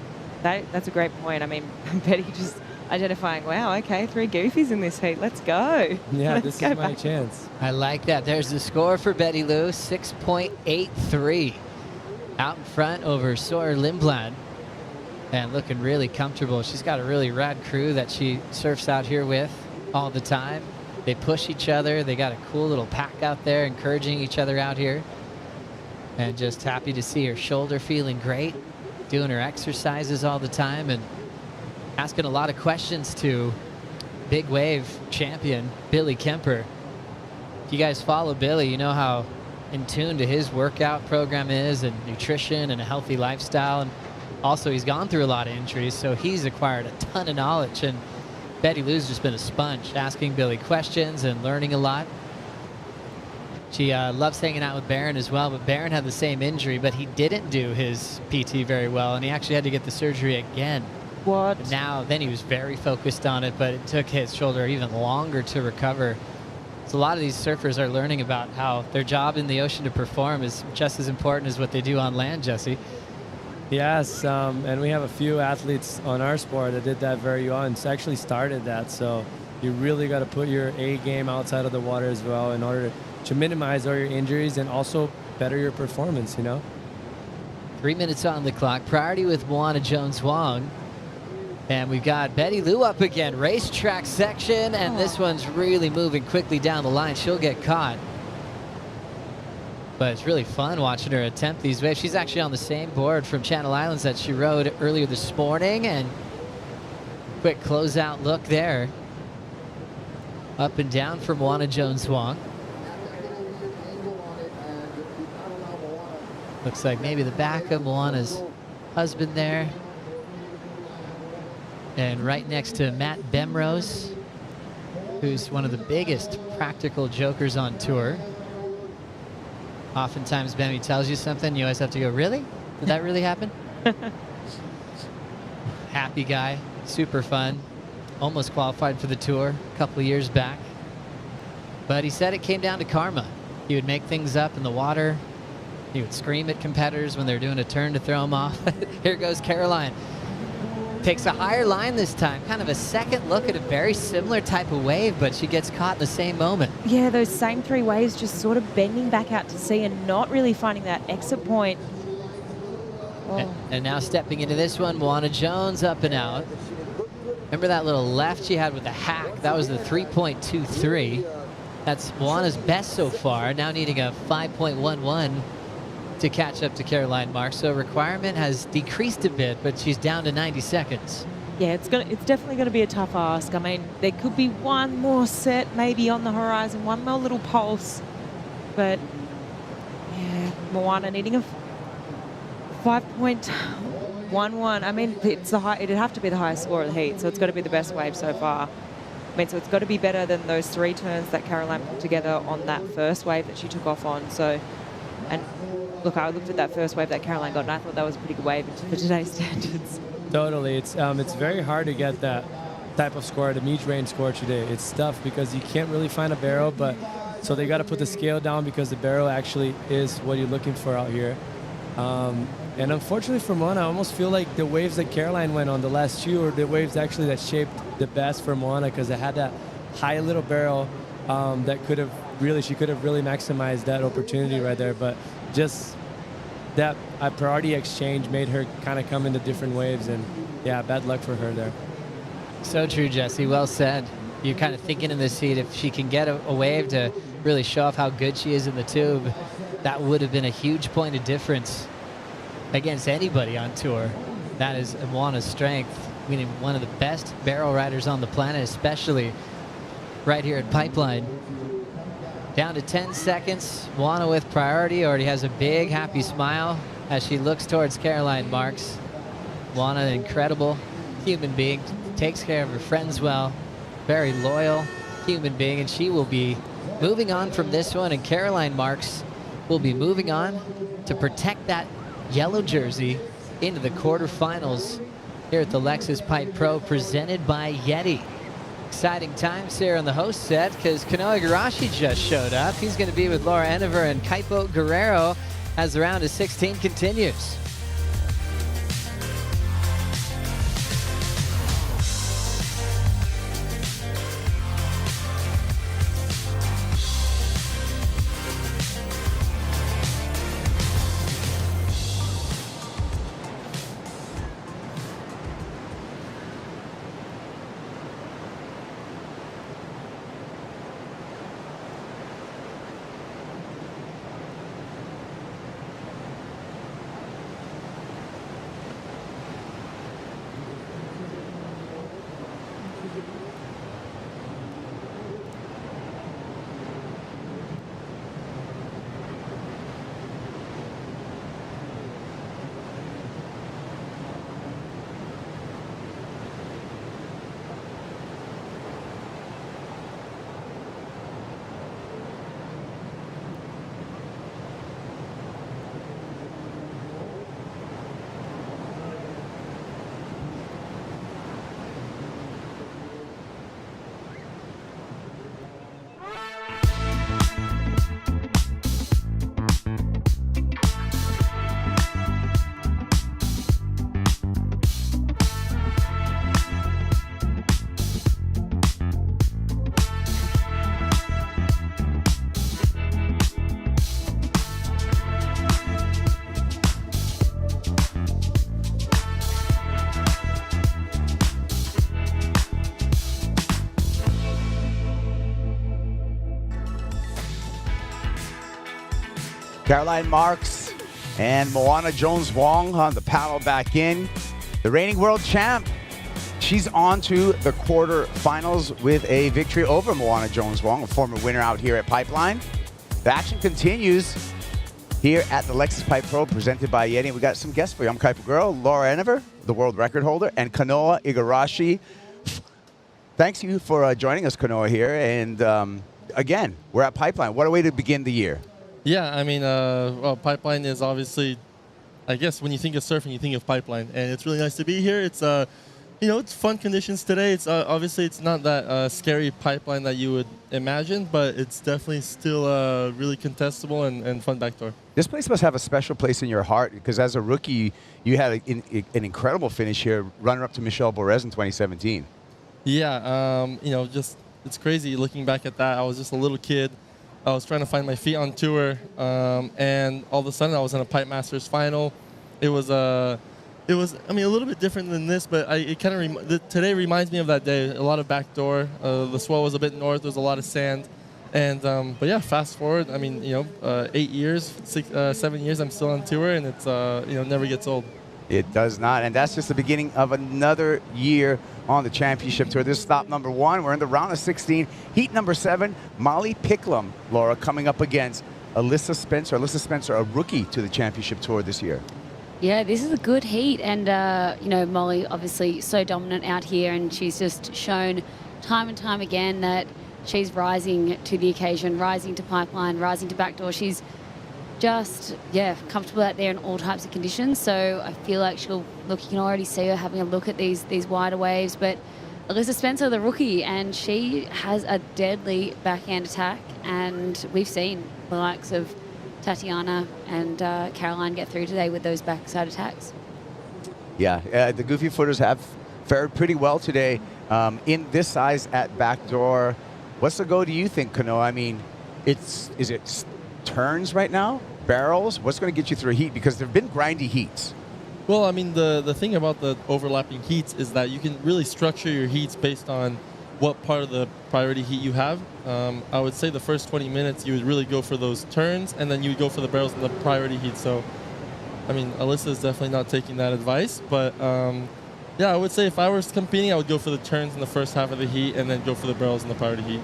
that's a great point. I mean, Betty just identifying, wow, okay, 3 goofies in this heat. Let's go. Yeah, Let's this go is my back. chance. I like that. There's the score for Betty Lou, 6.83. Out in front over Sawyer Lindblad. And looking really comfortable. She's got a really rad crew that she surfs out here with all the time. They push each other. They got a cool little pack out there encouraging each other out here. And just happy to see her shoulder feeling great, doing her exercises all the time and asking a lot of questions to big wave champion Billy Kemper. If you guys follow Billy, you know how in tune to his workout program is and nutrition and a healthy lifestyle. And also, he's gone through a lot of injuries, so he's acquired a ton of knowledge. And Betty Lou's just been a sponge, asking Billy questions and learning a lot. She loves hanging out with Barron as well, but Barron had the same injury, but he didn't do his PT very well, and he actually had to get the surgery again. What? Then he was very focused on it, but it took his shoulder even longer to recover. So a lot of these surfers are learning about how their job in the ocean to perform is just as important as what they do on land, Jesse. Yes, and we have a few athletes on our sport that did that very well and actually started that. So you really got to put your A game outside of the water as well in order to minimize all your injuries and also better your performance, you know? 3 minutes on the clock. Priority with Moana Jones-Wong. And we've got Betty Lou up again. Racetrack section, and this one's really moving quickly down the line. She'll get caught. But it's really fun watching her attempt these waves. She's actually on the same board from Channel Islands that she rode earlier this morning. And quick closeout look there. Up and down from Moana Jones-Wong. Looks like maybe the back of Moana's husband there. And right next to Matt Bemrose, who's one of the biggest practical jokers on tour. Oftentimes, Bemmy tells you something, you always have to go, really? Did that really happen? Happy guy, super fun. Almost qualified for the tour a couple of years back. But he said it came down to karma. He would make things up in the water. He would scream at competitors when they're doing a turn to throw him off. Here goes Caroline. Takes a higher line this time. Kind of a second look at a very similar type of wave, but she gets caught in the same moment. Yeah, those same 3 waves just sort of bending back out to sea and not really finding that exit point. And now stepping into this one, Moana Jones up and out. Remember that little left she had with the hack? That was the 3.23. That's Moana's best so far. Now needing a 5.11 to catch up to Caroline Marks. So requirement has decreased a bit, but she's down to 90 seconds. Yeah, it's definitely going to be a tough ask. I mean, there could be one more set maybe on the horizon, one more little pulse. But, yeah, Moana needing a 5.11. I mean, it'd have to be the highest score of the heat, so it's got to be the best wave so far. I mean, so it's got to be better than those 3 turns that Caroline put together on that first wave that she took off on. So, and look, I looked at that first wave that Caroline got, and I thought that was a pretty good wave for today's standards. Totally. It's very hard to get that type of score, the mid-range score today. It's tough because you can't really find a barrel, but so they got to put the scale down because the barrel actually is what you're looking for out here. And unfortunately for Moana, I almost feel like the waves that Caroline went on the last 2 are the waves actually that shaped the best for Moana, because it had that high little barrel that she could have really maximized that opportunity right there. But just that priority exchange made her kind of come into different waves, and yeah, bad luck for her there. So true, Jesse. Well said. You're kind of thinking in this heat, if she can get a wave to really show off how good she is in the tube, that would have been a huge point of difference against anybody on tour. That is Moana's strength. Meaning one of the best barrel riders on the planet, especially right here at Pipeline. Down to 10 seconds. Moana with priority already has a big happy smile as she looks towards Caroline Marks. Moana, an incredible human being, takes care of her friends well, very loyal human being, and she will be moving on from this one, and Caroline Marks will be moving on to protect that yellow jersey into the quarterfinals here at the Lexus Pipe Pro, presented by YETI. Exciting times here on the host set because Kanoa Igarashi just showed up. He's going to be with Laura Enever and Kaipo Guerrero as the round of 16 continues. Caroline Marks and Moana Jones-Wong on the paddle back in. The reigning world champ, she's on to the quarterfinals with a victory over Moana Jones-Wong, a former winner out here at Pipeline. The action continues here at the Lexus Pipe Pro, presented by YETI. We got some guests for you. I'm Kaipo Guerrero, Laura Enever, the world record holder, and Kanoa Igarashi. Thanks you for joining us, Kanoa, here. And again, we're at Pipeline. What a way to begin the year. Yeah, I mean, well, Pipeline is obviously, I guess when you think of surfing, you think of Pipeline, and it's really nice to be here. It's, you know, it's fun conditions today. It's obviously it's not that scary Pipeline that you would imagine, but it's definitely still really contestable and fun backdoor. This place must have a special place in your heart because as a rookie, you had an incredible finish here, runner-up to Michelle Borez in 2017. Yeah, you know, just it's crazy looking back at that. I was just a little kid. I was trying to find my feet on tour, and all of a sudden I was in a Pipe Masters final. It was I mean, a little bit different than this, but it kind of today reminds me of that day. A lot of backdoor. The swell was a bit north. There's a lot of sand. And but yeah, fast forward. I mean, 8 years, 7 years. I'm still on tour, and it's never gets old. It does not, and that's just the beginning of another year on the championship tour. This is stop number 1. We're in the round of 16, heat number 7. Molly Picklum, Laura, coming up against Alyssa Spencer. Alyssa Spencer, a rookie to the championship tour this year. Yeah, this is a good heat, and Molly obviously so dominant out here, and she's just shown time and time again that she's rising to the occasion, rising to pipeline, rising to backdoor. She's just, comfortable out there in all types of conditions. So I feel like you can already see her having a look at these wider waves. But Alyssa Spencer, the rookie, and she has a deadly backhand attack. And we've seen the likes of Tatiana and Caroline get through today with those backside attacks. Yeah, the goofy footers have fared pretty well today in this size at backdoor. What's the go, do you think, Kanoa? I mean, is it turns right now? Barrels? What's going to get you through a heat? Because there have been grindy heats. Well, I mean, the thing about the overlapping heats is that you can really structure your heats based on what part of the priority heat you have. I would say the first 20 minutes, you would really go for those turns, and then you would go for the barrels in the priority heat. So, I mean, Alyssa is definitely not taking that advice, but I would say if I was competing, I would go for the turns in the first half of the heat and then go for the barrels in the priority heat.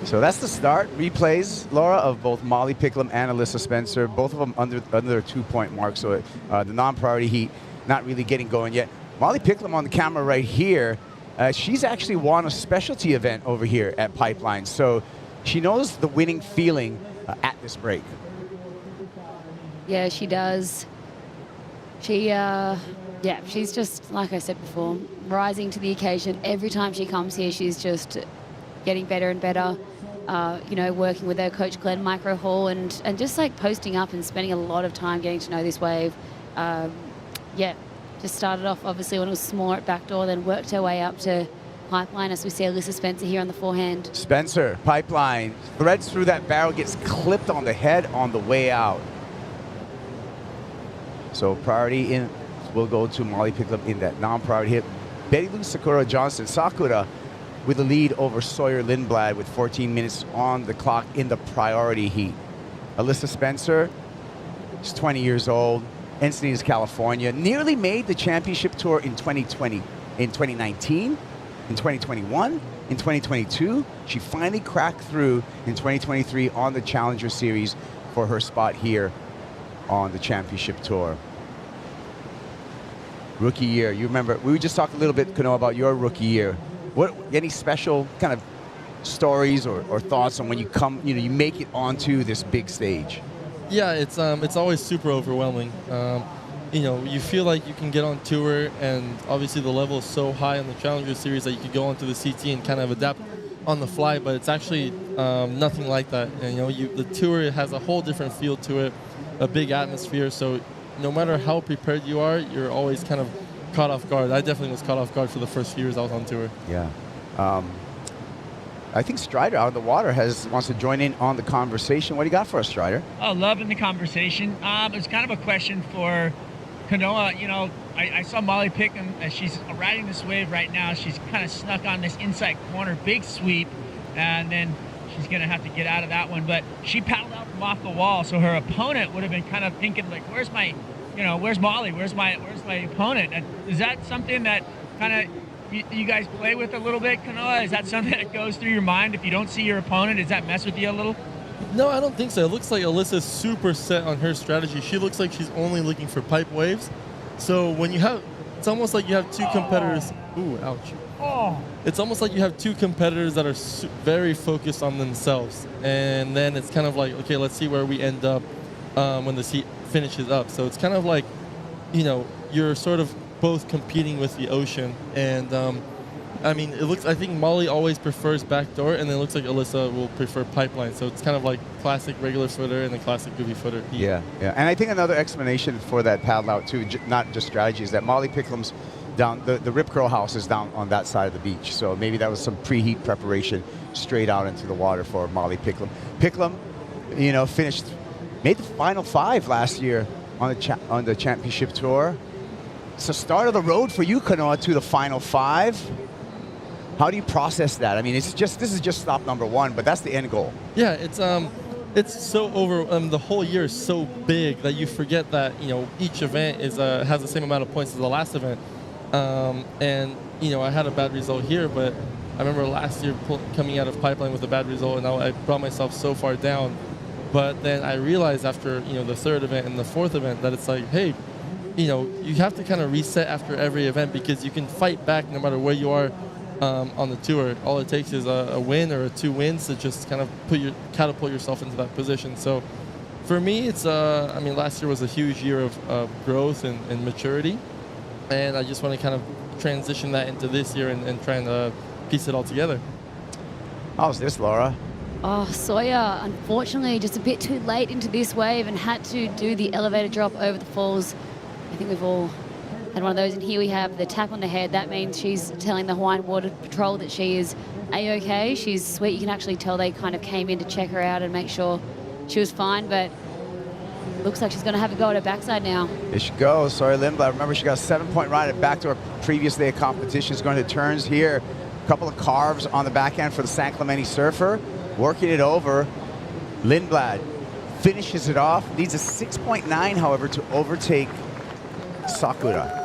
So that's the start. Replays, Laura, of both Molly Picklum and Alyssa Spencer, both of them under their 2-point mark. So the non-priority heat not really getting going yet. Molly Picklum on the camera right here, she's actually won a specialty event over here at Pipeline. So she knows the winning feeling at this break. Yeah, she does. She's just, like I said before, rising to the occasion. Every time she comes here, she's just getting better and better. Working with her coach Glenn Micro Hall and just like posting up and spending a lot of time getting to know this wave. Just started off obviously when it was smaller at backdoor, then worked her way up to pipeline as we see Alyssa Spencer here on the forehand. Spencer, pipeline, threads through that barrel, gets clipped on the head on the way out. So priority in will go to Molly Picklum in that non-priority hit. Betty Lou Sakura Johnson, Sakura with the lead over Sawyer Lindblad with 14 minutes on the clock in the priority heat. Alyssa Spencer is 20 years old, Encinitas, California, nearly made the championship tour in 2020, in 2019, in 2021, in 2022. She finally cracked through in 2023 on the Challenger Series for her spot here on the championship tour. Rookie year, you remember, we just talked a little bit, Kanoa, about your rookie year. Any special kind of stories or thoughts on when you come, you make it onto this big stage? Yeah, it's always super overwhelming. You feel like you can get on tour, and obviously the level is so high on the Challenger Series that you could go onto the CT and kind of adapt on the fly, but it's actually nothing like that. And the tour has a whole different feel to it, a big atmosphere. So no matter how prepared you are, you're always kind of caught off guard. I definitely was caught off guard for the first few years I was on tour. Yeah. I think Strider out of the water wants to join in on the conversation. What do you got for us, Strider? Oh, loving the conversation. It's kind of a question for Kanoa. I saw Molly Picklum as she's riding this wave right now. She's kind of snuck on this inside corner, big sweep, and then she's going to have to get out of that one. But she paddled out from off the wall, so her opponent would have been kind of thinking, like, where's Molly? Where's my opponent? Is that something that kind of you guys play with a little bit, Kanoa? Is that something that goes through your mind if you don't see your opponent? Does that mess with you a little? No, I don't think so. It looks like Alyssa's super set on her strategy. She looks like she's only looking for pipe waves. So when it's almost like you have two competitors. Ooh, ouch. Oh. It's almost like you have two competitors that are very focused on themselves. And then it's kind of like, okay, let's see where we end up when the heat finishes up. So it's kind of like, you're sort of both competing with the ocean. And I think Molly always prefers backdoor, and then it looks like Alyssa will prefer pipeline. So it's kind of like classic regular footer and then classic goofy footer. Yeah. And I think another explanation for that paddle out too, not just strategy, is that Molly Picklum's down, the Rip Curl house is down on that side of the beach. So maybe that was some preheat preparation straight out into the water for Molly Picklum. Picklum, made the final 5 last year on the championship tour. It's the start of the road for you, Kanoa, to the final 5. How do you process that? I mean, this is just stop number 1, but that's the end goal. Yeah, it's so the whole year is so big that you forget that each event is has the same amount of points as the last event. And I had a bad result here, but I remember last year coming out of Pipeline with a bad result, and I brought myself so far down. But then I realized after the 3rd event and the 4th event that it's like, hey, you have to kind of reset after every event, because you can fight back no matter where you are on the tour. All it takes is a win or 2 wins to just kind of catapult yourself into that position. So for me, it's last year was a huge year of growth and maturity, and I just want to kind of transition that into this year and try and piece it all together. How's this, Laura? Oh, Sawyer, unfortunately, just a bit too late into this wave and had to do the elevator drop over the falls. I think we've all had one of those, and here we have the tap on the head. That means she's telling the Hawaiian Water Patrol that she is A-OK. She's sweet. You can actually tell they kind of came in to check her out and make sure she was fine, but looks like she's going to have a go at her backside now. There she goes, Sawyer Lindblad. Remember, she got a 7-point ride at back to her previous day of competition. She's going to turns here. A couple of carves on the backhand for the San Clemente surfer. Working it over. Lindblad finishes it off. Needs a 6.9, however, to overtake Sakura.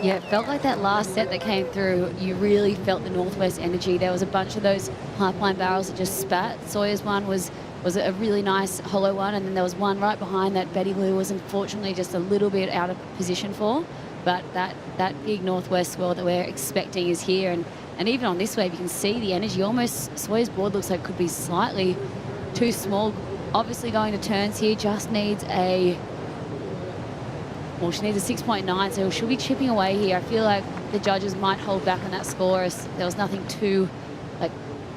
Yeah, it felt like that last set that came through, you really felt the Northwest energy. There was a bunch of those pipeline barrels that just spat. Sawyer's one was a really nice hollow one, and then there was one right behind that Betty Lou was unfortunately just a little bit out of position for. But that big Northwest swirl that we're expecting is here, and even on this wave, you can see the energy. Almost, Sawyer's board looks like it could be slightly too small. Obviously going to turns here, just needs a... Well, she needs a 6.9, so she'll be chipping away here. I feel like the judges might hold back on that score as there was nothing too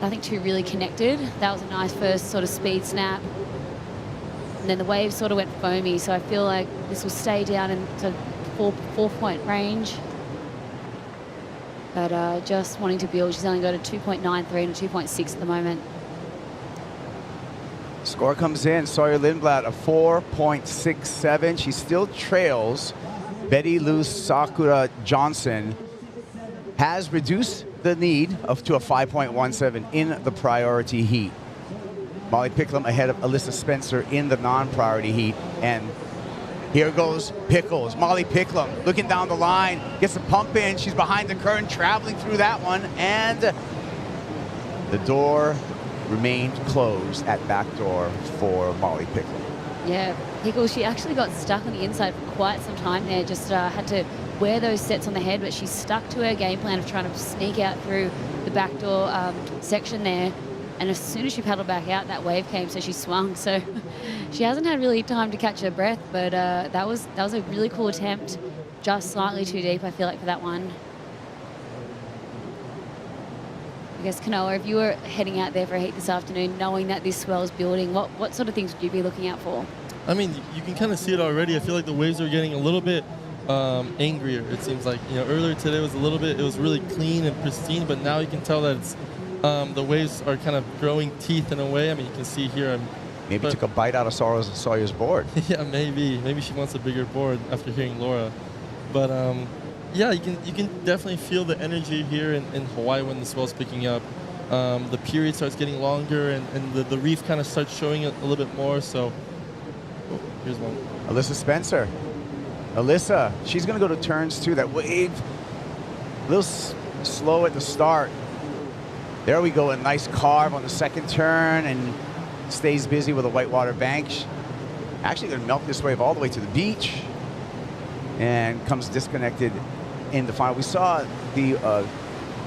really connected. That was a nice first sort of speed snap. And then the wave sort of went foamy, so I feel like this will stay down in sort of 4-point range. But just wanting to build, she's only got a 2.93 and a 2.6 at the moment. Score comes in, Sawyer Lindblad, a 4.67. She still trails Betty Lou Sakura Johnson. Has reduced the need to a 5.17 in the priority heat. Molly Picklum ahead of Alyssa Spencer in the non-priority heat. And here goes Pickles. Molly Picklum looking down the line, gets a pump in. She's behind the current, traveling through that one. And the door remained closed at back door for Molly Picklum. Yeah, Pickles, she actually got stuck on the inside for quite some time there. Just had to wear those sets on the head, but she stuck to her game plan of trying to sneak out through the back door section there. And as soon as she paddled back out, that wave came, so she swung. So she hasn't had really time to catch her breath, but that was a really cool attempt. Just slightly too deep, I feel like, for that one. I guess, Kanoa, if you were heading out there for a heat this afternoon, knowing that this swell is building, what sort of things would you be looking out for? I mean, you can kind of see it already. I feel like the waves are getting a little bit angrier. It seems like, earlier today was it was really clean and pristine, but now you can tell that it's the waves are kind of growing teeth in a way. I mean, you can see here. Maybe took a bite out of Sawyer's board. Yeah, maybe she wants a bigger board after hearing Laura. But yeah, you can definitely feel the energy here in Hawaii when the swell's picking up. The period starts getting longer, and the reef kind of starts showing a little bit more. So here's one. Alyssa Spencer. Alyssa, she's going to go to turns too. That wave, a little slow at the start. There we go, a nice carve on the second turn, and stays busy with a whitewater bank. Actually going to melt this wave all the way to the beach, and comes disconnected in the final. We saw the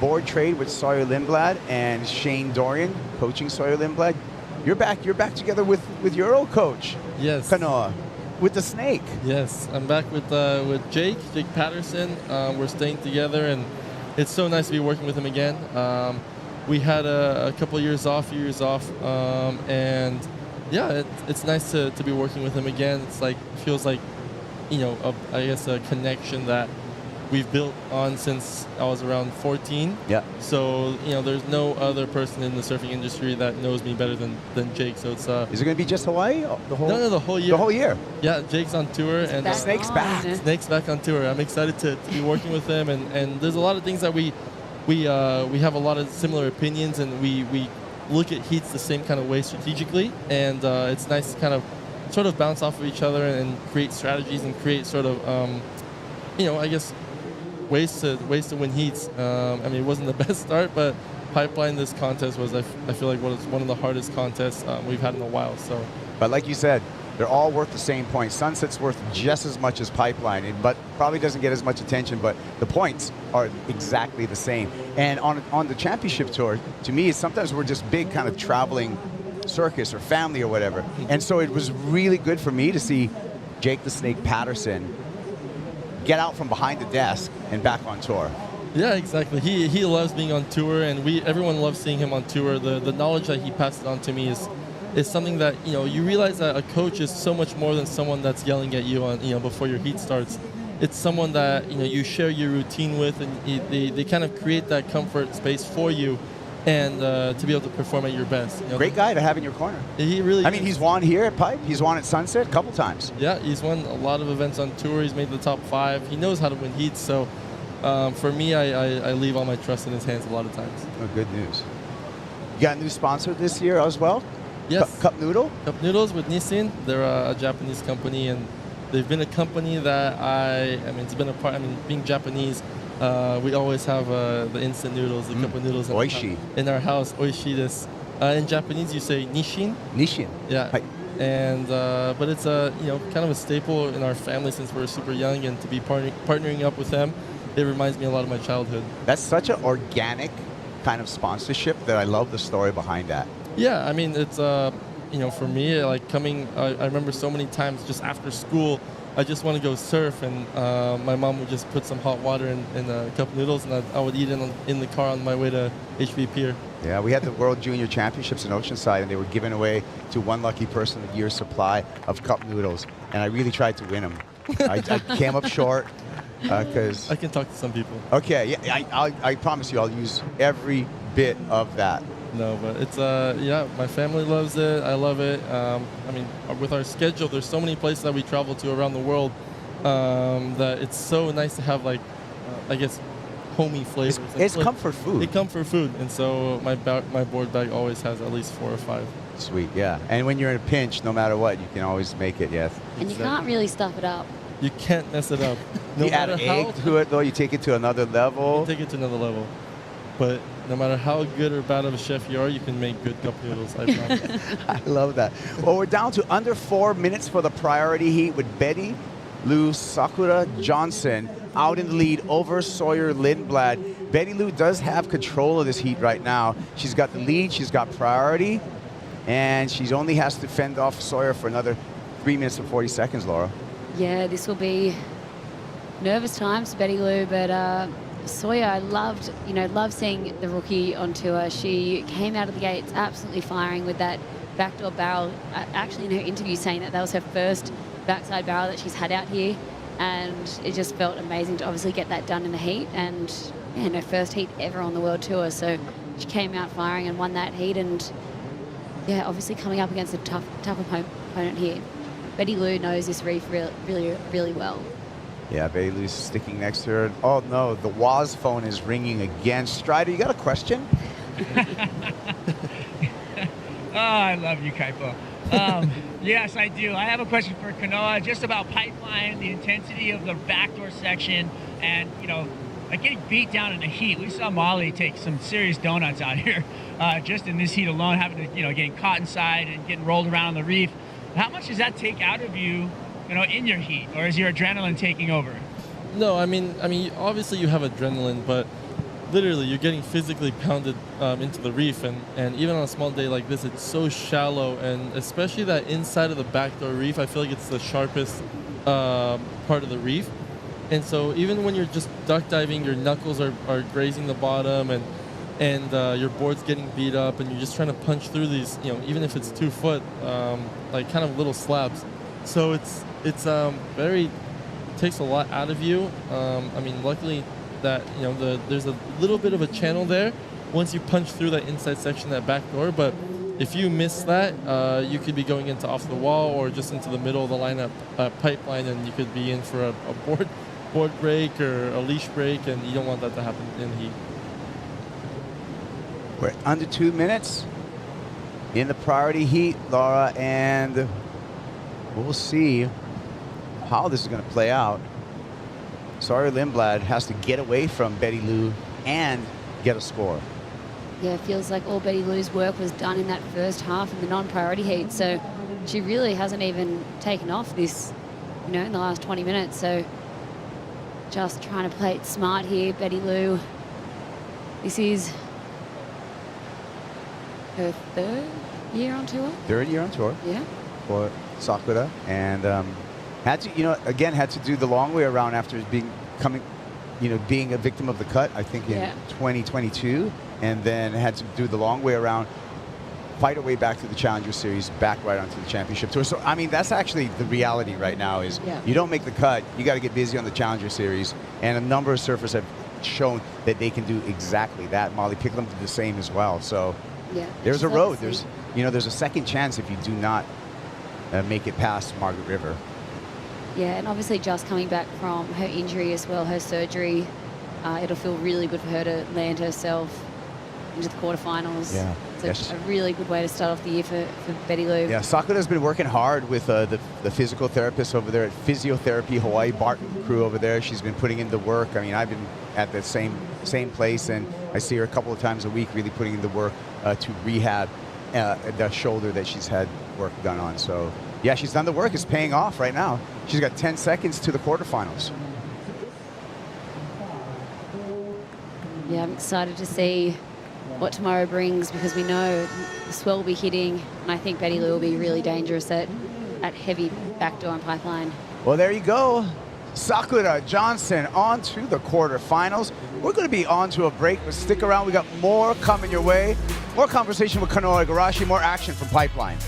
board trade with Sawyer Lindblad and Shane Dorian coaching Sawyer Lindblad. You're back together with your old coach. Yes. Kanoa, with the snake. Yes, I'm back with Jake Patterson. We're staying together, and it's so nice to be working with him again. We had a couple years off, and yeah, it's nice to be working with him again. It's like, feels like, I guess a connection that we've built on since I was around 14. Yeah. So, there's no other person in the surfing industry that knows me better than Jake. So it's Is it going to be just Hawaii? The whole? No, the whole year. The whole year. Yeah, Jake's on tour and Snake's back. Snake's back on tour. I'm excited to be working with him, and there's a lot of things that we have a lot of similar opinions, and we look at heats the same kind of way strategically, and it's nice to kind of sort of bounce off of each other and create strategies and create sort of I guess ways to win heats. It wasn't the best start, but Pipeline, this contest was I feel like was one of the hardest contests we've had in a while. So, but like you said, they're all worth the same points. Sunset's worth just as much as Pipeline, but probably doesn't get as much attention, but the points are exactly the same. And on the championship tour, to me, sometimes we're just big kind of traveling circus or family or whatever. And so it was really good for me to see Jake the Snake Patterson get out from behind the desk and back on tour. Yeah, exactly. He loves being on tour, and everyone loves seeing him on tour. The knowledge that he passes on to me is something that you realize that a coach is so much more than someone that's yelling at you on before your heat starts. It's someone that you share your routine with, and they kind of create that comfort space for you, and to be able to perform at your best. Great guy to have in your corner. He really. He's won here at Pipe. He's won at Sunset a couple times. Yeah, he's won a lot of events on tour. He's made the top 5. He knows how to win heats. So for me, I leave all my trust in his hands a lot of times. Oh, good news. You got a new sponsor this year as well? Yes. Cup Noodle? Cup Noodles with Nissin. They're a Japanese company, and they've been a company that it's been a part. Being Japanese, we always have the instant noodles, the cup of noodles Oishi. In our house. Oishi desu. In Japanese, you say nishin. Nishin. Yeah. Hi. And but it's kind of a staple in our family since we're super young, and to be partnering up with them, it reminds me a lot of my childhood. That's such an organic kind of sponsorship that I love the story behind that. Yeah, it's for me, like coming, I remember so many times just after school, I just want to go surf, and my mom would just put some hot water in a cup of noodles, and I would eat it in the car on my way to HB Pier. Yeah, we had the World Junior Championships in Oceanside, and they were giving away to one lucky person a year's supply of cup noodles, and I really tried to win them. I came up short because I can talk to some people. Okay, yeah, I promise you, I'll use every bit of that. No, but it's my family loves it. I love it. With our schedule, there's so many places that we travel to around the world that it's so nice to have I guess homey flavors. It's comfort food. It's comfort food, and so my board bag always has at least 4 or 5. Sweet, yeah. And when you're in a pinch, no matter what, you can always make it. Yes. And you can't really stuff it up. You can't mess it up. No you add matter egg to it, though. You take it to another level. You take it to another level. But no matter how good or bad of a chef you are, you can make good cup noodles, I promise. I love that. Well, we're down to under 4 minutes for the priority heat with Betty Lou Sakura Johnson out in the lead over Sawyer Lindblad. Betty Lou does have control of this heat right now. She's got the lead, she's got priority, and she only has to fend off Sawyer for another 3 minutes and 40 seconds, Laura. Yeah, this will be nervous times for Betty Lou, but Sawyer, I loved seeing the rookie on tour. She came out of the gates absolutely firing with that backdoor barrel. Actually, in her interview, saying that was her first backside barrel that she's had out here, and it just felt amazing to obviously get that done in the heat, and her first heat ever on the world tour. So she came out firing and won that heat, and obviously coming up against a tough opponent here. Betty Lou knows this reef really, really well. Yeah, Betty Lou's sticking next to her. Oh no, the Woz phone is ringing again. Strider, you got a question? Oh, I love you, Kaipo. Yes, I do. I have a question for Kanoa, just about Pipeline, the intensity of the backdoor section, and getting beat down in the heat. We saw Molly take some serious donuts out here, just in this heat alone, having to getting caught inside and getting rolled around on the reef. How much does that take out of you, in your heat, or is your adrenaline taking over? No, obviously you have adrenaline, but literally you're getting physically pounded into the reef, and even on a small day like this, it's so shallow, and especially that inside of the backdoor reef, I feel like it's the sharpest part of the reef. And so even when you're just duck diving, your knuckles are grazing the bottom, and your board's getting beat up, and you're just trying to punch through these, even if it's 2 foot, kind of little slabs. So it's very takes a lot out of you. I mean, luckily that, you know, there's a little bit of a channel there once you punch through that inside section, that back door. But if you miss that, you could be going into off the wall or just into the middle of the lineup pipeline, and you could be in for a board break or a leash break, and you don't want that to happen in heat. We're under 2 minutes in the priority heat, Laura, and we'll see how this is going to play out. Sawyer Lindblad has to get away from Betty Lou and get a score. Yeah, it feels like all Betty Lou's work was done in that first half in the non-priority heat. So she really hasn't even taken off this, you know, in the last 20 minutes. So just trying to play it smart here, Betty Lou. This is her third year on tour. Third year on tour. Yeah. For Sakura, and had to, had to do the long way around after being a victim of the cut, I think in 2022, and then had to do the long way around, fight her way back to the Challenger Series, back right onto the Championship Tour. So, I mean, that's actually the reality right now is you don't make the cut, you got to get busy on the Challenger Series, and a number of surfers have shown that they can do exactly that. Molly Picklum did the same as well. So there's a road. There's a second chance if you do not make it past Margaret River. Yeah, and obviously just coming back from her injury as well, her surgery, it'll feel really good for her to land herself into the quarterfinals. Yeah. It's a really good way to start off the year for Betty Lou. Yeah, Sakura's been working hard with the physical therapist over there at Physiotherapy Hawaii, Barton crew over there. She's been putting in the work. I mean, I've been at the same place, and I see her a couple of times a week really putting in the work to rehab the shoulder that she's had work done on. So, yeah, she's done the work. It's paying off right now. She's got 10 seconds to the quarterfinals. Yeah, I'm excited to see what tomorrow brings, because we know the swell will be hitting, and I think Betty Lou will be really dangerous at heavy backdoor and pipeline. Well, there you go. Sakura Johnson on to the quarterfinals. We're going to be on to a break, but stick around. We got more coming your way. More conversation with Kanoa Igarashi, more action from Pipeline.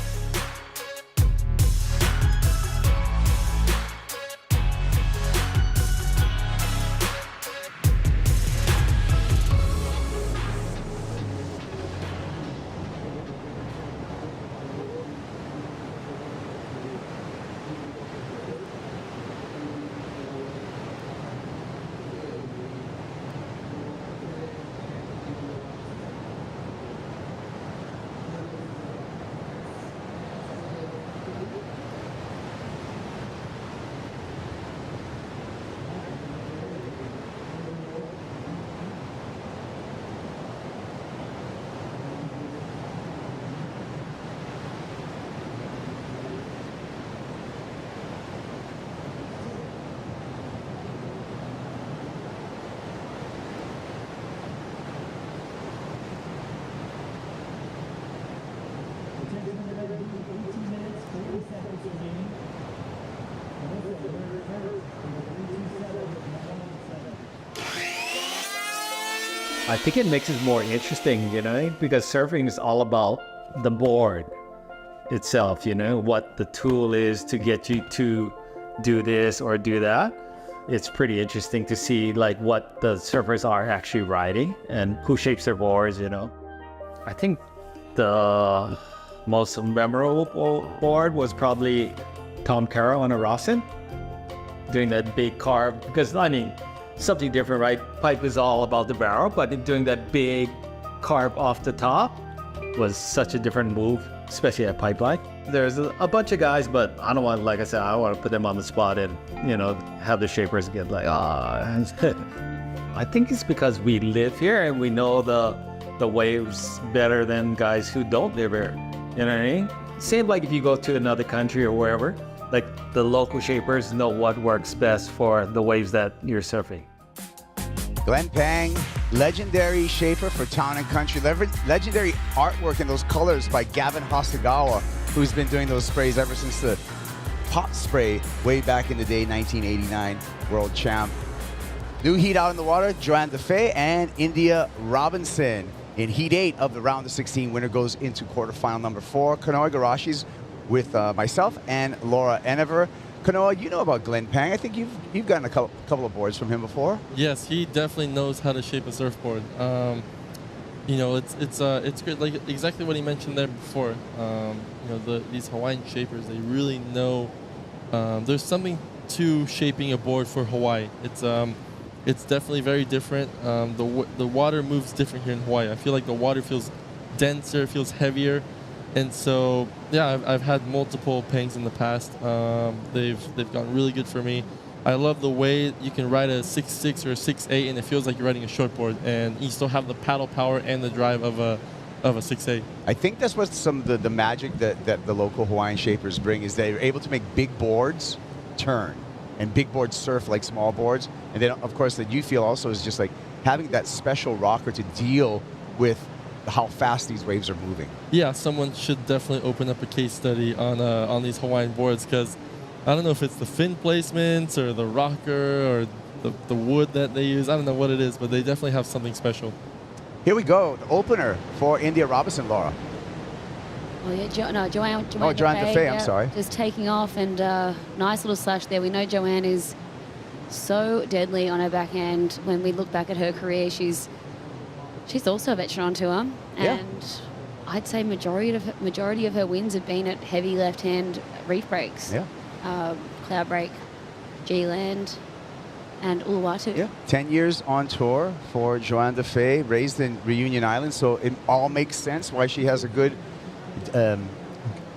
I think it makes it more interesting, because surfing is all about the board itself, what the tool is to get you to do this or do that. It's pretty interesting to see what the surfers are actually riding and who shapes their boards, I think the most memorable board was probably Tom Carroll on a Rawson doing that big carve, because something different, right? Pipe is all about the barrel, but doing that big carve off the top was such a different move, especially at Pipeline. There's a bunch of guys, but I don't want, like I said, I don't want to put them on the spot and, have the shapers get I think it's because we live here and we know the waves better than guys who don't live here. You know what I mean? Same like if you go to another country or wherever, the local shapers know what works best for the waves that you're surfing. Glenn Pang, legendary shaper for Town and Country. Legendary artwork in those colors by Gavin Hasagawa, who's been doing those sprays ever since the pot spray way back in the day, 1989 world champ. New heat out in the water, Joanne DeFay and India Robinson. In Heat 8 of the round of 16, winner goes into quarterfinal number 4. Kanoa Igarashi's with myself and Laura Enever. Kanoa, you know about Glenn Pang. I think you've gotten a couple of boards from him before. Yes, he definitely knows how to shape a surfboard. You know, it's great. Like exactly what he mentioned there before. You know, these Hawaiian shapers, they really know. There's something to shaping a board for Hawaii. It's definitely very different. The water moves different here in Hawaii. I feel like the water feels denser, feels heavier, and so yeah, I've had multiple Pangs in the past. They've gone really good for me. I love the way you can ride a 6.6 or a 6.8, and it feels like you're riding a shortboard, and you still have the paddle power and the drive of a 6.8. I think that's what some of the magic that the local Hawaiian shapers bring is they're able to make big boards turn, and big boards surf like small boards. And then, of course, that you feel also is just like having that special rocker to deal with how fast these waves are moving. Yeah, someone should definitely open up a case study on these Hawaiian boards, because I don't know if it's the fin placements or the rocker or the wood that they use. I don't know what it is, but they definitely have something special. Here we go, the opener for India Robinson, Laura. Oh, yeah, Joanne Defay, I'm sorry. Just taking off, and nice little slash there. We know Joanne is so deadly on her backhand. When we look back at her career, she's also a veteran on tour, and I'd say majority of her wins have been at heavy left-hand reef breaks. Yeah. Cloud break, G-land, and Uluwatu. Yeah, 10 years on tour for Joanne Defay, raised in Reunion Island, so it all makes sense why she has a good,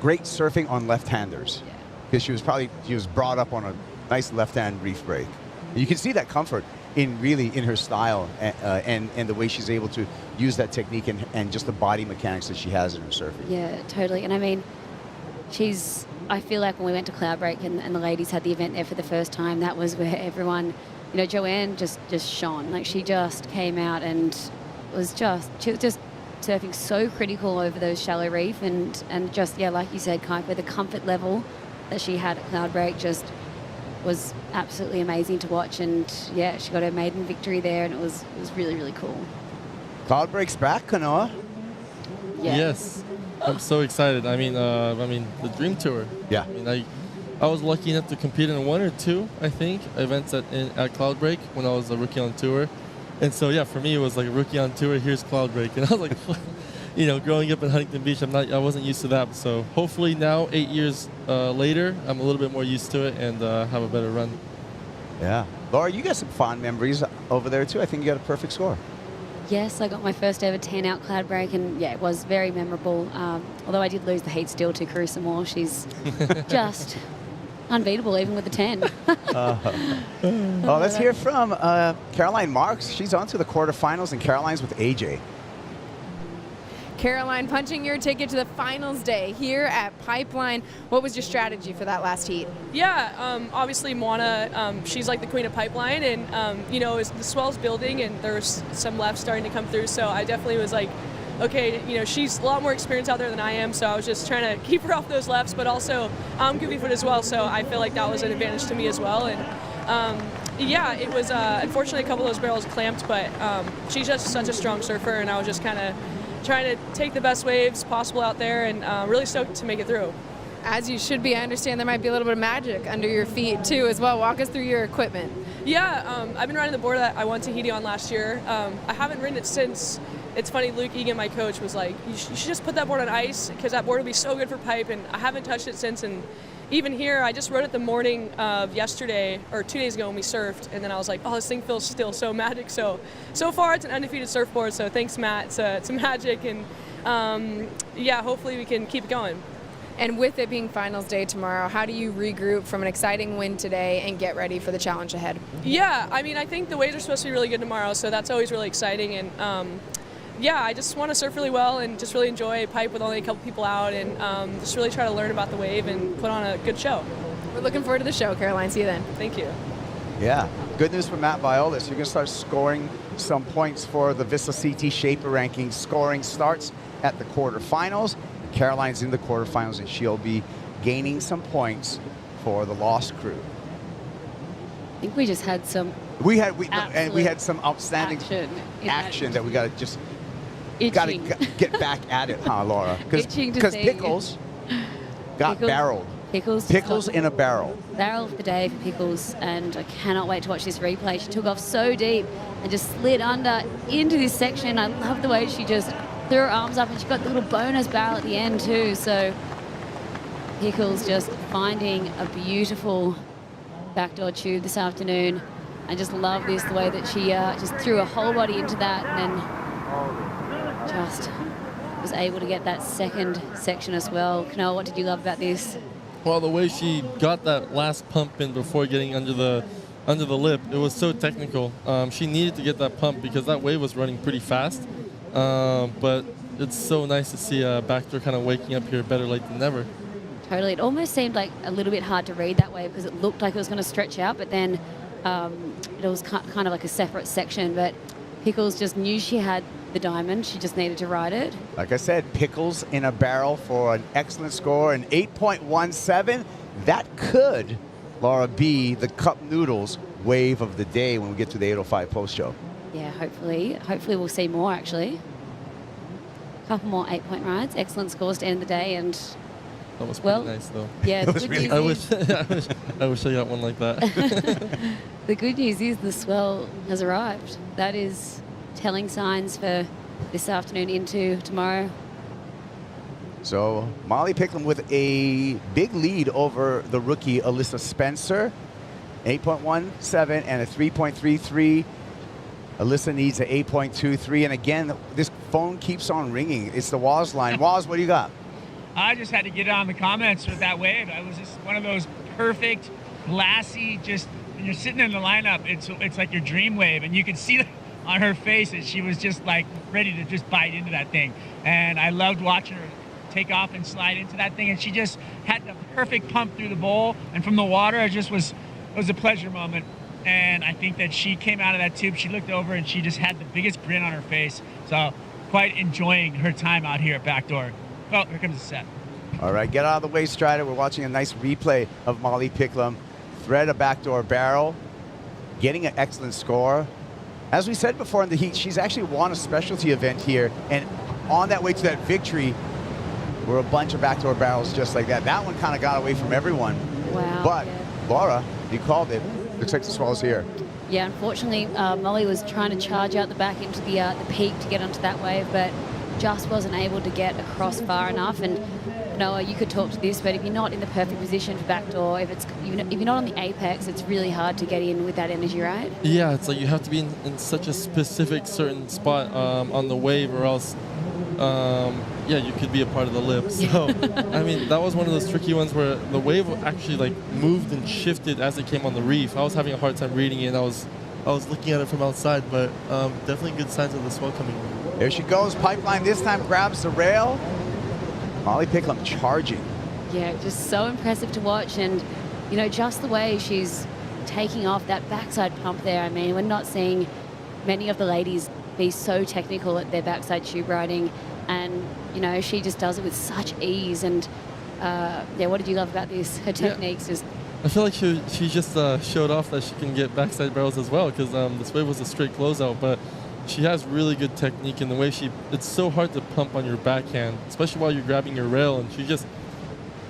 great surfing on left-handers. Because she was brought up on a nice left-hand reef break. And you can see that comfort in her style and the way she's able to use that technique and just the body mechanics that she has in her surfing. Yeah, totally. And I mean, I feel like when we went to Cloudbreak and the ladies had the event there for the first time, that was where everyone, you know, Joanne just shone. Like, she just came out and she was just surfing so critical over those shallow reef, and just, yeah, like you said, Kuiper, the comfort level that she had at Cloudbreak just was absolutely amazing to watch. And yeah, she got her maiden victory there, and it was really, really cool. Cloudbreak's back, Kanoa. Yeah. Yes. I'm so excited. I mean, the Dream Tour. Yeah. I mean, I was lucky enough to compete in one or two, I think, events at Cloudbreak when I was a rookie on tour. And so, yeah, for me, it was like a rookie on tour, here's Cloudbreak. And I was like, you know, growing up in Huntington Beach, I wasn't used to that. So hopefully now, 8 years later, I'm a little bit more used to it and have a better run. Yeah. Laura, you got some fond memories over there, too. I think you got a perfect score. Yes, I got my first ever 10 out Cloudbreak, and yeah, it was very memorable. Although I did lose the heat still to Carissa Moore. She's just unbeatable, even with the 10. Well, let's hear from Caroline Marks. She's on to the quarterfinals, and Caroline's with AJ. Caroline, punching your ticket to the finals day here at Pipeline. What was your strategy for that last heat? Yeah, obviously Moana, she's like the queen of Pipeline, and you know, the swell's building and there's some left starting to come through, so I definitely was like, okay, you know, she's a lot more experienced out there than I am, so I was just trying to keep her off those lefts, but also I'm goofy foot as well, so I feel like that was an advantage to me as well. And yeah, it was unfortunately a couple of those barrels clamped, but she's just such a strong surfer, and I was just kind of trying to take the best waves possible out there, and really stoked to make it through. As you should be. I understand there might be a little bit of magic under your feet too as well. Walk us through your equipment. Yeah, I've been riding the board that I won Tahiti on last year. I haven't ridden it since. It's funny, Luke Egan, my coach, was like, you should just put that board on ice because that board will be so good for pipe, and I haven't touched it since. And even here, I just rode it the morning of yesterday, or 2 days ago when we surfed, and then I was like, oh, this thing feels still so magic. So far, it's an undefeated surfboard, so thanks, Matt. It's a magic, and yeah, hopefully we can keep it going. And with it being finals day tomorrow, how do you regroup from an exciting win today and get ready for the challenge ahead? Yeah, I mean, I think the waves are supposed to be really good tomorrow, so that's always really exciting. And yeah, I just want to surf really well and just really enjoy pipe with only a couple people out, and just really try to learn about the wave and put on a good show. We're looking forward to the show, Caroline. See you then. Thank you. Yeah, good news for Matt Violas. You're going to start scoring some points for the Vista CT Shaper Ranking. Scoring starts at the quarterfinals. Caroline's in the quarterfinals, and she'll be gaining some points for the Lost Crew. I think we just had some. We had some outstanding action that we got to just get back at it, huh, Laura? Itching to Because see. Pickles got barreled Pickles. Pickles in a barrel. Barrel of the day for Pickles, and I cannot wait to watch this replay. She took off so deep and just slid under into this section. I love the way she just threw her arms up, and she got the little bonus barrel at the end too. So Pickles just finding a beautiful backdoor tube this afternoon. I just love this, the way that she just threw her whole body into that and then just was able to get that second section as well. Knoll, what did you love about this? Well, the way she got that last pump in before getting under the lip, it was so technical. She needed to get that pump because that wave was running pretty fast. But it's so nice to see backdoor kind of waking up here, better late than never. Totally. It almost seemed like a little bit hard to read that wave because it looked like it was going to stretch out, but then it was kind of like a separate section. But Pickles just knew she had the diamond. She just needed to ride it. Like I said, Pickles in a barrel for an excellent score, an 8.17. That could, Laura, be the Cup Noodles wave of the day when we get to the 8:05 post show. Yeah, hopefully we'll see more actually. A couple more 8-point rides, excellent scores to end the day, and that was pretty nice though. Yeah, the good news is, I wish I got one like that. the good news is the swell has arrived. That is telling signs for this afternoon into tomorrow. So Molly Picklum with a big lead over the rookie Alyssa Spencer, 8.17 and a 3.33. Alyssa needs an 8.23, and again, this phone keeps on ringing. It's the Waz line. Waz, what do you got? I just had to get on the comments with that wave. I was just one of those perfect, glassy, just when you're sitting in the lineup, it's like your dream wave, and you could see on her face that she was just like ready to just bite into that thing. And I loved watching her take off and slide into that thing, and she just had the perfect pump through the bowl, and from the water, it was a pleasure moment. And I think that she came out of that tube, she looked over, and she just had the biggest grin on her face. So quite enjoying her time out here at backdoor. Oh, here comes the set. All right, get out of the way, Strider. We're watching a nice replay of Molly Picklum thread a backdoor barrel, getting an excellent score. As we said before in the heat, she's actually won a specialty event here, and on that way to that victory were a bunch of backdoor barrels just like that. That one kind of got away from everyone. Wow. But, Laura, you called it. Looks like the swell's here. Yeah, unfortunately, Molly was trying to charge out the back into the peak to get onto that wave, but just wasn't able to get across far enough. And Noah, you could talk to this, but if you're not in the perfect position for backdoor, if you're not on the apex, it's really hard to get in with that energy, right? Yeah, it's like you have to be in such a specific certain spot on the wave, or else yeah, you could be a part of the lip. So I mean, that was one of those tricky ones where the wave actually like moved and shifted as it came on the reef. I was having a hard time reading it. I was looking at it from outside, but definitely good signs of the swell coming in. There she goes. Pipeline this time grabs the rail. Molly Picklum charging. Yeah, just so impressive to watch, and you know, just the way she's taking off that backside pump there. I mean, we're not seeing many of the ladies be so technical at their backside tube riding, and you know, she just does it with such ease. And yeah, what did you love about this? Her techniques just. I feel like she just showed off that she can get backside barrels as well, because this wave was a straight closeout, but she has really good technique in the way it's so hard to pump on your backhand, especially while you're grabbing your rail, and she just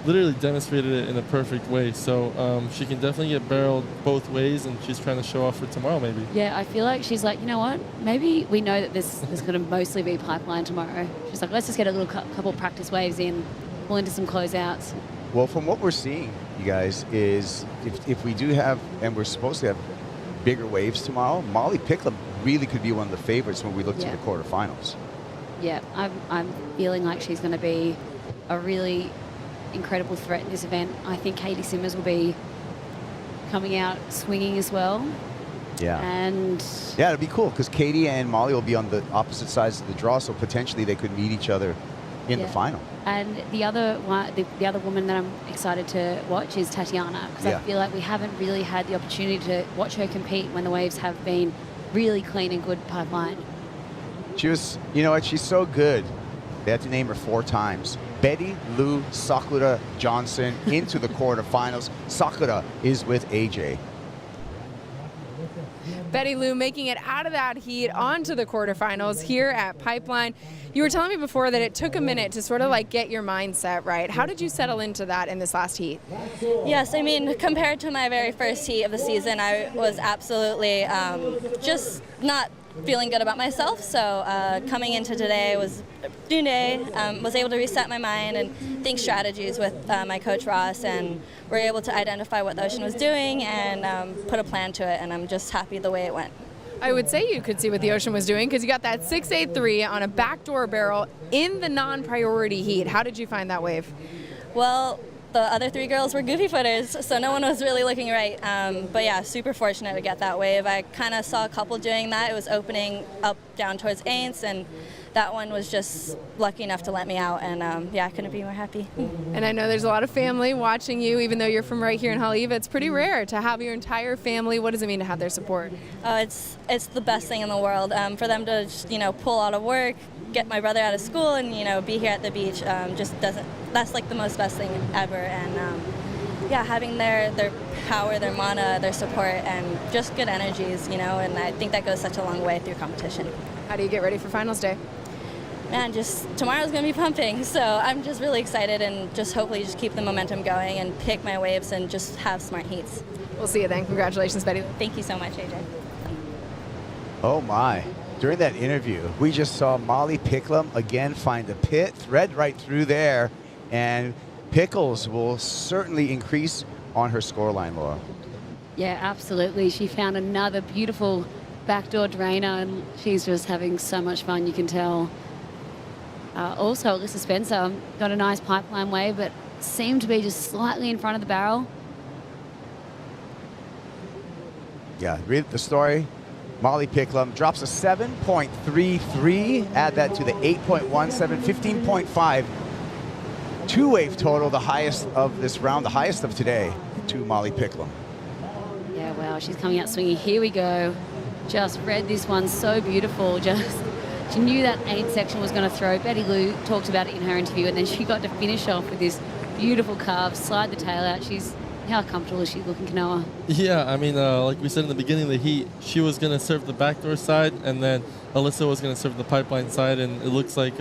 literally demonstrated it in a perfect way. So she can definitely get barreled both ways, and she's trying to show off for tomorrow maybe. Yeah, I feel like she's like, you know what, maybe we know that this is going to mostly be pipeline tomorrow. She's like, let's just get a little couple practice waves in, pull into some closeouts. Well, from what we're seeing, you guys, is if we do have, and we're supposed to have bigger waves tomorrow, Molly Picklum really could be one of the favorites when we look to the quarterfinals. Yeah, I'm feeling like she's going to be a really incredible threat in this event. I think Katie Simmers will be coming out swinging as well. Yeah. And yeah, it'd be cool because Katie and Molly will be on the opposite sides of the draw, so potentially they could meet each other in the final. And the other one, the other woman that I'm excited to watch is Tatiana, because I feel like we haven't really had the opportunity to watch her compete when the waves have been really clean and good pipeline. She was, you know what, she's so good. They had to name her 4 times. Betty Lou Sakura Johnson into the quarterfinals. Sakura is with AJ. Betty Lou making it out of that heat onto the quarterfinals here at Pipeline. You were telling me before that it took a minute to sort of like get your mindset right. How did you settle into that in this last heat? Yes, I mean, compared to my very first heat of the season, I was absolutely just not feeling good about myself. So coming into today was a new day, was able to reset my mind and think strategies with my coach Ross, and were able to identify what the ocean was doing and put a plan to it, and I'm just happy the way it went. I would say you could see what the ocean was doing because you got that 683 on a backdoor barrel in the non-priority heat. How did you find that wave? Well, the other three girls were goofy footers, so no one was really looking right. But yeah, super fortunate to get that wave. I kind of saw a couple doing that. It was opening up down towards Aints, and that one was just lucky enough to let me out. And yeah, I couldn't be more happy. And I know there's a lot of family watching you, even though you're from right here in Haleiwa. It's pretty rare to have your entire family. What does it mean to have their support? It's the best thing in the world. For them to just, pull out of work, get my brother out of school, and be here at the beach that's like the most best thing ever. And yeah, having their power, their mana, their support, and just good energies, and I think that goes such a long way through competition. How do you get ready for finals day? Man, just tomorrow's gonna be pumping, so I'm just really excited, and just hopefully just keep the momentum going and pick my waves and just have smart heats. We'll see you then. Congratulations, Betty. Thank you so much, AJ. Oh my. During that interview, we just saw Molly Picklum again find the pit, thread right through there, and Pickles will certainly increase on her scoreline, Laura. Yeah, absolutely. She found another beautiful backdoor drainer, and she's just having so much fun, you can tell. Also, Alyssa Spencer got a nice pipeline wave, but seemed to be just slightly in front of the barrel. Yeah, read the story. Molly Picklum drops a 7.33. Add that to the 8.17, 15.5. Two-wave total, the highest of this round, the highest of today, to Molly Picklum. Yeah, wow, she's coming out swinging. Here we go. Just read this one so beautiful. She knew that 8 section was going to throw. Betty Lou talked about it in her interview, and then she got to finish off with this beautiful carve, slide the tail out. How comfortable is she looking, Kanoa? Yeah, I mean, like we said in the beginning of the heat, she was going to serve the backdoor side, and then Alyssa was going to serve the pipeline side, and it looks like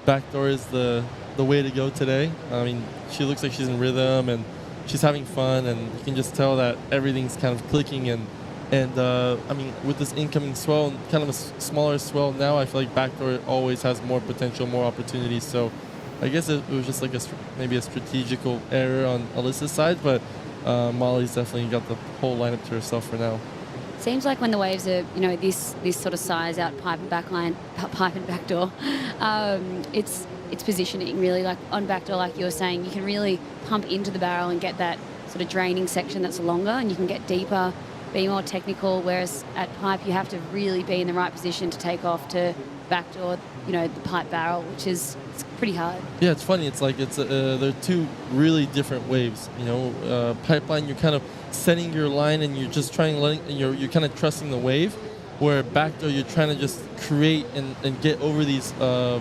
backdoor is the way to go today. I mean, she looks like she's in rhythm, and she's having fun, and you can just tell that everything's kind of clicking, and I mean, with this incoming swell, kind of a smaller swell now, I feel like backdoor always has more potential, more opportunities. So I guess it was just like maybe a strategical error on Alyssa's side, but Molly's definitely got the whole lineup to herself for now. Seems like when the waves are, this sort of size out pipe and backdoor, it's positioning really. Like on backdoor, like you were saying, you can really pump into the barrel and get that sort of draining section that's longer, and you can get deeper, be more technical, whereas at pipe you have to really be in the right position to take off to backdoor, the pipe barrel, which is pretty hard. Yeah, it's funny. It's like they're two really different waves. Pipeline, you're kind of setting your line and you're just you're kind of trusting the wave, where backdoor you're trying to just create and get over these the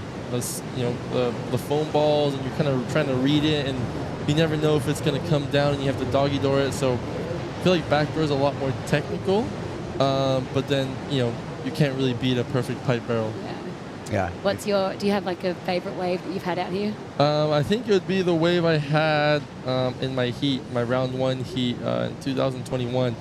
foam balls, and you're kind of trying to read it, and you never know if it's going to come down, and you have to doggy door it. So I feel like backdoor is a lot more technical, but then you can't really beat a perfect pipe barrel. Yeah. Do you have like a favorite wave that you've had out here? I think it would be the wave I had in my round 1 heat in 2021.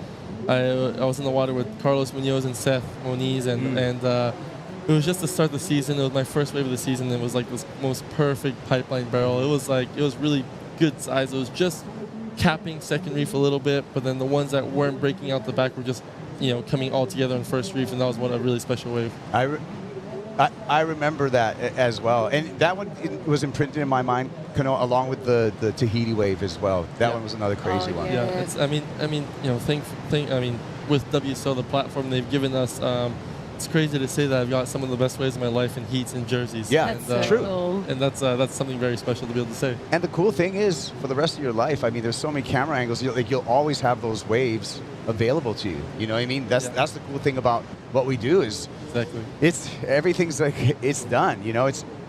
I was in the water with Carlos Munoz and Seth Moniz, and it was just to start the season. It was my first wave of the season. It was like this most perfect pipeline barrel. It was really good size. It was just capping second reef a little bit, but then the ones that weren't breaking out the back were just coming all together in first reef, and that was a really special wave. I remember that as well, and that one was imprinted in my mind, along with the Tahiti wave as well. That one was another crazy one. Yeah, with WSO, the platform they've given us, it's crazy to say that I've got some of the best waves of my life in heats and jerseys. Yeah, that's true. Cool. And that's something very special to be able to say. And the cool thing is, for the rest of your life, I mean, there's so many camera angles. You'll always have those waves available to you. You know what I mean? That's the cool thing about what we do is exactly. Everything's like it's done.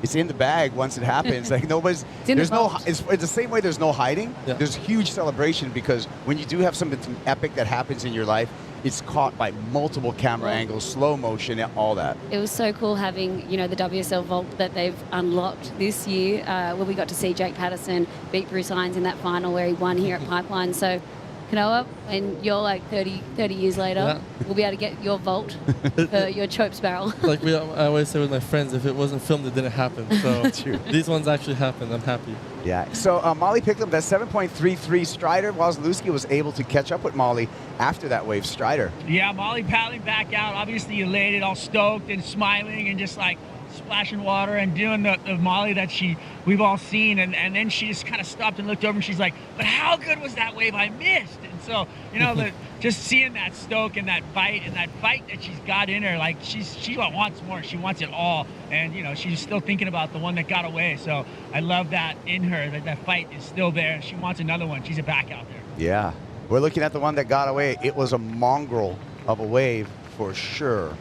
it's in the bag once it happens. Like nobody's, there's no, it's the same way there's no hiding. Yeah. There's huge celebration because when you do have something epic that happens in your life, it's caught by multiple camera angles, slow motion, all that. It was so cool having, you know, the WSL vault that they've unlocked this year, where we got to see Jake Patterson beat Bruce Hines in that final where he won here at Pipeline. So, Kanoa, when you're like 30 years later, we'll be able to get your vault for your Chopes barrel. Like I always say with my friends, if it wasn't filmed, it didn't happen. So these ones actually happened. I'm happy. Yeah. So Molly Picklum, that 7.33 Strider. Wozniacki was able to catch up with Molly after that wave Strider. Yeah, Molly paddling back out, obviously elated, all stoked and smiling and just like splashing water and doing the Molly that we've all seen. And then she just kind of stopped and looked over and she's like, but how good was that wave I missed? And so, you know, just seeing that stoke and that fight that she's got in her, like she wants more. She wants it all. And, you know, she's still thinking about the one that got away. So I love that in her, that fight is still there. She wants another one. She's back out there. Yeah. We're looking at the one that got away. It was a mongrel of a wave for sure.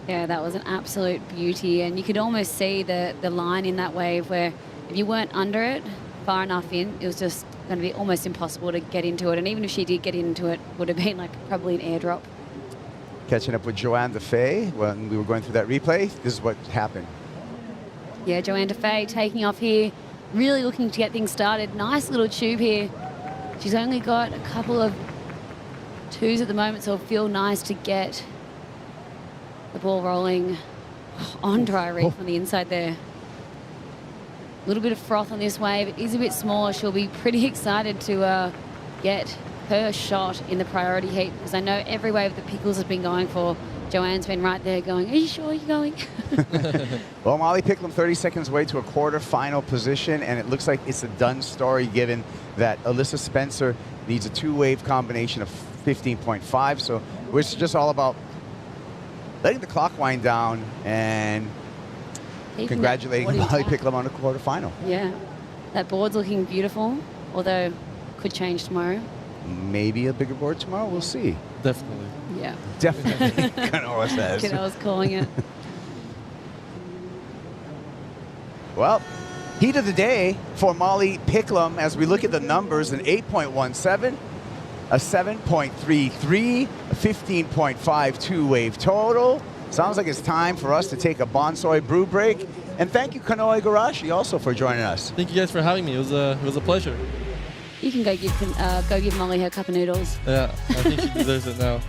Yeah, that was an absolute beauty. And you could almost see the line in that wave where if you weren't under it far enough in, it was just going to be almost impossible to get into it. And even if she did get into it, would have been like probably an airdrop. Catching up with Joanne DeFay when we were going through that replay, this is what happened. Yeah, Joanne DeFay taking off here, really looking to get things started. Nice little tube here. She's only got a couple of twos at the moment, so it'll feel nice to get the ball rolling on dry reef on the inside there. A little bit of froth on this wave. It is a bit smaller. She'll be pretty excited to get her shot in the priority heat because I know every wave that Pickles has been going for, Joanne's been right there going, are you sure you're going? Well, Molly Picklum 30 seconds away to a quarterfinal position, and it looks like it's a done story given that Alyssa Spencer needs a two-wave combination of 15.5. So it's just all about letting the clock wind down and congratulating Molly Picklum on the quarterfinal. Yeah, that board's looking beautiful, although could change tomorrow. Maybe a bigger board tomorrow. We'll see. Definitely. Yeah. Definitely. Kanoa says. Kanoa's calling it. Well, heat of the day for Molly Picklum as we look at the numbers: an 8.17, a 7.33, a 15.52 wave total. Sounds like it's time for us to take a Bonsoy brew break. And thank you, Kanoa Igarashi, also for joining us. Thank you guys for having me. It was a pleasure. You can go give Molly her cup of noodles. Yeah, I think she deserves it now.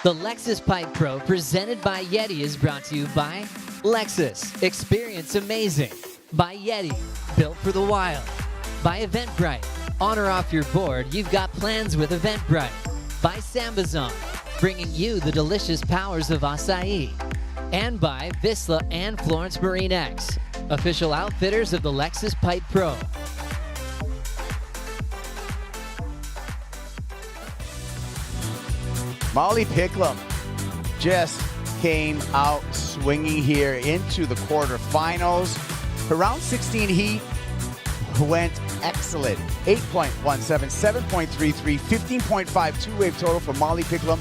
The Lexus Pipe Pro presented by YETI is brought to you by Lexus, experience amazing. By YETI, built for the wild. By Eventbrite, on or off your board, you've got plans with Eventbrite. By Sambazon, bringing you the delicious powers of acai. And by Vissla and Florence Marine X, official outfitters of the Lexus Pipe Pro. Molly Picklum just came out swinging here into the quarterfinals. Her round 16 heat went excellent. 8.17, 7.33, 15.52 wave total for Molly Picklum.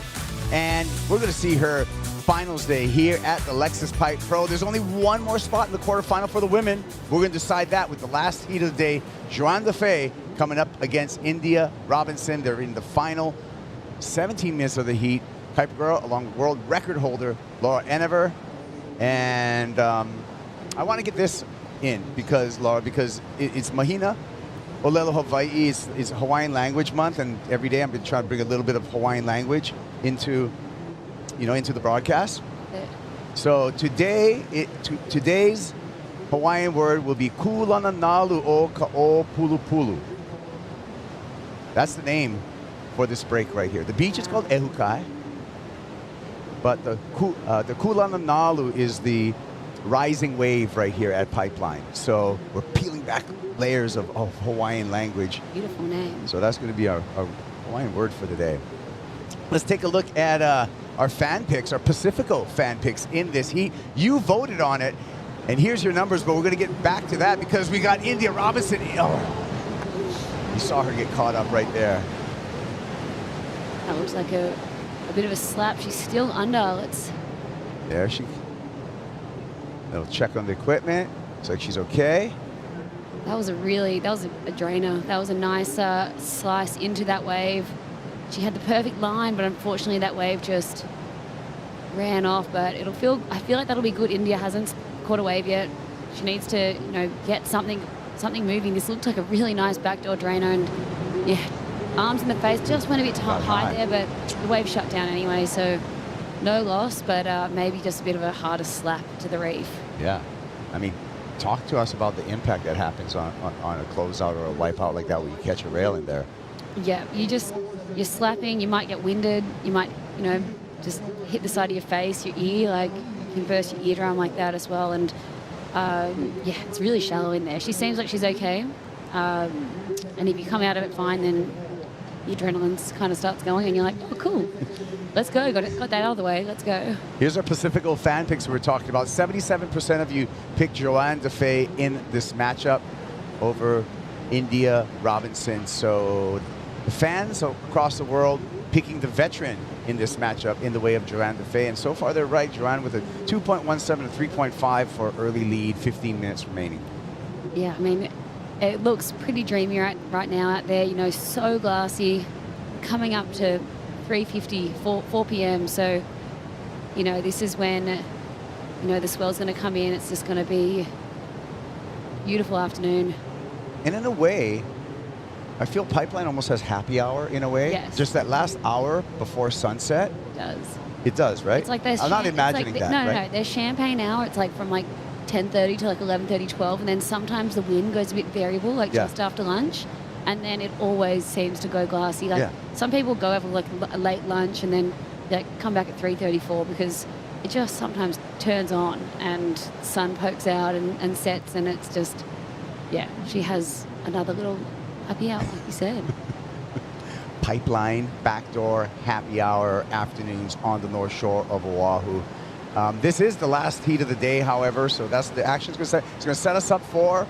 And we're going to see her finals day here at the Lexus Pipe Pro. There's only one more spot in the quarterfinal for the women. We're going to decide that with the last heat of the day. Joanne DeFay coming up against India Robinson. They're in the final 17 minutes of the heat. Piper girl along with world record holder Laura Enever. And I want to get this in because, Laura, it's Mahina Olelo Hawaii. It's Hawaiian language month, and every day I'm been trying to bring a little bit of Hawaiian language into the broadcast. So today's Hawaiian word will be Kulananalu o Ka'o Pulu Pulu. That's the name for this break right here. The beach is called Ehukai, but the Kulananalu is the rising wave right here at Pipeline. So we're peeling back layers of Hawaiian language. Beautiful name. So that's going to be our Hawaiian word for the day. Let's take a look at our fan picks, our Pacifico fan picks in this heat. You voted on it, and here's your numbers, but we're going to get back to that because we got India Robinson. Oh, you saw her get caught up right there. That looks like a bit of a slap. She's still under. There she. They'll check on the equipment. Looks like she's okay. That was a drainer. That was a nice slice into that wave. She had the perfect line, but unfortunately that wave just ran off. But I feel like that'll be good. India hasn't caught a wave yet. She needs to, get something moving. This looked like a really nice backdoor drainer, and yeah, arms in the face. Just went a bit high there, but the wave shut down anyway, so no loss. But maybe just a bit of a harder slap to the reef. Yeah, I mean, talk to us about the impact that happens on a closeout or a wipeout like that, where you catch a rail in there. Yeah, you're slapping, you might get winded, you might, just hit the side of your face, your ear, like you can burst your eardrum like that as well. And yeah, it's really shallow in there. She seems like she's okay. And if you come out of it fine, then your adrenaline kind of starts going and you're like, oh, cool. Let's go. Got that out of the way. Let's go. Here's our Pacifico fan picks we're talking about. 77% of you picked Joanne Defay in this matchup over India Robinson. So the fans across the world picking the veteran in this matchup in the way of Joanne Defay. And so far they're right. Joanne with a 2.17 and 3.5 for early lead, 15 minutes remaining. Yeah, I mean, it looks pretty dreamy right now out there. So glassy, coming up to 3:50, 4 p.m. So, this is when, the swell's going to come in. It's just going to be a beautiful afternoon. And in a way, I feel Pipeline almost has happy hour in a way. Yes. Just that last hour before sunset. It does. It does, right? It's like there's I'm not imagining that, No, right? no. There's champagne hour. It's like from 10:30 to 11:30, 12, and then sometimes the wind goes a bit variable, just after lunch, and then it always seems to go glassy. Some people go have a late lunch and then they come back at 3:34 because it just sometimes turns on and the sun pokes out and sets, and it's just, yeah, she has another little happy hour, like you said. Pipeline, backdoor, happy hour afternoons on the North Shore of Oahu. This is the last heat of the day, however, so that's the action's going to set us up for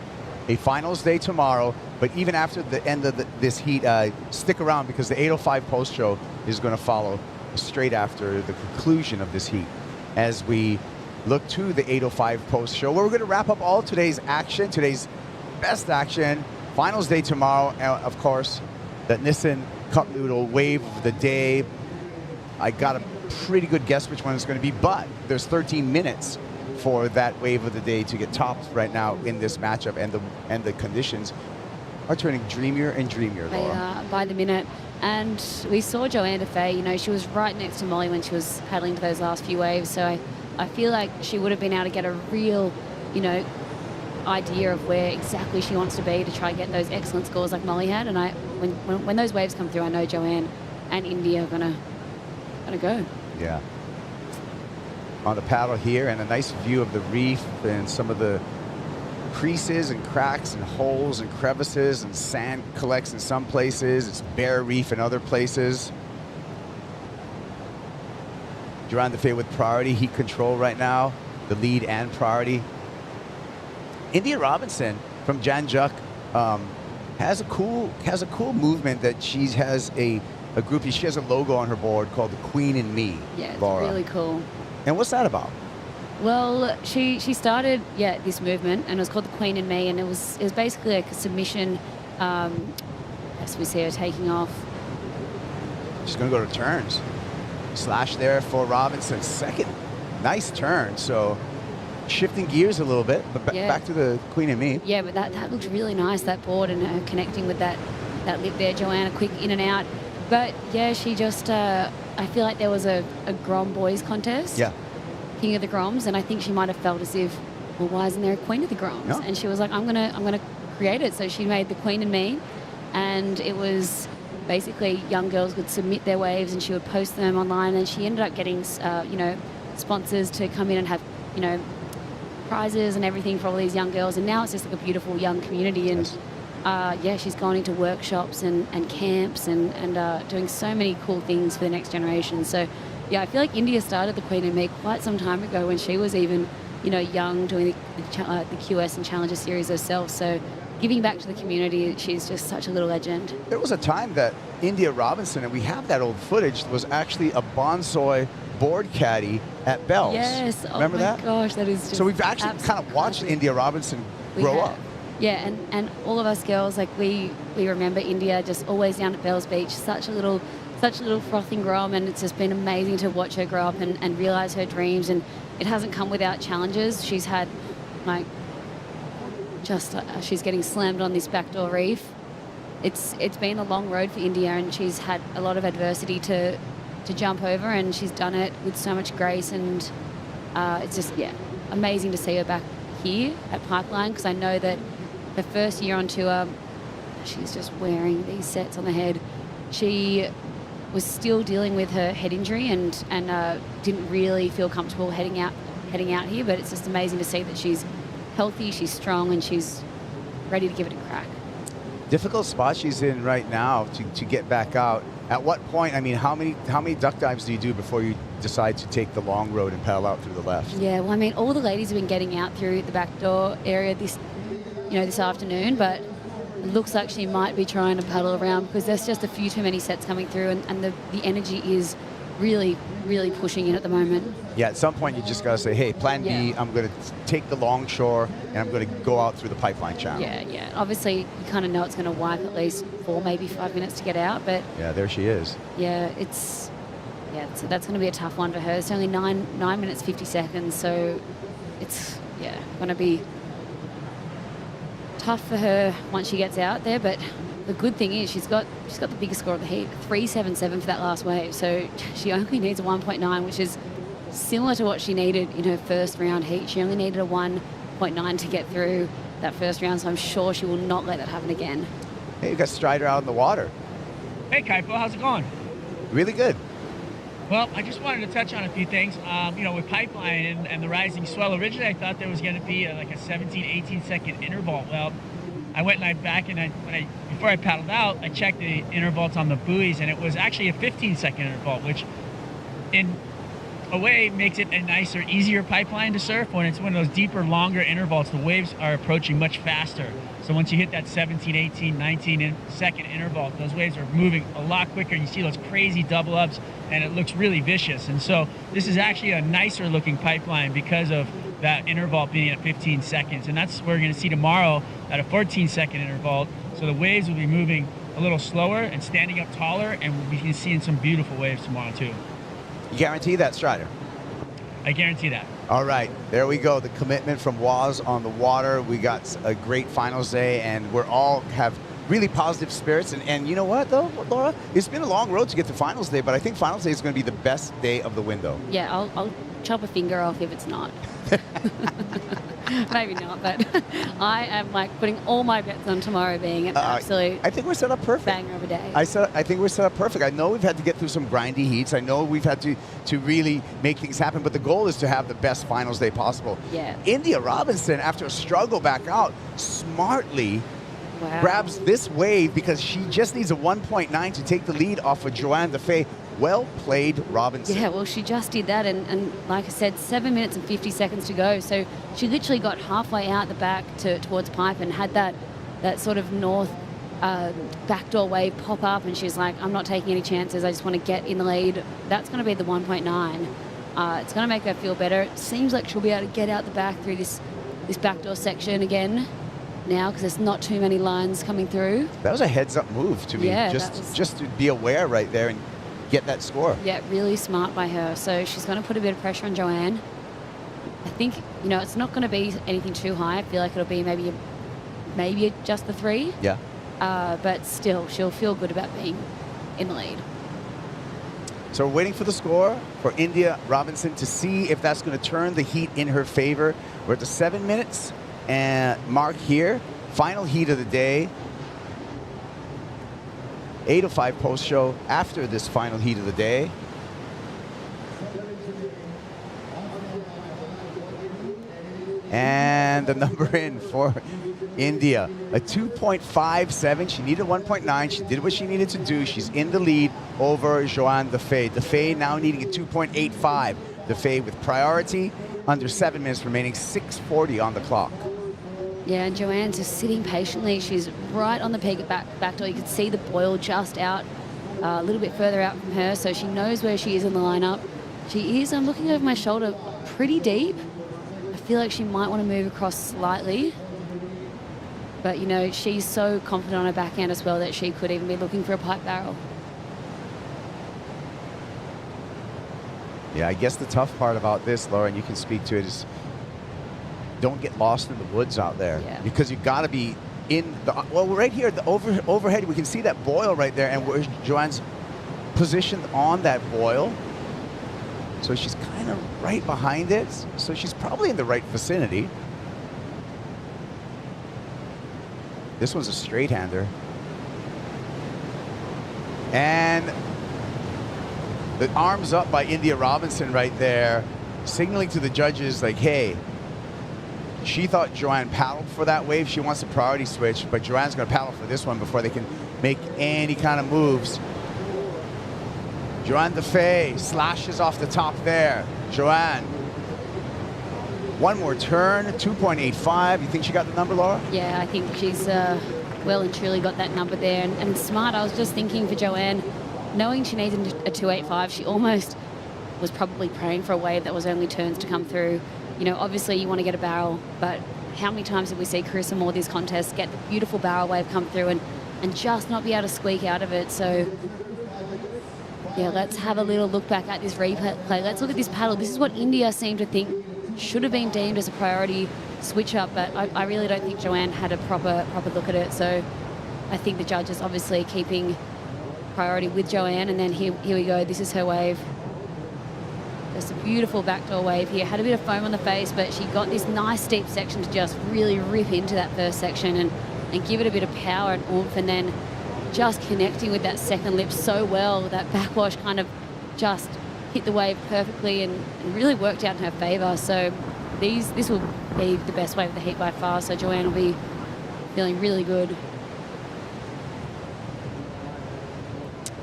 a finals day tomorrow. But even after the end of this heat, stick around because the 8:05 post show is going to follow straight after the conclusion of this heat as we look to the 8:05 post show, where we're going to wrap up all today's action, today's best action. Finals day tomorrow, of course, the Nissan Cup Noodle wave of the day. I got a pretty good guess which one it's going to be, but there's 13 minutes for that wave of the day to get topped right now in this matchup, and the conditions are turning dreamier and dreamier, Laura. By the minute. And we saw Joanne Defay, she was right next to Molly when she was paddling to those last few waves, so I feel like she would have been able to get a real, idea of where exactly she wants to be to try and get those excellent scores like Molly had. And when those waves come through, I know Joanne and India are gonna go. Yeah. On the paddle here, and a nice view of the reef and some of the creases and cracks and holes and crevices, and sand collects in some places. It's bare reef in other places. Joanne Defay with priority heat control right now, the lead and priority. India Robinson from Janjuk has a cool movement that she has a groupie. She has a logo on her board called the Queen in Me. Yeah, it's Laura. really cool. And what's that about? Well, she started this movement, and it was called the Queen in Me, and it was basically like a submission yes, we see her taking off. She's going to go to turns. Slash there for Robinson. Second nice turn. So shifting gears a little bit, but back to the Queen and Me. Yeah, but that looked really nice, that board, and her connecting with that lip there. Joanna, quick in and out. But yeah, she just, I feel like there was a Grom boys contest. Yeah. King of the Groms, and I think she might have felt as if, well, why isn't there a Queen of the Groms? No. And she was like, I'm gonna create it. So she made the Queen and Me, and it was basically young girls would submit their waves and she would post them online, and she ended up getting, sponsors to come in and have, prizes and everything for all these young girls. And now it's just like a beautiful young community. And she's gone into workshops and camps and doing so many cool things for the next generation. So yeah, I feel like India started the Queen and Me quite some time ago when she was even, young, doing the QS and Challenger series herself. So giving back to the community, she's just such a little legend. There was a time that India Robinson, and we have that old footage, was actually a bonsai board caddy at Bell's. Yes. Remember that? Oh my gosh, that is just So we've actually kind of watched India Robinson grow up. Yeah, and all of us girls, like we remember India just always down at Bell's Beach, such a little frothing grom, and it's just been amazing to watch her grow up and realise her dreams. And it hasn't come without challenges. She's had, she's getting slammed on this backdoor reef. It's been a long road for India, and she's had a lot of adversity to jump over, and she's done it with so much grace. And it's just, amazing to see her back here at Pipeline, because I know that her first year on tour, she's just wearing these sets on the head. She was still dealing with her head injury and didn't really feel comfortable heading out here, but it's just amazing to see that she's healthy, she's strong, and she's ready to give it a crack. Difficult spot she's in right now to get back out. At what point, how many duck dives do you do before you decide to take the long road and paddle out through the left? Yeah, well, all the ladies have been getting out through the back door area this afternoon, but it looks like she might be trying to paddle around because there's just a few too many sets coming through, and the energy is really, really pushing in at the moment. Yeah, at some point you just got to say, hey, plan B, I'm going to take the long shore and I'm going to go out through the pipeline channel. Yeah. Obviously, you kind of know it's going to wipe at least 4, maybe 5 minutes to get out, but... Yeah, there she is. Yeah, so that's going to be a tough one for her. It's only 9 minutes, 50 seconds, so it's, going to be tough for her once she gets out there, but the good thing is she's got the biggest score of the heat, 3.77 for that last wave, so she only needs a 1.9, which is similar to what she needed in her first round heat. She only needed a 1.9 to get through that first round, so I'm sure she will not let that happen again. Hey, you got Strider out in the water. Hey, Kaipo, how's it going? Really good. Well, I just wanted to touch on a few things. With Pipeline and the rising swell, originally I thought there was going to be like a 17, 18 second interval. Well, I went before I paddled out, I checked the intervals on the buoys, and it was actually a 15-second interval, which in a way makes it a nicer, easier pipeline to surf. When it's one of those deeper, longer intervals, the waves are approaching much faster. So once you hit that 17, 18, 19-second interval, those waves are moving a lot quicker. You see those crazy double ups, and it looks really vicious. And so this is actually a nicer looking pipeline because of that interval being at 15 seconds. And that's what we're going to see tomorrow at a 14-second interval. So the waves will be moving a little slower and standing up taller, and we'll be seeing some beautiful waves tomorrow too. You guarantee that, Strider? I guarantee that. All right, there we go. The commitment from Waz on the water. We got a great finals day, and we're all have really positive spirits. And you know what, though, Laura? It's been a long road to get to finals day, but I think finals day is going to be the best day of the window. Yeah, I'll chop a finger off if it's not. Maybe not, but I am putting all my bets on tomorrow being an absolute I think we're set up perfect. Banger of a day. I think we're set up perfect. I know we've had to get through some grindy heats. I know we've had to really make things happen, but the goal is to have the best finals day possible. Yeah. India Robinson, after a struggle back out, smartly grabs this wave because she just needs a 1.9 to take the lead off of Joanne DeFay. Well played, Robinson. Yeah, well, she just did that, and like I said, 7 minutes and 50 seconds to go. So she literally got halfway out the back towards Pipe and had that sort of north backdoor wave pop up, and she's like, I'm not taking any chances. I just want to get in the lead. That's going to be the 1.9. It's going to make her feel better. It seems like she'll be able to get out the back through this backdoor section again. now because there's not too many lines coming through. That was a heads-up move to me. Yeah, just to be aware right there and get that score. Yeah, really smart by her. So she's going to put a bit of pressure on Joanne. I think, you know, it's not going to be anything too high. I feel like it'll be maybe just the 3. Yeah. But still, she'll feel good about being in the lead. So we're waiting for the score for India Robinson to see if that's going to turn the heat in her favor. We're at the 7 minutes and mark here. Final heat of the day. 8:05 post-show after this final heat of the day. And the number in for India, a 2.57. She needed 1.9. She did what she needed to do. She's in the lead over Joanne Defay. Defay now needing a 2.85. Defay with priority, under 7 minutes remaining, 6:40 on the clock. Yeah, and Joanne's just sitting patiently. She's right on the peak at back door. You can see the boil just out, a little bit further out from her, so she knows where she is in the lineup. She is, I'm looking over my shoulder, pretty deep. I feel like she might want to move across slightly. But, you know, she's so confident on her backhand as well that she could even be looking for a pipe barrel. Yeah, I guess the tough part about this, Laura, and you can speak to it, is don't get lost in the woods out there. Yeah. Because you've got to be in the, well, right here, the overhead, we can see that boil right there, and where Joanne's positioned on that boil. So she's kind of right behind it. So she's probably in the right vicinity. This one's a straight-hander. And the arms up by India Robinson right there, signaling to the judges like, hey, she thought Joanne paddled for that wave. She wants a priority switch, but Joanne's going to paddle for this one before they can make any kind of moves. Joanne Defay slashes off the top there. Joanne, one more turn, 2.85. You think she got the number, Laura? Yeah, I think she's well and truly got that number there. And smart, I was just thinking for Joanne, knowing she needed a 2.85, she almost was probably praying for a wave that was only turns to come through. You know, obviously you want to get a barrel, but how many times did we see Carissa Moore this contest get the beautiful barrel wave come through and just not be able to squeak out of it? So, yeah, let's have a little look back at this replay. Let's look at this paddle. This is what India seemed to think should have been deemed as a priority switch up, but I really don't think Joanne had a proper look at it. So I think the judges obviously keeping priority with Joanne, and then here we go. This is her wave. Just a beautiful backdoor wave here. Had a bit of foam on the face, but she got this nice steep section to just really rip into that first section and give it a bit of power and oomph, and then just connecting with that second lip so well. That backwash kind of just hit the wave perfectly and really worked out in her favour. So this will be the best wave of the heat by far. So Joanne will be feeling really good.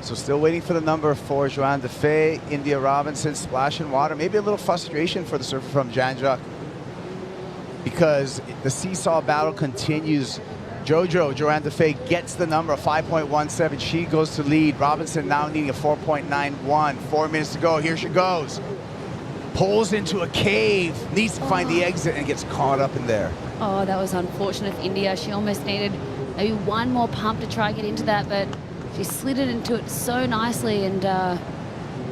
So still waiting for the number for Joanne Defay. India Robinson splashing water. Maybe a little frustration for the surfer from Janjak, because the seesaw battle continues. Joanne Defay gets the number of 5.17. She goes to lead. Robinson now needing a 4.91. 4 minutes to go. Here she goes. Pulls into a cave. Needs to find the exit and gets caught up in there. Oh, that was unfortunate for India. She almost needed maybe one more pump to try and get into that, but she slid it into it so nicely. And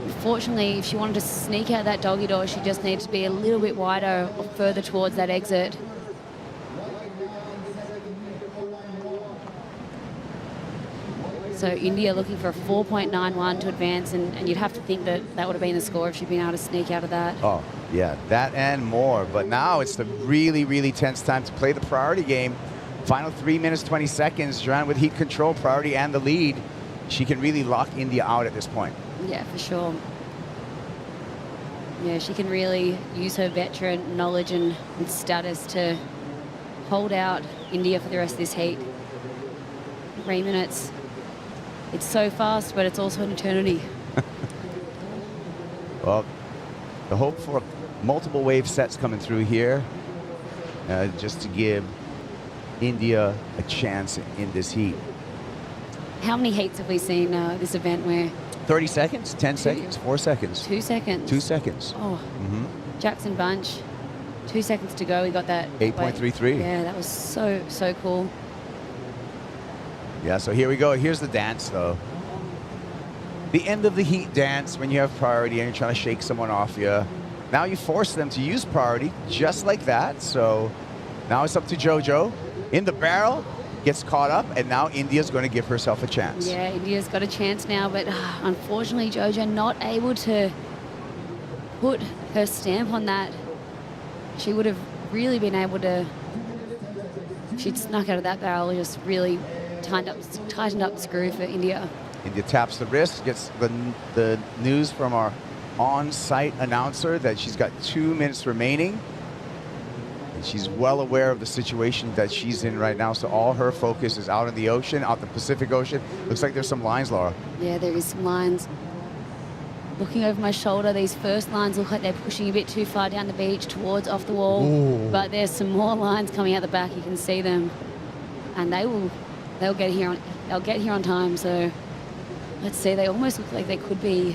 unfortunately, if she wanted to sneak out that doggy door, she just needed to be a little bit wider or further towards that exit. So India looking for a 4.91 to advance, and you'd have to think that that would have been the score if she'd been able to sneak out of that. Oh, yeah, that and more. But now it's the really, really tense time to play the priority game. Final 3 minutes, 20 seconds. Joanne with heat control, priority, and the lead. She can really lock India out at this point. Yeah, for sure. Yeah, she can really use her veteran knowledge and status to hold out India for the rest of this heat. 3 minutes. It's so fast, but it's also an eternity. Well, the hope for multiple wave sets coming through here, just to give India a chance in this heat. How many heats have we seen this event where? 30 seconds, 10 seconds, 4 seconds. 2 seconds. 2 seconds. Oh, Jackson Bunch. 2 seconds to go. We got that. 8.33. Yeah, that was so cool. Yeah, so here we go. Here's the dance, though. The end of the heat dance when you have priority and you're trying to shake someone off you. Now you force them to use priority just like that. So now it's up to JoJo. In the barrel, gets caught up, and now India's going to give herself a chance. Yeah, India's got a chance now, but unfortunately, JoJo not able to put her stamp on that. She would have really been able to. She'd snuck out of that barrel, just really tightened up the screw for India. India taps the wrist, gets the news from our on-site announcer that she's got 2 minutes remaining. And she's well aware of the situation that she's in right now, so all her focus is out in the ocean, out the Pacific Ocean. Looks like there's some lines, Laura. Yeah, there is some lines. Looking over my shoulder, these first lines look like they're pushing a bit too far down the beach towards off the wall. Ooh. But there's some more lines coming out the back. You can see them, and they'll get here on time. So let's see. They almost look like they could be.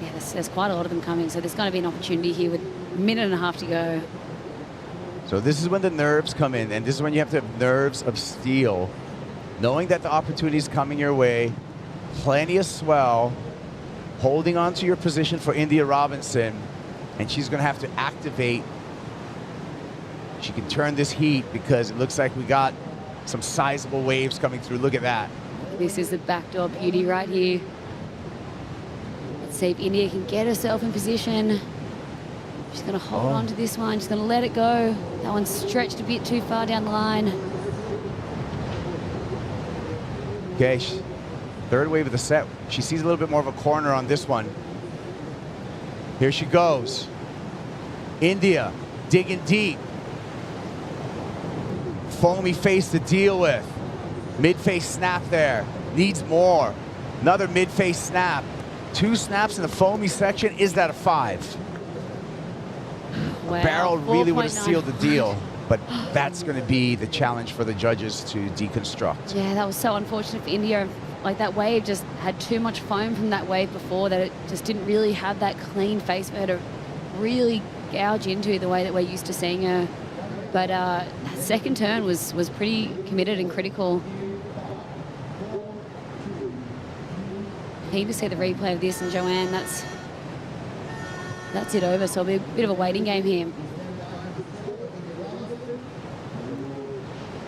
Yeah, there's quite a lot of them coming. So there's going to be an opportunity here with a minute and a half to go. So this is when the nerves come in, and this is when you have to have nerves of steel, knowing that the opportunity is coming your way, plenty of swell, holding on to your position for India Robinson, and she's going to have to activate. She can turn this heat because it looks like we got some sizable waves coming through. Look at that. This is the backdoor beauty right here. Let's see if India can get herself in position. She's going to hold on to this one. She's going to let it go. That one's stretched a bit too far down the line. Okay, third wave of the set. She sees a little bit more of a corner on this one. Here she goes. India digging deep. Foamy face to deal with. Mid-face snap there. Needs more. Another mid-face snap. 2 snaps in the foamy section. Is that a 5? Wow, Barrel really would have 4.9. sealed the deal, but that's going to be the challenge for the judges to deconstruct. Yeah, that was so unfortunate for India. Like, that wave just had too much foam from that wave before that it just didn't really have that clean face for her to really gouge into the way that we're used to seeing her. But that second turn was pretty committed and critical. Keen to see the replay of this, and Joanne, that's it over. So it'll be a bit of a waiting game here.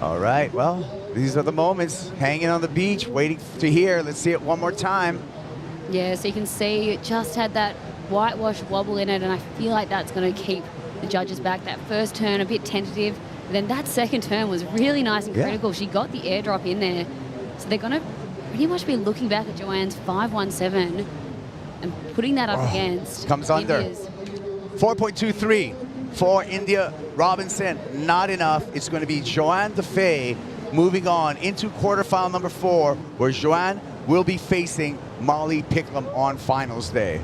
All right, well, these are the moments. Hanging on the beach, waiting to hear. Let's see it one more time. Yeah, so you can see it just had that whitewash wobble in it, and I feel like that's going to keep the judges back. That first turn, a bit tentative, but then that second turn was really nice and critical. She got the airdrop in there. So they're going to pretty much be looking back at Joanne's 5.17 and putting that up against Comes under. India's. 4.23 for India Robinson. Not enough. It's going to be Joanne Defay moving on into quarterfinal number 4, where Joanne will be facing Molly Picklum on finals day.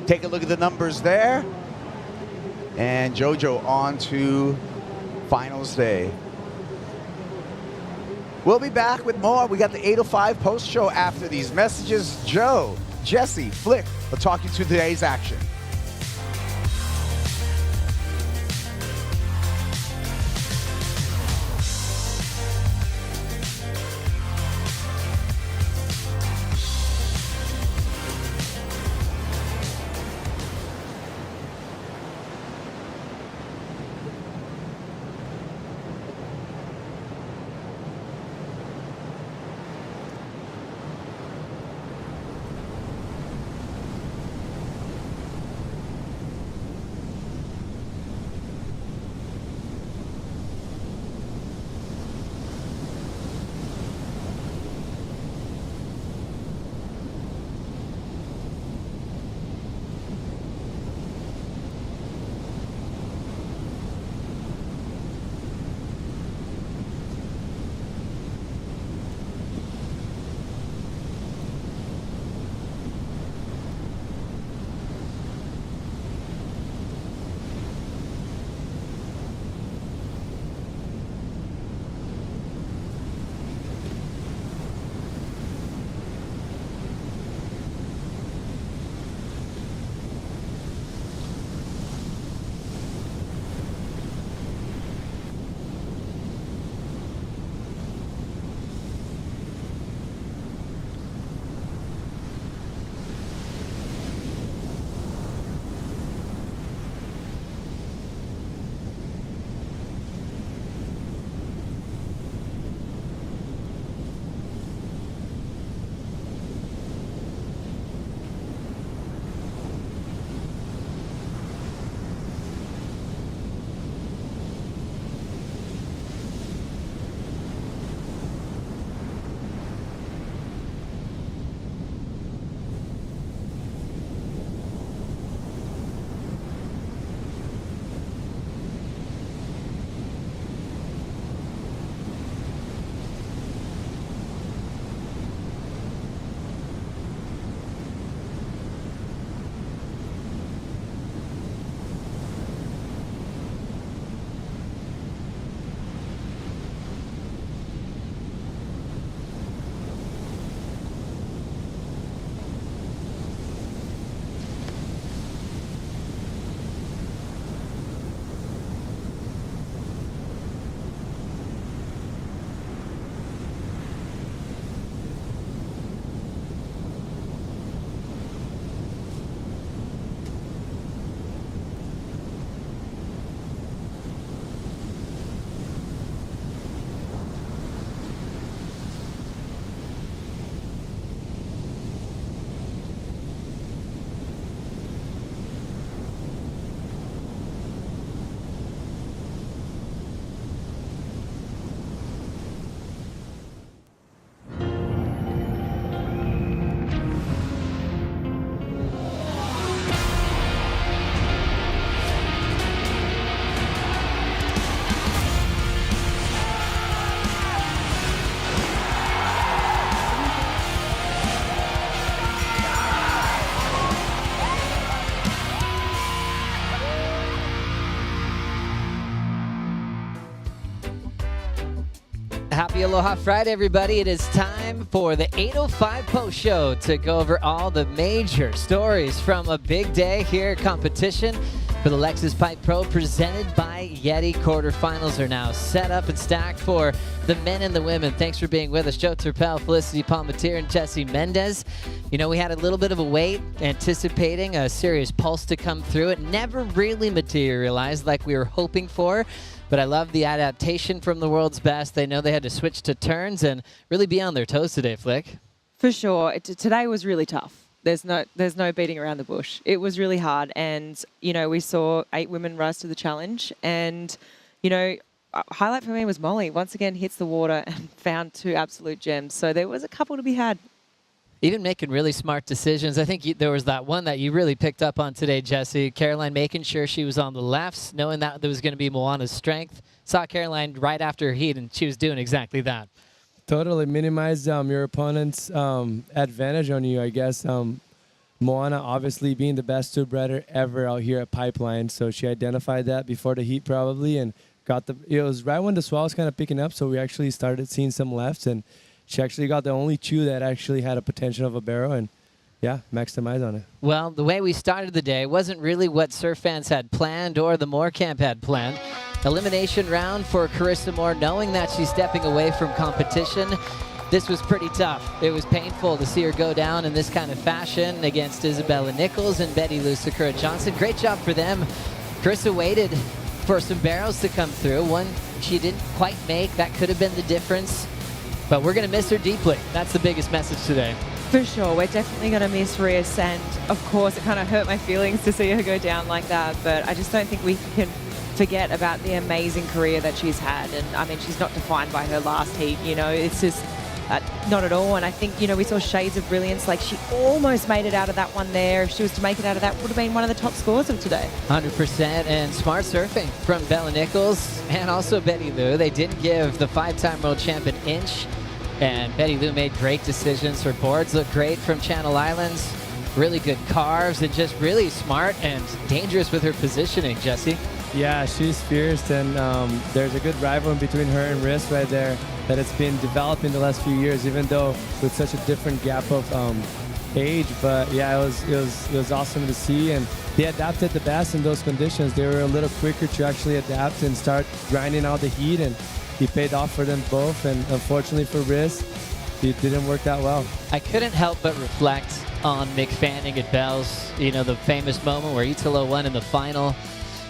Take a look at the numbers there. And JoJo on to finals day. We'll be back with more. We got the 8:05 post show after these messages. Joe, Jesse, Flick will talk you through today's action. Happy Aloha Friday, everybody. It is time for the 8:05 post show to go over all the major stories from a big day here at competition for the Lexus Pipe Pro presented by YETI. Quarterfinals are now set up and stacked for the men and the women. Thanks for being with us. Joe Turpel, Felicity Palmatier, and Jesse Mendez. You know, we had a little bit of a wait, anticipating a serious pulse to come through. It never really materialized like we were hoping for. But I love the adaptation from the world's best. They know they had to switch to turns and really be on their toes today, Flick. For sure. Today was really tough. There's no beating around the bush. It was really hard. And, you know, we saw 8 women rise to the challenge. And, you know, highlight for me was Molly. Once again, hits the water and found 2 absolute gems. So there was a couple to be had. Even making really smart decisions. I think there was that one that you really picked up on today, Jesse. Caroline making sure she was on the lefts, knowing that there was going to be Moana's strength. Saw Caroline right after her heat, and she was doing exactly that. Totally minimize your opponent's advantage on you, I guess. Moana obviously being the best two-breader ever out here at Pipeline, so she identified that before the heat probably, and it was right when the swell was kind of picking up, so we actually started seeing some lefts, and she actually got the only 2 that actually had a potential of a barrel, and yeah, maximize on it. Well, the way we started the day wasn't really what surf fans had planned or the Moore camp had planned. Elimination round for Carissa Moore, knowing that she's stepping away from competition. This was pretty tough. It was painful to see her go down in this kind of fashion against Isabella Nichols and Betty Lou Sakura Johnson. Great job for them. Carissa waited for some barrels to come through. One she didn't quite make. That could have been the difference. But we're going to miss her deeply. That's the biggest message today. For sure. We're definitely going to miss Rios. And, of course, it kind of hurt my feelings to see her go down like that. But I just don't think we can forget about the amazing career that she's had. And, I mean, she's not defined by her last heat. You know, it's just not at all. And I think, you know, we saw shades of brilliance. Like, she almost made it out of that one there. If she was to make it out of that, would have been one of the top scores of today. 100%. And smart surfing from Bella Nichols and also Betty Lou. They didn't give the 5-time world champ an inch. And Betty Lou made great decisions. Her boards look great from Channel Islands. Really good carves and just really smart and dangerous with her positioning, Jesse. Yeah, she's fierce, and there's a good rivalry between her and Rios right there that it's been developing the last few years, even though with such a different gap of age. But yeah, it was awesome to see, and they adapted the best in those conditions. They were a little quicker to actually adapt and start grinding out the heat, and he paid off for them both. And unfortunately for Rios, it didn't work that well. I couldn't help but reflect on Mick Fanning at Bell's, you know, the famous moment where Italo won in the final.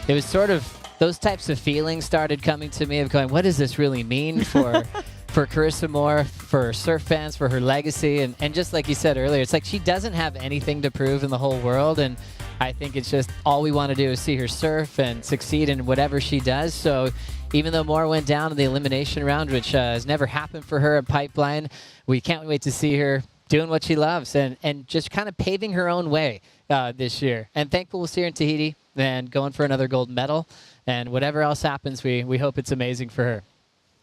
It was sort of those types of feelings started coming to me of going, what does this really mean for for Carissa Moore, for surf fans, for her legacy? And just like you said earlier, it's like she doesn't have anything to prove in the whole world. And I think it's just all we want to do is see her surf and succeed in whatever she does. So even though Moore went down in the elimination round, which has never happened for her at Pipeline, we can't wait to see her doing what she loves and just kind of paving her own way this year. And thankful we'll see her in Tahiti and going for another gold medal. And whatever else happens, we hope it's amazing for her.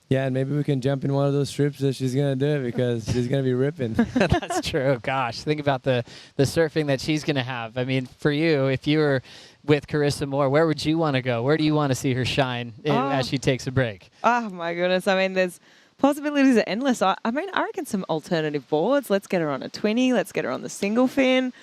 Yeah, and maybe we can jump in one of those trips that she's going to do because she's going to be ripping. That's true. Gosh, think about the surfing that she's going to have. I mean, for you, if you were with Carissa Moore, where would you want to go? Where do you want to see her shine as she takes a break? Oh, my goodness. I mean, there's possibilities are endless. I reckon some alternative boards. Let's get her on a 20. Let's get her on the single fin.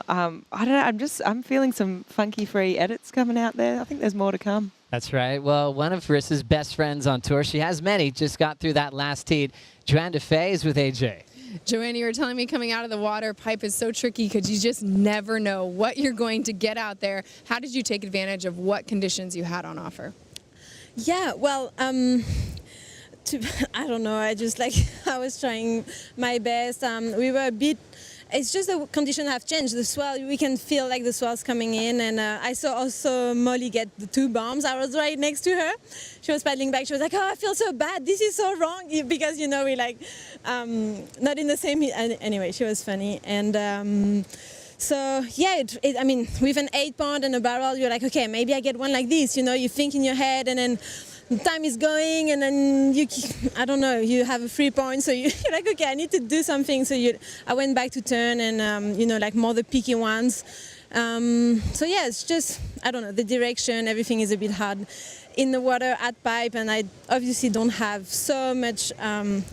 I don't know. I'm feeling some funky free edits coming out there. I think there's more to come. That's right. Well, one of Carissa's best friends on tour, she has many, just got through that last heat. Joanne DeFay is with AJ. Joanne, you were telling me coming out of the water, pipe is so tricky because you just never know what you're going to get out there. How did you take advantage of what conditions you had on offer? Yeah, well, I don't know. I was trying my best. We were a bit. It's just the conditions have changed. The swell, we can feel like the swell's coming in, and I saw also Molly get the 2 bombs. I was right next to her. She was paddling back. She was like, "Oh, I feel so bad. This is so wrong," because you know we not in the same. Anyway, she was funny, and so yeah. I mean, with an 8-pound and a barrel, you're like, okay, maybe I get one like this. You know, you think in your head, and then time is going, and then I don't know, you have a 3 point, so you're like, okay, I need to do something. So I went back to turn and, like more the picky ones. So yeah, it's just, I don't know, the direction, everything is a bit hard in the water at pipe, and I obviously don't have so much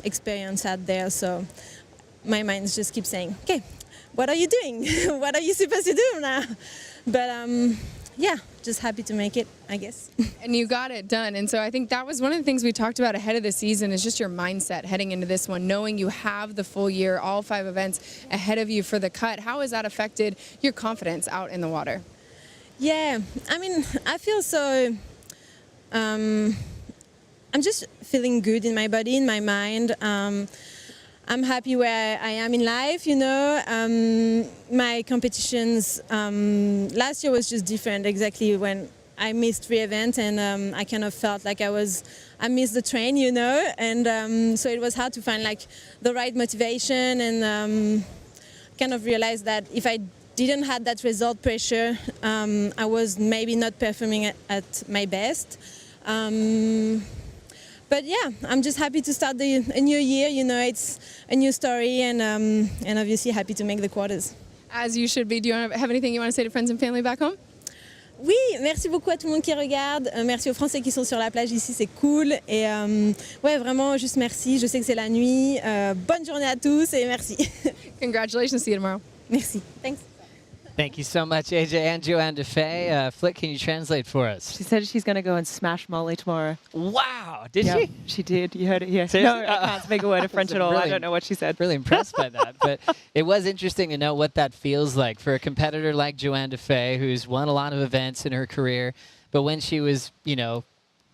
experience out there, so my mind just keeps saying, okay, what are you doing? What are you supposed to do now? But yeah, just happy to make it, I guess. And you got it done. And so I think that was one of the things we talked about ahead of the season is just your mindset heading into this one, knowing you have the full year, all 5 events ahead of you for the cut. How has that affected your confidence out in the water? Yeah, I mean, I feel so, I'm just feeling good in my body, in my mind. I'm happy where I am in life, you know. My competitions last year was just different, exactly when I missed 3 events, and I kind of felt like I missed the train, you know, and so it was hard to find like the right motivation, and kind of realized that if I didn't have that result pressure, I was maybe not performing at my best. But yeah, I'm just happy to start a new year. You know, it's a new story, and obviously happy to make the quarters. As you should be. Do you have anything you want to say to friends and family back home? Oui, merci beaucoup à tout le monde qui regarde. Merci aux Français qui sont sur la plage ici, c'est cool. Et ouais, vraiment, juste merci. Je sais que c'est la nuit. Bonne journée à tous et merci. Congratulations. See you tomorrow. Merci. Thanks. Thank you so much, AJ and Joanne DeFay. Flick, can you translate for us? She said she's going to go and smash Molly tomorrow. Wow, did Yeah, she? She did. You heard it here. Seriously? No, I can't speak a word of French at all. I don't know what she said. Really impressed by that. But it was interesting to know what that feels like for a competitor like Joanne DeFay, who's won a lot of events in her career. But when she was, you know,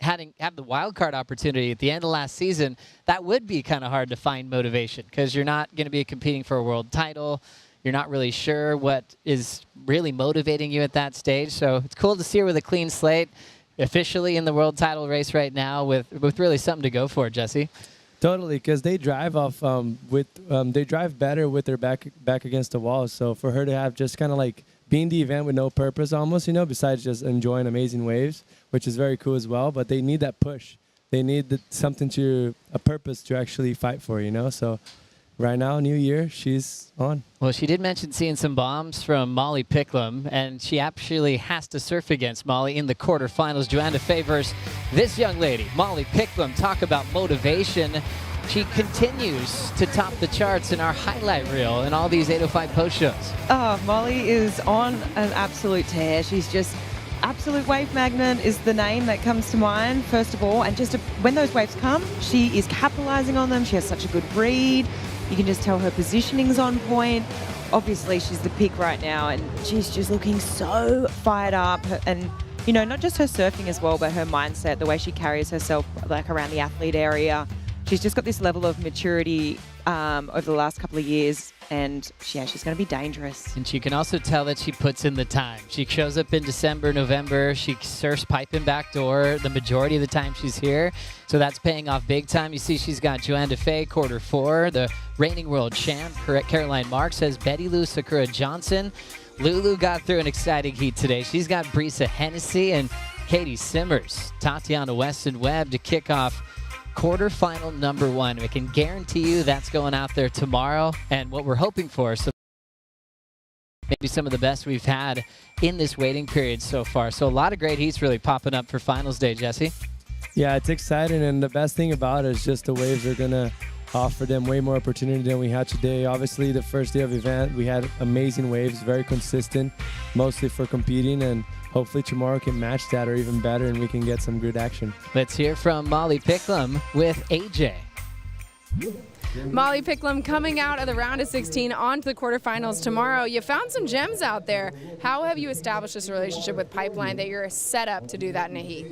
have the wild card opportunity at the end of last season, that would be kind of hard to find motivation because you're not going to be competing for a world title. You're not really sure what is really motivating you at that stage. So it's cool to see her with a clean slate, officially in the world title race right now with really something to go for, Jesse. Totally, because they drive off they drive better with their back against the wall. So for her to have just kind of like being the event with no purpose almost, you know, besides just enjoying amazing waves, which is very cool as well. But they need that push. They need a purpose to actually fight for, you know. So right now, new year, she's on. Well, she did mention seeing some bombs from Molly Picklum, and she actually has to surf against Molly in the quarterfinals. Joanne DeFay versus this young lady, Molly Picklum. Talk about motivation. She continues to top the charts in our highlight reel and all these 805 post shows. Oh, Molly is on an absolute tear. She's just absolute wave magnet is the name that comes to mind, first of all. And just when those waves come, she is capitalizing on them. She has such a good read. You can just tell her positioning's on point. Obviously, she's the pick right now, and she's just looking so fired up. And, you know, not just her surfing as well, but her mindset, the way she carries herself, like around the athlete area. She's just got this level of maturity over the last couple of years, and yeah, she's going to be dangerous. And you can also tell that she puts in the time. She shows up in December, November. She surfs piping backdoor the majority of the time she's here. So that's paying off big time. You see she's got Joanne DeFay, quarter 4, the reigning world champ. Caroline Marks has Betty Lou Sakura Johnson. Lulu got through an exciting heat today. She's got Brisa Hennessy and Katie Simmers. Tatiana Weston Webb to kick off quarterfinal number 1. We can guarantee you that's going out there tomorrow, and what we're hoping for, so maybe some of the best we've had in this waiting period so far. So a lot of great heats really popping up for finals day, Jesse. Yeah, it's exciting, and the best thing about it is just the waves are going to offer them way more opportunity than we had today. Obviously, the first day of the event, we had amazing waves, very consistent, mostly for competing, and hopefully tomorrow can match that or even better, and we can get some good action. Let's hear from Molly Picklum with AJ. Molly Picklum coming out of the round of 16 on to the quarterfinals tomorrow. You found some gems out there. How have you established this relationship with Pipeline that you're set up to do that in a heat?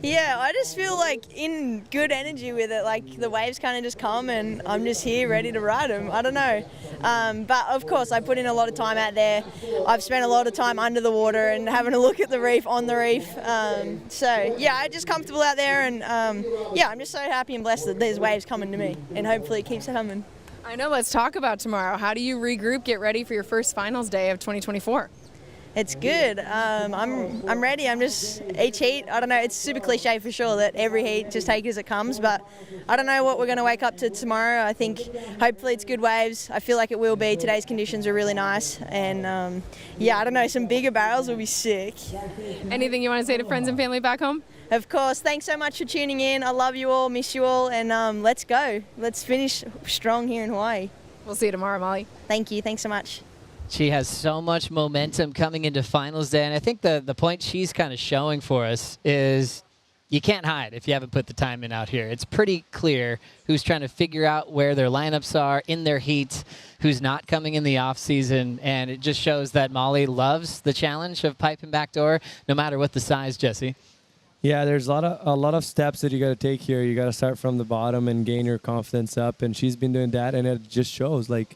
Yeah, I just feel like in good energy with it. Like the waves kind of just come and I'm just here ready to ride them. I don't know. But of course I put in a lot of time out there. I've spent a lot of time under the water and having a look at the reef, on the reef. So yeah, I'm just comfortable out there, and yeah, I'm just so happy and blessed that there's waves coming to me, and hopefully it keeps coming. I know, let's talk about tomorrow. How do you regroup, get ready for your first finals day of 2024? It's good. I'm ready. I'm just each heat. I don't know. It's super cliche for sure that every heat just take it as it comes, but I don't know what we're going to wake up to tomorrow. I think hopefully it's good waves. I feel like it will be. Today's conditions are really nice, and yeah, I don't know. Some bigger barrels will be sick. Anything you want to say to friends and family back home? Of course. Thanks so much for tuning in. I love you all. Miss you all, and let's go. Let's finish strong here in Hawaii. We'll see you tomorrow, Molly. Thank you. Thanks so much. She has so much momentum coming into finals day, and I think the point she's kind of showing for us is you can't hide if you haven't put the time in out here. It's pretty clear who's trying to figure out where their lineups are in their heat, who's not coming in the off season, and it just shows that Molly loves the challenge of pipe and backdoor, no matter what the size, Jesse. Yeah, there's a lot of steps that you got to take here. You got to start from the bottom and gain your confidence up, and she's been doing that, and it just shows. Like,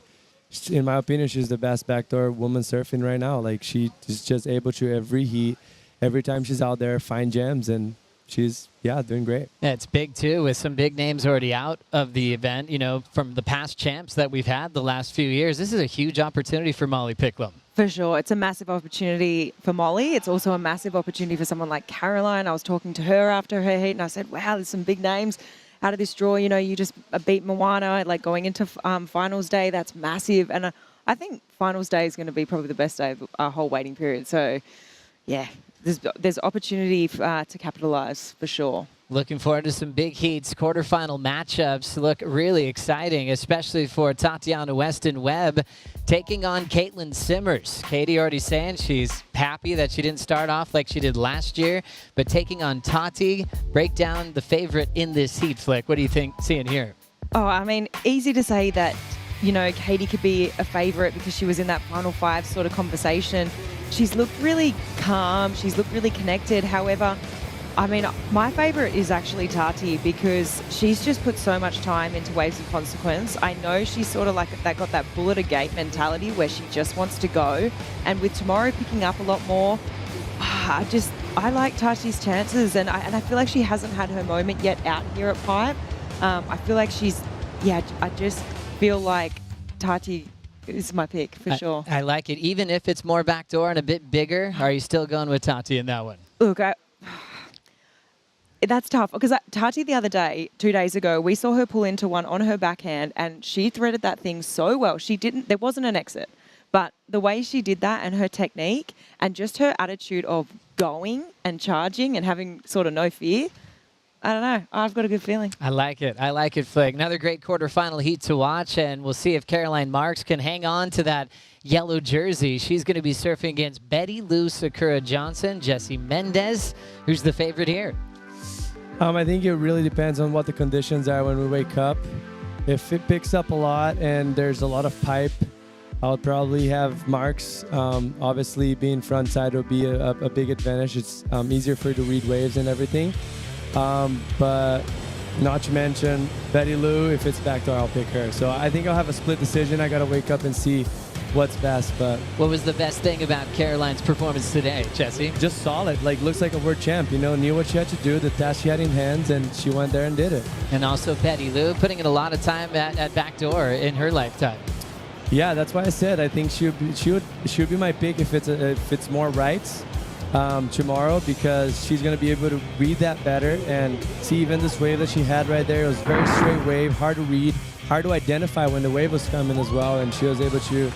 in my opinion, she's the best backdoor woman surfing right now. Like, she is just able to every heat, every time she's out there, find gems, and she's, doing great. Yeah, it's big, too, with some big names already out of the event, from the past champs that we've had the last few years. This is a huge opportunity for Molly Picklum. For sure. It's a massive opportunity for Molly. It's also a massive opportunity for someone like Caroline. I was talking to her after her heat, and I said, wow, there's some big names out of this draw. You just beat Moana, like going into finals day. That's massive. And I think finals day is going to be probably the best day of our whole waiting period. So, yeah, there's opportunity to capitalize for sure. Looking forward to some big heats. Quarterfinal matchups look really exciting, especially for Tatiana Weston Webb taking on Caitlin Simmers. Katie already saying she's happy that she didn't start off like she did last year, but taking on Tati, break down the favorite in this heat, Flick. What do you think seeing here? Oh, I mean, easy to say that, Katie could be a favorite because she was in that final five sort of conversation. She's looked really calm. She's looked really connected. However, I mean, my favourite is actually Tati because she's just put so much time into Waves of Consequence. I know she's sort of like got that bull at a gate mentality where she just wants to go. And with tomorrow picking up a lot more, I like Tati's chances. And I feel like she hasn't had her moment yet out here at Pipe. I feel like I just feel like Tati is my pick for sure. I like it. Even if it's more backdoor and a bit bigger, are you still going with Tati in that one? Look, that's tough because Tati the other day, 2 days ago, we saw her pull into one on her backhand and she threaded that thing so well. There wasn't an exit, but the way she did that and her technique and just her attitude of going and charging and having sort of no fear, I don't know. I've got a good feeling. I like it. I like it, Flick. Another great quarterfinal heat to watch, and we'll see if Caroline Marks can hang on to that yellow jersey. She's going to be surfing against Betty Lou Sakura Johnson, Jessie Mendez. Who's the favorite here? I think it really depends on what the conditions are when we wake up. If it picks up a lot and there's a lot of pipe, I'll probably have Marks. Obviously, being front side will be a big advantage. It's easier for her to read waves and everything. But not to mention Betty Lou, if it's backdoor, I'll pick her. So I think I'll have a split decision. I got to wake up and see what's best. But what was the best thing about Caroline's performance today, Jesse? Just solid. Like, looks like a world champ. Knew what she had to do, the task she had in hands, and she went there and did it. And also Betty Lou putting in a lot of time at backdoor in her lifetime. Yeah, that's why I said I think she would be my pick if it's more rights tomorrow, because she's going to be able to read that better and see even this wave that she had right there. It was very straight wave, hard to read, hard to identify when the wave was coming as well, and she was able to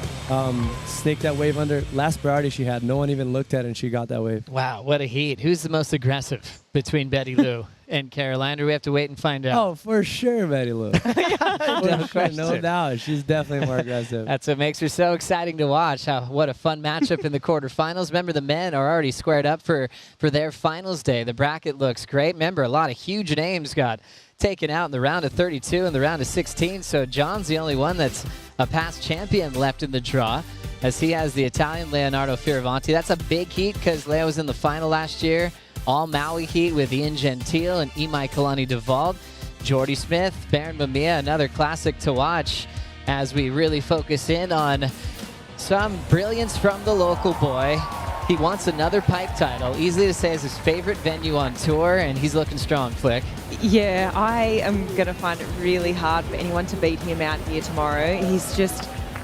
snake that wave under. Last priority she had, no one even looked at it, and she got that wave. Wow, what a heat. Who's the most aggressive between Betty Lou and Caroline? Or we have to wait and find out? Oh, for sure, Betty Lou. No doubt. She's definitely more aggressive. That's what makes her so exciting to watch. What a fun matchup in the quarterfinals. Remember, the men are already squared up for their finals day. The bracket looks great. Remember, a lot of huge names got taken out in the round of 32 and the round of 16. So John's the only one that's a past champion left in the draw, as he has the Italian Leonardo Fioravanti. That's a big heat because Leo was in the final last year. All Maui heat with Ian Gentile and Imai Kalani Duvall. Jordy Smith, Baron Mamiya, another classic to watch as we really focus in on some brilliance from the local boy. He wants another pipe title. Easy to say is his favorite venue on tour, and he's looking strong, Flick. Yeah, I am going to find it really hard for anyone to beat him out here tomorrow.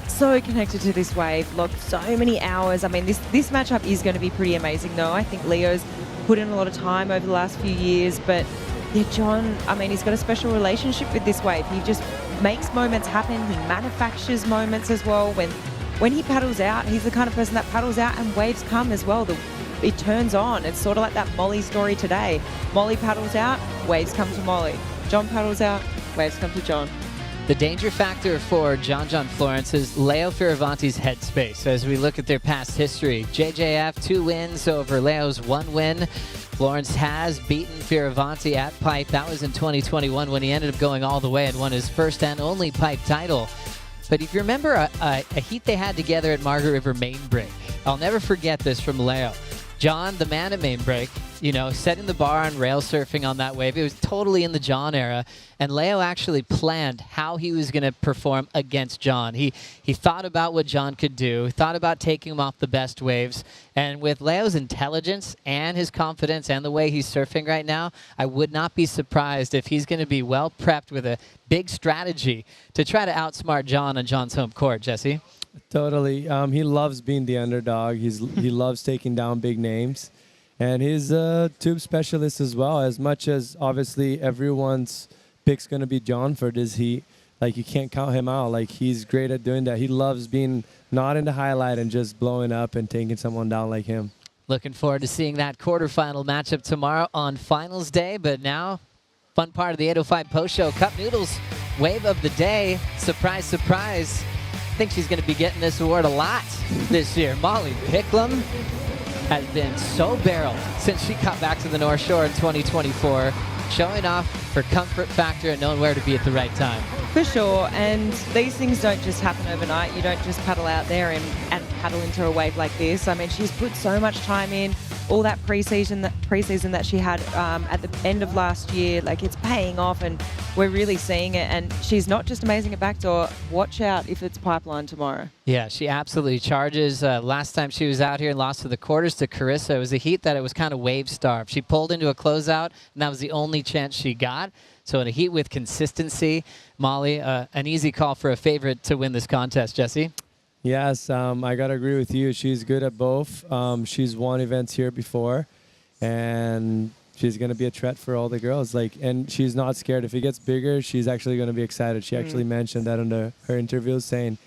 so connected to this wave, logged so many hours. I mean, this matchup is going to be pretty amazing, though. I think Leo's put in a lot of time over the last few years, but yeah, John, I mean, he's got a special relationship with this wave. He just makes moments happen. He manufactures moments as well. When he paddles out, he's the kind of person that paddles out and waves come as well. It turns on. It's sort of like that Molly story today. Molly paddles out, waves come to Molly. John paddles out, waves come to John. The danger factor for John Florence is Leo Fioravanti's headspace. As we look at their past history, JJF 2 wins over Leo's 1 win. Florence has beaten Fioravanti at Pipe. That was in 2021 when he ended up going all the way and won his first and only Pipe title. But if you remember a heat they had together at Margaret River Main Break, I'll never forget this from Leo. John, the man at Main Break, setting the bar on rail surfing on that wave. It was totally in the John era. And Leo actually planned how he was going to perform against John. He thought about what John could do, thought about taking him off the best waves. And with Leo's intelligence and his confidence and the way he's surfing right now, I would not be surprised if he's going to be well prepped with a big strategy to try to outsmart John on John's home court, Jesse. Totally. He loves being the underdog. He loves taking down big names. And he's a tube specialist as well, as much as obviously everyone's pick's going to be John for this heat. Like, you can't count him out. Like, he's great at doing that. He loves being not in the highlight and just blowing up and taking someone down like him. Looking forward to seeing that quarterfinal matchup tomorrow on finals day. But now, fun part of the 805 post show, Cup Noodles wave of the day. Surprise, surprise. I think she's going to be getting this award a lot this year. Molly Picklum has been so barreled since she got back to the North Shore in 2024, showing off her comfort factor and knowing where to be at the right time. For sure, and these things don't just happen overnight. You don't just paddle out there and paddle into a wave like this. I mean, she's put so much time in, all that preseason that she had at the end of last year. Like, it's paying off, and we're really seeing it. And she's not just amazing at backdoor. Watch out if it's pipeline tomorrow. Yeah, she absolutely charges. Last time she was out here and lost to the quarters to Carissa, it was a heat that it was kind of wave-starved. She pulled into a closeout, and that was the only chance she got. So in a heat with consistency, Molly, an easy call for a favorite to win this contest, Jesse. Yes, I got to agree with you. She's good at both. She's won events here before, and she's going to be a threat for all the girls. And she's not scared. If it gets bigger, she's actually going to be excited. She actually mentioned that in her interviews, saying,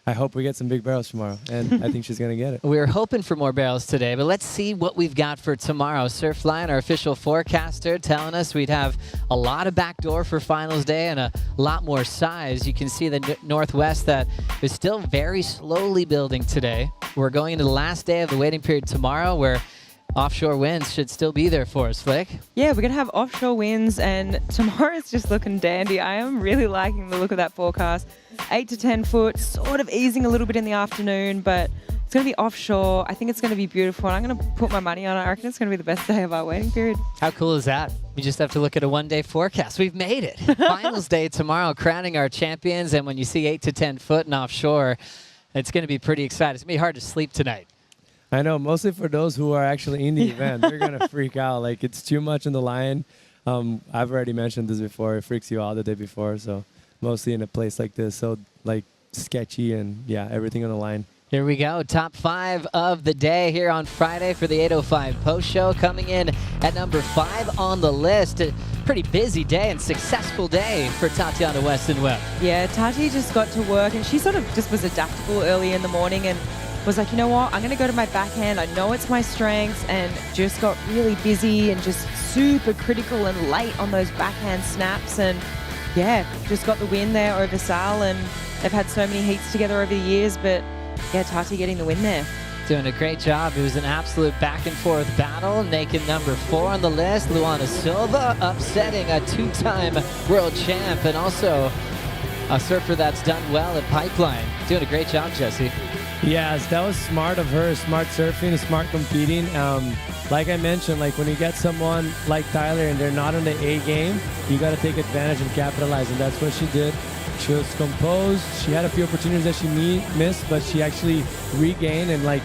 I hope we get some big barrels tomorrow, and I think she's going to get it. We were hoping for more barrels today, but let's see what we've got for tomorrow. Surfline, our official forecaster, telling us we'd have a lot of backdoor for finals day and a lot more size. You can see the northwest that is still very slowly building today. We're going into the last day of the waiting period tomorrow, where offshore winds should still be there for us, Flick. Yeah, we're going to have offshore winds, and tomorrow's just looking dandy. I am really liking the look of that forecast. 8 to 10 foot, sort of easing a little bit in the afternoon, but it's going to be offshore. I think it's going to be beautiful, and I'm going to put my money on it. I reckon it's going to be the best day of our waiting period. How cool is that? We just have to look at a one-day forecast. We've made it. Finals day tomorrow, crowning our champions, and when you see 8 to 10 foot and offshore, it's going to be pretty exciting. It's going to be hard to sleep tonight. I know, mostly for those who are actually in the event. They're going to freak out. Like, it's too much in the line. I've already mentioned this before. It freaks you out the day before, so mostly in a place like this. So, like, sketchy and, yeah, everything on the line. Here we go. Top 5 of the day here on Friday for the 805 post show. Coming in at number 5 on the list. A pretty busy day and successful day for Tatiana Weston Webb. Yeah, Tati just got to work, and she sort of just was adaptable early in the morning and was like, you know what, I'm going to go to my backhand. I know it's my strengths, and just got really busy and just super critical and late on those backhand snaps. And yeah, just got the win there over Sal, and they've had so many heats together over the years, but yeah, Tati getting the win there. Doing a great job. It was an absolute back and forth battle. Naked number 4 on the list, Luana Silva, upsetting a 2-time world champ and also a surfer that's done well at Pipeline. Doing a great job, Jesse. Yes, that was smart of her. Smart surfing, smart competing. Like I mentioned, like when you get someone like Tyler and they're not on the A game, you got to take advantage and capitalize, and that's what she did. She was composed. She had a few opportunities that she missed, but she actually regained and like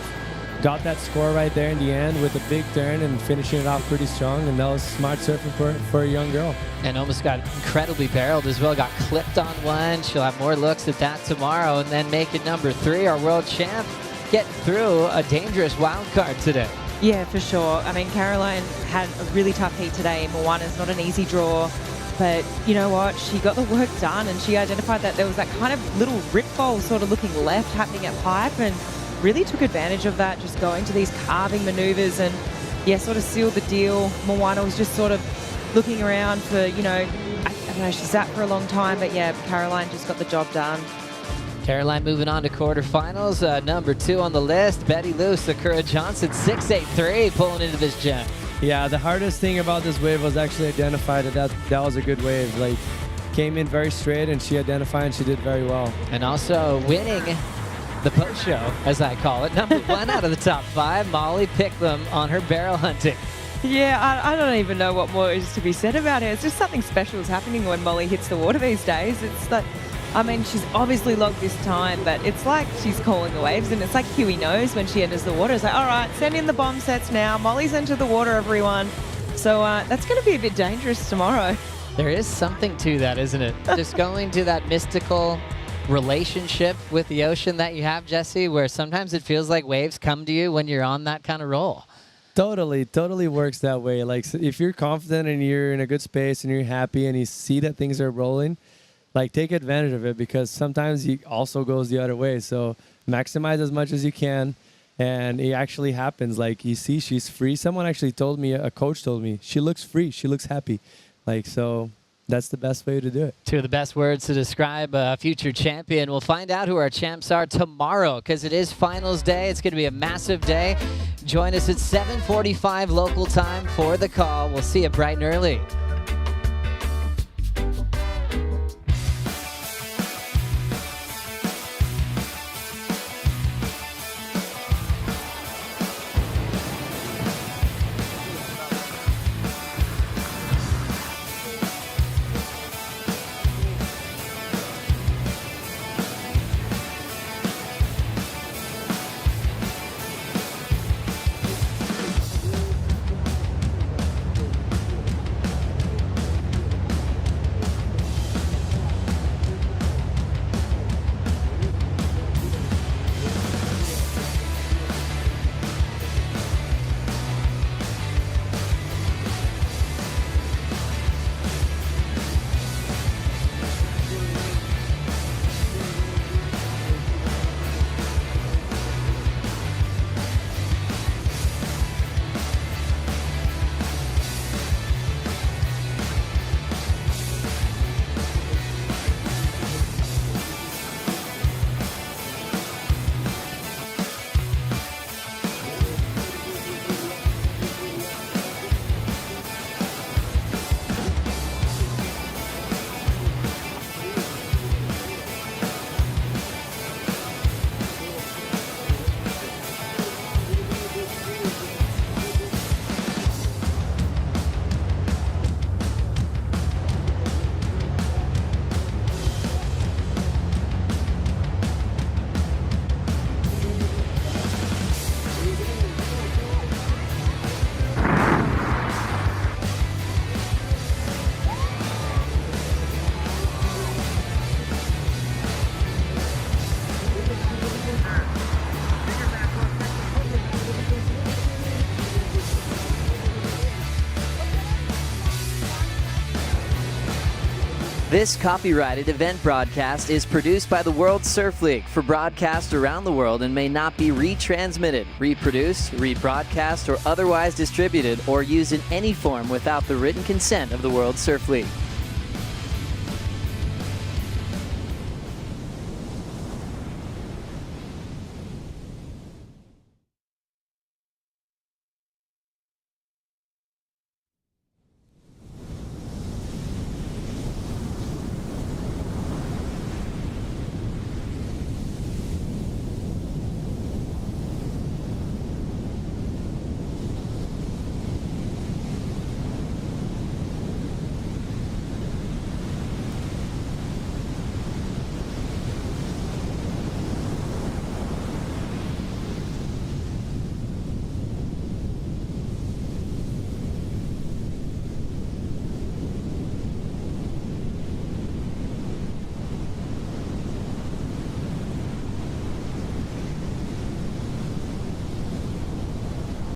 got that score right there in the end with a big turn and finishing it off pretty strong. And that was smart surfing for a young girl. And almost got incredibly barreled as well. Got clipped on one. She'll have more looks at that tomorrow. And then make it number 3, our world champ, getting through a dangerous wild card today. Yeah, for sure. I mean, Caroline had a really tough heat today. Moana's not an easy draw. But you know what? She got the work done, and she identified that there was that kind of little rip bowl sort of looking left happening at pipe, and really took advantage of that, just going to these carving maneuvers and, yeah, sort of sealed the deal. Moana was just sort of looking around for, you know, I don't know, she sat for a long time, but yeah, Caroline just got the job done. Caroline moving on to quarterfinals. Number 2 on the list, Betty Lou, Sakura Johnson, 6'8", pulling into this gem. Yeah, the hardest thing about this wave was actually identify that was a good wave. Like, came in very straight, and she identified, and she did very well. And also winning the post show, as I call it, number 1 out of the top 5, Molly Picklum on her barrel hunting. Yeah, I don't even know what more is to be said about it. It's just something special is happening when Molly hits the water these days. It's like, I mean, she's obviously logged this time, but it's like she's calling the waves, and it's like Huey knows when she enters the water. It's like, all right, send in the bomb sets now. Molly's entered the water, everyone. So that's going to be a bit dangerous tomorrow. There is something to that, isn't it? Just going to that mystical relationship with the ocean that you have, Jesse, where sometimes it feels like waves come to you when you're on that kind of roll. Totally works that way. Like, so if you're confident and you're in a good space and you're happy and you see that things are rolling, like, take advantage of it, because sometimes it also goes the other way. So maximize as much as you can, and it actually happens. Like, you see she's free. Someone actually told me, a coach told me, she looks free, she looks happy. Like, so that's the best way to do it. 2 of the best words to describe a future champion. We'll find out who our champs are tomorrow, because it is finals day. It's going to be a massive day. Join us at 7:45 local time for the call. We'll see you bright and early. This copyrighted event broadcast is produced by the World Surf League for broadcast around the world and may not be retransmitted, reproduced, rebroadcast, or otherwise distributed or used in any form without the written consent of the World Surf League.